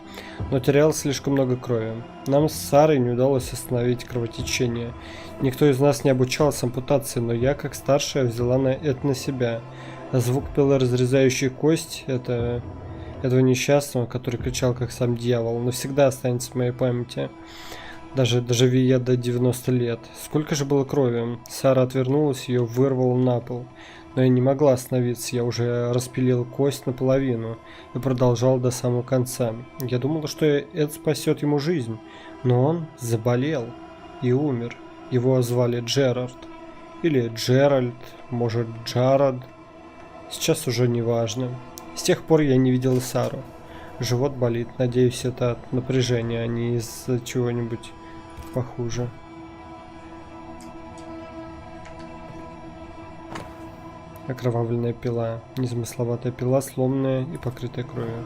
но терял слишком много крови. Нам с Сарой не удалось остановить кровотечение. Никто из нас не обучался ампутации, но я, как старшая, взяла это на себя. Звук пилы, разрезающей кость, этого несчастного, который кричал, как сам дьявол, навсегда останется в моей памяти. Даже доживи я до 90 лет. Сколько же было крови? Сара отвернулась, ее вырвало на пол. Но я не могла остановиться, я уже распилил кость наполовину и продолжал до самого конца. Я думала, что это спасет ему жизнь, но он заболел и умер. Его звали Джерард. Или Джеральд, может Джарад. Сейчас уже не важно. С тех пор я не видела Сару. Живот болит, надеюсь, это от напряжения, а не из-за чего-нибудь похуже. Окровавленная пила. Незамысловатая пила, сломанная и покрытая кровью.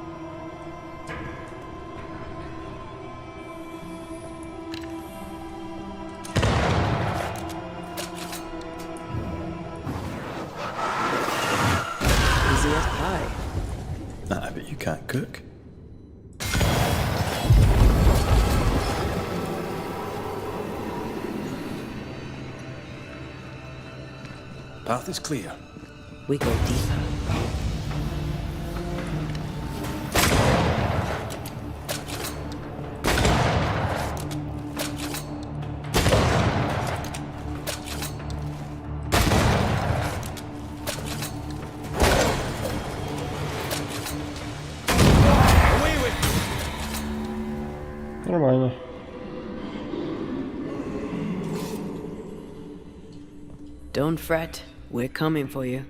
Easy as pie. I bet you can't cook. Path is clear. We go deeper. Нормально. Don't fret. We're coming for you.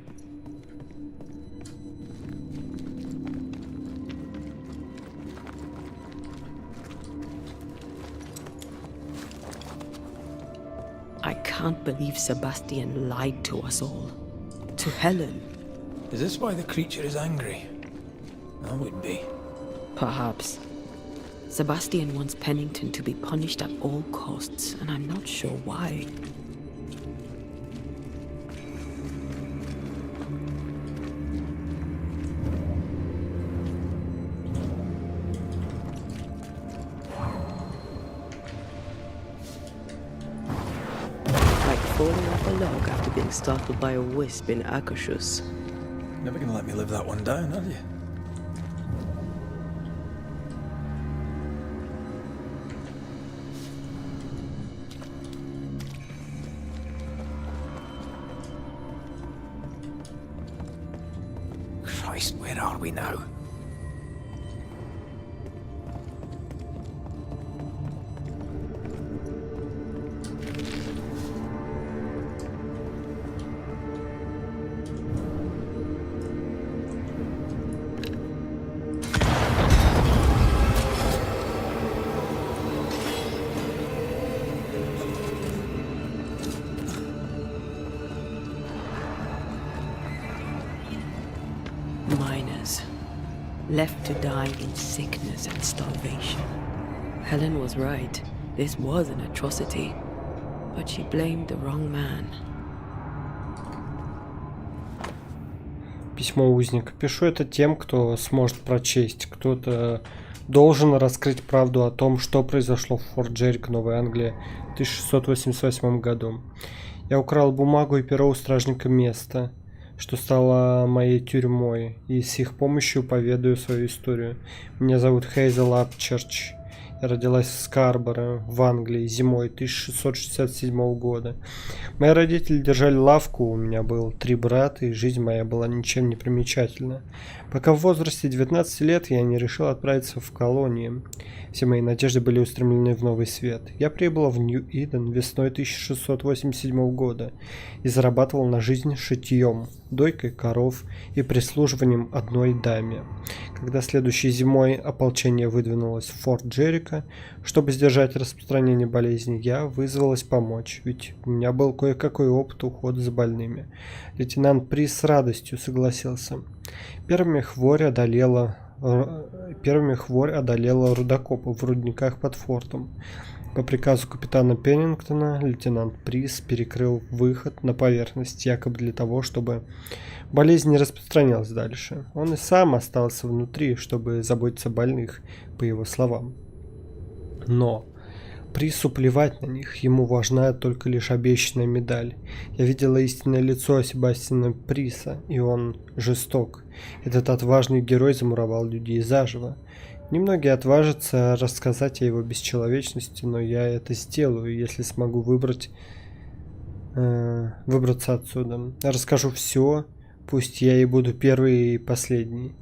I can't believe Sebastian lied to us all. To Helen. Is this why the creature is angry? I would be. Perhaps. Sebastian wants Pennington to be punished at all costs, and I'm not sure why. Falling off a log after being startled by a wisp in Akashus. Never gonna let me live that one down, are you? Christ, where are we now? left to die in sickness and starvation. Helen was right. This was an atrocity. But she blamed the wrong man. Письмо узника. Пишу это тем, кто сможет прочесть. Кто-то должен раскрыть правду о том, что произошло в Форт Джерико, Новая Англия, в 1688 году. Я украл бумагу и перо у стражника места, что стало моей тюрьмой, и с их помощью поведаю свою историю. Меня зовут Хейзел Апчерч. Я родилась в Скарборо, в Англии, зимой 1667 года. Мои родители держали лавку, у меня было 3 брата, и жизнь моя была ничем не примечательна. Пока в возрасте 19 лет я не решил отправиться в колонию. Все мои надежды были устремлены в новый свет. Я прибыл в Нью-Иден весной 1687 года и зарабатывал на жизнь шитьем, дойкой коров и прислуживанием одной даме. Когда следующей зимой ополчение выдвинулось в Форт Джерико, чтобы сдержать распространение болезни, я вызвалась помочь, ведь у меня был кое-какой опыт ухода за больными. Лейтенант Приз с радостью согласился. Первыми хворь одолела рудокопов в рудниках под фортом. По приказу капитана Пеннингтона лейтенант Приз перекрыл выход на поверхность, якобы для того, чтобы болезнь не распространялась дальше. Он и сам остался внутри, чтобы заботиться о больных, по его словам. Но Призу плевать на них, ему важна только лишь обещанная медаль. Я видела истинное лицо Себастьяна Приза, и он жесток. Этот отважный герой замуровал людей заживо. Немногие отважатся рассказать о его бесчеловечности, но я это сделаю, если смогу выбраться отсюда. Расскажу все, пусть я и буду первый и последний.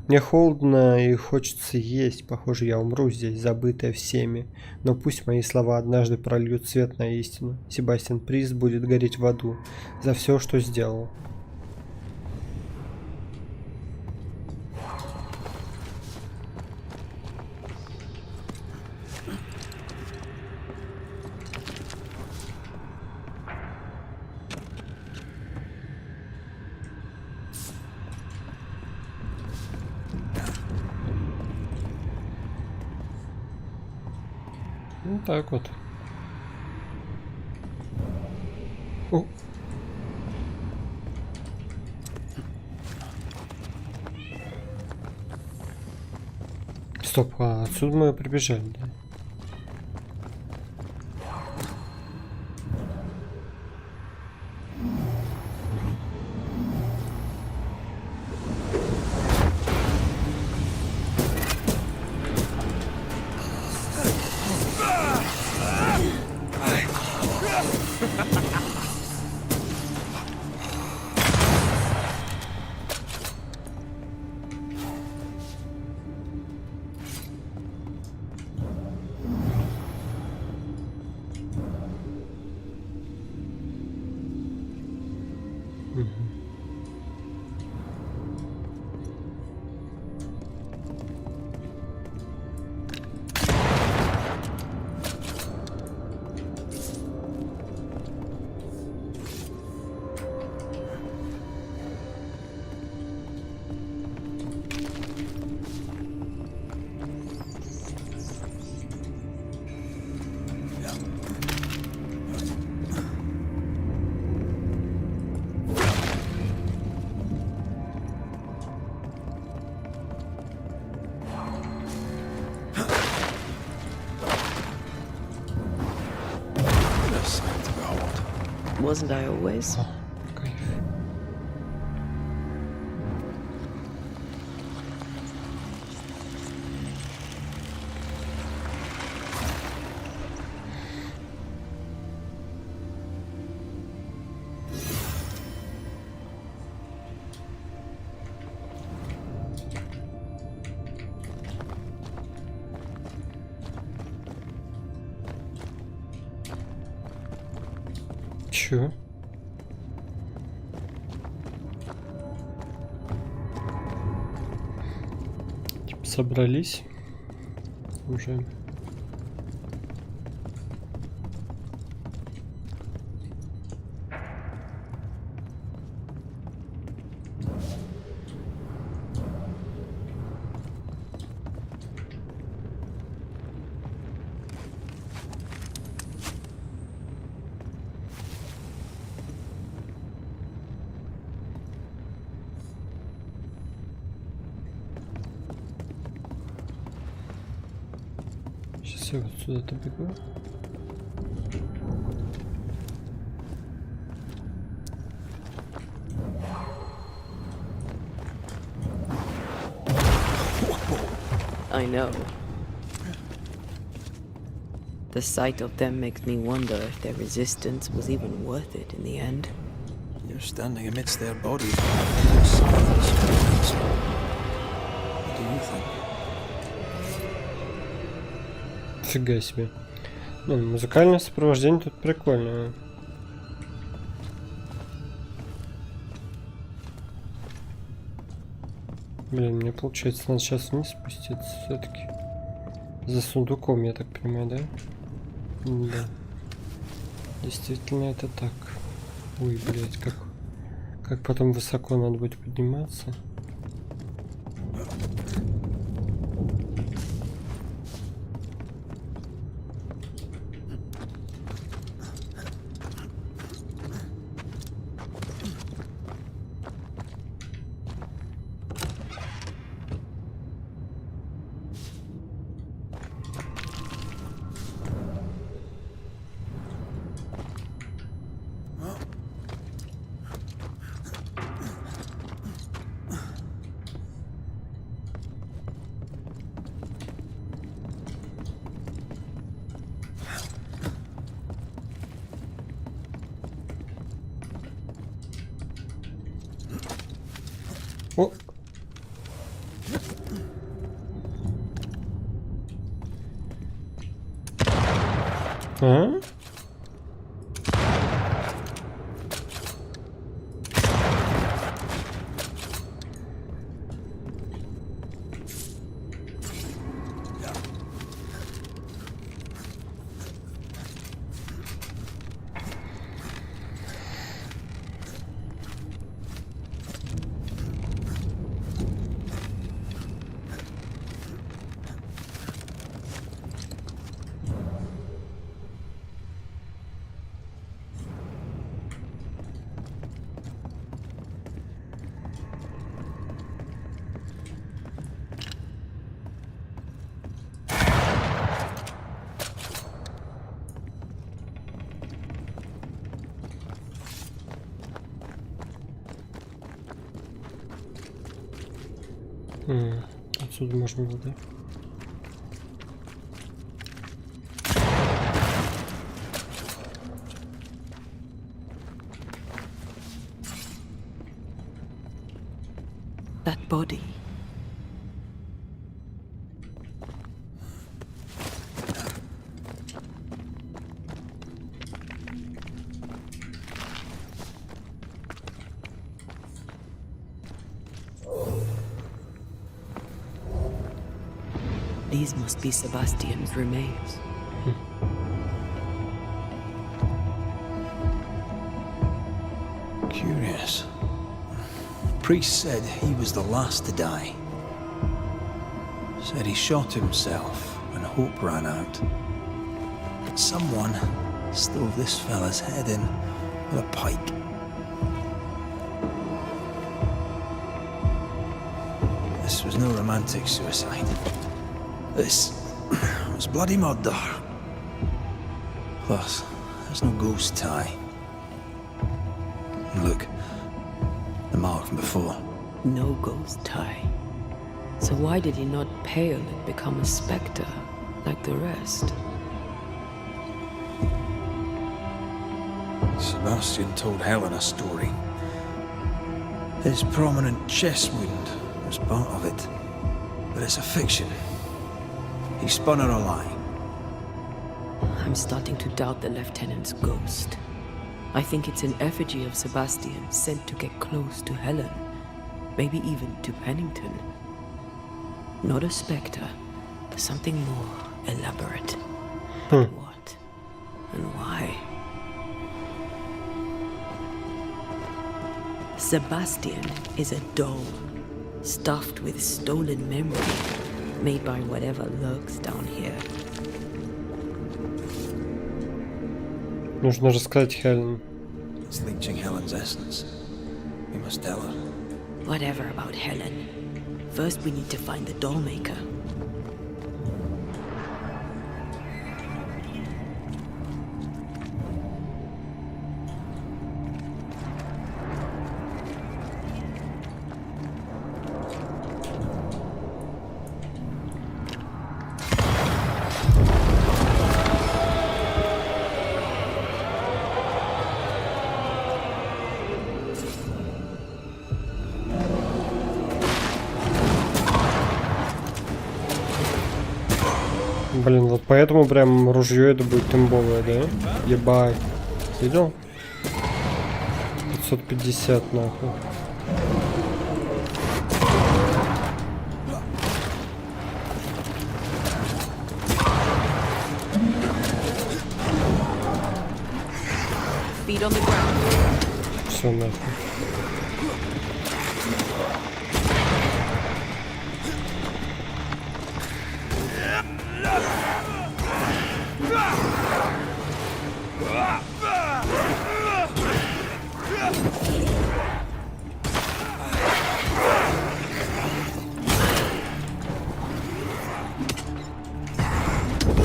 Мне холодно и хочется есть, похоже, я умру здесь, забытая всеми. Но пусть мои слова однажды прольют свет на истину. Себастьян Приз будет гореть в аду за все, что сделал. Ну так вот. О. Стоп, а отсюда мы прибежали, да? Wasn't I always? Чё? Типа собрались уже. Все, вот сюда-то бегу. I know. The sight of them makes me wonder if their resistance was even worth it in the end. You're standing amidst their bodies. What do you think? Фига себе. Ну, музыкальное сопровождение тут прикольное. Блин, мне получается, надо сейчас вниз спуститься все-таки. За сундуком, я так понимаю, да? Да. Действительно, это так. Ой, блядь, как потом высоко надо будет подниматься. О! А? Отсюда можно было, да? That body. These must be Sebastian's remains. Curious. Priest said he was the last to die. Said he shot himself when hope ran out. But someone stove this fella's head in with a pike. This was no romantic suicide. This was bloody murder. Plus, there's no ghost tie. And look, the mark from before. No ghost tie. So why did he not pale and become a spectre like the rest? Sebastian told Helen a story. His prominent chest wound was part of it. But it's a fiction. He spun her a lie. I'm starting to doubt the lieutenant's ghost. I think it's an effigy of Sebastian sent to get close to Helen. Maybe even to Pennington. Not a spectre, something more elaborate. But what? And why? Sebastian is a doll, stuffed with stolen memory, made by whatever lurks down here. Нужно рассказать Хелен. It's leeching Helen's essence. We must tell her. Whatever about Helen. First we need to find the doll maker. Блин, вот поэтому прям ружье это будет имбовое, да? Ебать. Видел? 550 нахуй. Feet on the ground. Все нахуй.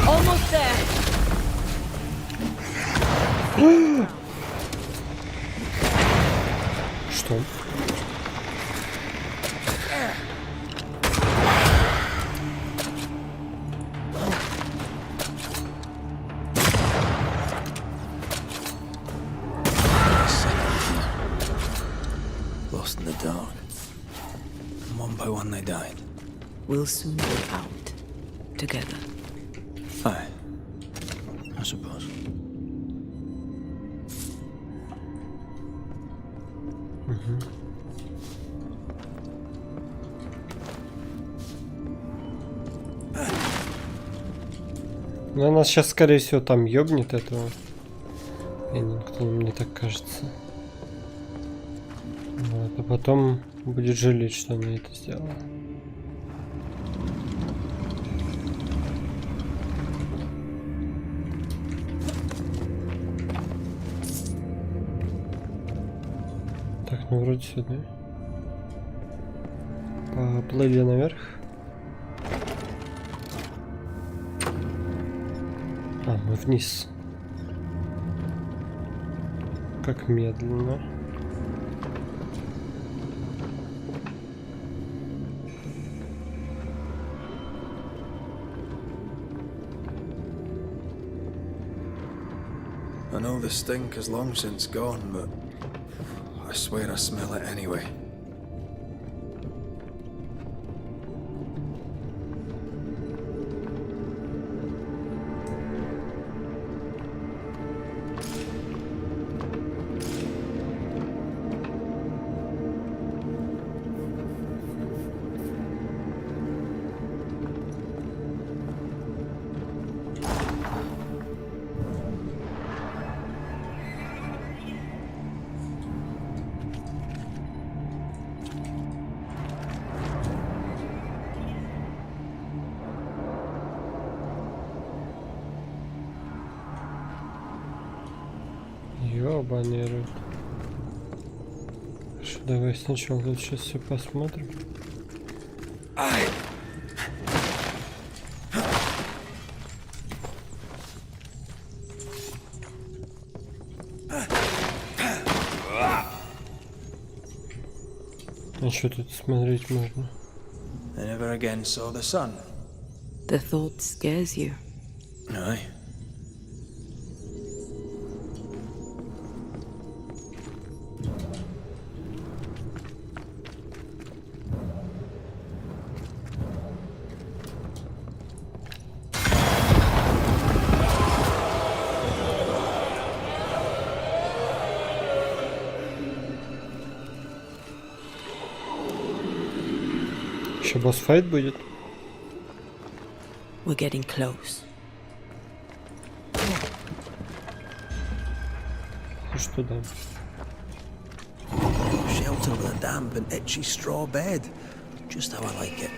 Almost there. Что? Lost in the dark. And one by one they died. We'll soon go out together. Aye. I suppose. Ну, она сейчас, скорее всего, там ёбнет этого. Кто мне так кажется. Вот, а потом будет жалеть, что она это сделала. Так, ну вроде сюда. Поплыли наверх. А, мы вниз. Как медленно. I know the stink is long since gone, but I swear I smell it anyway. Ёбаный рот. Хорошо, давай сначала тут сейчас все посмотрим. А что тут смотреть можно? I never again saw the sun. The thought scares you. Aye. Еще босс-файт будет? We're getting close. Что да? Shelter with a damp and itchy straw bed. Just how I like it.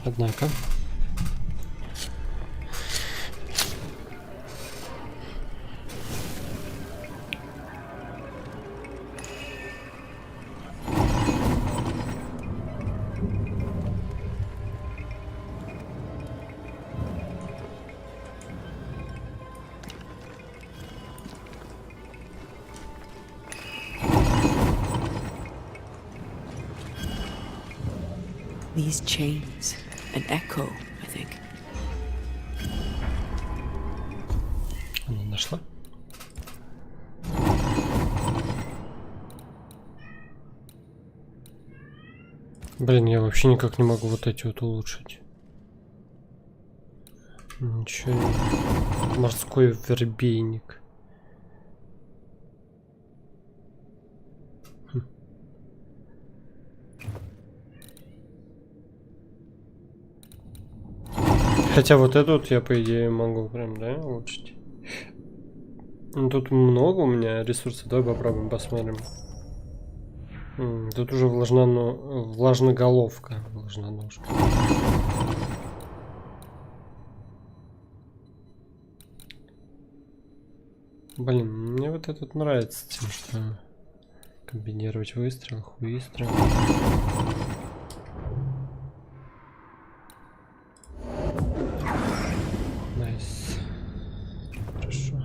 Однако. These chains, an echo, I think. Она нашла? Блин, я вообще никак не могу вот эти вот улучшить. Ничего не... Морской вербейник. Хотя вот эту вот я, по идее, могу прям, да, улучшить. Ну, тут много у меня ресурсов. Давай попробуем, посмотрим. Тут уже влажноголовка. Влажноножка. Блин, мне вот этот нравится тем, что комбинировать выстрел, хуистрел. Найс. Хорошо.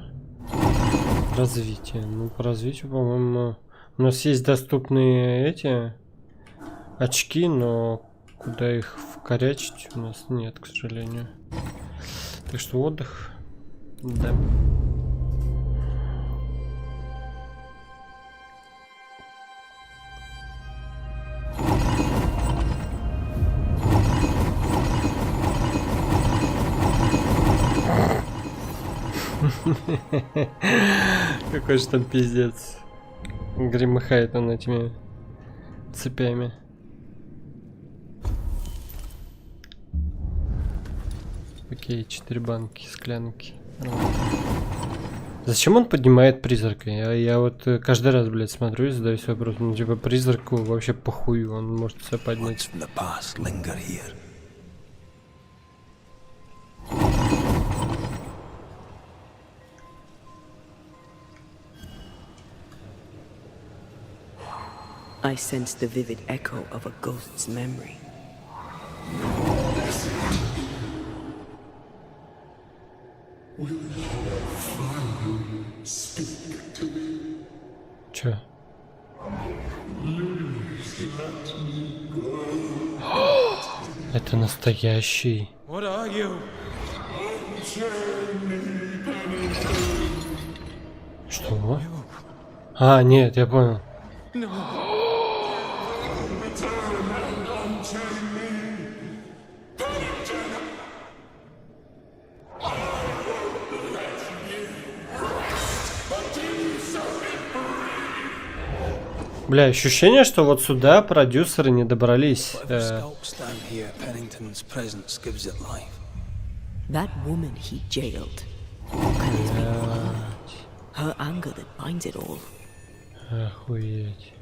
Развитие. Ну, по развитию, по-моему, у нас есть доступные эти очки, но куда их вкорячить у нас нет, к сожалению. Так что отдых. Да. Какой же там пиздец. Гремыхает он этими цепями. Окей, 4 банки, склянки. Зачем он поднимает призрака? Я вот каждый раз, блядь, смотрю и задаюсь вопросом. Ну, типа, призраку вообще похуй, он может все поднять. I sense the vivid echo of a ghost's memory. Чё? Это настоящий. What are you? Что? А, нет, я понял. Бля, ощущение, что вот сюда продюсеры не добрались. That woman he jailed. Her anger that binds it all. Охуеть.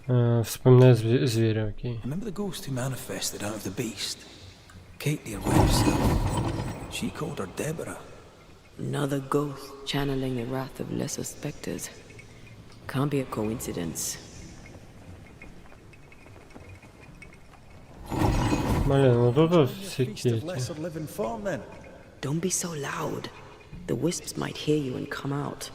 Вспоминаю зверя, окей. Remember the ghost who manifested out of the beast? Kate near Webster. She called her Deborah. Another ghost channeling the wrath of lesser specters. Can't be a coincidence. Блин, вот тут всякие. Don't be so loud. The wisps might hear you and come out.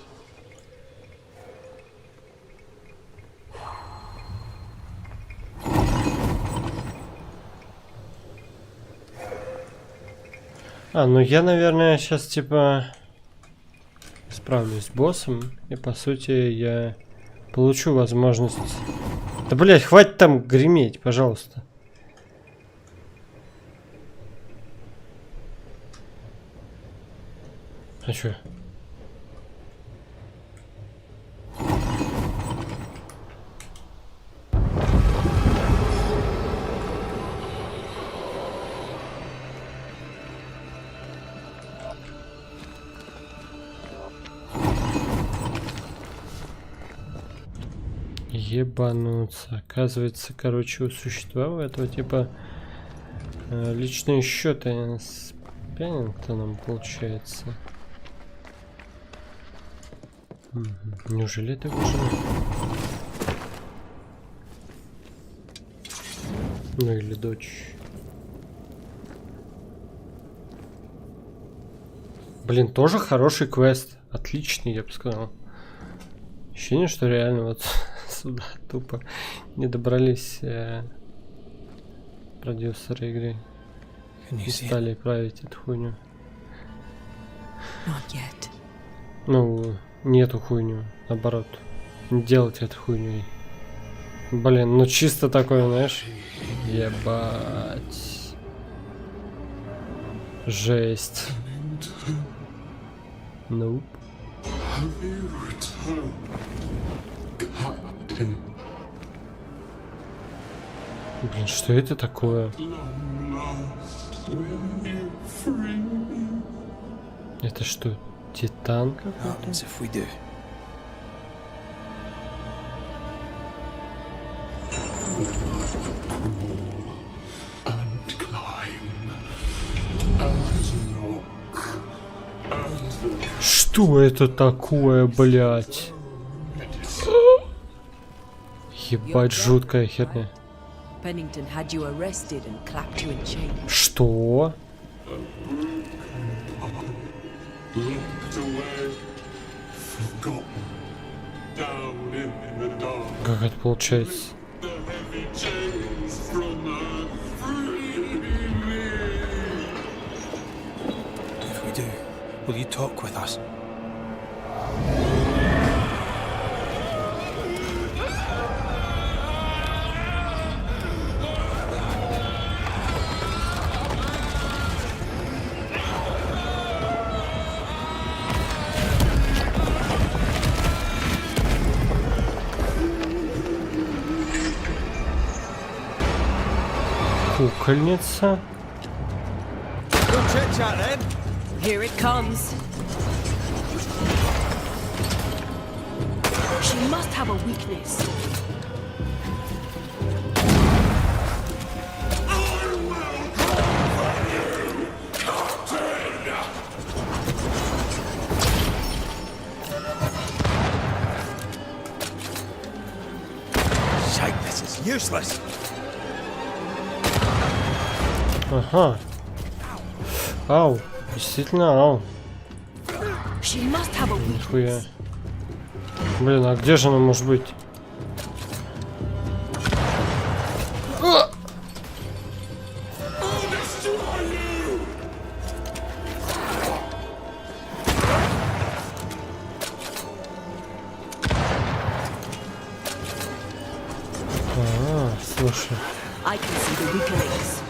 Ну я, наверное, сейчас типа справлюсь с боссом, и по сути я получу возможность... Да, блять, хватит там греметь, пожалуйста. А чё? Ебануться. Оказывается, короче, у существа у этого типа личные счеты с Пеннингтоном получается. Неужели это его жена? Ну или дочь. Блин, тоже хороший квест. Отличный, я бы сказал. Ощущение, что реально вот сюда тупо не добрались продюсеры игры. Не стали править эту хуйню. Ну, не эту хуйню, наоборот. Не делать эту хуйню. Блин, ну чисто такое, знаешь. Ебать. Жесть. Ну. Блин, что это такое? Это что, Титан какой-то? Что это такое, блять? Ебать, жуткая херня. Pennington had you arrested and clapped you in chains. Что? Как это получается? If we do, will you talk with us? Кукольница. Here it comes. She must have a weakness. Shite, this is useless. Ага. Ау. Действительно, ау. She must have a weakness. Нихуя. Блин, а где же она может быть? Слушай. I can see the weaker links.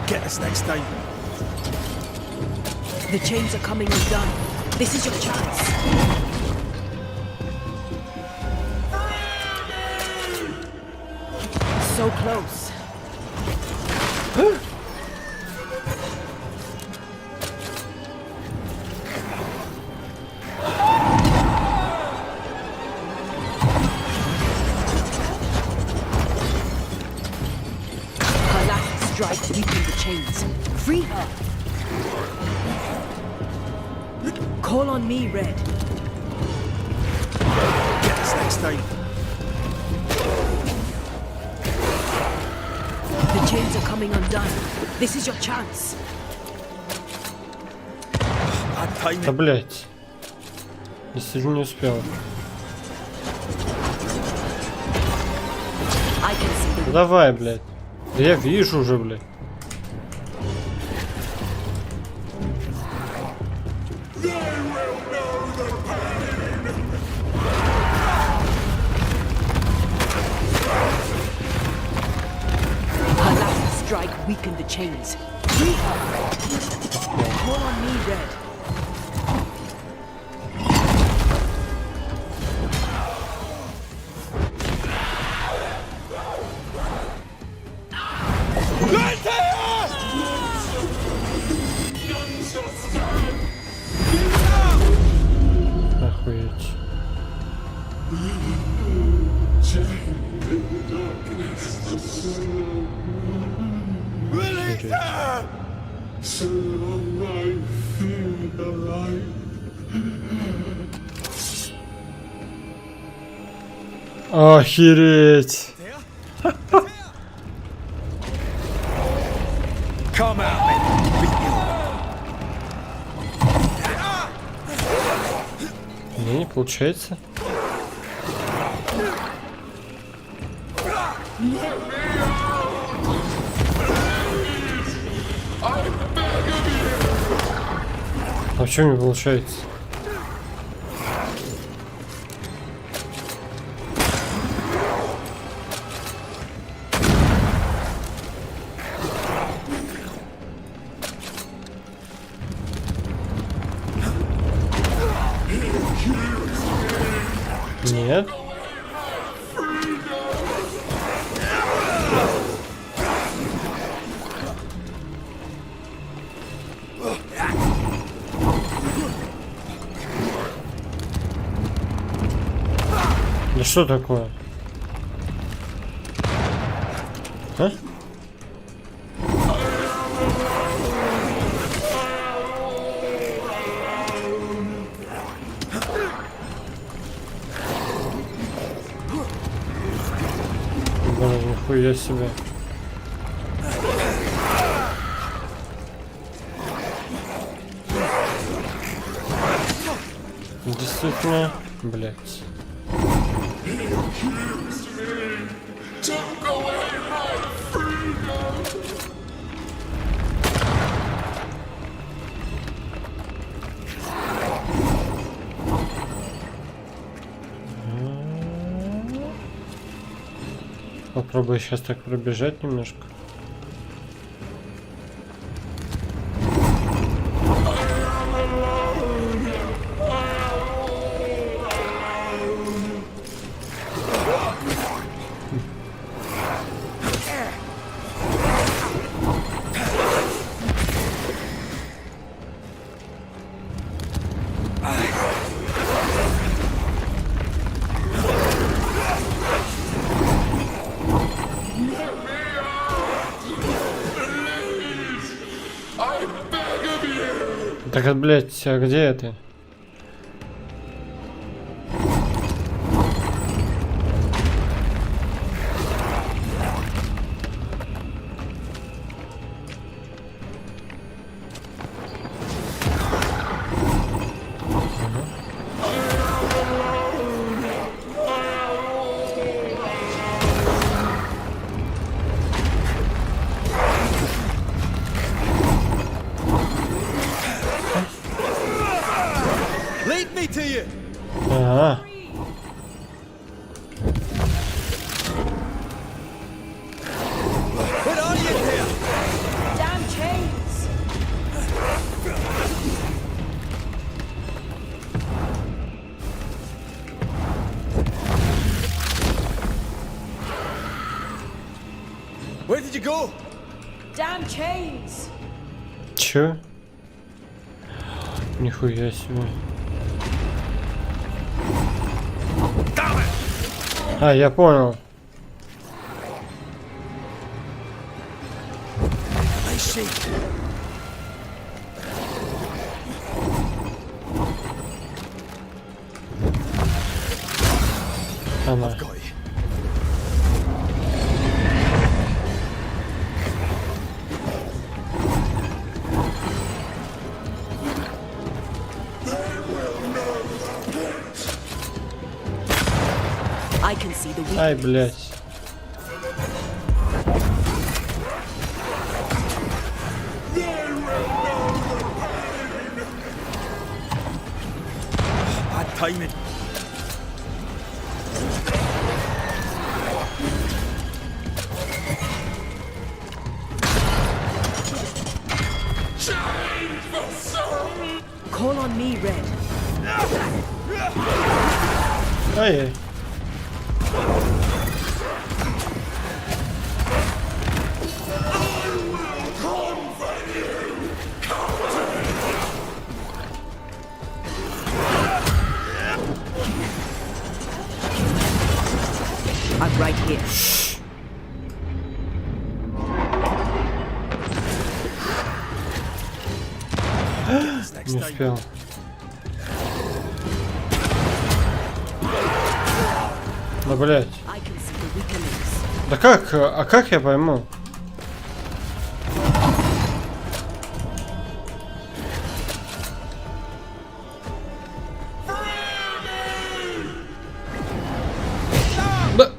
Get us next time. The chains are coming undone. This is your chance. So close. Strike weaken the chains. Free her. Call on me, Red. Get us next time. The chains are coming undone. This is your chance. Да, блять. Действительно не успел. Давай, блядь. Да я вижу уже, блядь. Her last strike weakened the chains. Free her. Call on me, Red. Охуеть. Охереть. Come out, man. Не получается. А что не получается? Нет. Да что такое? А? Блин, нихуя себе. Действительно, блять. Попробую сейчас так пробежать немножко. Так, блять, а где это? Ага. Damn chains! Where did you go? Damn chains! Чё? Нихуя себе. А, я понял. Она. I can see the Ай, weakness. блядь. Bad timing. Call on me, Red. Ай-яй. I'm right here. Не успел. Да, блядь. I can see the weaker links. Да как? А как я пойму? Да.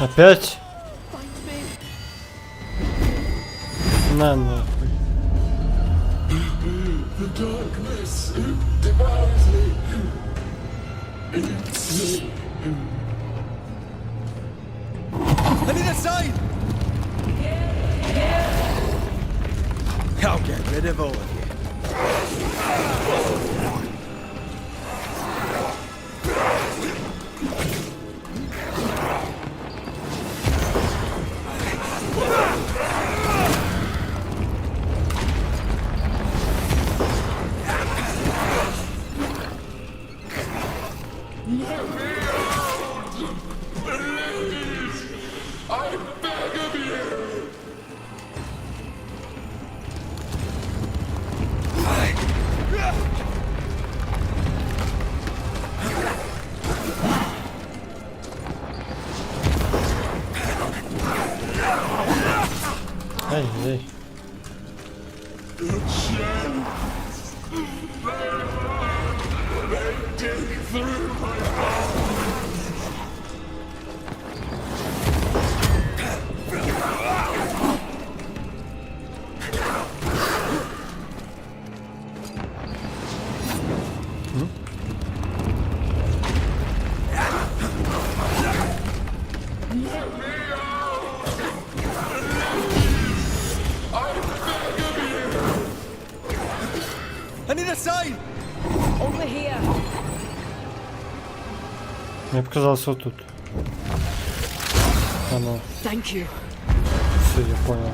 Опять? На нахуй. I need a sign! I'll get rid of all of you. Эй, эй. I need a sign! Over here. Мне показалось вот тут. Оно. Thank you. Все, я понял.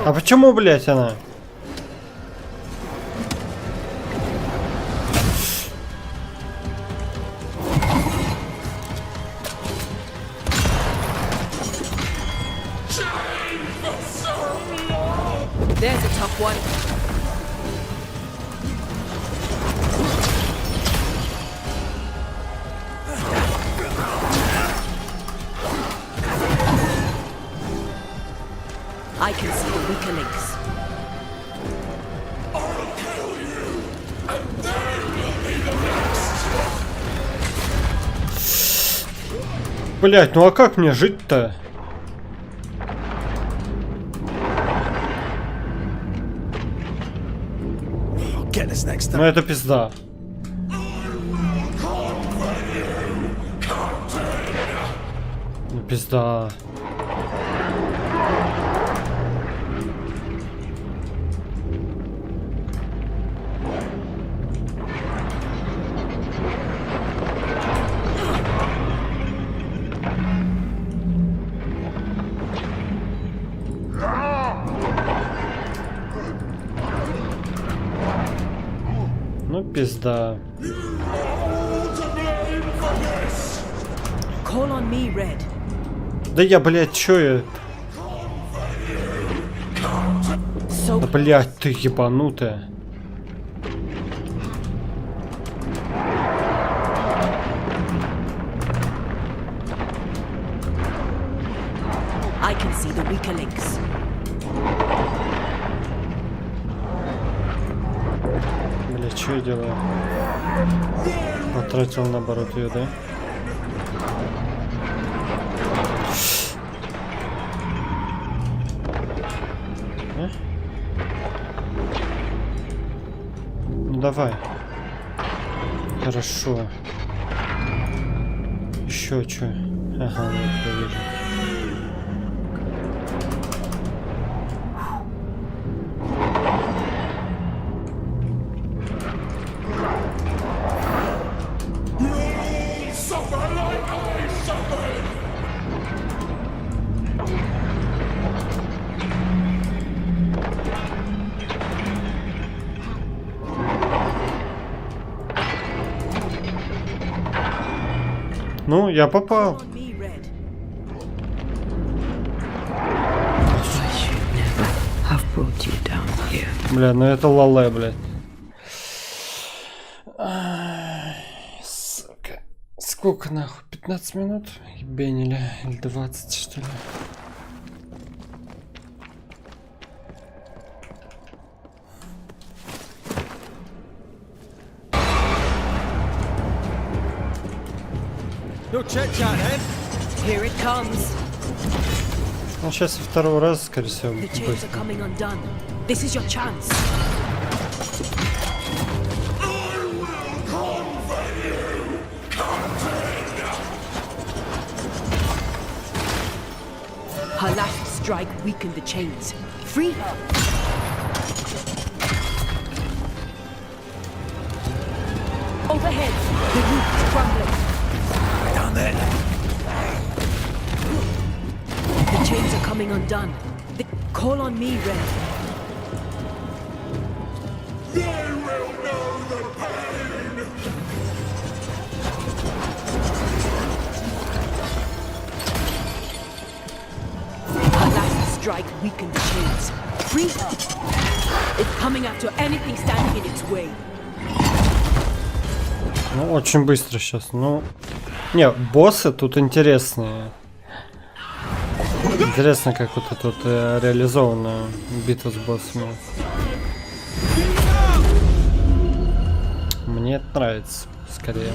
А почему, блять, она? There's a tough one. I can see the weaker links. I'll kill you, and they will be the next. Блять, ну а как мне жить-то? Ну это пизда. Ну пизда. Ну пизда. Call on me, Red. Да я, блядь, чё я? Да, блядь, ты ебанутая. I can see the weaker links. Блядь, что я делаю? Потратил наоборот ее, да? А? Ну давай. Хорошо. Еще что? Ага, вот я вижу. Ну, я попал. I should never have brought you down here. Бля, ну это лале, блядь. Ай, сука. Сколько нахуй? 15 минут? Ебенили. Или 20, что ли? No chit-chat, eh? Here it comes. Ну, сейчас со второго раза, скорее всего, The chains are быстро. coming undone. This is your chance. Her last strike weakened the chains. Free her. Overhead, the roof is crumbling. Down there. The chains are coming undone. Call on me, Red. Her last strike weakened the chains. Free her. It's coming after anything standing in its way. Ну, очень быстро сейчас. Ну, не, боссы тут интересные. Интересно, как вот это вот реализована битва с боссами. Мне это нравится, скорее.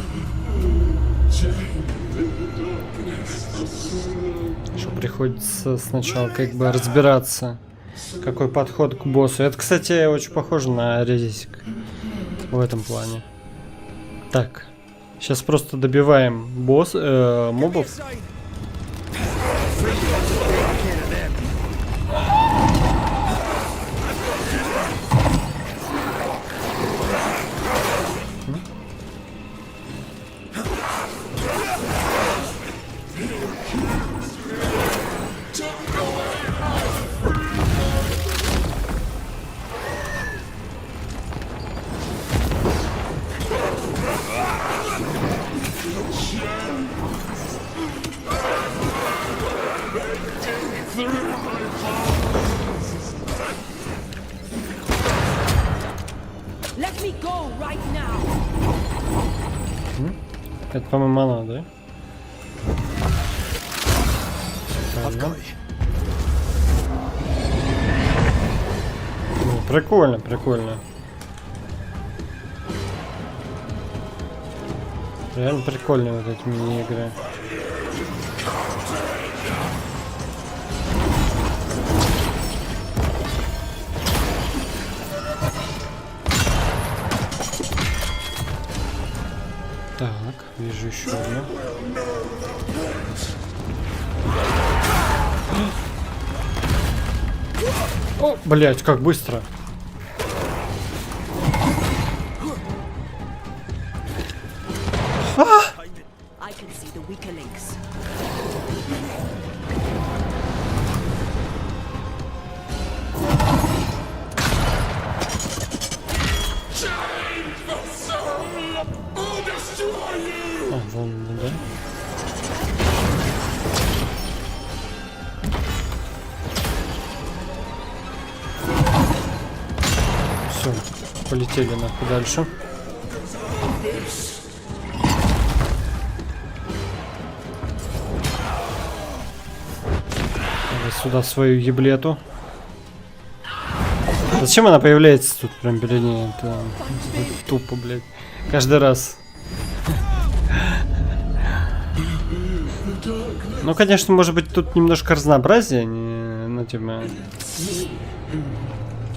Что приходится сначала как бы разбираться, какой подход к боссу. Это, кстати, очень похоже на резик в этом плане. Так, сейчас просто добиваем мобов. Let me go right now. Это, по-моему, она, да? Правильно. Ну, прикольно, прикольно. Реально прикольные вот эти мини-игры. Так, вижу еще одну. О, блять, как быстро. I can see the weaker links. А, вон, да? Все, полетели нахуй дальше. Давай сюда свою еблету. Зачем она появляется тут прям перед ней? Это тупо, блядь. Каждый раз. Ну, конечно, может быть, тут немножко разнообразия ну, типа,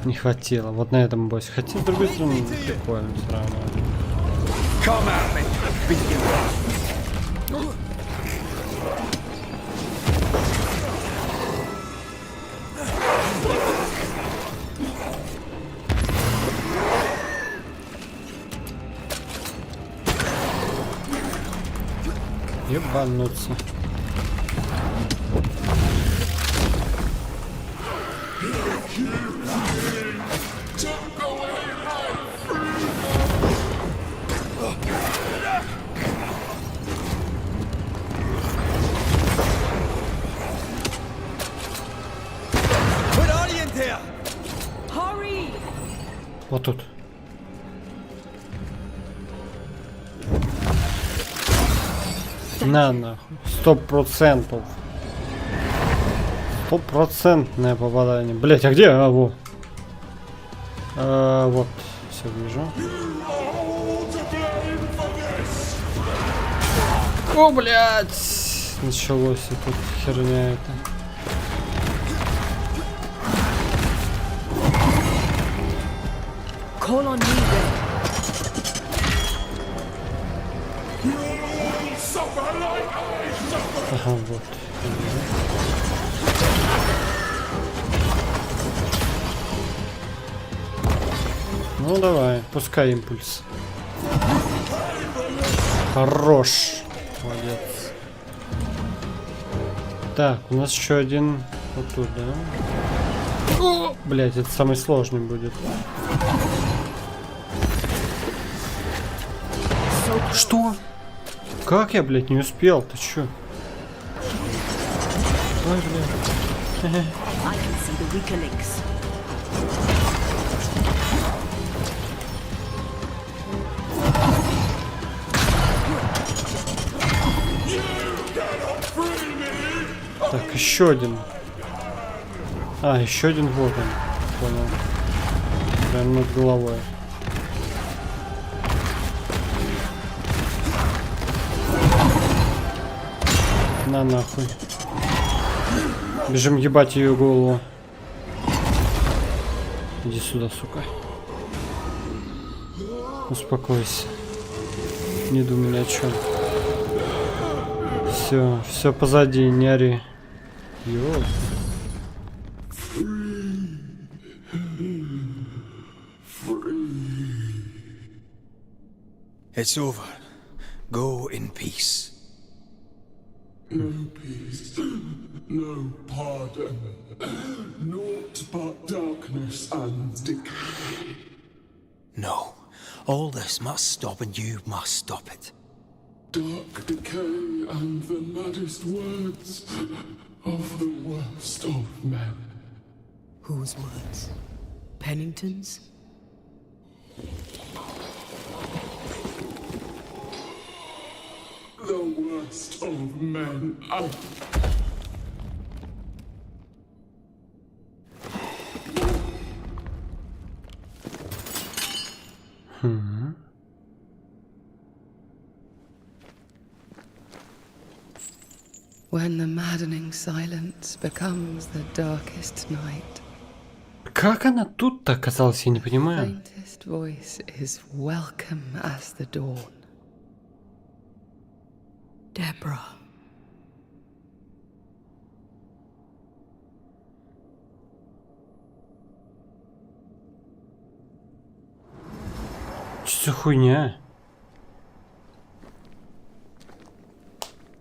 не хватило. Вот на этом боссе. Хотя, с другой стороны, прикольно все равно. Ебануться. Hurry! Вот тут. На нахуй. 100%. 100% попадание. Блять, а где? А, во. Вот. Все вижу. О, блять! Началось и тут херня это. Call on me then. Ага, вот. Ну давай, пускай импульс. Хорош. Молодец. Так, у нас еще один вот тут, да? О, блять, это самый сложный будет. Что? Как я, блядь, не успел? Ты чё? Ой, блядь. Так, еще один. А, еще один вот он. Понял. Прям над головой. На нахуй. Бежим ебать ее голову. Иди сюда, сука. Успокойся. Не думай ни о чем. Все позади, не ори. Ёп. It's over. Go in peace. No peace, no pardon, naught but darkness and decay. No. All this must stop and you must stop it. Dark decay and the maddest words of the worst of men. Whose words? Pennington's? The worst of men. When the maddening silence becomes the darkest night. Как она тут-то оказалась, я не понимаю. Faintest voice is welcome as the dawn. Deborah. Что за хуйня?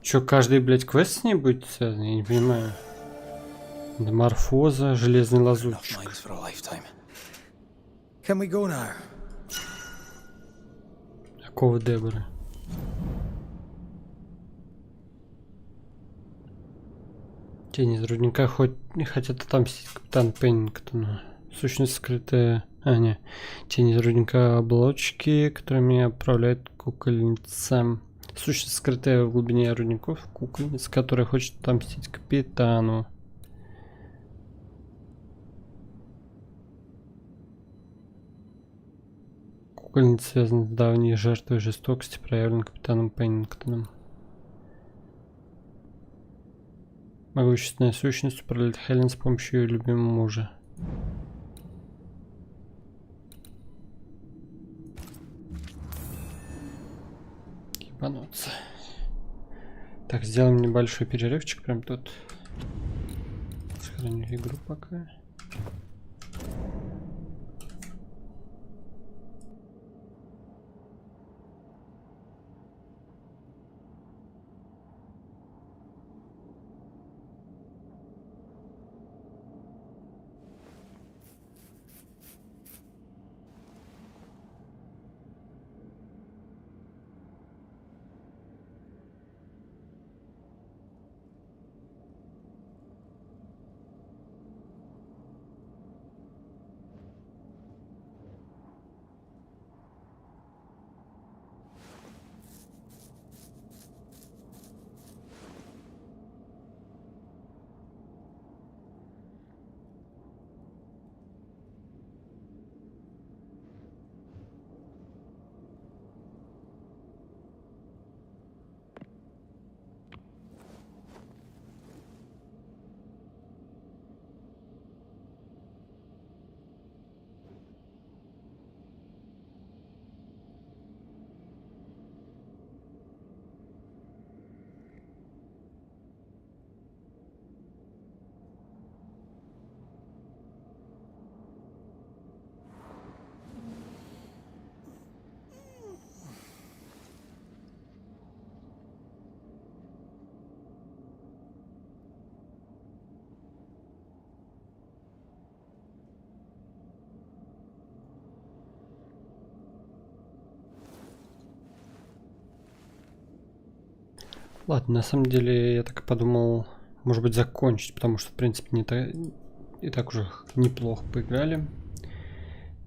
Чё, каждый, блядь, квест с ней будет связан? Я не понимаю. Метаморфоза, железный лазутчик. Какого Дебора? Тени из рудника хотят отомстить капитан Пеннингтону. Сущность скрытая... А, не. Тени из рудника оболочки, которыми отправляет кукольница. Сущность скрытая в глубине рудников. Кукольница, которая хочет отомстить капитану. Кукольница связана с давней жертвой жестокости, проявленной капитаном Пеннингтоном. Могущественная сущность управляет Хелен с помощью ее любимого мужа. Ебануться. Так, сделаем небольшой перерывчик прям тут. Сохраню игру пока. Ладно, на самом деле я так и подумал, может быть, закончить, потому что, в принципе, и так уже неплохо поиграли.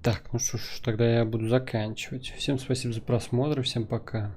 Так, ну что ж, тогда я буду заканчивать. Всем спасибо за просмотр, всем пока.